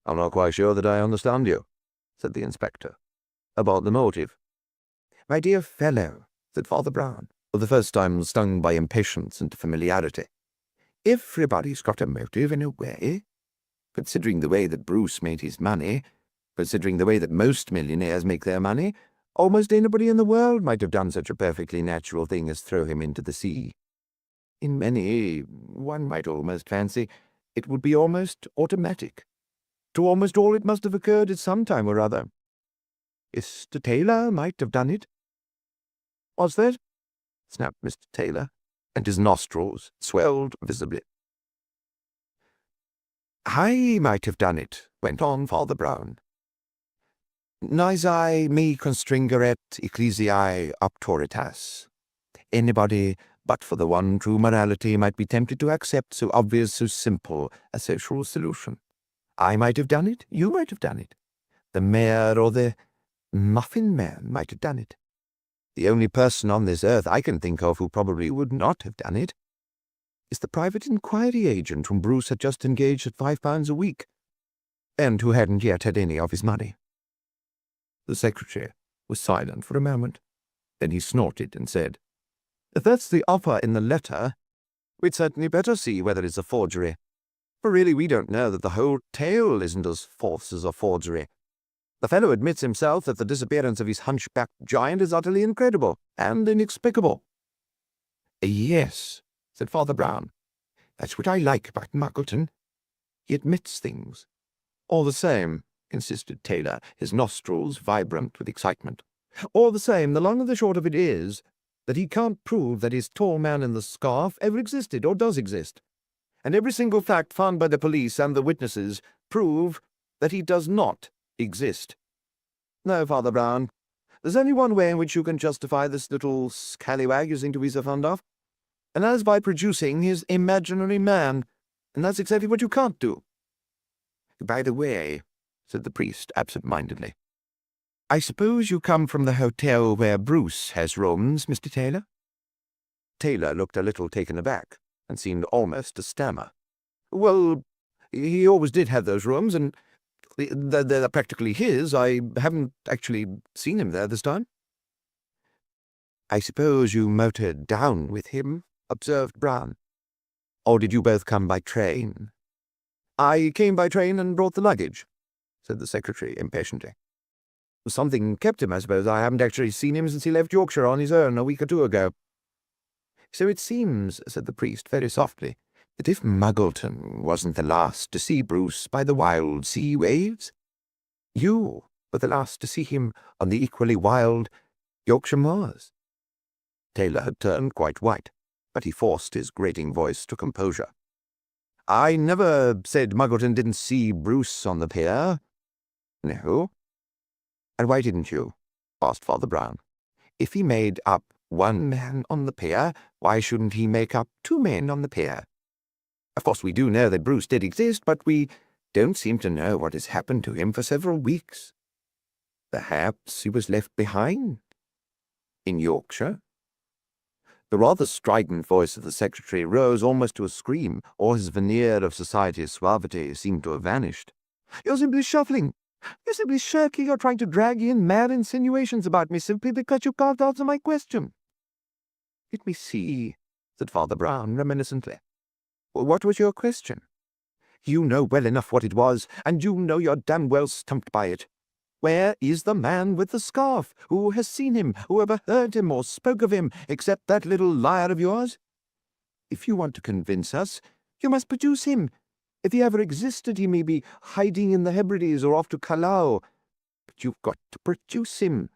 A: "I'm not quite sure that I understand you," said the inspector. "About the motive." "My dear fellow," said Father Brown, for the first time stung by impatience and familiarity, "everybody's got a motive in a way. Considering the way that Bruce made his money, considering the way that most millionaires make their money, almost anybody in the world might have done such a perfectly natural thing as throw him into the sea. In many, one might almost fancy, it would be almost automatic. To almost all it must have occurred at some time or other. Mr. Taylor might have done it." "What's that?" snapped Mr. Taylor, and his nostrils swelled visibly. "I might have done it," went on Father Brown. "Nisi me constringeret ecclesiae auctoritas. Anybody but for the one true morality might be tempted to accept so obvious, so simple a social solution. I might have done it, you might have done it. The mayor or the muffin man might have done it. The only person on this earth I can think of who probably would not have done it is the private inquiry agent whom Bruce had just engaged at £5 a week, and who hadn't yet had any of his money." The secretary was silent for a moment. Then he snorted and said, "If that's the offer in the letter, we'd certainly better see whether it's a forgery. For really we don't know that the whole tale isn't as false as a forgery. The fellow admits himself that the disappearance of his hunchbacked giant is utterly incredible and inexplicable." "Yes," said Father Brown. "That's what I like about Muggleton. He admits things." "All the same," insisted Taylor, his nostrils vibrant with excitement, "all the same, the long and the short of it is that he can't prove that his tall man in the scarf ever existed or does exist. And every single fact found by the police and the witnesses prove that he does not exist. No, Father Brown, there's only one way in which you can justify this little scallywag you seem to be so fond of, and that is by producing his imaginary man, and that's exactly what you can't do." "By the way," said the priest absent-mindedly, "I suppose you come from the hotel where Bruce has rooms, Mr. Taylor?" Taylor looked a little taken aback, and seemed almost to stammer. "Well, he always did have those rooms, and They're practically his. I haven't actually seen him there this time." "I suppose you motored down with him," observed Brown. "Or did you both come by train?" "I came by train and brought the luggage," said the secretary impatiently. "Something kept him, I suppose. I haven't actually seen him since he left Yorkshire on his own a week or two ago." "So it seems," said the priest very softly, "that if Muggleton wasn't the last to see Bruce by the wild sea waves, you were the last to see him on the equally wild Yorkshire moors." Taylor had turned quite white, but he forced his grating voice to composure. "I never said Muggleton didn't see Bruce on the pier." "No? And why didn't you?" asked Father Brown. "If he made up one man on the pier, why shouldn't he make up two men on the pier? Of course, we do know that Bruce did exist, but we don't seem to know what has happened to him for several weeks. Perhaps he was left behind in Yorkshire?" The rather strident voice of the secretary rose almost to a scream, or his veneer of society's suavity seemed to have vanished. "You're simply shuffling. You're simply shirking or trying to drag in mad insinuations about me simply because you can't answer my question." "Let me see," said Father Brown reminiscently. "What was your question?" "You know well enough what it was, and you know you're damn well stumped by it. Where is the man with the scarf? Who has seen him? Who ever heard him or spoke of him, except that little liar of yours? If you want to convince us, you must produce him. If he ever existed, he may be hiding in the Hebrides or off to Callao. But you've got to produce him.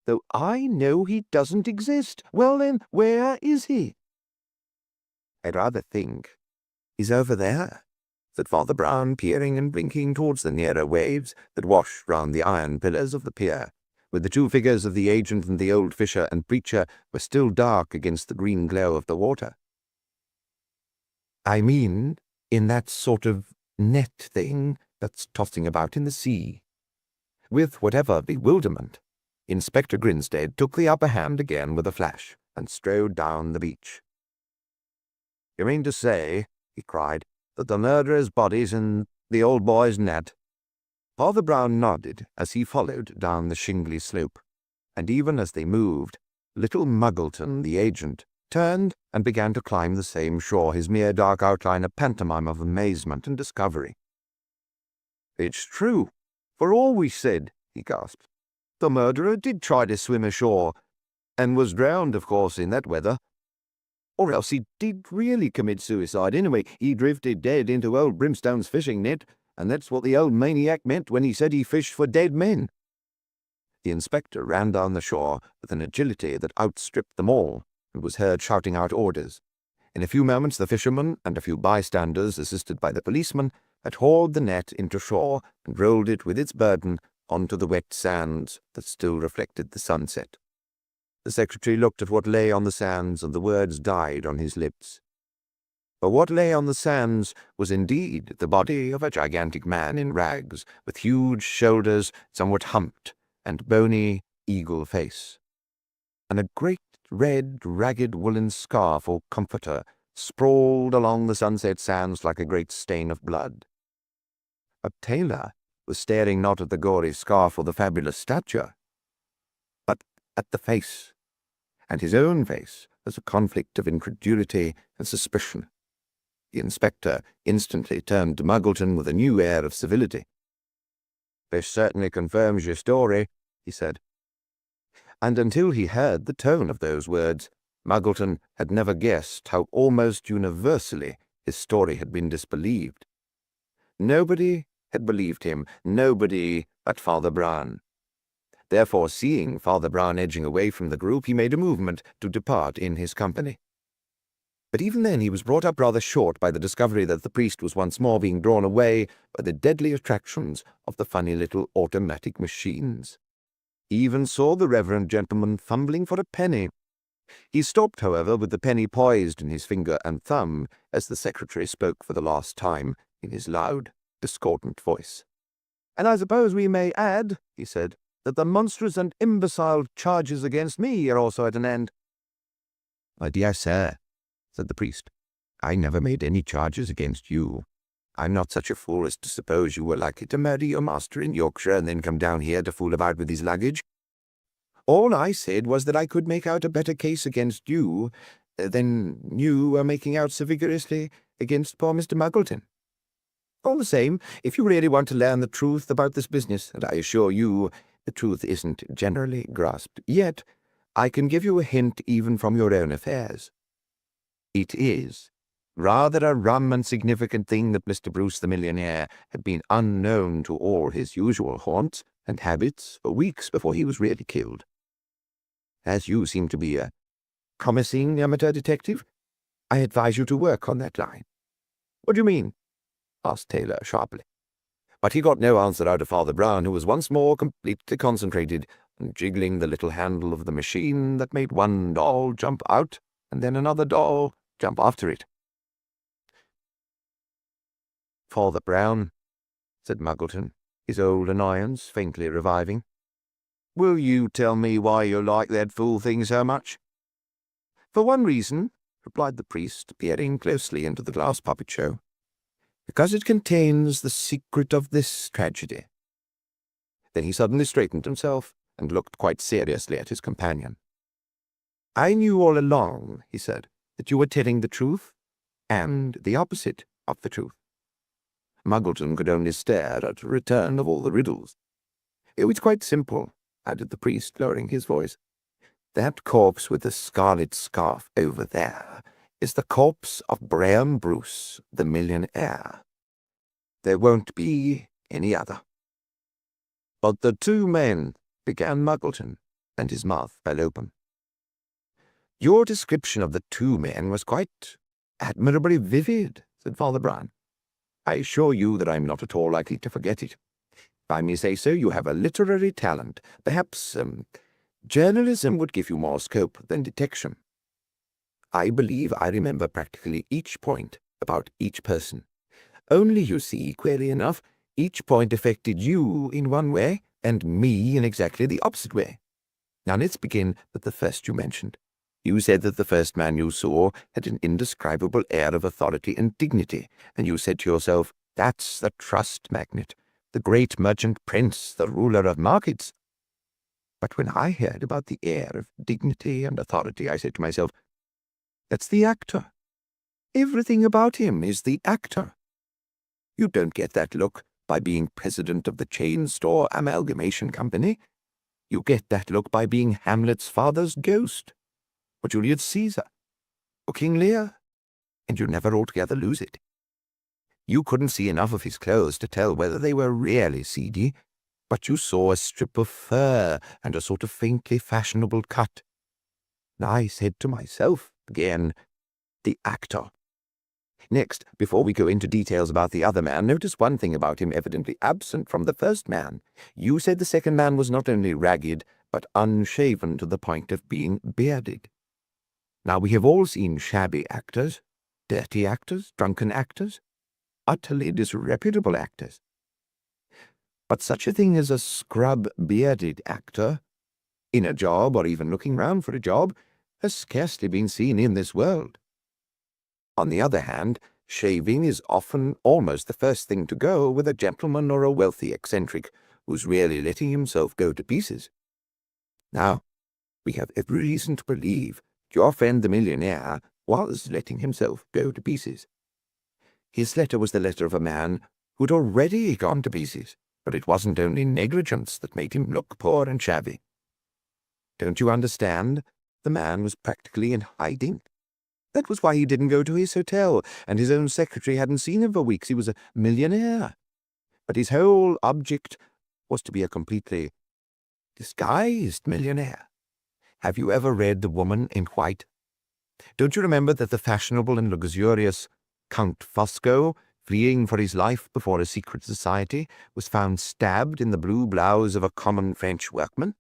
A: Though I know he doesn't exist. Well then, where is he?" "I rather think he's over there," said Father Brown, peering and blinking towards the nearer waves that washed round the iron pillars of the pier, where the two figures of the agent and the old fisher and preacher were still dark against the green glow of the water. "I mean, in that sort of net thing that's tossing about in the sea." With whatever bewilderment, Inspector Grinstead took the upper hand again with a flash, and strode down the beach. "You mean to say," he cried, "that the murderer's body's in the old boy's net?" Father Brown nodded as he followed down the shingly slope, and even as they moved, little Muggleton, the agent, turned and began to climb the same shore, his mere dark outline a pantomime of amazement and discovery. "It's true, for all we said," he gasped. "The murderer did try to swim ashore, and was drowned, of course, in that weather. Or else he did really commit suicide. Anyway, he drifted dead into old Brimstone's fishing net, and that's what the old maniac meant when he said he fished for dead men." The inspector ran down the shore with an agility that outstripped them all, and was heard shouting out orders. In a few moments the fishermen and a few bystanders, assisted by the policeman, had hauled the net into shore and rolled it with its burden onto the wet sands that still reflected the sunset. The secretary looked at what lay on the sands, and the words died on his lips. For what lay on the sands was indeed the body of a gigantic man in rags, with huge shoulders, somewhat humped, and bony eagle face. And a great red, ragged woolen scarf or comforter sprawled along the sunset sands like a great stain of blood. But Taylor was staring not at the gory scarf or the fabulous stature, but at the face, and his own face was a conflict of incredulity and suspicion. The inspector instantly turned to Muggleton with a new air of civility. "This certainly confirms your story," he said. And until he heard the tone of those words, Muggleton had never guessed how almost universally his story had been disbelieved. Nobody had believed him, nobody but Father Brown. Therefore, seeing Father Brown edging away from the group, he made a movement to depart in his company. But even then he was brought up rather short by the discovery that the priest was once more being drawn away by the deadly attractions of the funny little automatic machines. He even saw the reverend gentleman fumbling for a penny. He stopped, however, with the penny poised in his finger and thumb, as the secretary spoke for the last time in his loud, discordant voice. "And I suppose we may add," he said, "that the monstrous and imbecile charges against me are also at an end." "My dear sir," said the priest, "I never made any charges against you. I'm not such a fool as to suppose you were likely to murder your master in Yorkshire and then come down here to fool about with his luggage. All I said was that I could make out a better case against you than you were making out so vigorously against poor Mr. Muggleton. All the same, if you really want to learn the truth about this business, and I assure you the truth isn't generally grasped yet, I can give you a hint even from your own affairs. It is rather a rum and significant thing that Mr. Bruce the millionaire had been unknown to all his usual haunts and habits for weeks before he was really killed. As you seem to be a promising amateur detective, I advise you to work on that line. What do you mean? Asked Taylor sharply. But he got no answer out of Father Brown, who was once more completely concentrated on jiggling the little handle of the machine that made one doll jump out and then another doll jump after it. Father Brown, said Muggleton, his old annoyance faintly reviving, will you tell me why you like that fool thing so much? For one reason, replied the priest, peering closely into the glass puppet show. Because it contains the secret of this tragedy. Then he suddenly straightened himself and looked quite seriously at his companion. I knew all along, he said, that you were telling the truth and the opposite of the truth. Muggleton could only stare at a return of all the riddles. It's quite simple, added the priest, lowering his voice. That corpse with the scarlet scarf over there is the corpse of Graham Bruce, the millionaire. There won't be any other. But the two men, began Muggleton, and his mouth fell open. Your description of the two men was quite admirably vivid, said Father Brown. I assure you that I'm not at all likely to forget it. If I may say so, you have a literary talent. Perhaps journalism would give you more scope than detection. I believe I remember practically each point about each person. Only, you see, queerly enough, each point affected you in one way and me in exactly the opposite way. Now let's begin with the first you mentioned. You said that the first man you saw had an indescribable air of authority and dignity, and you said to yourself, that's the trust magnate, the great merchant prince, the ruler of markets. But when I heard about the air of dignity and authority, I said to myself, that's the actor. Everything about him is the actor. You don't get that look by being president of the chain store amalgamation company. You get that look by being Hamlet's father's ghost, or Julius Caesar, or King Lear, and you never altogether lose it. You couldn't see enough of his clothes to tell whether they were really seedy, but you saw a strip of fur and a sort of faintly fashionable cut. And I said to myself, again, the actor. Next, before we go into details about the other man, notice one thing about him evidently absent from the first man. You said the second man was not only ragged, but unshaven to the point of being bearded. Now, we have all seen shabby actors, dirty actors, drunken actors, utterly disreputable actors. But such a thing as a scrub-bearded actor, in a job or even looking round for a job, has scarcely been seen in this world. On the other hand, shaving is often almost the first thing to go with a gentleman or a wealthy eccentric who's really letting himself go to pieces. Now, we have every reason to believe that your friend the millionaire was letting himself go to pieces. His letter was the letter of a man who'd already gone to pieces, but it wasn't only negligence that made him look poor and shabby. Don't you understand? The man was practically in hiding. That was why he didn't go to his hotel, and his own secretary hadn't seen him for weeks. He was a millionaire. But his whole object was to be a completely disguised millionaire. Have you ever read The Woman in White? Don't you remember that the fashionable and luxurious Count Fosco, fleeing for his life before a secret society, was found stabbed in the blue blouse of a common French workman?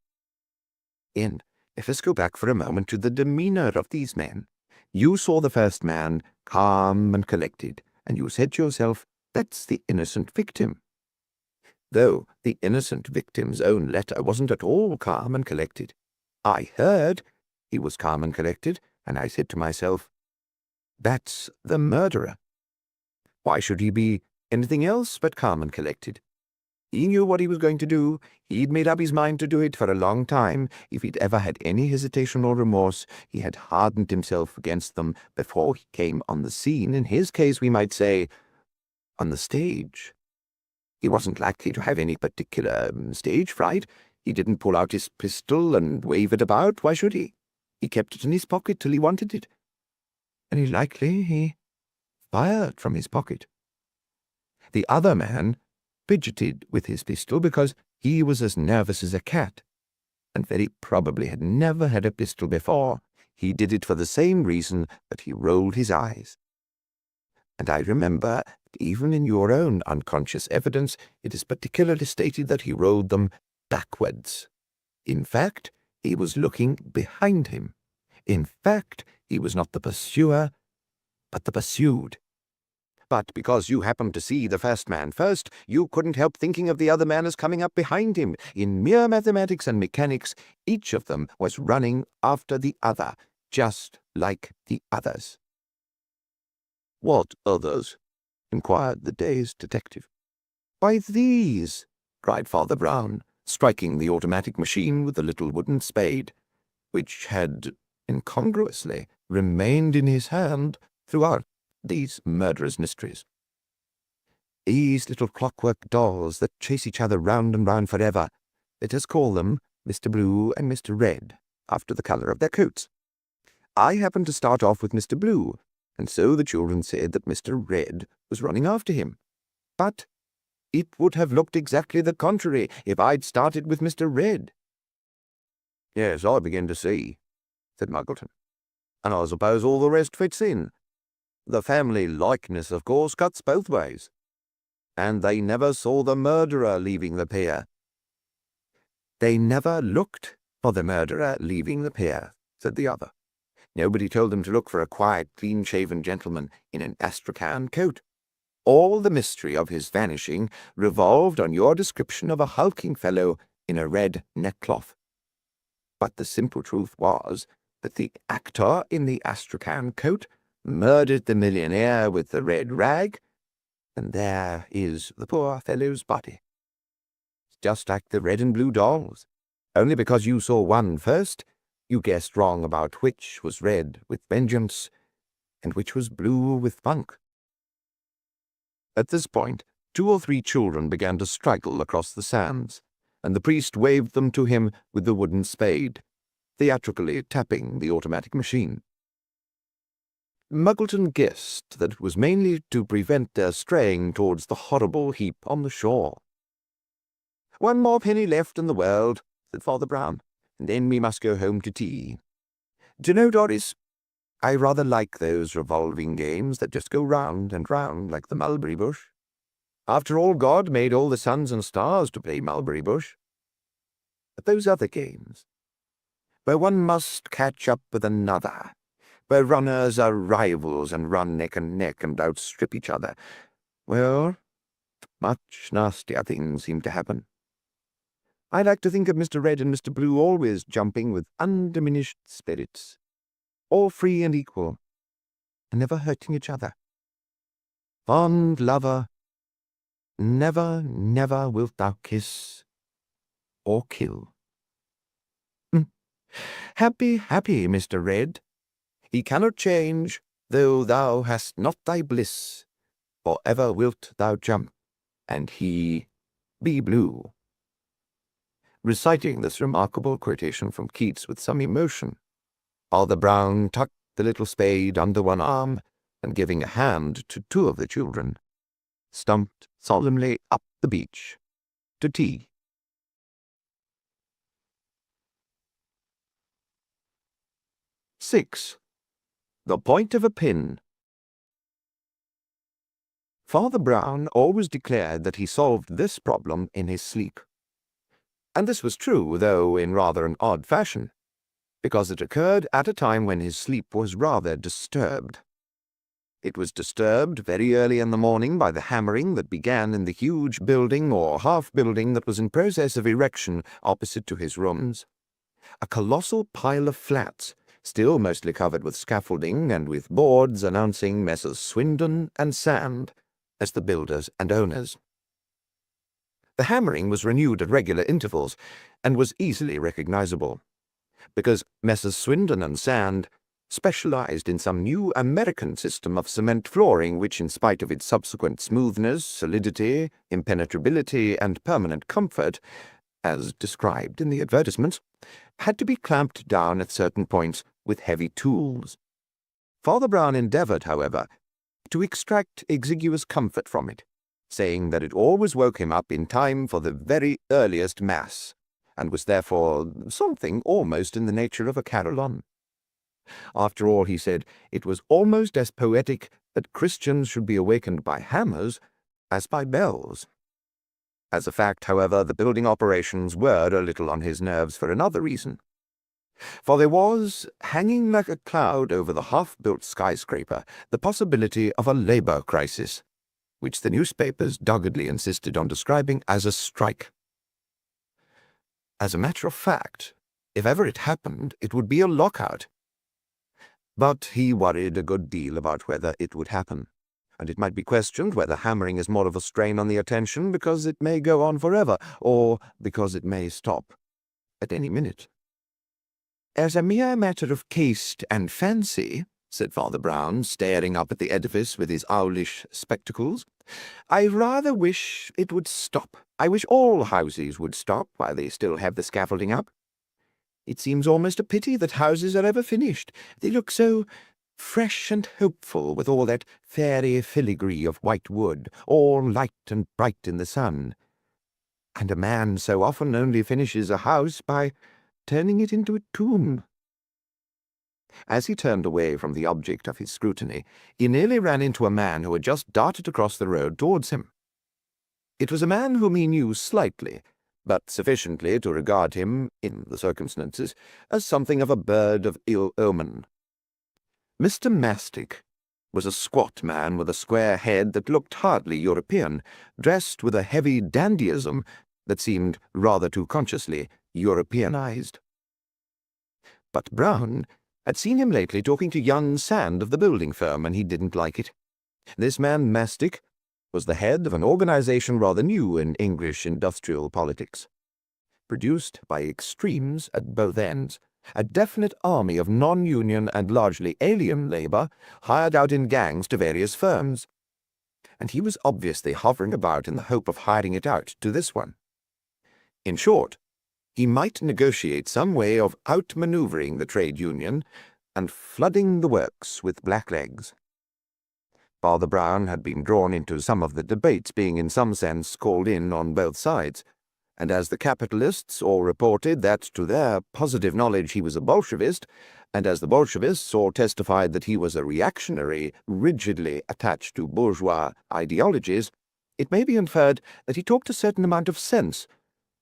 A: And let us go back for a moment to the demeanor of these men. You saw the first man calm and collected, and you said to yourself, that's the innocent victim. Though the innocent victim's own letter wasn't at all calm and collected. I heard he was calm and collected, and I said to myself, that's the murderer. Why should he be anything else but calm and collected. He knew what he was going to do. He'd made up his mind to do it for a long time. If he'd ever had any hesitation or remorse, he had hardened himself against them before he came on the scene. In his case, we might say, on the stage. He wasn't likely to have any particular stage fright. He didn't pull out his pistol and wave it about. Why should he? He kept it in his pocket till he wanted it. Very likely he fired from his pocket. The other man fidgeted with his pistol because he was as nervous as a cat, and very probably had never had a pistol before. He did it for the same reason that he rolled his eyes. And I remember that even in your own unconscious evidence, it is particularly stated that he rolled them backwards. In fact, he was looking behind him. In fact, he was not the pursuer, but the pursued. But because you happened to see the first man first, you couldn't help thinking of the other man as coming up behind him. In mere mathematics and mechanics, each of them was running after the other, just like the others. "What others?" inquired the dazed detective. "Why, these," cried Father Brown, striking the automatic machine with the little wooden spade, which had incongruously remained in his hand throughout these murderous mysteries. "These little clockwork dolls that chase each other round and round forever. Let us call them Mr. Blue and Mr. Red, after the colour of their coats. I happened to start off with Mr. Blue, and so the children said that Mr. Red was running after him. But it would have looked exactly the contrary if I'd started with Mr. Red." "Yes, I begin to see," said Muggleton. "And I suppose all the rest fits in. The family likeness, of course, cuts both ways. And they never saw the murderer leaving the pier." "They never looked for the murderer leaving the pier," said the other. "Nobody told them to look for a quiet, clean-shaven gentleman in an astrakhan coat. All the mystery of his vanishing revolved on your description of a hulking fellow in a red neckcloth. But the simple truth was that the actor in the astrakhan coat murdered the millionaire with the red rag, and there is the poor fellow's body. It's just like the red and blue dolls. Only because you saw one first, you guessed wrong about which was red with vengeance and which was blue with funk." At this point, 2 or 3 children began to straggle across the sands, and the priest waved them to him with the wooden spade, theatrically tapping the automatic machine. Muggleton guessed that it was mainly to prevent their straying towards the horrible heap on the shore. "One more penny left in the world," said Father Brown, "and then we must go home to tea. Do you know, Doris, I rather like those revolving games that just go round and round like the mulberry bush. After all, God made all the suns and stars to play mulberry bush. But those other games, where one must catch up with another, where runners are rivals and run neck and neck and outstrip each other, well, much nastier things seem to happen. I like to think of Mr. Red and Mr. Blue always jumping with undiminished spirits, all free and equal, and never hurting each other. Fond lover, never, never wilt thou kiss or kill. Happy, happy, Mr. Red. He cannot change, though thou hast not thy bliss, for ever wilt thou jump, and he be blue." Reciting this remarkable quotation from Keats with some emotion, Father Brown tucked the little spade under one arm, and giving a hand to 2 of the children, stumped solemnly up the beach to tea. 6. The point of a pin. Father Brown always declared that he solved this problem in his sleep. And this was true, though in rather an odd fashion, because it occurred at a time when his sleep was rather disturbed. It was disturbed very early in the morning by the hammering that began in the huge building or half-building that was in process of erection opposite to his rooms. A colossal pile of flats, still mostly covered with scaffolding and with boards announcing Messrs. Swindon and Sand, as the builders and owners. The hammering was renewed at regular intervals, and was easily recognizable, because Messrs. Swindon and Sand specialized in some new American system of cement flooring which, in spite of its subsequent smoothness, solidity, impenetrability, and permanent comfort, as described in the advertisements, had to be clamped down at certain points with heavy tools. Father Brown endeavored, however, to extract exiguous comfort from it, saying that it always woke him up in time for the very earliest Mass, and was therefore something almost in the nature of a carillon. After all, he said, it was almost as poetic that Christians should be awakened by hammers as by bells. As a fact, however, the building operations were a little on his nerves for another reason. For there was, hanging like a cloud over the half-built skyscraper, the possibility of a labor crisis, which the newspapers doggedly insisted on describing as a strike. As a matter of fact, if ever it happened, it would be a lockout. But he worried a good deal about whether it would happen, and it might be questioned whether hammering is more of a strain on the attention because it may go on forever, or because it may stop at any minute. As a mere matter of caste and fancy, said Father Brown, staring up at the edifice with his owlish spectacles, I rather wish it would stop. I wish all houses would stop while they still have the scaffolding up. It seems almost a pity that houses are ever finished. They look so fresh and hopeful with all that fairy filigree of white wood, all light and bright in the sun. And a man so often only finishes a house by turning it into a tomb. As he turned away from the object of his scrutiny, he nearly ran into a man who had just darted across the road towards him. It was a man whom he knew slightly, but sufficiently to regard him, in the circumstances, as something of a bird of ill omen. Mr. Mastic was a squat man with a square head that looked hardly European, dressed with a heavy dandyism that seemed rather too consciously Europeanized. But Brown had seen him lately talking to young Sand of the building firm, and he didn't like it. This man Mastic was the head of an organization rather new in English industrial politics, produced by extremes at both ends, a definite army of non-union and largely alien labor hired out in gangs to various firms, and he was obviously hovering about in the hope of hiring it out to this one. In short, he might negotiate some way of outmaneuvering the trade union and flooding the works with blacklegs. Father Brown had been drawn into some of the debates, being in some sense called in on both sides, and as the capitalists all reported that to their positive knowledge he was a Bolshevist, and as the Bolshevists all testified that he was a reactionary rigidly attached to bourgeois ideologies, it may be inferred that he talked a certain amount of sense,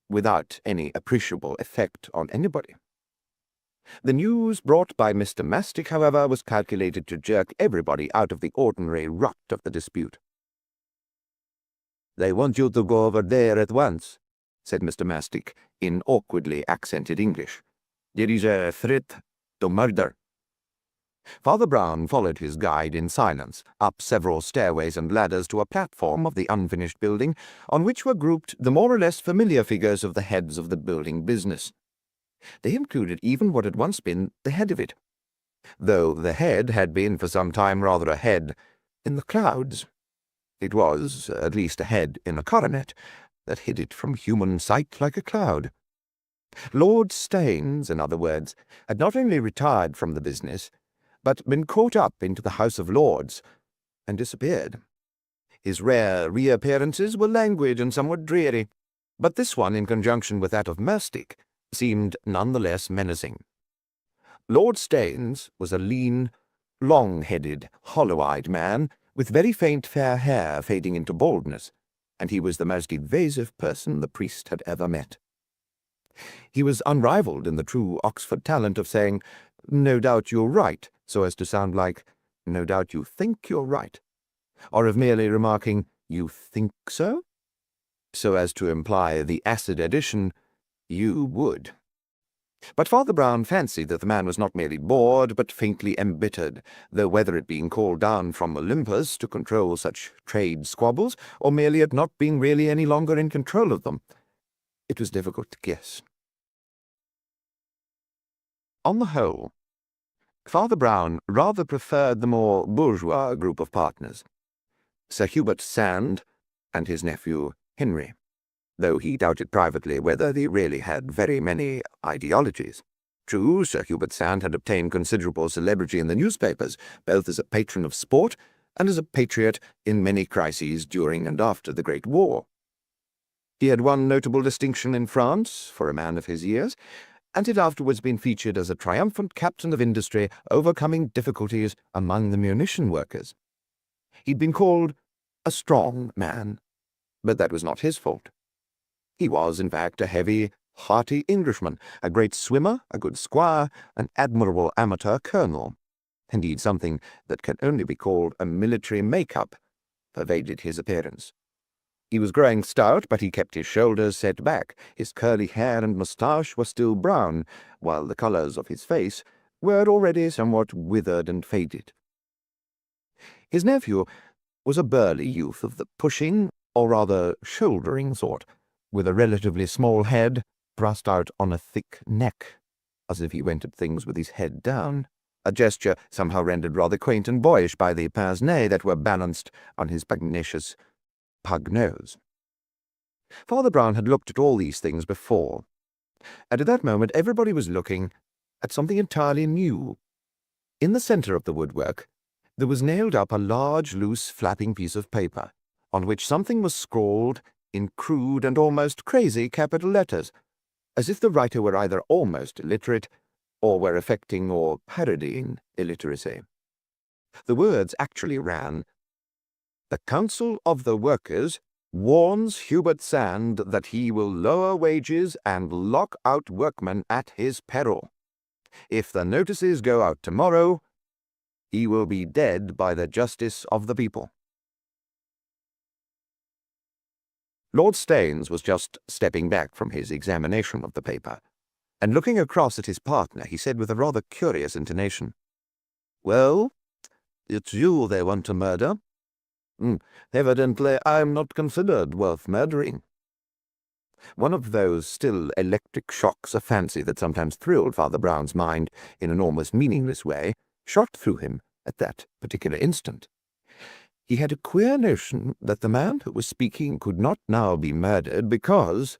A: without any appreciable effect on anybody. The news brought by Mr. Mastic, however, was calculated to jerk everybody out of the ordinary rut of the dispute. "They want you to go over there at once," said Mr. Mastic, in awkwardly accented English. "There is a threat to murder." Father Brown followed his guide in silence, up several stairways and ladders to a platform of the unfinished building, on which were grouped the more or less familiar figures of the heads of the building business. They included even what had once been the head of it, though the head had been for some time rather a head in the clouds. It was, at least, a head in a coronet that hid it from human sight like a cloud. Lord Staines, in other words, had not only retired from the business, but been caught up into the House of Lords, and disappeared. His rare reappearances were languid and somewhat dreary, but this one, in conjunction with that of Mastic, seemed none the less menacing. Lord Staines was a lean, long-headed, hollow-eyed man, with very faint fair hair fading into baldness, and he was the most evasive person the priest had ever met. He was unrivalled in the true Oxford talent of saying, "No doubt you're right," so as to sound like, "No doubt you think you're right," or of merely remarking, "You think so?" so as to imply the acid addition, "You would." But Father Brown fancied that the man was not merely bored, but faintly embittered, though whether it being called down from Olympus to control such trade squabbles, or merely at not being really any longer in control of them, it was difficult to guess. On the whole, Father Brown rather preferred the more bourgeois group of partners, Sir Hubert Sand and his nephew Henry, though he doubted privately whether they really had very many ideologies. True, Sir Hubert Sand had obtained considerable celebrity in the newspapers, both as a patron of sport and as a patriot in many crises during and after the Great War. He had won notable distinction in France for a man of his years, and had afterwards been featured as a triumphant captain of industry overcoming difficulties among the munition workers. He'd been called a strong man, but that was not his fault. He was, in fact, a heavy, hearty Englishman, a great swimmer, a good squire, an admirable amateur colonel. Indeed, something that can only be called a military make-up pervaded his appearance. He was growing stout, but he kept his shoulders set back. His curly hair and moustache were still brown, while the colours of his face were already somewhat withered and faded. His nephew was a burly youth of the pushing, or rather shouldering sort, with a relatively small head thrust out on a thick neck, as if he went at things with his head down, a gesture somehow rendered rather quaint and boyish by the pince-nez that were balanced on his pugnacious pug nose. Father Brown had looked at all these things before, and at that moment everybody was looking at something entirely new. In the centre of the woodwork there was nailed up a large, loose, flapping piece of paper, on which something was scrawled in crude and almost crazy capital letters, as if the writer were either almost illiterate or were affecting or parodying illiteracy. The words actually ran, "The Council of the Workers warns Hubert Sand that he will lower wages and lock out workmen at his peril. If the notices go out tomorrow, he will be dead by the justice of the people." Lord Staines was just stepping back from his examination of the paper, and looking across at his partner, he said with a rather curious intonation, "Well, it's you they want to murder. Evidently I'm not considered worth murdering." One of those still electric shocks of fancy that sometimes thrilled Father Brown's mind in an almost meaningless way shot through him at that particular instant. He had a queer notion that the man who was speaking could not now be murdered because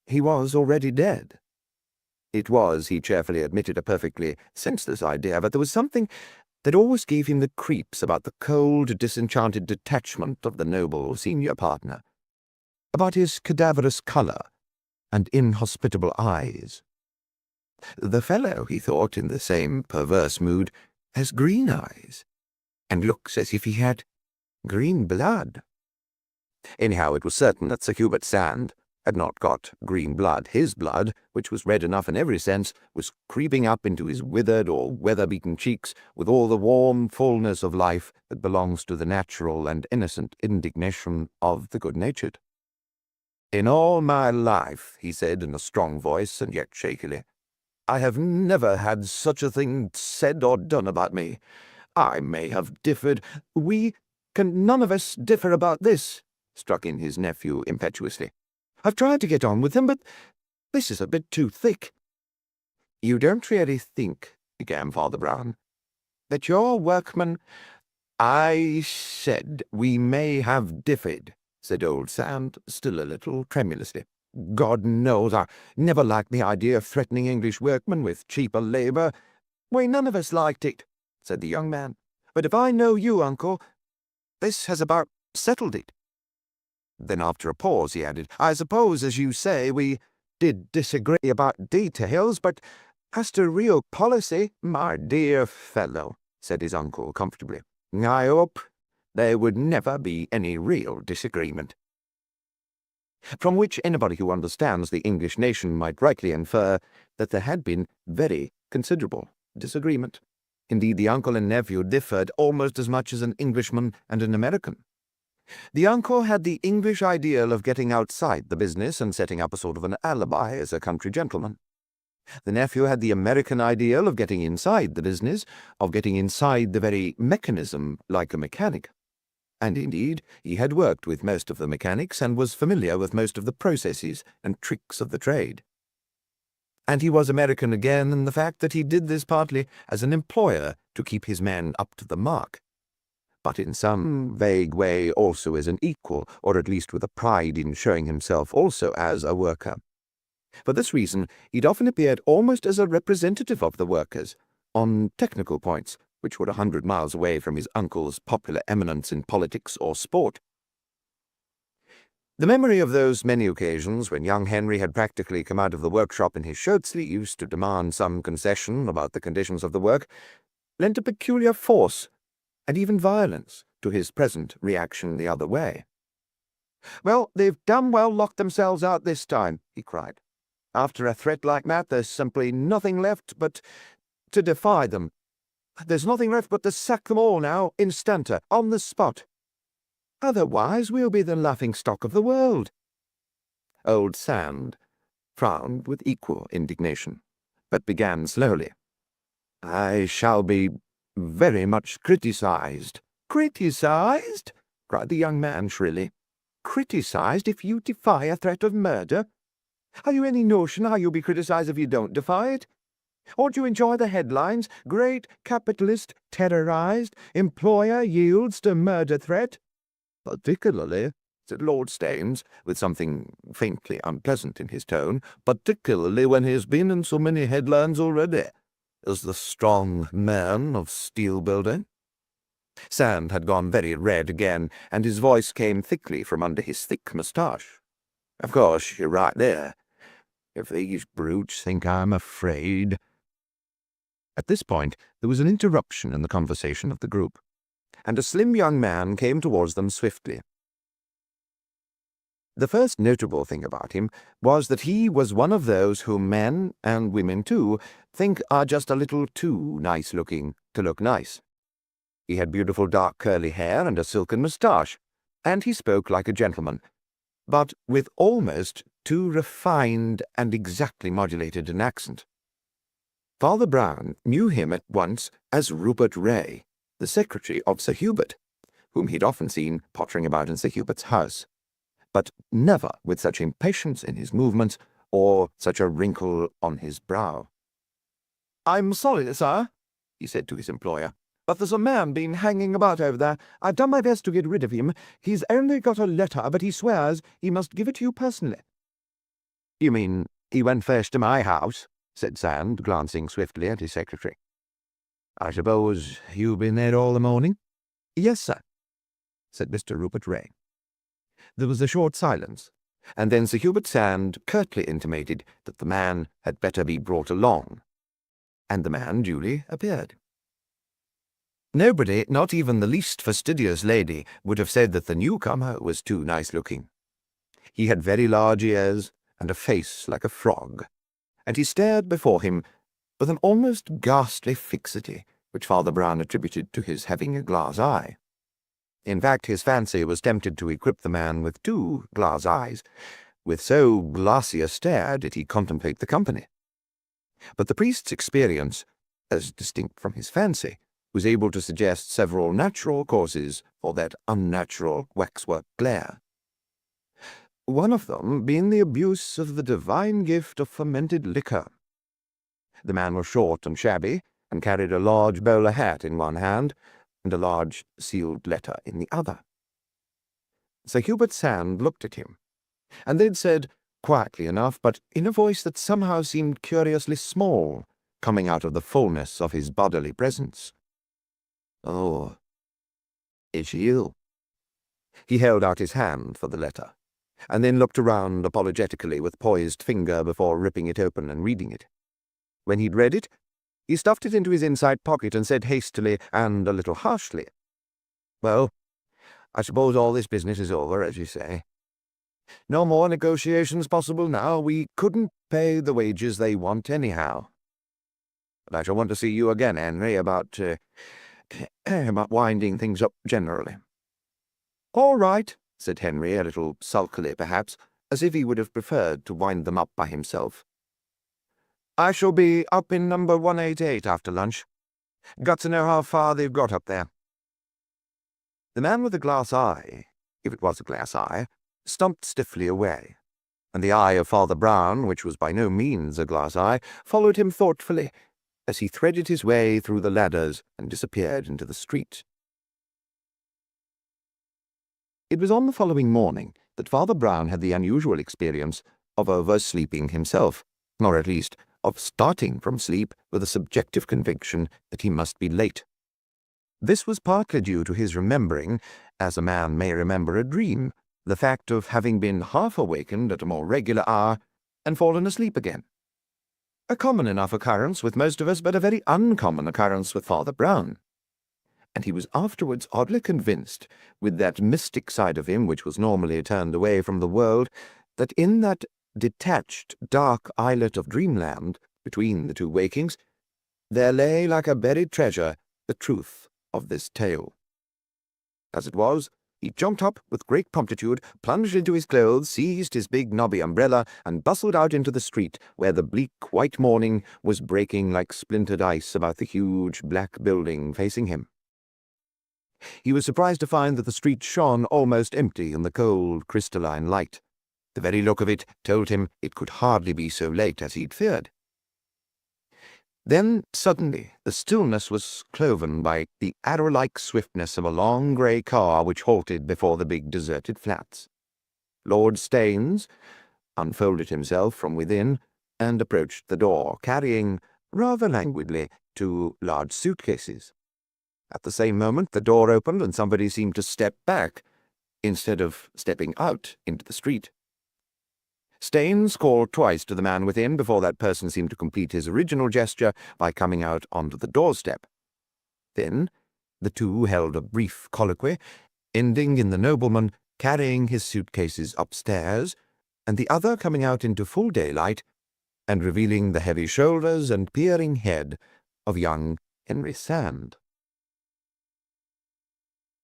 A: he was already dead. It was, he cheerfully admitted, a perfectly senseless idea, but there was something that always gave him the creeps about the cold, disenchanted detachment of the noble senior partner, about his cadaverous colour and inhospitable eyes. The fellow, he thought in the same perverse mood, has green eyes, and looks as if he had green blood. Anyhow, it was certain that Sir Hubert Sand had not got green blood. His blood, which was red enough in every sense, was creeping up into his withered or weather-beaten cheeks with all the warm fullness of life that belongs to the natural and innocent indignation of the good-natured. "In all my life," he said in a strong voice and yet shakily, "I have never had such a thing said or done about me. I may have differed. We can none of us differ about this," struck in his nephew impetuously. "I've tried to get on with him, but this is a bit too thick." "You don't really think," began Father Brown, "that your workmen—" "I said we may have differed," said old Sand, still a little tremulously. "God knows I never liked the idea of threatening English workmen with cheaper labour." "We none of us liked it," said the young man. "But if I know you, uncle, this has about settled it." Then after a pause he added, "I suppose, as you say, we did disagree about details, but as to real policy—" "My dear fellow," said his uncle comfortably, "I hope there would never be any real disagreement." From which anybody who understands the English nation might rightly infer that there had been very considerable disagreement. Indeed, the uncle and nephew differed almost as much as an Englishman and an American. The uncle had the English ideal of getting outside the business and setting up a sort of an alibi as a country gentleman. The nephew had the American ideal of getting inside the business, of getting inside the very mechanism like a mechanic. And indeed, he had worked with most of the mechanics and was familiar with most of the processes and tricks of the trade. And he was American again in the fact that he did this partly as an employer to keep his men up to the mark, but in some vague way also as an equal, or at least with a pride in showing himself also as a worker. For this reason, he'd often appeared almost as a representative of the workers, on technical points, which were 100 miles away from his uncle's popular eminence in politics or sport. The memory of those many occasions when young Henry had practically come out of the workshop in his shirt-sleeves to demand some concession about the conditions of the work lent a peculiar force and even violence to his present reaction the other way. "Well, they've damn well locked themselves out this time," he cried. "After a threat like that, there's simply nothing left but to defy them. There's nothing left but to sack them all now, instanter, on the spot. Otherwise we'll be the laughing-stock of the world." Old Sand frowned with equal indignation, but began slowly. "I shall be very much criticized." "Criticized?" cried the young man shrilly. "Criticized if you defy a threat of murder? Have you any notion how you'll be criticized if you don't defy it? Or do you enjoy the headlines? 'Great capitalist terrorized, employer yields to murder threat'?" "Particularly," said Lord Staines, with something faintly unpleasant in his tone, "particularly when he has been in so many headlines already, as the strong man of steel building." Sand had gone very red again, and his voice came thickly from under his thick moustache. "Of course, you're right there. If these brutes think I'm afraid—" At this point there was an interruption in the conversation of the group, and a slim young man came towards them swiftly. The first notable thing about him was that he was one of those whom men, and women too, think are just a little too nice-looking to look nice. He had beautiful dark curly hair and a silken moustache, and he spoke like a gentleman, but with almost too refined and exactly modulated an accent. Father Brown knew him at once as Rupert Ray, the secretary of Sir Hubert, whom he'd often seen pottering about in Sir Hubert's house, but never with such impatience in his movements or such a wrinkle on his brow. "I'm sorry, sir," he said to his employer, "but there's a man been hanging about over there. I've done my best to get rid of him. He's only got a letter, but he swears he must give it to you personally." "You mean he went first to my house?" said Sand, glancing swiftly at his secretary. "I suppose you've been there all the morning?" "Yes, sir," said Mr. Rupert Ray. There was a short silence, and then Sir Hubert Sand curtly intimated that the man had better be brought along, and the man duly appeared. Nobody, not even the least fastidious lady, would have said that the newcomer was too nice-looking. He had very large ears and a face like a frog, and he stared before him with an almost ghastly fixity which Father Brown attributed to his having a glass eye. In fact, his fancy was tempted to equip the man with 2 glass eyes, with so glassy a stare did he contemplate the company. But the priest's experience, as distinct from his fancy, was able to suggest several natural causes for that unnatural waxwork glare. One of them being the abuse of the divine gift of fermented liquor. The man was short and shabby, and carried a large bowler hat in one hand, and a large sealed letter in the other. Sir Hubert Sand looked at him, and then said, quietly enough, but in a voice that somehow seemed curiously small, coming out of the fullness of his bodily presence, "Oh, is she ill?" He held out his hand for the letter, and then looked around apologetically with poised finger before ripping it open and reading it. When he'd read it, he stuffed it into his inside pocket and said hastily and a little harshly, "Well, I suppose all this business is over, as you say. No more negotiations possible now. We couldn't pay the wages they want anyhow. But I shall want to see you again, Henry, about winding things up generally." "All right," said Henry, a little sulkily perhaps, as if he would have preferred to wind them up by himself. I shall be up in number 188 after lunch. Got to know how far they've got up there." The man with the glass eye, if it was a glass eye, stumped stiffly away, and the eye of Father Brown, which was by no means a glass eye, followed him thoughtfully as he threaded his way through the ladders and disappeared into the street. It was on the following morning that Father Brown had the unusual experience of oversleeping himself, or at least of starting from sleep with a subjective conviction that he must be late. This was partly due to his remembering, as a man may remember a dream, the fact of having been half awakened at a more regular hour and fallen asleep again. A common enough occurrence with most of us, but a very uncommon occurrence with Father Brown. And he was afterwards oddly convinced, with that mystic side of him which was normally turned away from the world, that in that detached, dark islet of dreamland, between the two wakings, there lay like a buried treasure the truth of this tale. As it was, he jumped up with great promptitude, plunged into his clothes, seized his big knobby umbrella, and bustled out into the street, where the bleak white morning was breaking like splintered ice about the huge black building facing him. He was surprised to find that the street shone almost empty in the cold, crystalline light. The very look of it told him it could hardly be so late as he'd feared. Then, suddenly, the stillness was cloven by the arrow-like swiftness of a long grey car which halted before the big deserted flats. Lord Staines unfolded himself from within and approached the door, carrying, rather languidly, 2 large suitcases. At the same moment the door opened and somebody seemed to step back, instead of stepping out into the street. Staines called twice to the man within before that person seemed to complete his original gesture by coming out onto the doorstep. Then the two held a brief colloquy, ending in the nobleman carrying his suitcases upstairs, and the other coming out into full daylight and revealing the heavy shoulders and peering head of young Henry Sand.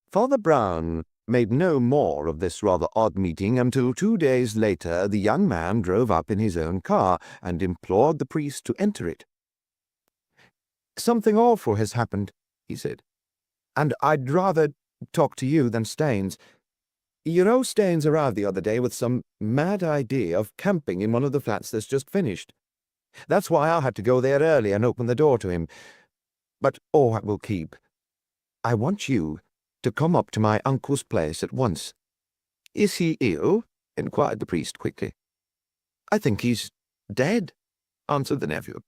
A: Father Brown made no more of this rather odd meeting until 2 days later the young man drove up in his own car and implored the priest to enter it. "Something awful has happened," he said, "and I'd rather talk to you than Staines. You know Staines arrived the other day with some mad idea of camping in one of the flats that's just finished. That's why I had to go there early and open the door to him. But all that will keep. I want you to come up to my uncle's place at once." "Is he ill?" inquired the priest quickly. "I think he's dead," answered the nephew.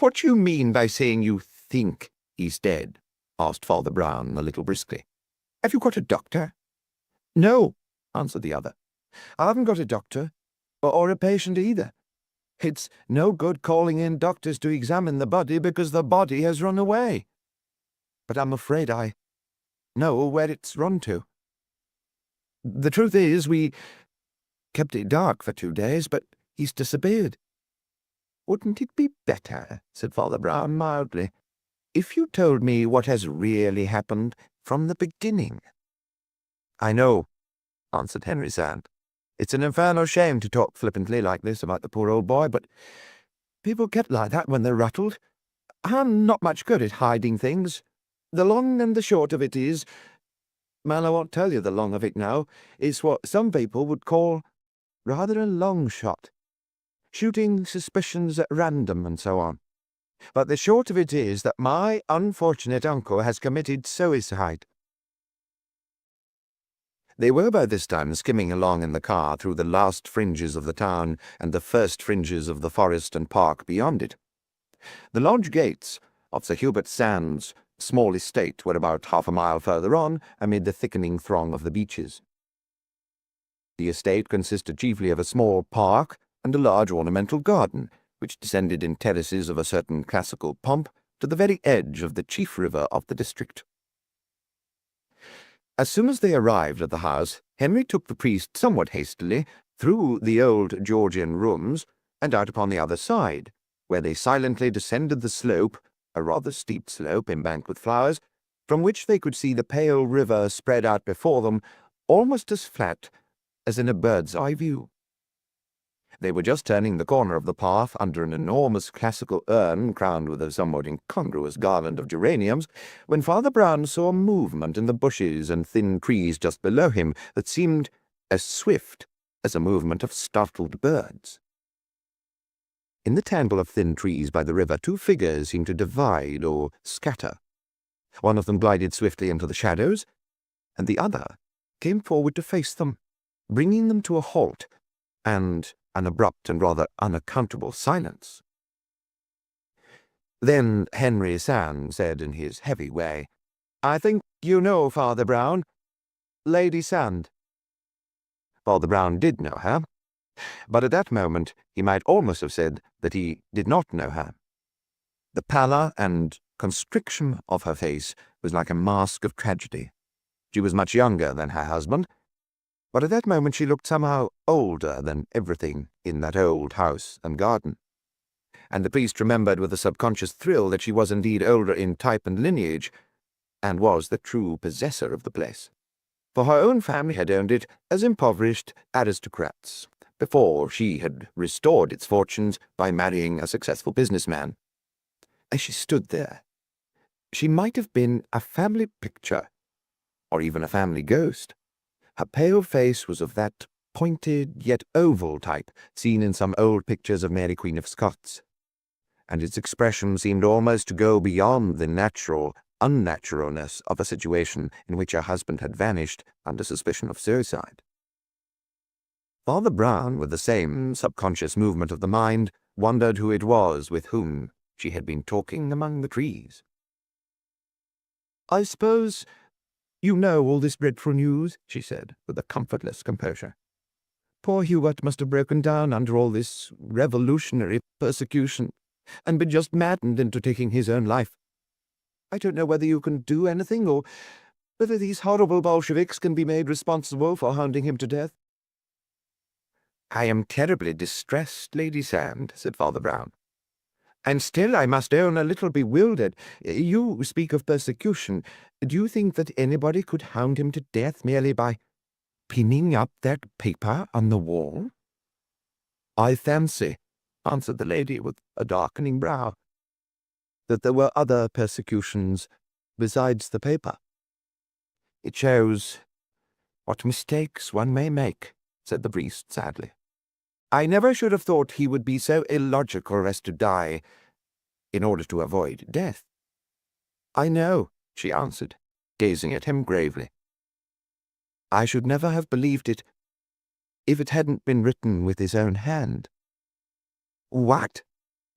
A: "What do you mean by saying you think he's dead?" asked Father Brown a little briskly. "Have you got a doctor?" "No," answered the other. "I haven't got a doctor, or a patient either. It's no good calling in doctors to examine the body because the body has run away. But I'm afraid I know where it's run to. The truth is, we kept it dark for 2 days, but he's disappeared." "Wouldn't it be better," said Father Brown mildly, "if you told me what has really happened from the beginning?" "I know," answered Henry Sand. "It's an infernal shame to talk flippantly like this about the poor old boy, but people get like that when they're rattled. I'm not much good at hiding things. The long and the short of it is— well, I won't tell you the long of it now. It's what some people would call rather a long shot, shooting suspicions at random and so on. But the short of it is that my unfortunate uncle has committed suicide." They were by this time skimming along in the car through the last fringes of the town and the first fringes of the forest and park beyond it. The lodge gates of Sir Hubert Sand's small estate were about half a mile further on, amid the thickening throng of the beeches. The estate consisted chiefly of a small park and a large ornamental garden, which descended in terraces of a certain classical pomp to the very edge of the chief river of the district. As soon as they arrived at the house, Henry took the priest somewhat hastily through the old Georgian rooms and out upon the other side, where they silently descended the slope, a rather steep slope embanked with flowers, from which they could see the pale river spread out before them, almost as flat as in a bird's-eye view. They were just turning the corner of the path under an enormous classical urn crowned with a somewhat incongruous garland of geraniums, when Father Brown saw a movement in the bushes and thin trees just below him that seemed as swift as a movement of startled birds. In the tangle of thin trees by the river, two figures seemed to divide or scatter. One of them glided swiftly into the shadows, and the other came forward to face them, bringing them to a halt and an abrupt and rather unaccountable silence. Then Henry Sand said in his heavy way, "I think you know Father Brown. Lady Sand." Father Brown did know her, but at that moment he might almost have said that he did not know her. The pallor and constriction of her face was like a mask of tragedy. She was much younger than her husband, but at that moment she looked somehow older than everything in that old house and garden. And the priest remembered with a subconscious thrill that she was indeed older in type and lineage, and was the true possessor of the place. For her own family had owned it as impoverished aristocrats, before she had restored its fortunes by marrying a successful businessman. As she stood there, she might have been a family picture, or even a family ghost. Her pale face was of that pointed yet oval type seen in some old pictures of Mary Queen of Scots, and its expression seemed almost to go beyond the natural unnaturalness of a situation in which her husband had vanished under suspicion of suicide. Father Brown, with the same subconscious movement of the mind, wondered who it was with whom she had been talking among the trees. "I suppose you know all this dreadful news," she said, with a comfortless composure. "Poor Hubert must have broken down under all this revolutionary persecution, and been just maddened into taking his own life. I don't know whether you can do anything, or whether these horrible Bolsheviks can be made responsible for hounding him to death." "I am terribly distressed, Lady Sand," said Father Brown. "And still, I must own, a little bewildered. You speak of persecution. Do you think that anybody could hound him to death merely by pinning up that paper on the wall?" "I fancy," answered the lady with a darkening brow, "that there were other persecutions besides the paper." "It shows what mistakes one may make," said the priest sadly. "I never should have thought he would be so illogical as to die in order to avoid death." "I know," she answered, gazing at him gravely. "I should never have believed it if it hadn't been written with his own hand." "What?"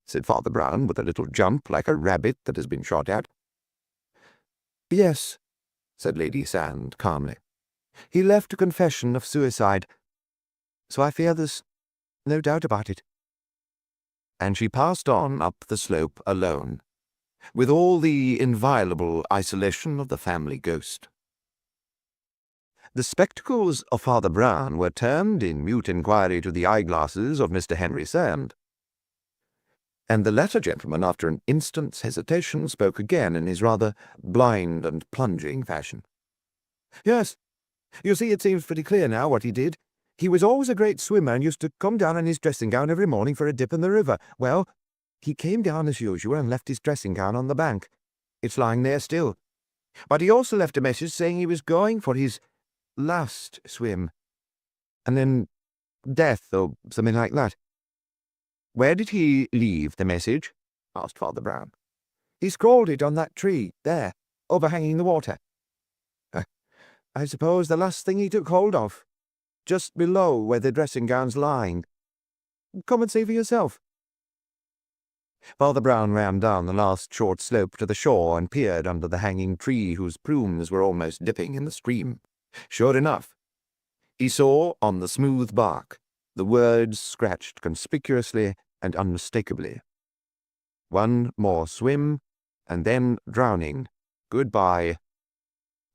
A: said Father Brown with a little jump like a rabbit that has been shot at. "Yes," said Lady Sand calmly. "He left a confession of suicide, so I fear there's no doubt about it." And she passed on up the slope alone, with all the inviolable isolation of the family ghost. The spectacles of Father Brown were turned in mute inquiry to the eyeglasses of Mr. Henry Sand, and the latter gentleman, after an instant's hesitation, spoke again in his rather blind and plunging fashion. "Yes, you see, it seems pretty clear now what he did. He was always a great swimmer and used to come down in his dressing gown every morning for a dip in the river. Well, he came down as usual and left his dressing gown on the bank. It's lying there still. But he also left a message saying he was going for his last swim, and then death or something like that." "Where did he leave the message?" asked Father Brown. "He scrawled it on that tree, there, overhanging the water. I suppose the last thing he took hold of, just below where the dressing gown's lying. Come and see for yourself." Father Brown ran down the last short slope to the shore and peered under the hanging tree whose plumes were almost dipping in the stream. Sure enough, he saw on the smooth bark the words scratched conspicuously and unmistakably: "One more swim, and then drowning. Goodbye,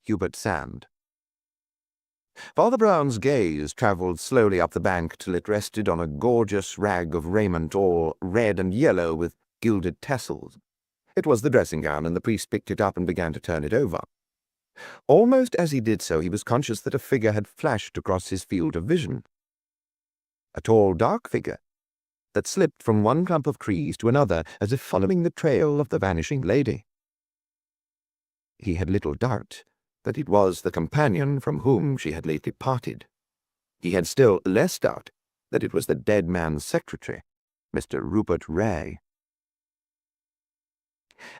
A: Hubert Sand." Father Brown's gaze travelled slowly up the bank till it rested on a gorgeous rag of raiment all red and yellow with gilded tassels. It was the dressing gown, and the priest picked it up and began to turn it over. Almost as he did so, he was conscious that a figure had flashed across his field of vision. a tall, dark figure that slipped from one clump of trees to another as if following the trail of the vanishing lady. He had little doubt that it was the companion from whom she had lately parted. He had still less doubt that it was the dead man's secretary, Mr. Rupert Ray.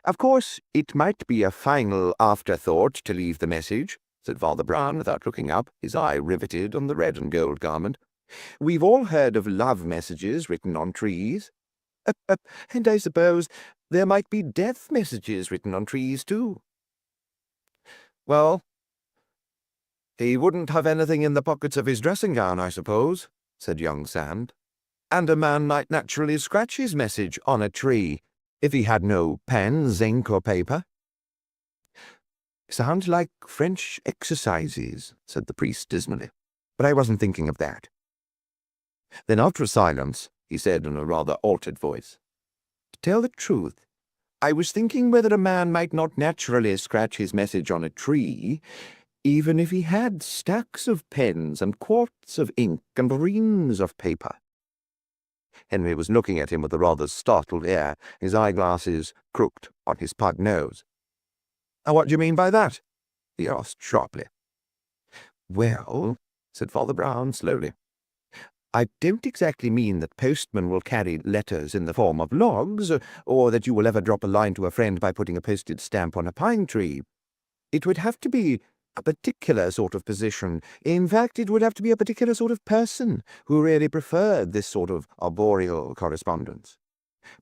A: "Of course, it might be a final afterthought to leave the message," said Father Brown without looking up, his eye riveted on the red and gold garment. "We've all heard of love messages written on trees. And I suppose there might be death messages written on trees, too." "Well, he wouldn't have anything in the pockets of his dressing gown, I suppose," said young Sand. "And a man might naturally scratch his message on a tree if he had no pens, ink, or paper." "Sounds like French exercises," said the priest dismally, "but I wasn't thinking of that." Then, after a silence, he said in a rather altered voice, "To tell the truth, I was thinking whether a man might not naturally scratch his message on a tree, even if he had stacks of pens and quarts of ink and reams of paper." Henry was looking at him with a rather startled air, his eyeglasses crooked on his pug nose. "What do you mean by that?" he asked sharply. "Well," said Father Brown slowly, "I don't exactly mean that postmen will carry letters in the form of logs, or that you will ever drop a line to a friend by putting a postage stamp on a pine tree. It would have to be a particular sort of position. In fact, it would have to be a particular sort of person who really preferred this sort of arboreal correspondence.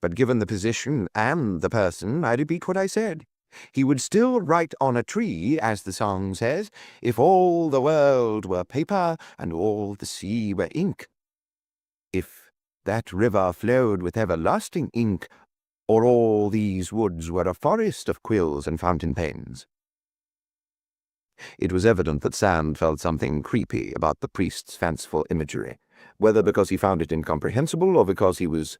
A: But given the position and the person, I repeat what I said. He would still write on a tree, as the song says, if all the world were paper and all the sea were ink. If that river flowed with everlasting ink, or all these woods were a forest of quills and fountain pens." It was evident that Sand felt something creepy about the priest's fanciful imagery, whether because he found it incomprehensible or because he was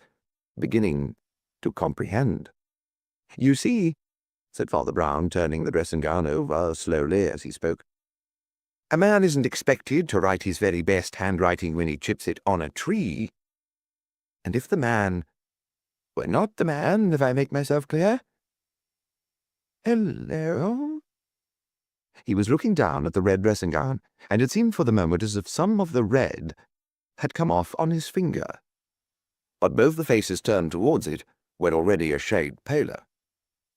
A: beginning to comprehend. "You see," said Father Brown, turning the dressing gown over slowly as he spoke, "a man isn't expected to write his very best handwriting when he chips it on a tree. And if the man were not the man, if I make myself clear—" "Hello?" He was looking down at the red dressing gown, and it seemed for the moment as if some of the red had come off on his finger. But both the faces turned towards it were already a shade paler.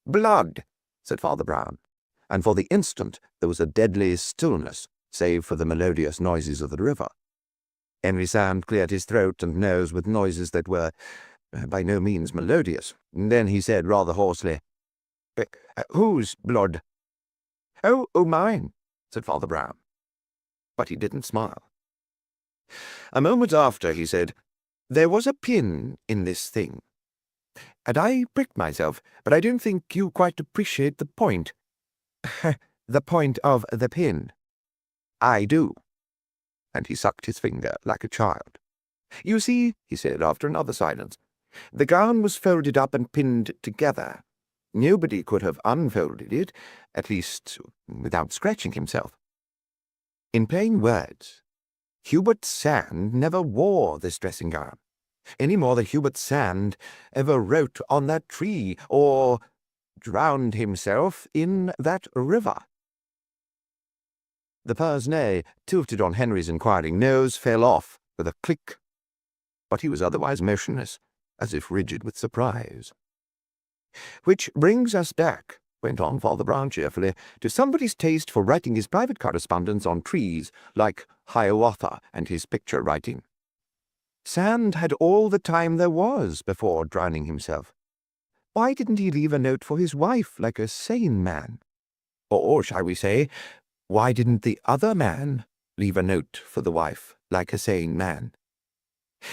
A: "Blood," said Father Brown, and for the instant there was a deadly stillness, save for the melodious noises of the river. Henry Sand cleared his throat and nose with noises that were by no means melodious. Then he said rather hoarsely, "Whose blood?" Oh, mine," said Father Brown. But he didn't smile. A moment after he said, "There was a pin in this thing. And I pricked myself, but I don't think you quite appreciate the point." "The point of the pin." "I do." And he sucked his finger like a child. "You see," he said after another silence, "the gown was folded up and pinned together. Nobody could have unfolded it, at least without scratching himself. In plain words, Hubert Sand never wore this dressing gown, any more than Hubert Sand ever wrote on that tree, or drowned himself in that river." The pince-nez, tilted on Henry's inquiring nose, fell off with a click, but he was otherwise motionless, as if rigid with surprise. "Which brings us back," went on Father Brown cheerfully, "to somebody's taste for writing his private correspondence on trees, like Hiawatha and his picture writing. Sand had all the time there was before drowning himself. Why didn't he leave a note for his wife like a sane man? Or, shall we say, why didn't the other man leave a note for the wife like a sane man?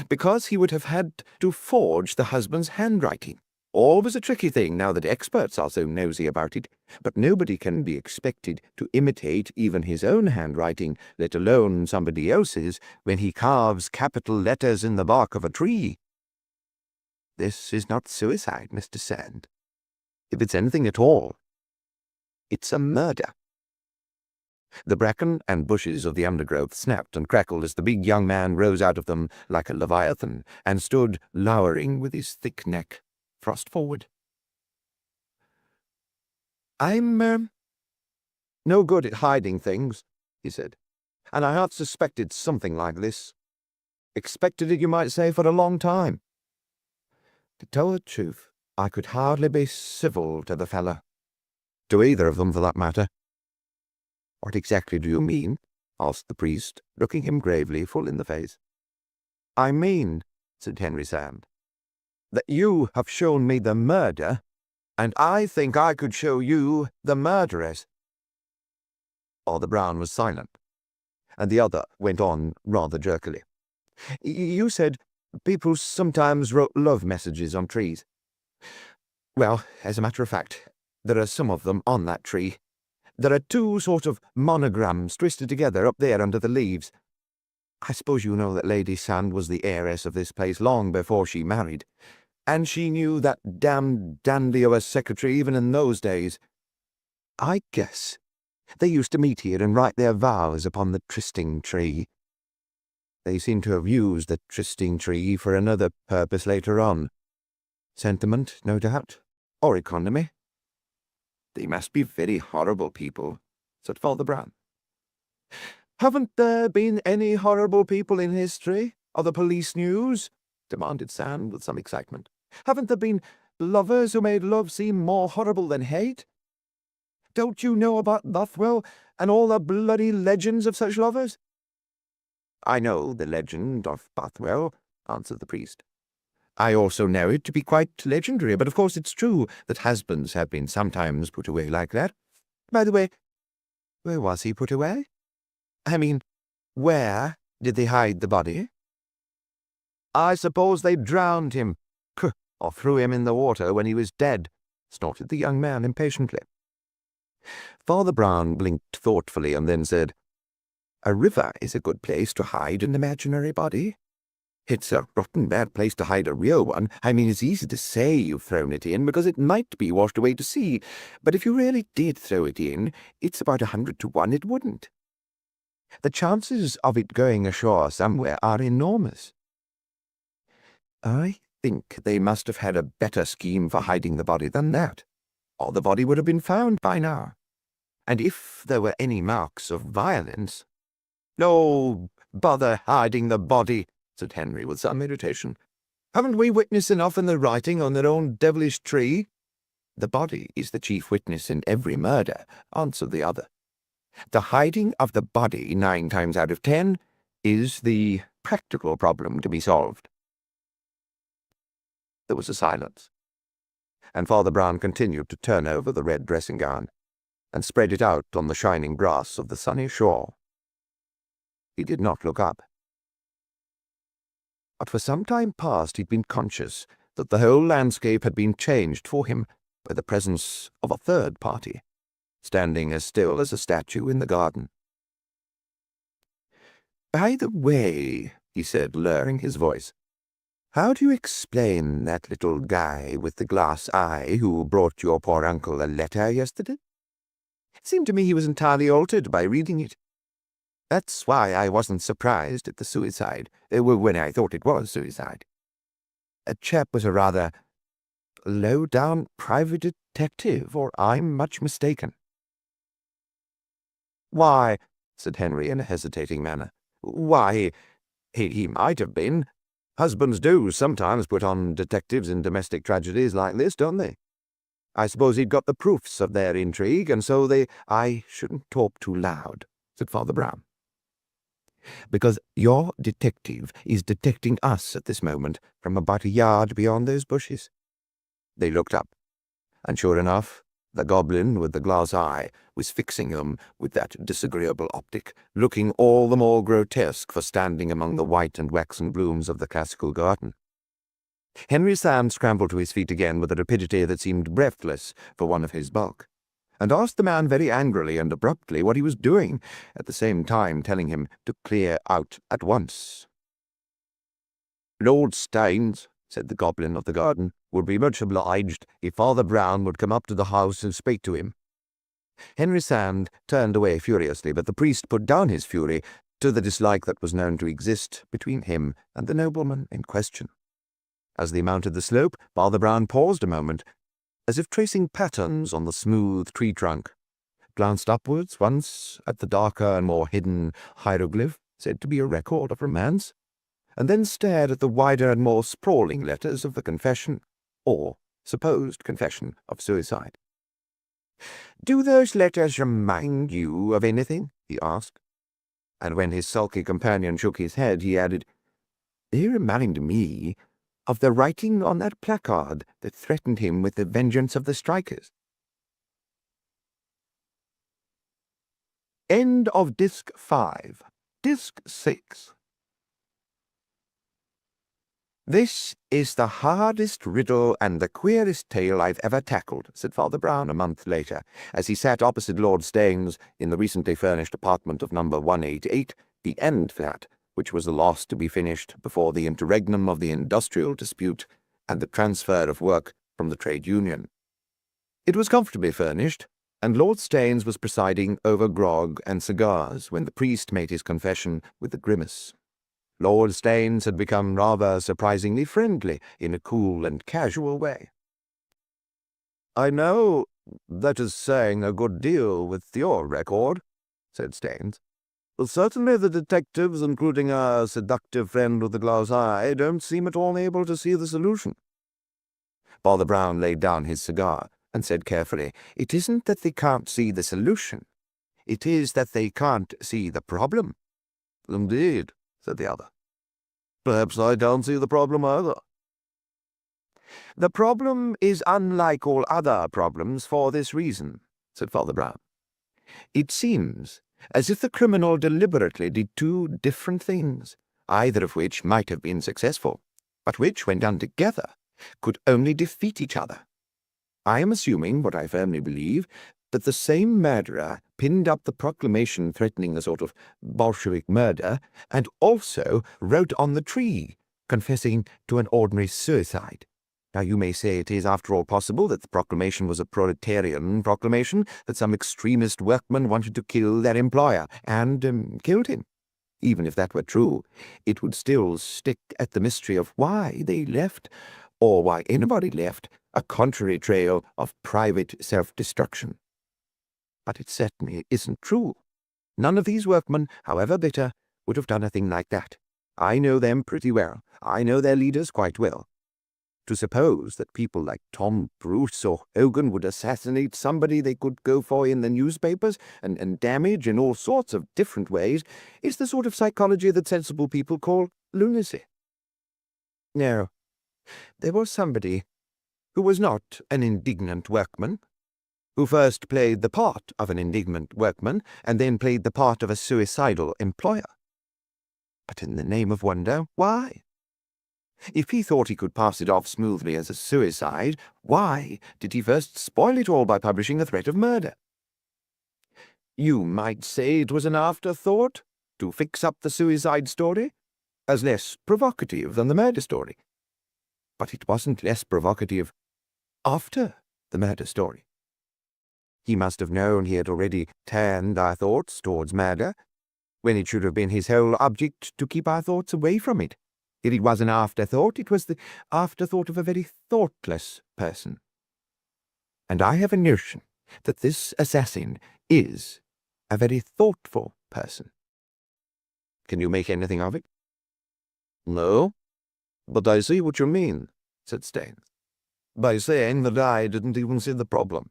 A: Because he would have had to forge the husband's handwriting. Always a tricky thing now that experts are so nosy about it, but nobody can be expected to imitate even his own handwriting, let alone somebody else's, when he carves capital letters in the bark of a tree. This is not suicide, Mr. Sand. If it's anything at all, it's a murder." The bracken and bushes of the undergrowth snapped and crackled as the big young man rose out of them like a leviathan and stood lowering with his thick neck thrust forward. "I'm no good at hiding things," he said, "and I have suspected something like this. Expected it, you might say, for a long time. To tell the truth, I could hardly be civil to the fellow. To either of them, for that matter." "What exactly do you mean?" asked the priest, looking him gravely full in the face. "I mean," said Henry Sand, "that you have shown me the murder, and I think I could show you the murderess." Father Brown was silent, and the other went on rather jerkily. "You said people sometimes wrote love messages on trees. Well, as a matter of fact, there are some of them on that tree. There are two sort of monograms twisted together up there under the leaves. I suppose you know that Lady Sand was the heiress of this place long before she married, and she knew that damned dandy of a secretary even in those days. I guess they used to meet here and write their vows upon the trysting tree. They seem to have used the trysting tree for another purpose later on. Sentiment, no doubt, or economy." "They must be very horrible people," said Father Brown. "Haven't there been any horrible people in history, or the police news?" demanded Sand with some excitement. "Haven't there been lovers who made love seem more horrible than hate? Don't you know about Bothwell and all the bloody legends of such lovers?" "I know the legend of Bothwell," answered the priest. "I also know it to be quite legendary, but of course it's true that husbands have been sometimes put away like that. By the way, where was he put away? I mean, where did they hide the body?" "I suppose they drowned him, or threw him in the water when he was dead," snorted the young man impatiently. Father Brown blinked thoughtfully and then said, "A river is a good place to hide an imaginary body. It's a rotten bad place to hide a real one. I mean, it's easy to say you've thrown it in because it might be washed away to sea, but if you really did throw it in, it's about 100 to 1 it wouldn't. The chances of it going ashore somewhere are enormous. I think they must have had a better scheme for hiding the body than that, or the body would have been found by now. And if there were any marks of violence—" "No, bother hiding the body," said Henry with some irritation. "Haven't we witness enough in the writing on their own devilish tree?" "The body is the chief witness in every murder," answered the other. "The hiding of the body 9 times out of 10 is the practical problem to be solved." There was a silence, and Father Brown continued to turn over the red dressing-gown and spread it out on the shining grass of the sunny shore. He did not look up. But for some time past he'd been conscious that the whole landscape had been changed for him by the presence of a third party, standing as still as a statue in the garden. "By the way," he said, lowering his voice, "how do you explain that little guy with the glass eye who brought your poor uncle a letter yesterday? It seemed to me he was entirely altered by reading it. That's why I wasn't surprised at the suicide, when I thought it was suicide. A chap was a rather low-down private detective, or I'm much mistaken." "Why," said Henry in a hesitating manner, "why, he might have been. Husbands do sometimes put on detectives in domestic tragedies like this, don't they? I suppose he'd got the proofs of their intrigue, and so they—" "I shouldn't talk too loud," said Father Brown, "because your detective is detecting us at this moment from about a yard beyond those bushes." They looked up, and sure enough, the goblin with the glass eye was fixing them with that disagreeable optic, looking all the more grotesque for standing among the white and waxen blooms of the classical garden. Henry Sand scrambled to his feet again with a rapidity that seemed breathless for one of his bulk, and asked the man very angrily and abruptly what he was doing, at the same time telling him to clear out at once. "Lord Staines," said the goblin of the garden, "would be much obliged if Father Brown would come up to the house and speak to him." Henry Sand turned away furiously, but the priest put down his fury to the dislike that was known to exist between him and the nobleman in question. As they mounted the slope, Father Brown paused a moment, as if tracing patterns on the smooth tree trunk, glanced upwards once at the darker and more hidden hieroglyph said to be a record of romance, and then stared at the wider and more sprawling letters of the confession, or supposed confession of suicide. "Do those letters remind you of anything?" he asked. And when his sulky companion shook his head, he added, "They remind me of the writing on that placard that threatened him with the vengeance of the strikers." End of Disc 5. Disc 6. "This is the hardest riddle and the queerest tale I've ever tackled," said Father Brown a month later, as he sat opposite Lord Staines in the recently furnished apartment of number 188, the end flat, which was the last to be finished before the interregnum of the industrial dispute and the transfer of work from the trade union. It was comfortably furnished, and Lord Staines was presiding over grog and cigars when the priest made his confession with a grimace. Lord Staines had become rather surprisingly friendly in a cool and casual way. "I know that is saying a good deal with your record," said Staines. "Certainly the detectives, including our seductive friend with the glass eye, don't seem at all able to see the solution." Father Brown laid down his cigar and said carefully, "It isn't that they can't see the solution. It is that they can't see the problem." "Indeed," said the other. "Perhaps I don't see the problem either." "The problem is unlike all other problems for this reason," said Father Brown. "It seems as if the criminal deliberately did two different things, either of which might have been successful, but which, when done together, could only defeat each other. I am assuming, what I firmly believe, that the same murderer pinned up the proclamation threatening a sort of Bolshevik murder, and also wrote on the tree, confessing to an ordinary suicide. Now you may say it is after all possible that the proclamation was a proletarian proclamation, that some extremist workman wanted to kill their employer, and killed him. Even if that were true, it would still stick at the mystery of why they left, or why anybody left, a contrary trail of private self-destruction. But it certainly isn't true. None of these workmen, however bitter, would have done a thing like that. I know them pretty well. I know their leaders quite well. To suppose that people like Tom Bruce or Hogan would assassinate somebody they could go for in the newspapers and damage in all sorts of different ways is the sort of psychology that sensible people call lunacy. No, there was somebody who was not an indignant workman, who first played the part of an indignant workman and then played the part of a suicidal employer. But in the name of wonder, why? If he thought he could pass it off smoothly as a suicide, why did he first spoil it all by publishing a threat of murder? You might say it was an afterthought, to fix up the suicide story, as less provocative than the murder story. But it wasn't less provocative after the murder story. He must have known he had already turned our thoughts towards murder, when it should have been his whole object to keep our thoughts away from it. If it was an afterthought, it was the afterthought of a very thoughtless person. And I have a notion that this assassin is a very thoughtful person. Can you make anything of it? No, but I see what you mean, said Staines, by saying that I didn't even see the problem.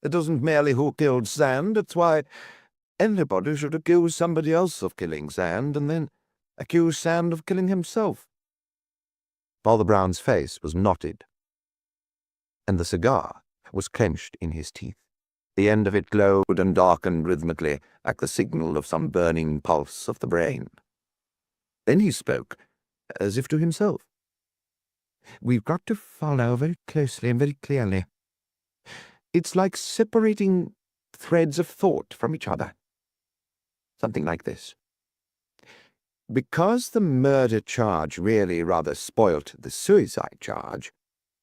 A: It isn't merely who killed Sand, it's why anybody should accuse somebody else of killing Sand and then accuse Sand of killing himself. Father Brown's face was knotted, and the cigar was clenched in his teeth. The end of it glowed and darkened rhythmically, like the signal of some burning pulse of the brain. Then he spoke, as if to himself. We've got to follow very closely and very clearly. It's like separating threads of thought from each other. Something like this. Because the murder charge really rather spoilt the suicide charge,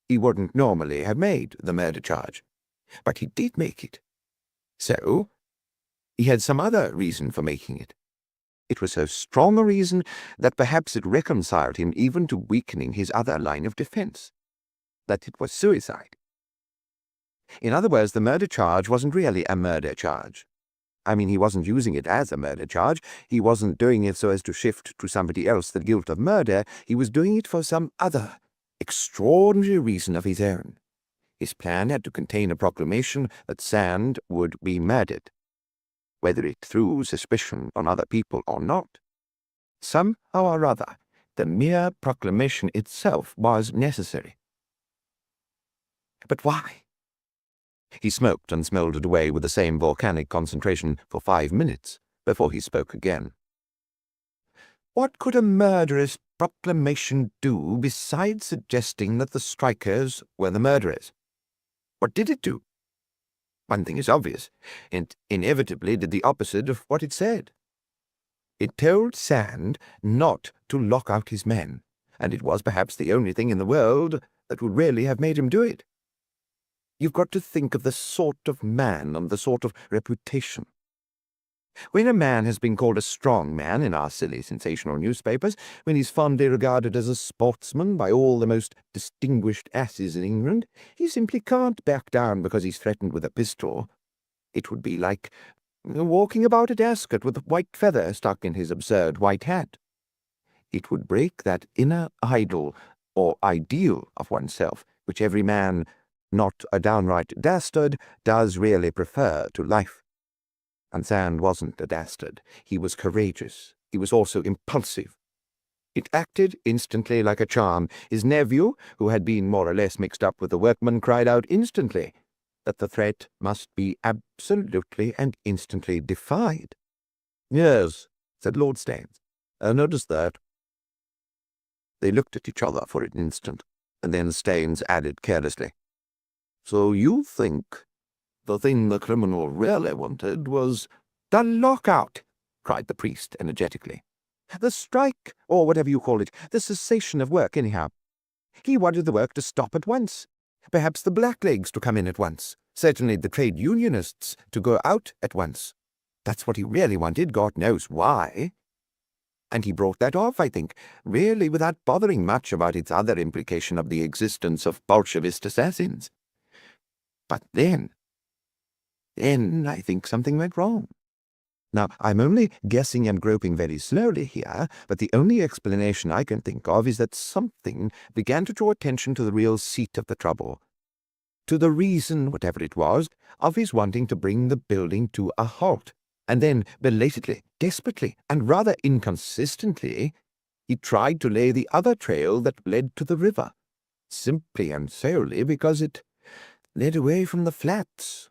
A: he wouldn't normally have made the murder charge. But he did make it. So, he had some other reason for making it. It was so strong a reason that perhaps it reconciled him even to weakening his other line of defense, that it was suicide. In other words, the murder charge wasn't really a murder charge. I mean, he wasn't using it as a murder charge. He wasn't doing it so as to shift to somebody else the guilt of murder. He was doing it for some other, extraordinary reason of his own. His plan had to contain a proclamation that Sand would be murdered, whether it threw suspicion on other people or not. Somehow or other, the mere proclamation itself was necessary. But why? He smoked and smoldered away with the same volcanic concentration for 5 minutes before he spoke again. What could a murderous proclamation do besides suggesting that the strikers were the murderers? What did it do? One thing is obvious. It inevitably did the opposite of what it said. It told Sand not to lock out his men, and it was perhaps the only thing in the world that would really have made him do it. You've got to think of the sort of man and the sort of reputation. When a man has been called a strong man in our silly sensational newspapers, when he's fondly regarded as a sportsman by all the most distinguished asses in England, he simply can't back down because he's threatened with a pistol. It would be like walking about at Ascot with a white feather stuck in his absurd white hat. It would break that inner idol or ideal of oneself, which every man, not a downright dastard, does really prefer to life. And Sand wasn't a dastard. He was courageous. He was also impulsive. It acted instantly like a charm. His nephew, who had been more or less mixed up with the workmen, cried out instantly that the threat must be absolutely and instantly defied. "Yes," said Lord Staines. "I noticed that." They looked at each other for an instant, and then Staines added carelessly, "So you think the thing the criminal really wanted was—" "The lockout!" cried the priest energetically. "The strike, or whatever you call it, the cessation of work, anyhow. He wanted the work to stop at once. Perhaps the blacklegs to come in at once. Certainly the trade unionists to go out at once. That's what he really wanted, God knows why. And he brought that off, I think, really without bothering much about its other implication of the existence of Bolshevist assassins. But then I think something went wrong. Now, I'm only guessing and groping very slowly here, but the only explanation I can think of is that something began to draw attention to the real seat of the trouble, to the reason, whatever it was, of his wanting to bring the building to a halt, and then, belatedly, desperately, and rather inconsistently, he tried to lay the other trail that led to the river, simply and solely because it led away from the flats.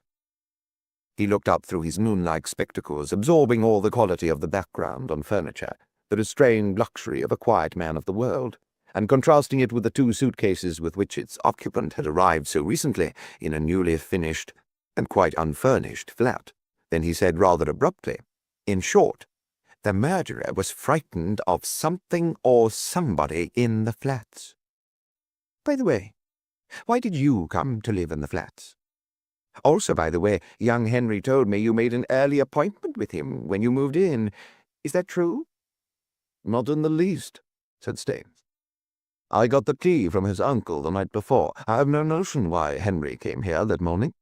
A: He looked up through his moon-like spectacles, absorbing all the quality of the background on furniture, the restrained luxury of a quiet man of the world, and contrasting it with the 2 suitcases with which its occupant had arrived so recently in a newly finished and quite unfurnished flat. Then he said rather abruptly, "In short, the murderer was frightened of something or somebody in the flats. By the way, why did you come to live in the flats? Also, by the way, young Henry told me you made an early appointment with him when you moved in. Is that true?" "Not in the least," said Staines. "I got the key from his uncle the night before. I have no notion why Henry came here that morning."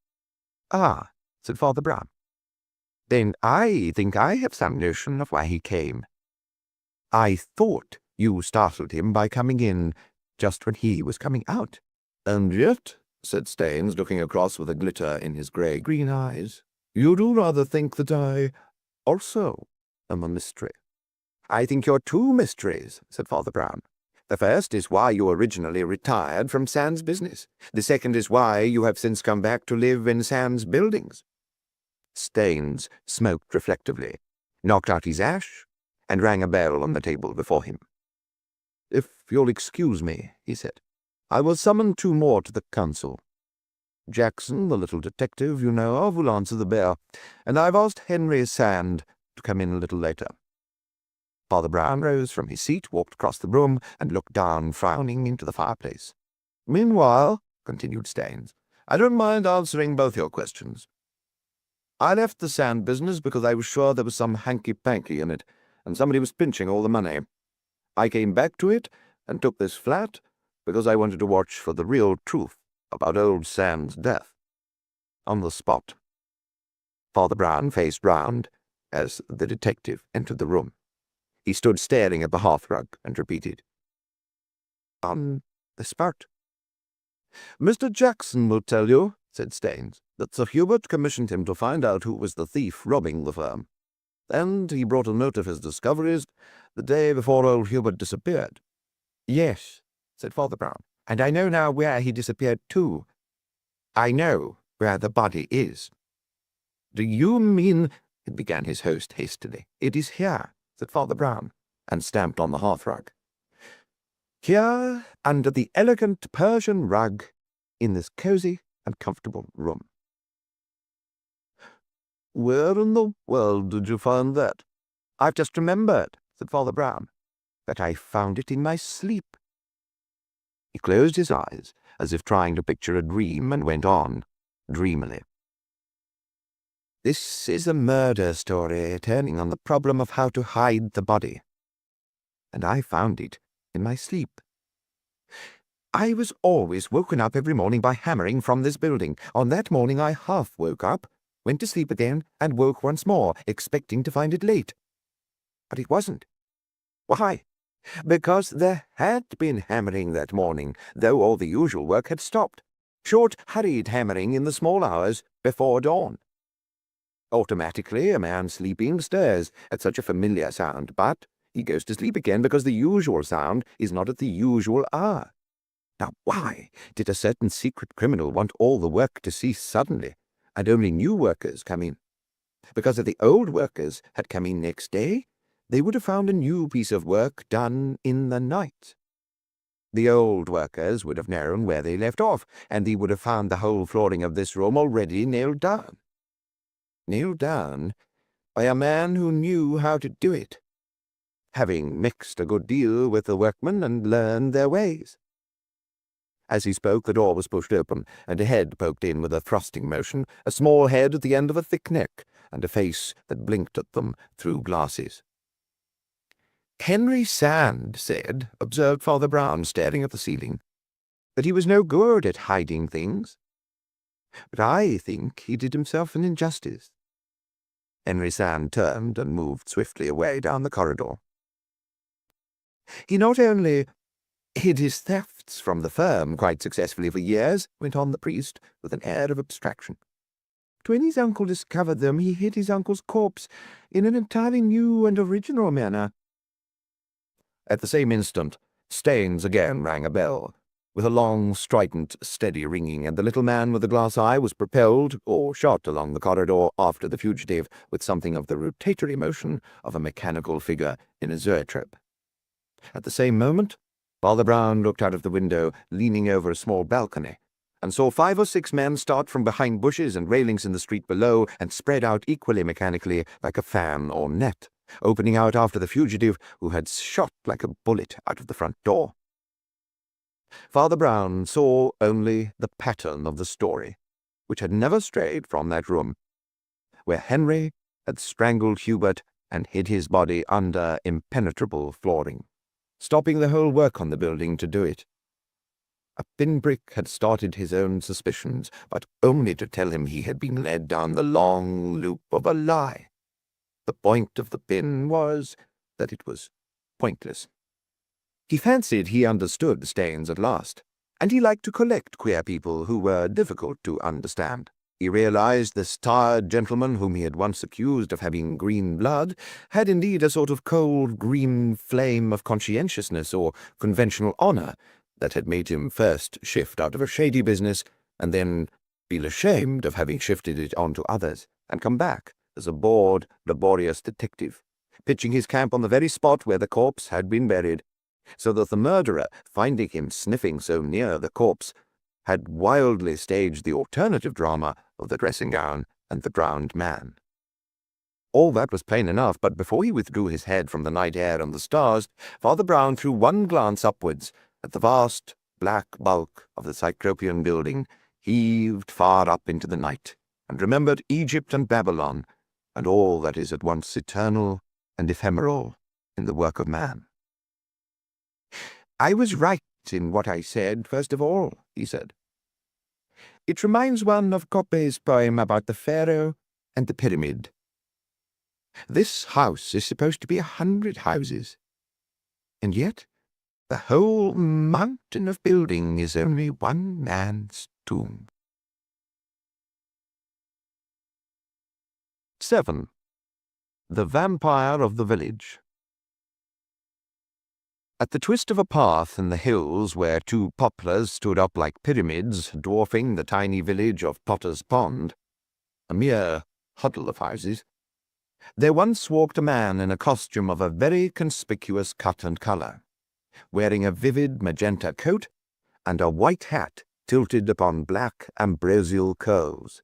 A: "Ah," said Father Brown. "Then I think I have some notion of why he came. I thought you startled him by coming in just when he was coming out." "And yet," said Staines, looking across with a glitter in his grey-green eyes, "you do rather think that I also am a mystery." "I think you're 2 mysteries," said Father Brown. "The first is why you originally retired from Sand's business. The second is why you have since come back to live in Sand's buildings." Staines smoked reflectively, knocked out his ash, and rang a bell on the table before him. "If you'll excuse me," he said, "I will summon 2 more to the council. Jackson, the little detective you know of, will answer the bell, and I've asked Henry Sand to come in a little later." Father Brown rose from his seat, walked across the room, and looked down, frowning, into the fireplace. "Meanwhile," continued Staines, "I don't mind answering both your questions. I left the sand business because I was sure there was some hanky-panky in it, and somebody was pinching all the money. I came back to it and took this flat because I wanted to watch for the real truth about old Sam's death. On the spot. Father Brown faced round as the detective entered the room. He stood staring at the hearthrug and repeated, "On the spot." "Mr. Jackson will tell you," said Staines, "that Sir Hubert commissioned him to find out who was the thief robbing the firm. And he brought a note of his discoveries the day before old Hubert disappeared." "Yes," said Father Brown, "and I know now where he disappeared to. I know where the body is." "Do you mean—" began his host hastily. "It is here," said Father Brown, and stamped on the hearthrug. "Here, under the elegant Persian rug, in this cosy and comfortable room." "Where in the world did you find that?" "I've just remembered," said Father Brown, "that I found it in my sleep." He closed his eyes, as if trying to picture a dream, and went on, dreamily. "This is a murder story turning on the problem of how to hide the body. And I found it in my sleep. I was always woken up every morning by hammering from this building. On that morning I half woke up, went to sleep again, and woke once more, expecting to find it late. But it wasn't. Why? Because there had been hammering that morning, though all the usual work had stopped. Short, hurried hammering in the small hours before dawn. Automatically, a man sleeping stirs at such a familiar sound, but he goes to sleep again because the usual sound is not at the usual hour. Now, why did a certain secret criminal want all the work to cease suddenly, and only new workers come in? Because if the old workers had come in next day, they would have found a new piece of work done in the night. The old workers would have known where they left off, and they would have found the whole flooring of this room already nailed down. Nailed down by a man who knew how to do it, having mixed a good deal with the workmen and learned their ways. As he spoke, the door was pushed open, and a head poked in with a thrusting motion, a small head at the end of a thick neck, and a face that blinked at them through glasses. "Henry Sand said," observed Father Brown, staring at the ceiling, "that he was no good at hiding things. But I think he did himself an injustice." Henry Sand turned and moved swiftly away down the corridor. "He not only hid his thefts from the firm quite successfully for years," went on the priest with an air of abstraction. "But when his uncle discovered them, he hid his uncle's corpse in an entirely new and original manner." At the same instant, Staines again rang a bell, with a long, strident, steady ringing, and the little man with the glass eye was propelled or shot along the corridor after the fugitive with something of the rotatory motion of a mechanical figure in a zoetrope. At the same moment, Father Brown looked out of the window, leaning over a small balcony, and saw 5 or 6 men start from behind bushes and railings in the street below and spread out equally mechanically like a fan or net, opening out after the fugitive, who had shot like a bullet out of the front door. Father Brown saw only the pattern of the story, which had never strayed from that room, where Henry had strangled Hubert and hid his body under impenetrable flooring, stopping the whole work on the building to do it. A pinprick had started his own suspicions, but only to tell him he had been led down the long loop of a lie. The point of the pin was that it was pointless. He fancied he understood Staines at last, and he liked to collect queer people who were difficult to understand. He realized this tired gentleman whom he had once accused of having green blood had indeed a sort of cold green flame of conscientiousness or conventional honor that had made him first shift out of a shady business and then feel ashamed of having shifted it on to others, and come back as a bored, laborious detective, pitching his camp on the very spot where the corpse had been buried, so that the murderer, finding him sniffing so near the corpse, had wildly staged the alternative drama of the dressing gown and the drowned man. All that was plain enough, but before he withdrew his head from the night air and the stars, Father Brown threw one glance upwards at the vast black bulk of the Cyclopean building, heaved far up into the night, and remembered Egypt and Babylon, and all that is at once eternal and ephemeral in the work of man. "I was right in what I said, first of all," he said. "It reminds one of Coppé's poem about the Pharaoh and the pyramid. This house is supposed to be 100 houses, and yet the whole mountain of building is only one man's tomb." 7. The Vampire of the Village. At the twist of a path in the hills where 2 poplars stood up like pyramids, dwarfing the tiny village of Potter's Pond, a mere huddle of houses, there once walked a man in a costume of a very conspicuous cut and colour, wearing a vivid magenta coat and a white hat tilted upon black ambrosial curls,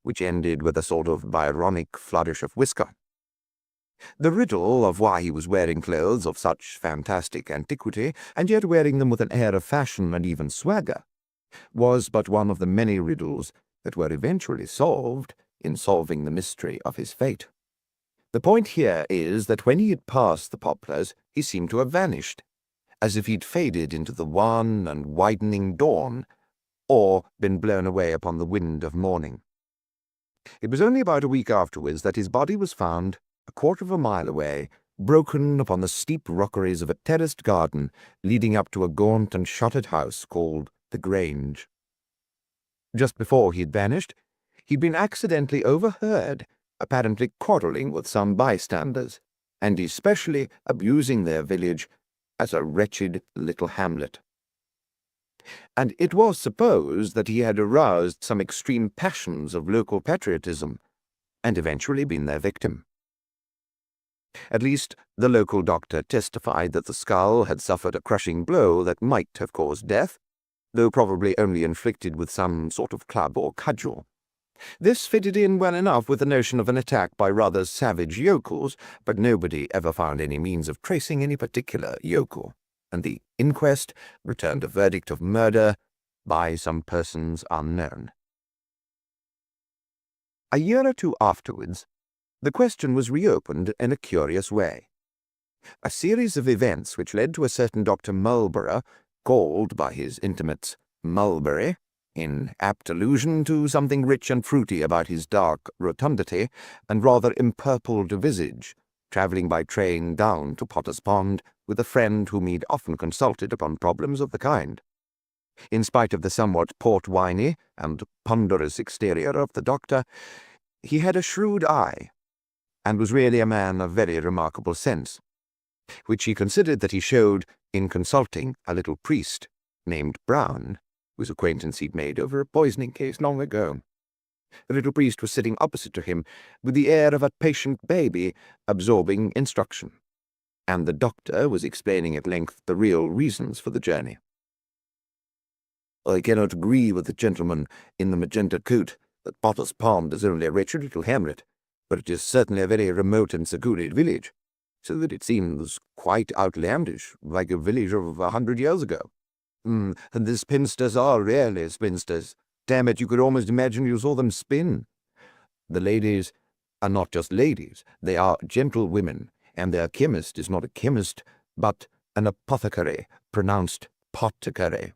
A: which ended with a sort of Byronic flourish of whisker. The riddle of why he was wearing clothes of such fantastic antiquity, and yet wearing them with an air of fashion and even swagger, was but one of the many riddles that were eventually solved in solving the mystery of his fate. The point here is that when he had passed the poplars, he seemed to have vanished, as if he'd faded into the wan and widening dawn, or been blown away upon the wind of morning. It was only about a week afterwards that his body was found, a quarter of a mile away, broken upon the steep rockeries of a terraced garden leading up to a gaunt and shuttered house called the Grange. Just before he had vanished, he'd been accidentally overheard, apparently quarrelling with some bystanders, and especially abusing their village as a wretched little hamlet. And it was supposed that he had aroused some extreme passions of local patriotism, and eventually been their victim. At least, the local doctor testified that the skull had suffered a crushing blow that might have caused death, though probably only inflicted with some sort of club or cudgel. This fitted in well enough with the notion of an attack by rather savage yokels, but nobody ever found any means of tracing any particular yokel, and the inquest returned a verdict of murder by some persons unknown. A year or 2 afterwards, the question was reopened in a curious way. A series of events which led to a certain Dr. Marlborough, called by his intimates Mulberry, in apt allusion to something rich and fruity about his dark rotundity and rather empurpled visage, travelling by train down to Potter's Pond with a friend whom he'd often consulted upon problems of the kind. In spite of the somewhat port-winey and ponderous exterior of the doctor, he had a shrewd eye, and was really a man of very remarkable sense, which he considered that he showed in consulting a little priest named Brown, whose acquaintance he'd made over a poisoning case long ago. The little priest was sitting opposite to him with the air of a patient baby absorbing instruction, and the doctor was explaining at length the real reasons for the journey. "I cannot agree with the gentleman in the magenta coat that Potter's Pond is only a wretched little hamlet, but it is certainly a very remote and secluded village, so that it seems quite outlandish, like a village of 100 years ago. And the spinsters are really spinsters. Damn it, you could almost imagine you saw them spin. The ladies are not just ladies, they are gentlewomen, and their chemist is not a chemist, but an apothecary, pronounced poticary.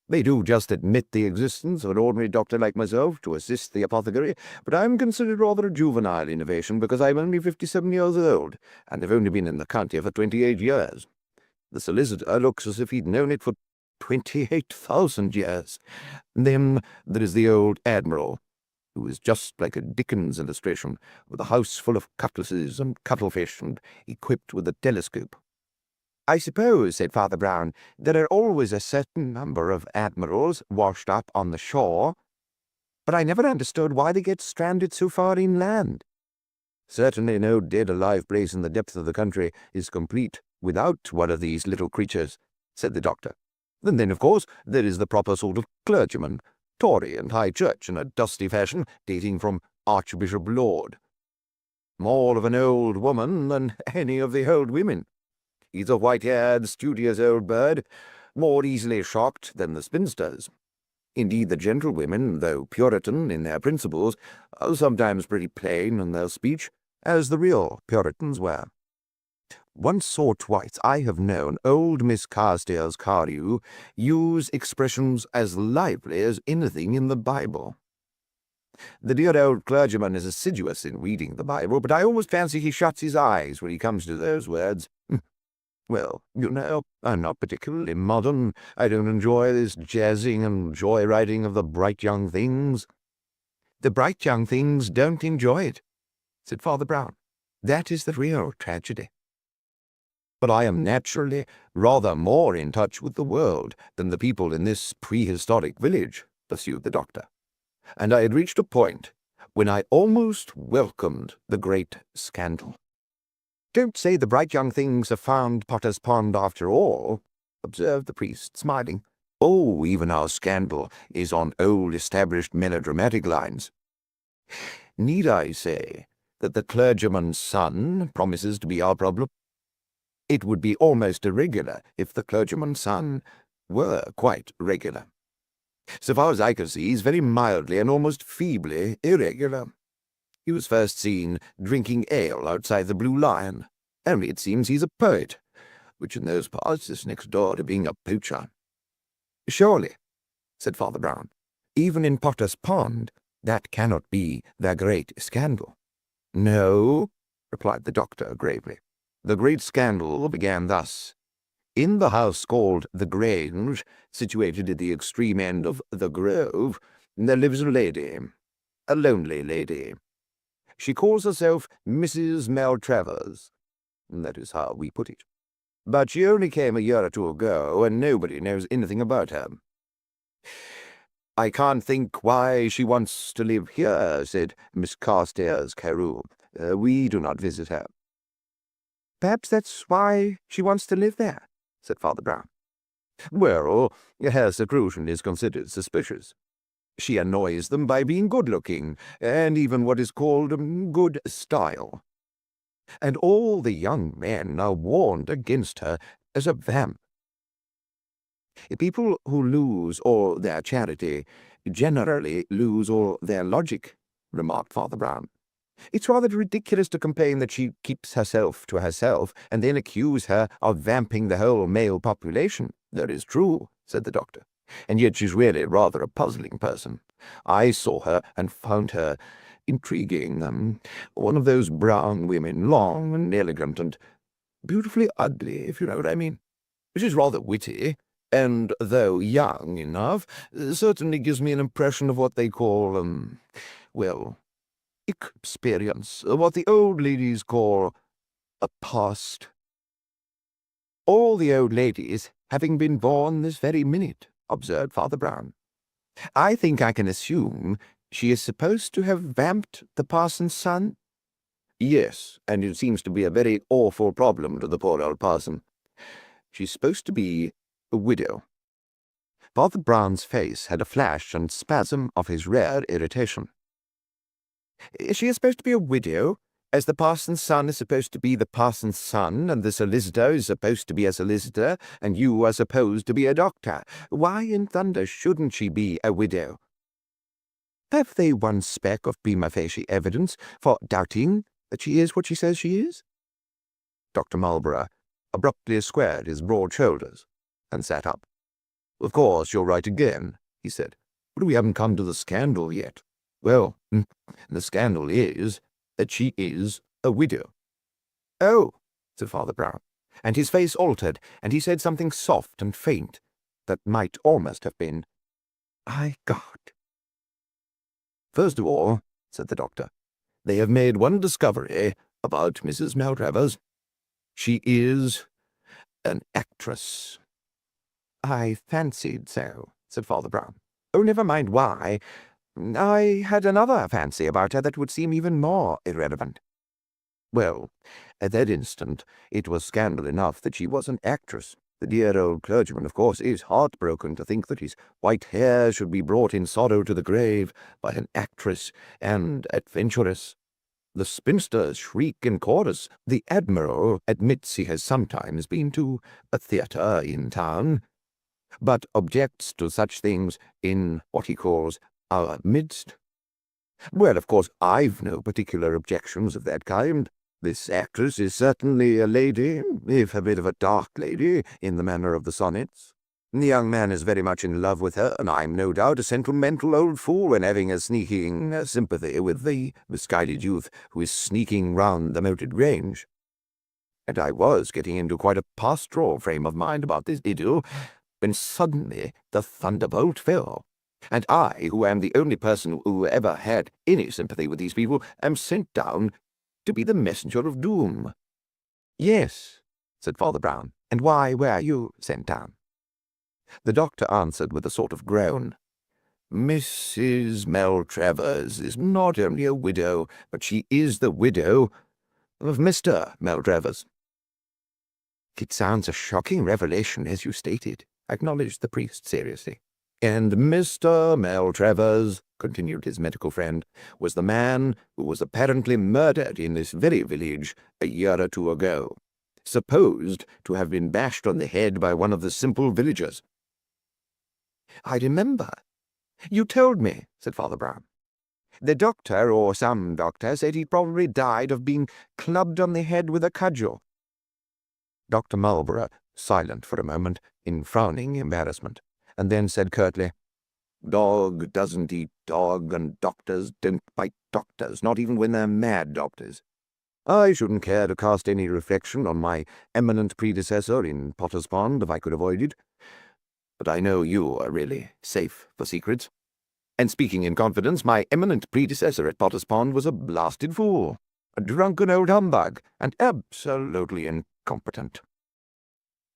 A: They do just admit the existence of an ordinary doctor like myself to assist the apothecary, but I'm considered rather a juvenile innovation because I'm only 57 years old, and have only been in the county for 28 years. The solicitor looks as if he'd known it for 28,000 years. Then there is the old Admiral, who is just like a Dickens illustration, with a house full of cutlasses and cuttlefish and equipped with a telescope. "I suppose," said Father Brown, "there are always a certain number of admirals washed up on the shore, but I never understood why they get stranded so far inland." "Certainly no dead alive place in the depth of the country is complete without one of these little creatures," said the doctor. "And then, of course, there is the proper sort of clergyman, Tory and High Church in a dusty fashion dating from Archbishop Laud. More of an old woman than any of the old women. He's a white-haired, studious old bird, more easily shocked than the spinsters. Indeed, the gentlewomen, though Puritan in their principles, are sometimes pretty plain in their speech, as the real Puritans were. Once or twice I have known old Miss Carstairs Carew use expressions as lively as anything in the Bible. The dear old clergyman is assiduous in reading the Bible, but I almost fancy he shuts his eyes when he comes to those words. Well, you know, I'm not particularly modern. I don't enjoy this jazzing and joyriding of the bright young things. The bright young things don't enjoy it, said Father Brown. That is the real tragedy. But I am naturally rather more in touch with the world than the people in this prehistoric village, pursued the doctor, and I had reached a point when I almost welcomed the great scandal. Don't say the bright young things have found Potter's Pond after all, observed the priest, smiling. Oh, even our scandal is on old established melodramatic lines. Need I say that the clergyman's son promises to be our problem? It would be almost irregular if the clergyman's son were quite regular. So far as I can see, he's very mildly and almost feebly irregular. He was first seen drinking ale outside the Blue Lion, only it seems he's a poet, which in those parts is next door to being a poacher. Surely, said Father Brown, even in Potter's Pond, that cannot be their great scandal. No, replied the doctor gravely. The great scandal began thus. In the house called the Grange, situated at the extreme end of the Grove, there lives a lady, a lonely lady. She calls herself Mrs. Maltravers. That is how we put it. But she only came a year or two ago, and nobody knows anything about her. I can't think why she wants to live here, said Miss Carstairs Carew. We do not visit her. Perhaps that's why she wants to live there, said Father Brown. Well, her seclusion is considered suspicious. She annoys them by being good-looking, and even what is called good style. And all the young men are warned against her as a vamp. People who lose all their charity generally lose all their logic, remarked Father Brown. It's rather ridiculous to complain that she keeps herself to herself, and then accuse her of vamping the whole male population. That is true, said the doctor, and yet she's really rather a puzzling person. I saw her and found her intriguing. One of those brown women, long and elegant and beautifully ugly, if you know what I mean. She's rather witty, and though young enough, certainly gives me an impression of what they call, experience, what the old ladies call a past. All the old ladies having been born this very minute, observed Father Brown. I think I can assume she is supposed to have vamped the parson's son? Yes, and it seems to be a very awful problem to the poor old parson. She's supposed to be a widow. Father Brown's face had a flash and spasm of his rare irritation. She is supposed to be a widow, as the parson's son is supposed to be the parson's son, and the solicitor is supposed to be a solicitor, and you are supposed to be a doctor. Why in thunder shouldn't she be a widow? Have they one speck of prima facie evidence for doubting that she is what she says she is? Dr. Marlborough abruptly squared his broad shoulders and sat up. Of course, you're right again, he said, but we haven't come to the scandal yet. Well, the scandal is that she is a widow. Oh, said Father Brown, and his face altered, and he said something soft and faint that might almost have been, "My God." First of all, said the doctor, they have made one discovery about Mrs. Maltravers. She is an actress. I fancied so, said Father Brown. Oh, never mind why. I had another fancy about her that would seem even more irrelevant. Well, at that instant, it was scandal enough that she was an actress. The dear old clergyman, of course, is heartbroken to think that his white hair should be brought in sorrow to the grave by an actress and adventuress. The spinsters shriek in chorus. The Admiral admits he has sometimes been to a theatre in town. but objects to such things in what he calls our midst. Well, of course, I've no particular objections of that kind. This actress is certainly a lady, if a bit of a dark lady, in the manner of the sonnets. The young man is very much in love with her, and I'm no doubt a sentimental old fool when having a sneaking sympathy with the misguided youth who is sneaking round the moated grange. And I was getting into quite a pastoral frame of mind about this idyll, when suddenly the thunderbolt fell, and I, who am the only person who ever had any sympathy with these people, am sent down to be the messenger of doom. Yes, said Father Brown, and why were you sent down? The doctor answered with a sort of groan. Mrs. Maltravers is not only a widow, but she is the widow of Mr. Maltravers. It sounds a shocking revelation, as you stated, acknowledged the priest seriously. And Mr. Maltravers, continued his medical friend, was the man who was apparently murdered in this very village a year or two ago, supposed to have been bashed on the head by one of the simple villagers. I remember. You told me, said Father Brown. The doctor, or some doctor, said he probably died of being clubbed on the head with a cudgel. Dr. Marlborough, silent for a moment, in frowning embarrassment, and then said curtly, Dog doesn't eat dog, and doctors don't bite doctors, not even when they're mad doctors. I shouldn't care to cast any reflection on my eminent predecessor in Potter's Pond if I could avoid it. But I know you are really safe for secrets. And speaking in confidence, my eminent predecessor at Potter's Pond was a blasted fool, a drunken old humbug, and absolutely incompetent.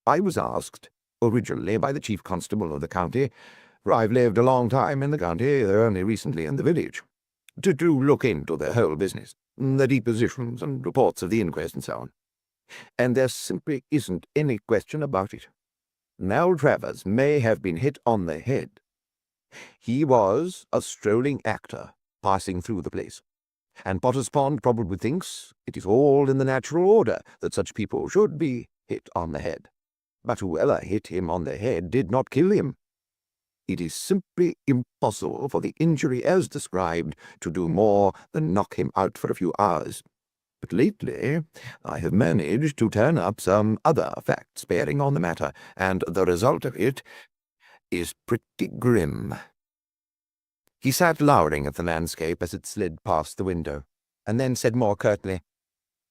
A: I was asked, originally by the chief constable of the county, for I've lived a long time in the county, though only recently in the village, to look into the whole business, the depositions and reports of the inquest and so on. And there simply isn't any question about it. Maltravers may have been hit on the head. He was a strolling actor passing through the place, and Potter's Pond probably thinks it is all in the natural order that such people should be hit on the head. But whoever hit him on the head did not kill him. It is simply impossible for the injury as described to do more than knock him out for a few hours. But lately I have managed to turn up some other facts bearing on the matter, and the result of it is pretty grim. He sat lowering at the landscape as it slid past the window, and then said more curtly,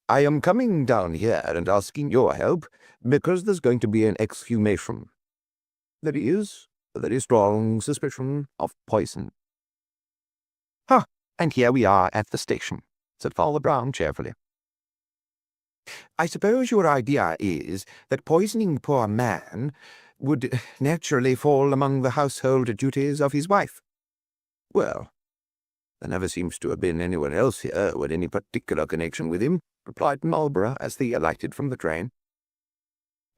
A: I am coming down here and asking your help because there's going to be an exhumation. There is a very strong suspicion of poison. And here we are at the station, said Father Brown cheerfully. I suppose your idea is that poisoning poor man would naturally fall among the household duties of his wife. Well, there never seems to have been anyone else here who had any particular connection with him, replied Marlborough as they alighted from the train.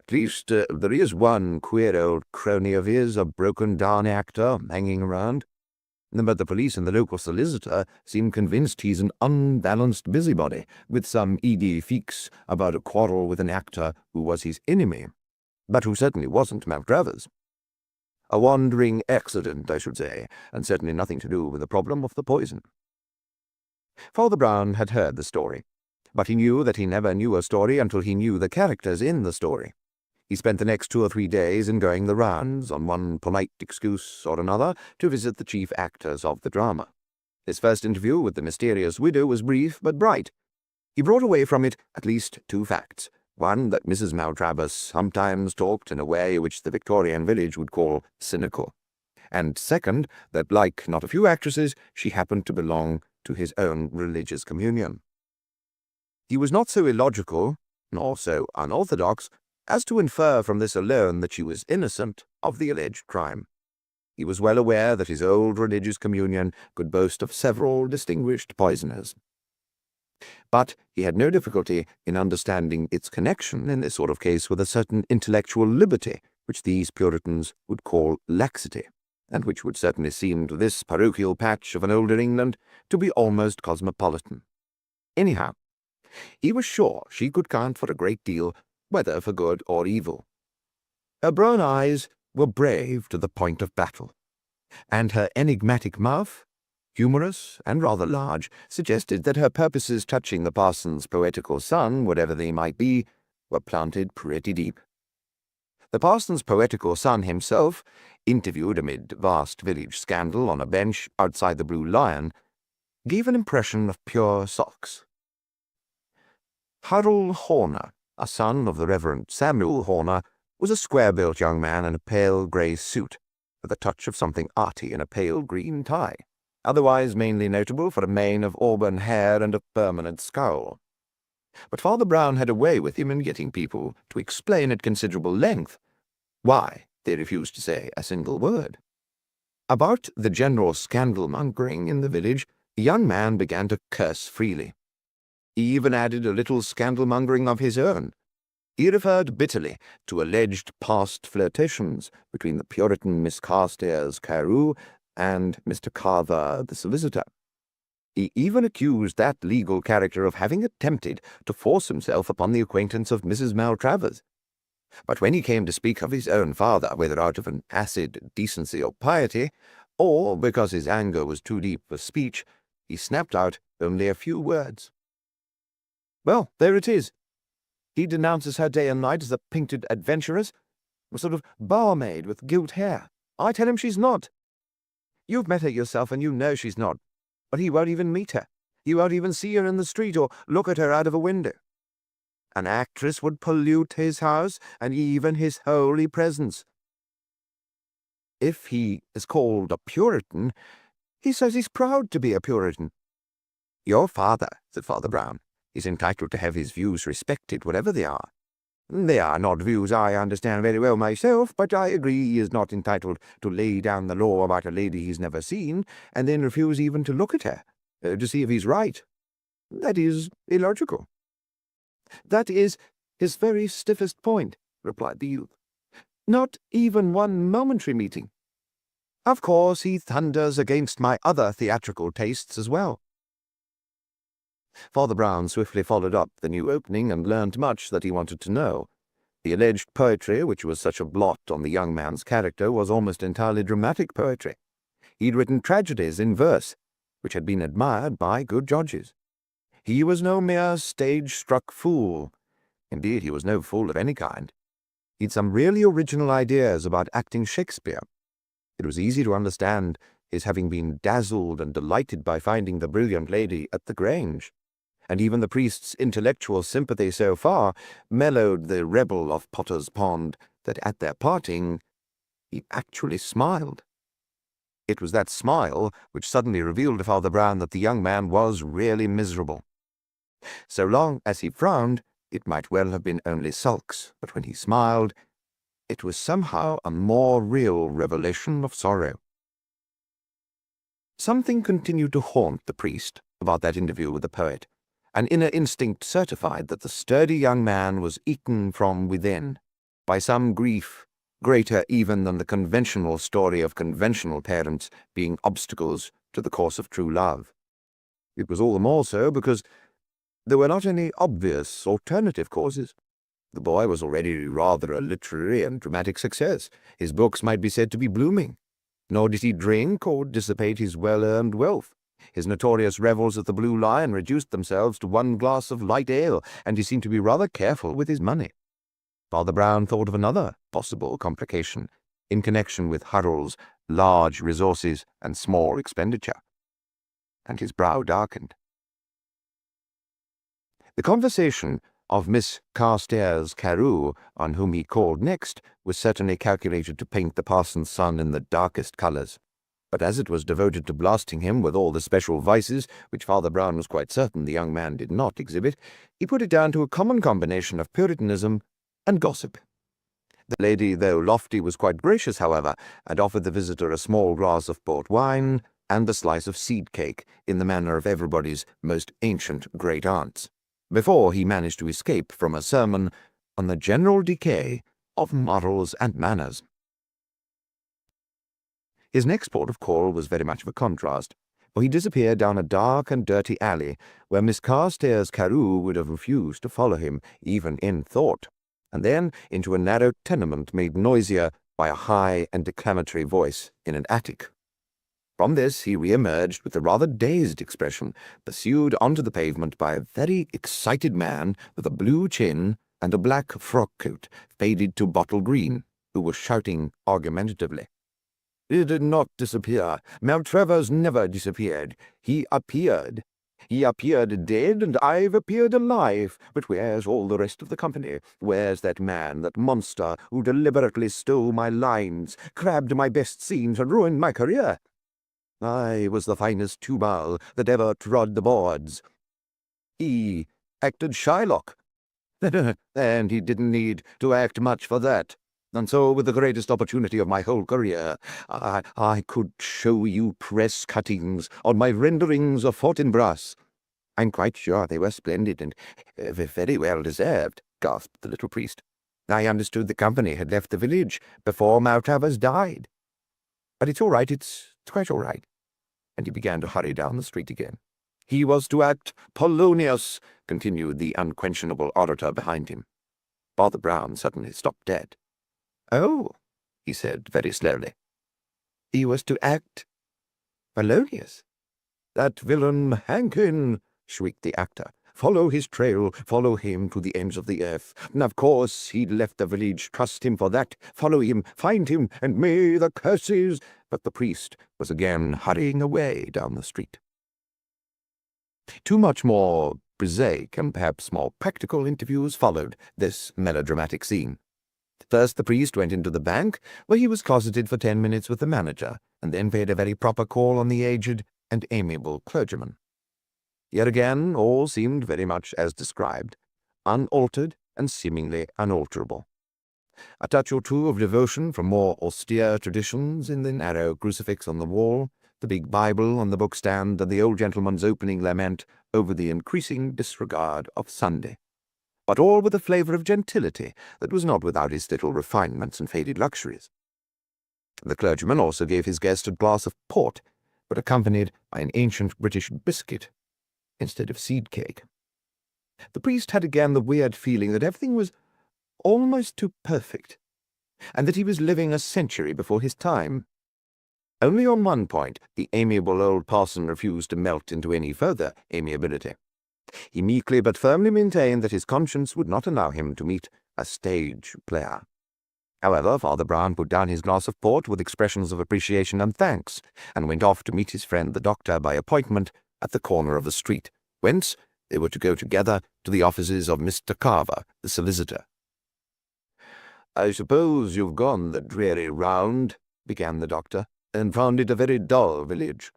A: At least there is one queer old crony of his, a broken-down actor, hanging around. But the police and the local solicitor seem convinced he's an unbalanced busybody, with some idée fixe about a quarrel with an actor who was his enemy, but who certainly wasn't Maltravers. A wandering accident, I should say, and certainly nothing to do with the problem of the poison. Father Brown had heard the story, but he knew that he never knew a story until he knew the characters in the story. He spent the next 2 or 3 days in going the rounds, on one polite excuse or another, to visit the chief actors of the drama. His first interview with the mysterious widow was brief but bright. He brought away from it at least 2 facts. One, that Mrs. Maltravers sometimes talked in a way which the Victorian village would call cynical. And second, that, like not a few actresses, she happened to belong to his own religious communion. He was not so illogical, nor so unorthodox, as to infer from this alone that she was innocent of the alleged crime. He was well aware that his old religious communion could boast of several distinguished poisoners. But he had no difficulty in understanding its connection in this sort of case with a certain intellectual liberty which these Puritans would call laxity, and which would certainly seem to this parochial patch of an older England to be almost cosmopolitan. Anyhow, he was sure she could count for a great deal, whether for good or evil. Her brown eyes were brave to the point of battle, and her enigmatic mouth, humorous and rather large, suggested that her purposes touching the parson's poetical son, whatever they might be, were planted pretty deep. The parson's poetical son himself, interviewed amid vast village scandal on a bench outside the Blue Lion, gave an impression of pure sulks. Harold Horner, a son of the Reverend Samuel Horner, was a square-built young man in a pale grey suit, with a touch of something arty in a pale green tie, otherwise mainly notable for a mane of auburn hair and a permanent scowl. But Father Brown had a way with him in getting people to explain at considerable length why they refused to say a single word. About the general scandal-mongering in the village, the young man began to curse freely. He even added a little scandal-mongering of his own. He referred bitterly to alleged past flirtations between the Puritan Miss Carstairs Carew and Mr. Carver, the solicitor. He even accused that legal character of having attempted to force himself upon the acquaintance of Mrs. Maltravers. But when he came to speak of his own father, whether out of an acid decency or piety, or because his anger was too deep for speech, he snapped out only a few words. Well, there it is. He denounces her day and night as a painted adventuress, a sort of barmaid with gilt hair. I tell him she's not. You've met her yourself, and you know she's not. But he won't even meet her. He won't even see her in the street or look at her out of a window. An actress would pollute his house and even his holy presence. If he is called a Puritan, he says he's proud to be a Puritan. Your father, said Father Brown, is entitled to have his views respected, whatever they are. They are not views I understand very well myself, but I agree he is not entitled to lay down the law about a lady he's never seen, and then refuse even to look at her, to see if he's right. That is illogical. That is his very stiffest point, replied the youth. Not even one momentary meeting. Of course he thunders against my other theatrical tastes as well. Father Brown swiftly followed up the new opening and learned much that he wanted to know. The alleged poetry, which was such a blot on the young man's character, was almost entirely dramatic poetry. He'd written tragedies in verse, which had been admired by good judges. He was no mere stage-struck fool. Indeed, he was no fool of any kind. He'd some really original ideas about acting Shakespeare. It was easy to understand his having been dazzled and delighted by finding the brilliant lady at the Grange, and even the priest's intellectual sympathy so far mellowed the rebel of Potter's Pond that at their parting he actually smiled. It was that smile which suddenly revealed to Father Brown that the young man was really miserable. So long as he frowned, it might well have been only sulks, but when he smiled, it was somehow a more real revelation of sorrow. Something continued to haunt the priest about that interview with the poet. An inner instinct certified that the sturdy young man was eaten from within by some grief greater even than the conventional story of conventional parents being obstacles to the course of true love. It was all the more so because there were not any obvious alternative causes. The boy was already rather a literary and dramatic success. His books might be said to be blooming. Nor did he drink or dissipate his well-earned wealth. His notorious revels at the Blue Lion reduced themselves to one glass of light ale, and he seemed to be rather careful with his money. Father Brown thought of another possible complication in connection with Harold's large resources and small expenditure, and his brow darkened. The conversation of Miss Carstairs Carew, on whom he called next, was certainly calculated to paint the parson's son in the darkest colours. But as it was devoted to blasting him with all the special vices which Father Brown was quite certain the young man did not exhibit, he put it down to a common combination of Puritanism and gossip. The lady, though lofty, was quite gracious, however, and offered the visitor a small glass of port wine and a slice of seed cake in the manner of everybody's most ancient great-aunts, before he managed to escape from a sermon on the general decay of morals and manners. His next port of call was very much of a contrast, for he disappeared down a dark and dirty alley where Miss Carstairs Carew would have refused to follow him, even in thought, and then into a narrow tenement made noisier by a high and declamatory voice in an attic. From this he re-emerged with a rather dazed expression, pursued onto the pavement by a very excited man with a blue chin and a black frock coat faded to bottle green, who was shouting argumentatively. "He did not disappear. Maltravers never disappeared. He appeared. He appeared dead, and I've appeared alive. But where's all the rest of the company? Where's that man, that monster, who deliberately stole my lines, crabbed my best scenes, and ruined my career? I was the finest Tubal that ever trod the boards. He acted Shylock, and he didn't need to act much for that. And so, with the greatest opportunity of my whole career, I could show you press cuttings on my renderings of Fortinbras. I'm quite sure they were splendid and very well deserved," gasped the little priest. "I understood the company had left the village before Maltravers died. But it's all right, it's quite all right." And he began to hurry down the street again. "He was to act Polonius," continued the unquestionable orator behind him. Father Brown suddenly stopped dead. "Oh," he said very slowly. "He was to act Polonius?" "That villain Hankin," shrieked the actor. "Follow his trail, follow him to the ends of the earth. Of course he'd left the village, trust him for that. Follow him, find him, and may the curses—" But the priest was again hurrying away down the street. Two much more prosaic and perhaps more practical interviews followed this melodramatic scene. First, the priest went into the bank, where he was closeted for 10 minutes with the manager, and then paid a very proper call on the aged and amiable clergyman. Yet again, all seemed very much as described, unaltered and seemingly unalterable. A touch or two of devotion from more austere traditions in the narrow crucifix on the wall, the big Bible on the bookstand, and the old gentleman's opening lament over the increasing disregard of Sunday. But all with a flavour of gentility that was not without its little refinements and faded luxuries. The clergyman also gave his guest a glass of port, but accompanied by an ancient British biscuit instead of seed cake. The priest had again the weird feeling that everything was almost too perfect, and that he was living a century before his time. Only on one point the amiable old parson refused to melt into any further amiability. He meekly but firmly maintained that his conscience would not allow him to meet a stage player. However, Father Brown put down his glass of port with expressions of appreciation and thanks, and went off to meet his friend the doctor by appointment at the corner of the street, whence they were to go together to the offices of Mr. Carver, the solicitor. "I suppose you've gone the dreary round," began the doctor, "and found it a very dull village."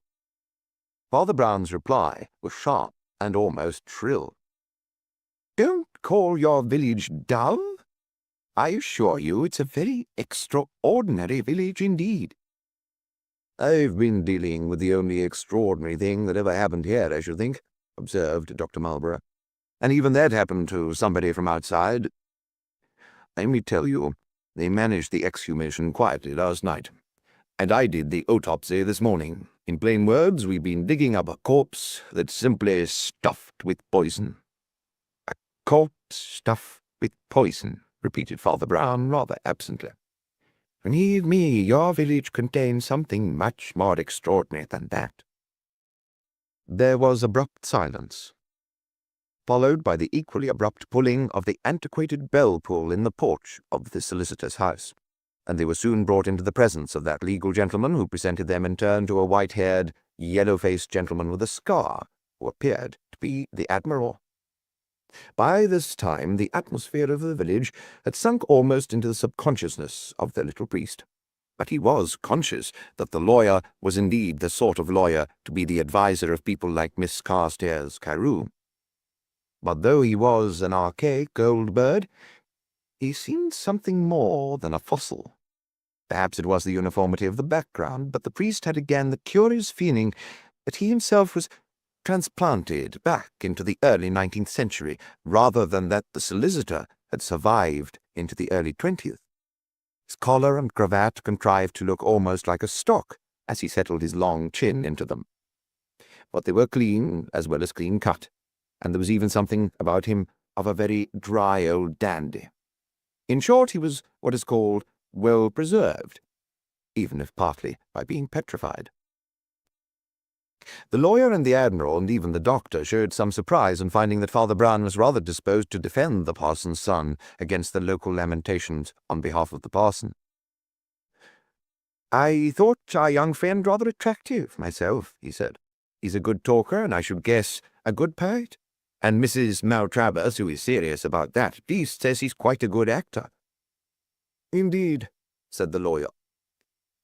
A: Father Brown's reply was sharp and almost shrill. "Don't call your village dull. I assure you it's a very extraordinary village indeed." "I've been dealing with the only extraordinary thing that ever happened here, I should think," observed Dr. Marlborough. "And even that happened to somebody from outside. Let me tell you, they managed the exhumation quietly last night, and I did the autopsy this morning. In plain words, we've been digging up a corpse that's simply stuffed with poison." "A corpse stuffed with poison," repeated Father Brown rather absently. "Believe me, your village contains something much more extraordinary than that." There was abrupt silence, followed by the equally abrupt pulling of the antiquated bell-pull in the porch of the solicitor's house, and they were soon brought into the presence of that legal gentleman who presented them in turn to a white-haired, yellow-faced gentleman with a scar, who appeared to be the Admiral. By this time the atmosphere of the village had sunk almost into the subconsciousness of the little priest, but he was conscious that the lawyer was indeed the sort of lawyer to be the adviser of people like Miss Carstairs Carew. But though he was an archaic old bird, he seemed something more than a fossil. Perhaps it was the uniformity of the background, but the priest had again the curious feeling that he himself was transplanted back into the early 19th century, rather than that the solicitor had survived into the early 20th. His collar and cravat contrived to look almost like a stock as he settled his long chin into them. But they were clean as well as clean-cut, and there was even something about him of a very dry old dandy. In short, he was what is called well preserved, even if partly by being petrified. The lawyer and the admiral and even the doctor showed some surprise on finding that Father Brown was rather disposed to defend the parson's son against the local lamentations on behalf of the parson. "I thought our young friend rather attractive, myself," he said. "He's a good talker, and I should guess a good poet. And Mrs. Maltravers, who is serious about that, at least says he's quite a good actor." "Indeed," said the lawyer.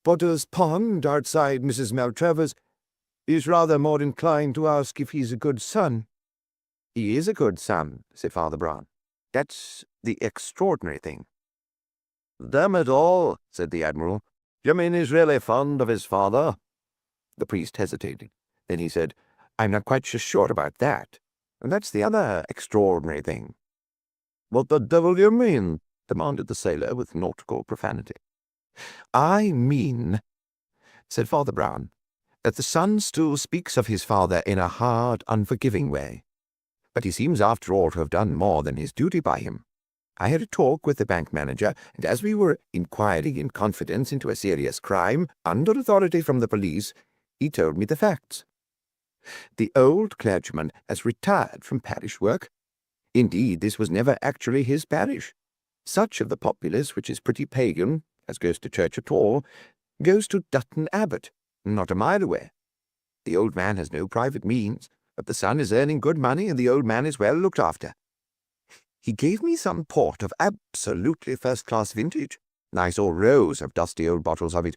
A: "Potter's Pond, outside Mrs. Maltravers, is rather more inclined to ask if he's a good son." "He is a good son," said Father Brown. "That's the extraordinary thing." "Damn it all," said the admiral. "You mean he's really fond of his father?" The priest hesitated. Then he said, "I'm not quite so sure about that. And that's the other extraordinary thing." "What the devil do you mean?" demanded the sailor with nautical profanity. "I mean," said Father Brown, "that the son still speaks of his father in a hard, unforgiving way. But he seems after all to have done more than his duty by him. I had a talk with the bank manager, and as we were inquiring in confidence into a serious crime, under authority from the police, he told me the facts. The old clergyman has retired from parish work. Indeed, this was never actually his parish. Such of the populace which is pretty pagan, as goes to church at all, goes to Dutton Abbot, not a mile away. The old man has no private means, but the son is earning good money, and the old man is well looked after. He gave me some port of absolutely first-class vintage. I saw rows of dusty old bottles of it,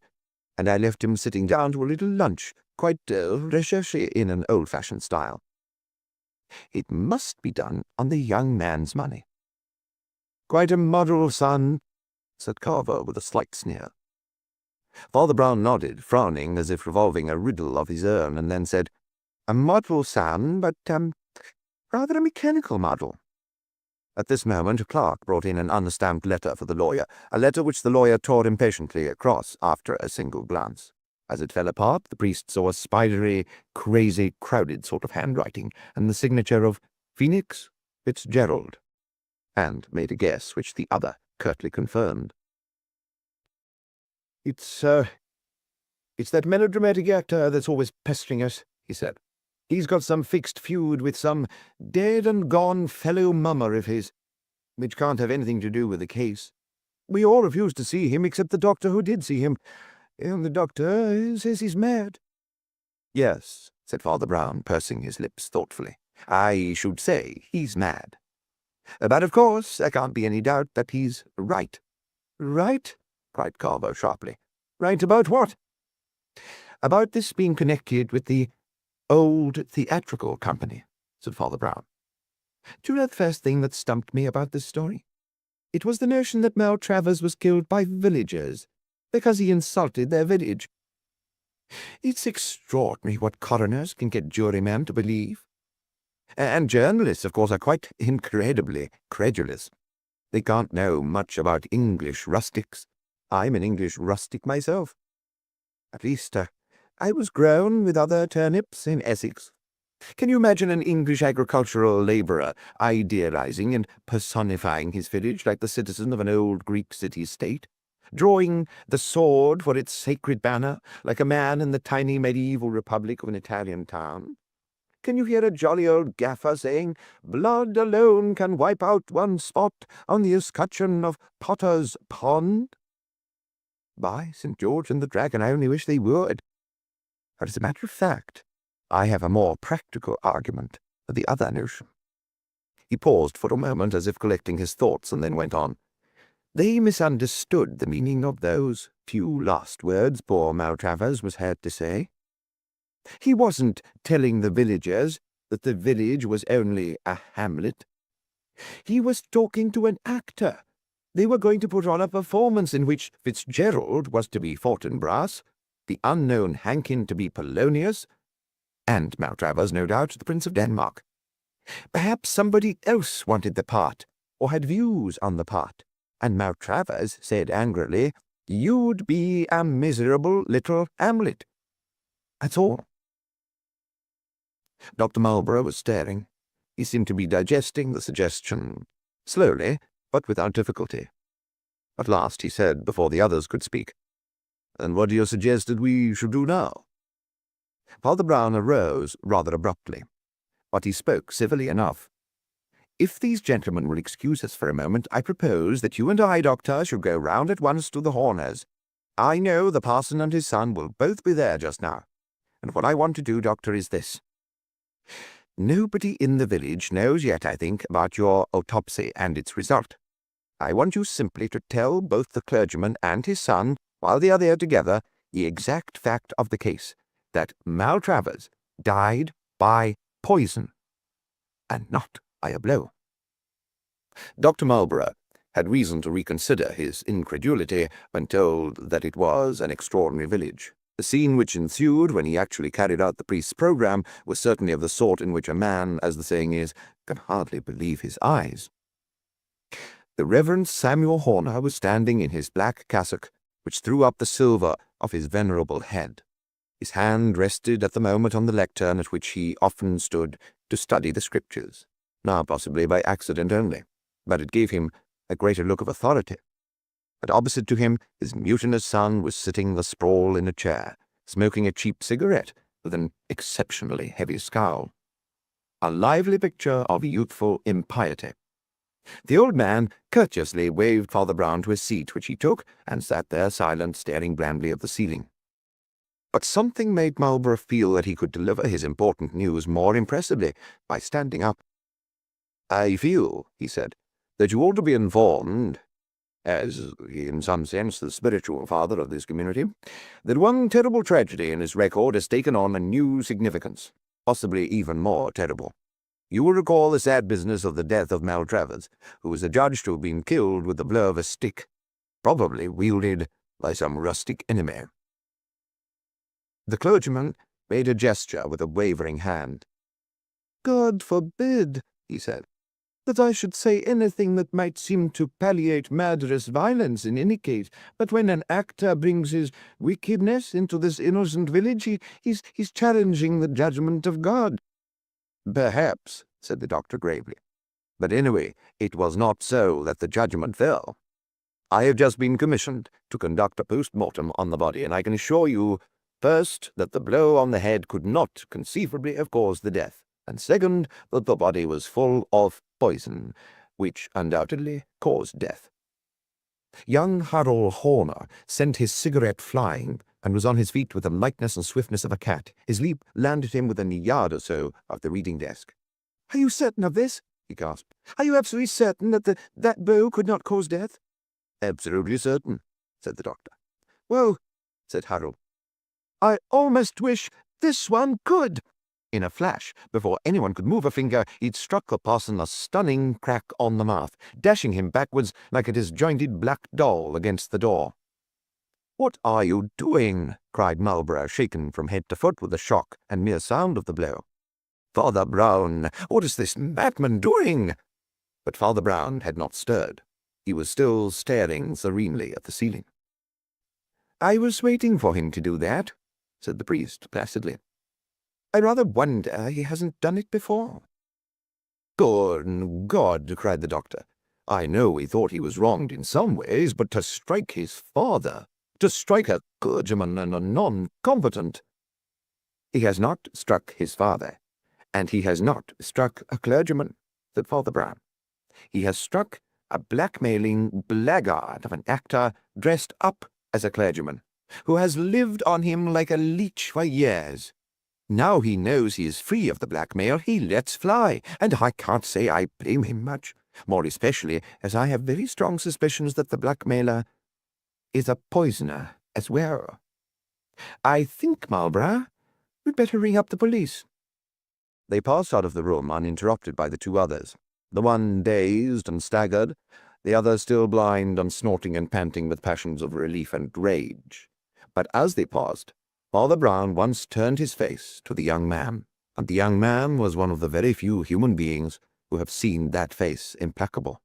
A: and I left him sitting down to a little lunch, quite recherché in an old-fashioned style. It must be done on the young man's money." "Quite a model son," said Carver with a slight sneer. Father Brown nodded, frowning as if revolving a riddle of his own, and then said, "A model son, but rather a mechanical model." At this moment a clerk brought in an unstamped letter for the lawyer, a letter which the lawyer tore impatiently across after a single glance. As it fell apart, the priest saw a spidery, crazy, crowded sort of handwriting, and the signature of Phoenix Fitzgerald, and made a guess which the other curtly confirmed. It's that melodramatic actor that's always pestering us," he said. "He's got some fixed feud with some dead-and-gone fellow mummer of his, which can't have anything to do with the case. We all refused to see him except the doctor who did see him, and the doctor says he's mad." "Yes," said Father Brown, pursing his lips thoughtfully. "I should say he's mad. But of course there can't be any doubt that he's right." "Right?" cried Carver sharply. "Right about what?" "About this being connected with the old theatrical company," said Father Brown. "Do you know the first thing that stumped me about this story? It was the notion that Maltravers was killed by villagers, because he insulted their village. It's extraordinary what coroners can get jurymen to believe. And journalists, of course, are quite incredibly credulous. They can't know much about English rustics. I'm an English rustic myself. At least, I was grown with other turnips in Essex. Can you imagine an English agricultural labourer idealizing and personifying his village like the citizen of an old Greek city-state, drawing the sword for its sacred banner like a man in the tiny medieval republic of an Italian town? Can you hear a jolly old gaffer saying, 'Blood alone can wipe out one spot on the escutcheon of Potter's Pond'? By St. George and the Dragon, I only wish they would. But as a matter of fact, I have a more practical argument for the other notion." He paused for a moment as if collecting his thoughts, and then went on. "They misunderstood the meaning of those few last words poor Maltravers was heard to say. He wasn't telling the villagers that the village was only a hamlet. He was talking to an actor. They were going to put on a performance in which Fitzgerald was to be Fortinbras, the unknown Hankin to be Polonius, and Maltravers, no doubt, the Prince of Denmark. Perhaps somebody else wanted the part, or had views on the part, and Maltravers said angrily, 'You'd be a miserable little Hamlet.' That's all." Dr. Marlborough was staring. He seemed to be digesting the suggestion, slowly, but without difficulty. At last he said, before the others could speak, "And what do you suggest that we should do now?" Father Brown arose rather abruptly, but he spoke civilly enough. "If these gentlemen will excuse us for a moment, I propose that you and I, Doctor, should go round at once to the Horners. I know the parson and his son will both be there just now, and what I want to do, Doctor, is this. Nobody in the village knows yet, I think, about your autopsy and its result. I want you simply to tell both the clergyman and his son, while they are there together, the exact fact of the case, that Maltravers died by poison, and not by a blow." Dr. Marlborough had reason to reconsider his incredulity when told that it was an extraordinary village. The scene which ensued when he actually carried out the priest's program was certainly of the sort in which a man, as the saying is, can hardly believe his eyes. The Reverend Samuel Horner was standing in his black cassock, which threw up the silver of his venerable head. His hand rested at the moment on the lectern at which he often stood to study the Scriptures, now possibly by accident only, but it gave him a greater look of authority. And opposite to him, his mutinous son was sitting asprawl in a chair, smoking a cheap cigarette with an exceptionally heavy scowl. A lively picture of youthful impiety. The old man courteously waved Father Brown to a seat, which he took, and sat there silent, staring blandly at the ceiling. But something made Marlborough feel that he could deliver his important news more impressively by standing up. "I feel," he said, "that you ought to be informed, as, in some sense, the spiritual father of this community, that one terrible tragedy in his record has taken on a new significance, possibly even more terrible. You will recall the sad business of the death of Maltravers, who was adjudged to have been killed with the blow of a stick, probably wielded by some rustic enemy." The clergyman made a gesture with a wavering hand. "God forbid," he said, "that I should say anything that might seem to palliate murderous violence in any case, but when an actor brings his wickedness into this innocent village, he's challenging the judgment of God." "Perhaps," said the doctor gravely. "But anyway, it was not so that the judgment fell. I have just been commissioned to conduct a post-mortem on the body, and I can assure you, first, that the blow on the head could not conceivably have caused the death, and second, that the body was full of poison, which undoubtedly caused death." Young Harold Horner sent his cigarette flying, and was on his feet with the lightness and swiftness of a cat. His leap landed him within a yard or so of the reading desk. "Are you certain of this?" he gasped. "Are you absolutely certain that that blow could not cause death?" "Absolutely certain," said the doctor. "Well," said Harold, "I almost wish this one could." In a flash, before anyone could move a finger, he'd struck the parson a stunning crack on the mouth, dashing him backwards like a disjointed black doll against the door. "What are you doing?" cried Marlborough, shaken from head to foot with the shock and mere sound of the blow. "Father Brown, what is this madman doing?" But Father Brown had not stirred. He was still staring serenely at the ceiling. "I was waiting for him to do that," said the priest placidly. "I rather wonder he hasn't done it before." "Good God," cried the doctor. "I know he thought he was wronged in some ways, but to strike his father, to strike a clergyman and a non-competent—" "He has not struck his father, and he has not struck a clergyman," said Father Brown. "He has struck a blackmailing blackguard of an actor dressed up as a clergyman, who has lived on him like a leech for years. Now he knows he is free of the blackmail, he lets fly, and I can't say I blame him much, more especially as I have very strong suspicions that the blackmailer is a poisoner as well. I think, Marlborough, we'd better ring up the police." They passed out of the room uninterrupted by the two others, the one dazed and staggered, the other still blind and snorting and panting with passions of relief and rage. But as they paused, Father Brown once turned his face to the young man, and the young man was one of the very few human beings who have seen that face implacable.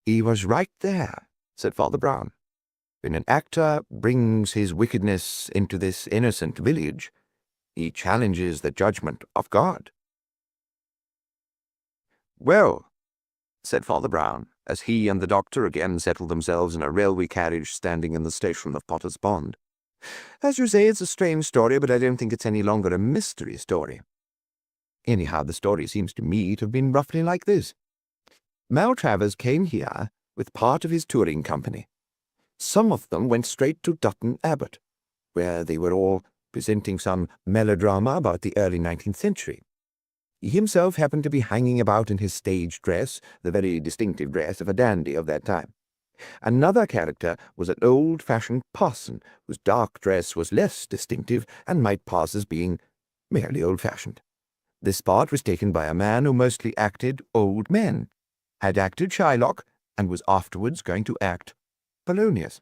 A: "He was right there," said Father Brown. "When an actor brings his wickedness into this innocent village, he challenges the judgment of God." "Well," said Father Brown, as he and the doctor again settled themselves in a railway carriage standing in the station of Potter's Pond. "As you say, it's a strange story, but I don't think it's any longer a mystery story. Anyhow, the story seems to me to have been roughly like this. Maltravers came here with part of his touring company. Some of them went straight to Dutton Abbot, where they were all presenting some melodrama about the early 19th century. He himself happened to be hanging about in his stage dress, the very distinctive dress of a dandy of that time. Another character was an old-fashioned parson, whose dark dress was less distinctive and might pass as being merely old-fashioned. This part was taken by a man who mostly acted old men, had acted Shylock, and was afterwards going to act Polonius.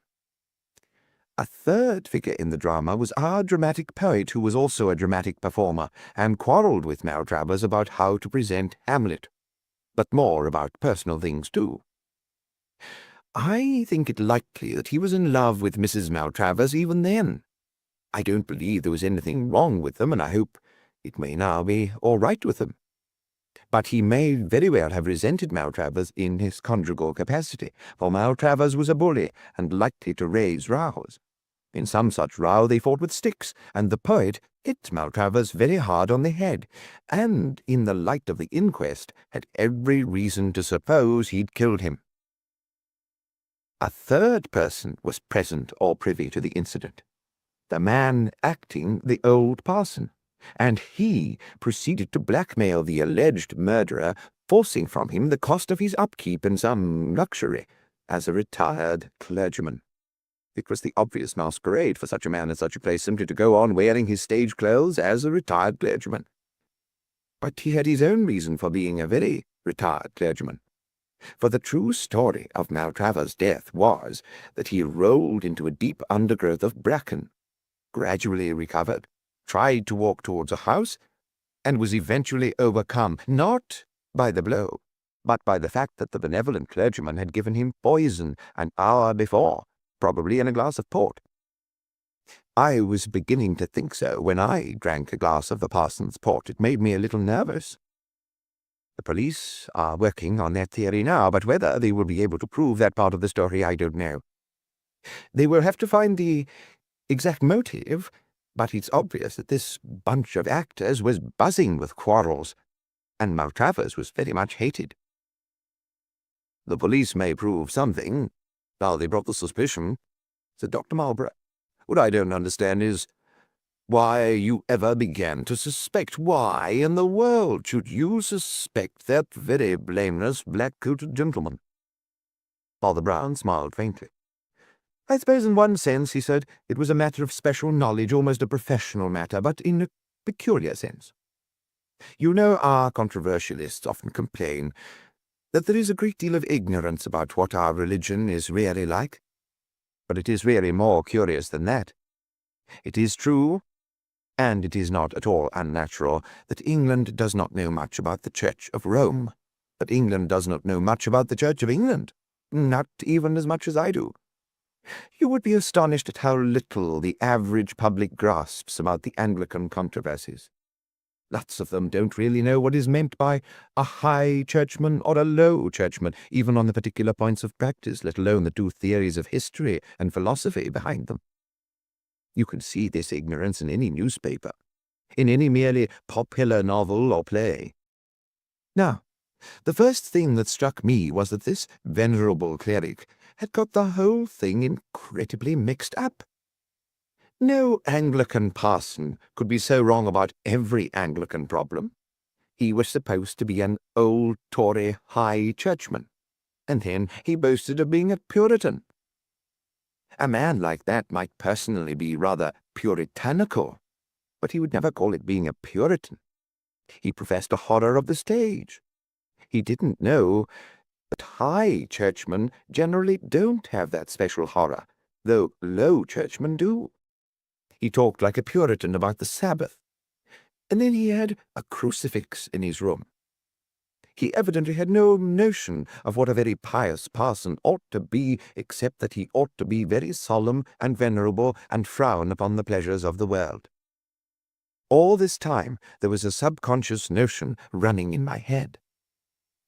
A: A third figure in the drama was our dramatic poet, who was also a dramatic performer, and quarrelled with Maltravers about how to present Hamlet, but more about personal things too. I think it likely that he was in love with Mrs. Maltravers even then. I don't believe there was anything wrong with them, and I hope it may now be all right with them. But he may very well have resented Maltravers in his conjugal capacity, for Maltravers was a bully and likely to raise rows. In some such row they fought with sticks, and the poet hit Maltravers very hard on the head, and, in the light of the inquest, had every reason to suppose he'd killed him. A third person was present or privy to the incident, the man acting the old parson, and he proceeded to blackmail the alleged murderer, forcing from him the cost of his upkeep in some luxury as a retired clergyman. It was the obvious masquerade for such a man in such a place simply to go on wearing his stage clothes as a retired clergyman. But he had his own reason for being a very retired clergyman. For the true story of Maltravers' death was that he rolled into a deep undergrowth of bracken, gradually recovered, tried to walk towards a house, and was eventually overcome, not by the blow, but by the fact that the benevolent clergyman had given him poison an hour before, probably in a glass of port. I was beginning to think so when I drank a glass of the parson's port. It made me a little nervous. The police are working on that theory now, but whether they will be able to prove that part of the story, I don't know. They will have to find the exact motive, but it's obvious that this bunch of actors was buzzing with quarrels, and Maltravers was very much hated. The police may prove something. Now they brought the suspicion, said Dr. Marlborough. What I don't understand is why you ever began to suspect. Why in the world should you suspect that very blameless black-coated gentleman? Father Brown smiled faintly. I suppose in one sense, he said, it was a matter of special knowledge, almost a professional matter, but in a peculiar sense. You know, our controversialists often complain that there is a great deal of ignorance about what our religion is really like. But it is really more curious than that. It is true, and it is not at all unnatural, that England does not know much about the Church of Rome, that England does not know much about the Church of England, not even as much as I do. You would be astonished at how little the average public grasps about the Anglican controversies. Lots of them don't really know what is meant by a high churchman or a low churchman, even on the particular points of practice, let alone the two theories of history and philosophy behind them. You can see this ignorance in any newspaper, in any merely popular novel or play. Now, the first thing that struck me was that this venerable cleric had got the whole thing incredibly mixed up. No Anglican parson could be so wrong about every Anglican problem. He was supposed to be an old Tory high churchman, and then he boasted of being a Puritan. A man like that might personally be rather puritanical, but he would never call it being a Puritan. He professed a horror of the stage. He didn't know that high churchmen generally don't have that special horror, though low churchmen do. He talked like a Puritan about the Sabbath, and then he had a crucifix in his room. He evidently had no notion of what a very pious parson ought to be, except that he ought to be very solemn and venerable and frown upon the pleasures of the world. All this time there was a subconscious notion running in my head,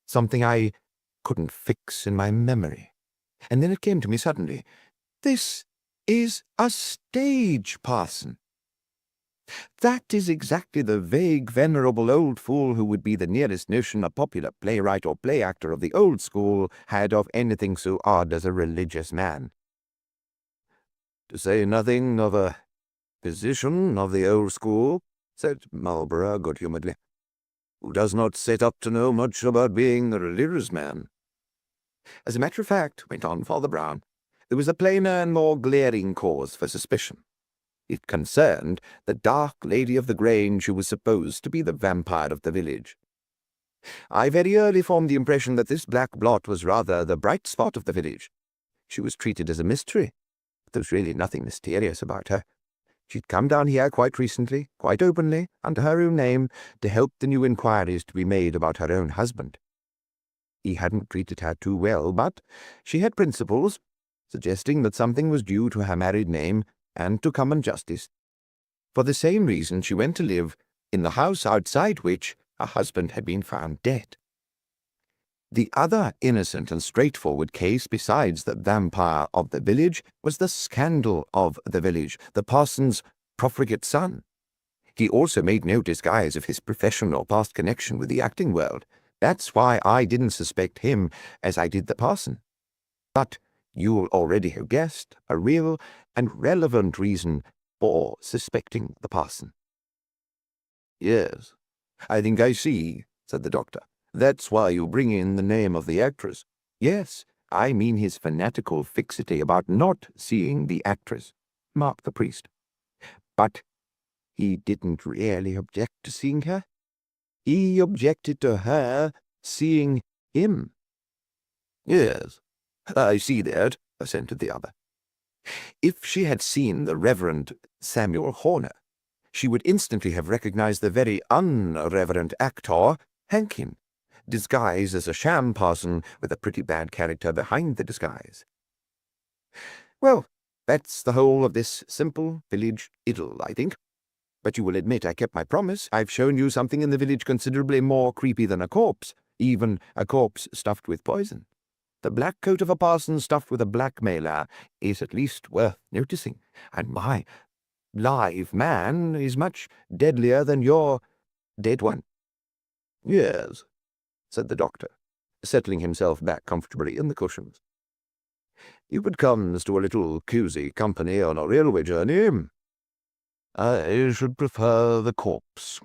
A: something I couldn't fix in my memory. And then it came to me suddenly. This is a stage parson. That is exactly the vague, venerable old fool who would be the nearest notion a popular playwright or play actor of the old school had of anything so odd as a religious man. To say nothing of a physician of the old school, said Marlborough good-humouredly, who does not set up to know much about being a religious man. As a matter of fact, went on Father Brown, there was a plainer and more glaring cause for suspicion. It concerned the dark lady of the Grange who was supposed to be the vampire of the village. I very early formed the impression that this black blot was rather the bright spot of the village. She was treated as a mystery, but there was really nothing mysterious about her. She'd come down here quite recently, quite openly, under her own name, to help the new inquiries to be made about her own husband. He hadn't treated her too well, but she had principles, suggesting that something was due to her married name and to common justice. For the same reason she went to live in the house outside which her husband had been found dead. The other innocent and straightforward case besides the vampire of the village was the scandal of the village, the parson's profligate son. He also made no disguise of his professional or past connection with the acting world. That's why I didn't suspect him as I did the parson. But you'll already have guessed a real and relevant reason for suspecting the parson. Yes, I think I see, said the doctor. That's why you bring in the name of the actress. Yes, I mean his fanatical fixity about not seeing the actress, remarked the priest. But he didn't really object to seeing her. He objected to her seeing him. Yes, I see that, assented the other. If she had seen the Reverend Samuel Horner, she would instantly have recognized the very unreverent actor, Hankin, disguised as a sham parson with a pretty bad character behind the disguise. Well, that's the whole of this simple village idyll, I think. But you will admit I kept my promise. I've shown you something in the village considerably more creepy than a corpse, even a corpse stuffed with poison. The black coat of a parson stuffed with a blackmailer is at least worth noticing, and my live man is much deadlier than your dead one. Yes, said the doctor, settling himself back comfortably in the cushions. If it comes to a little cosy company on a railway journey, I should prefer the corpse.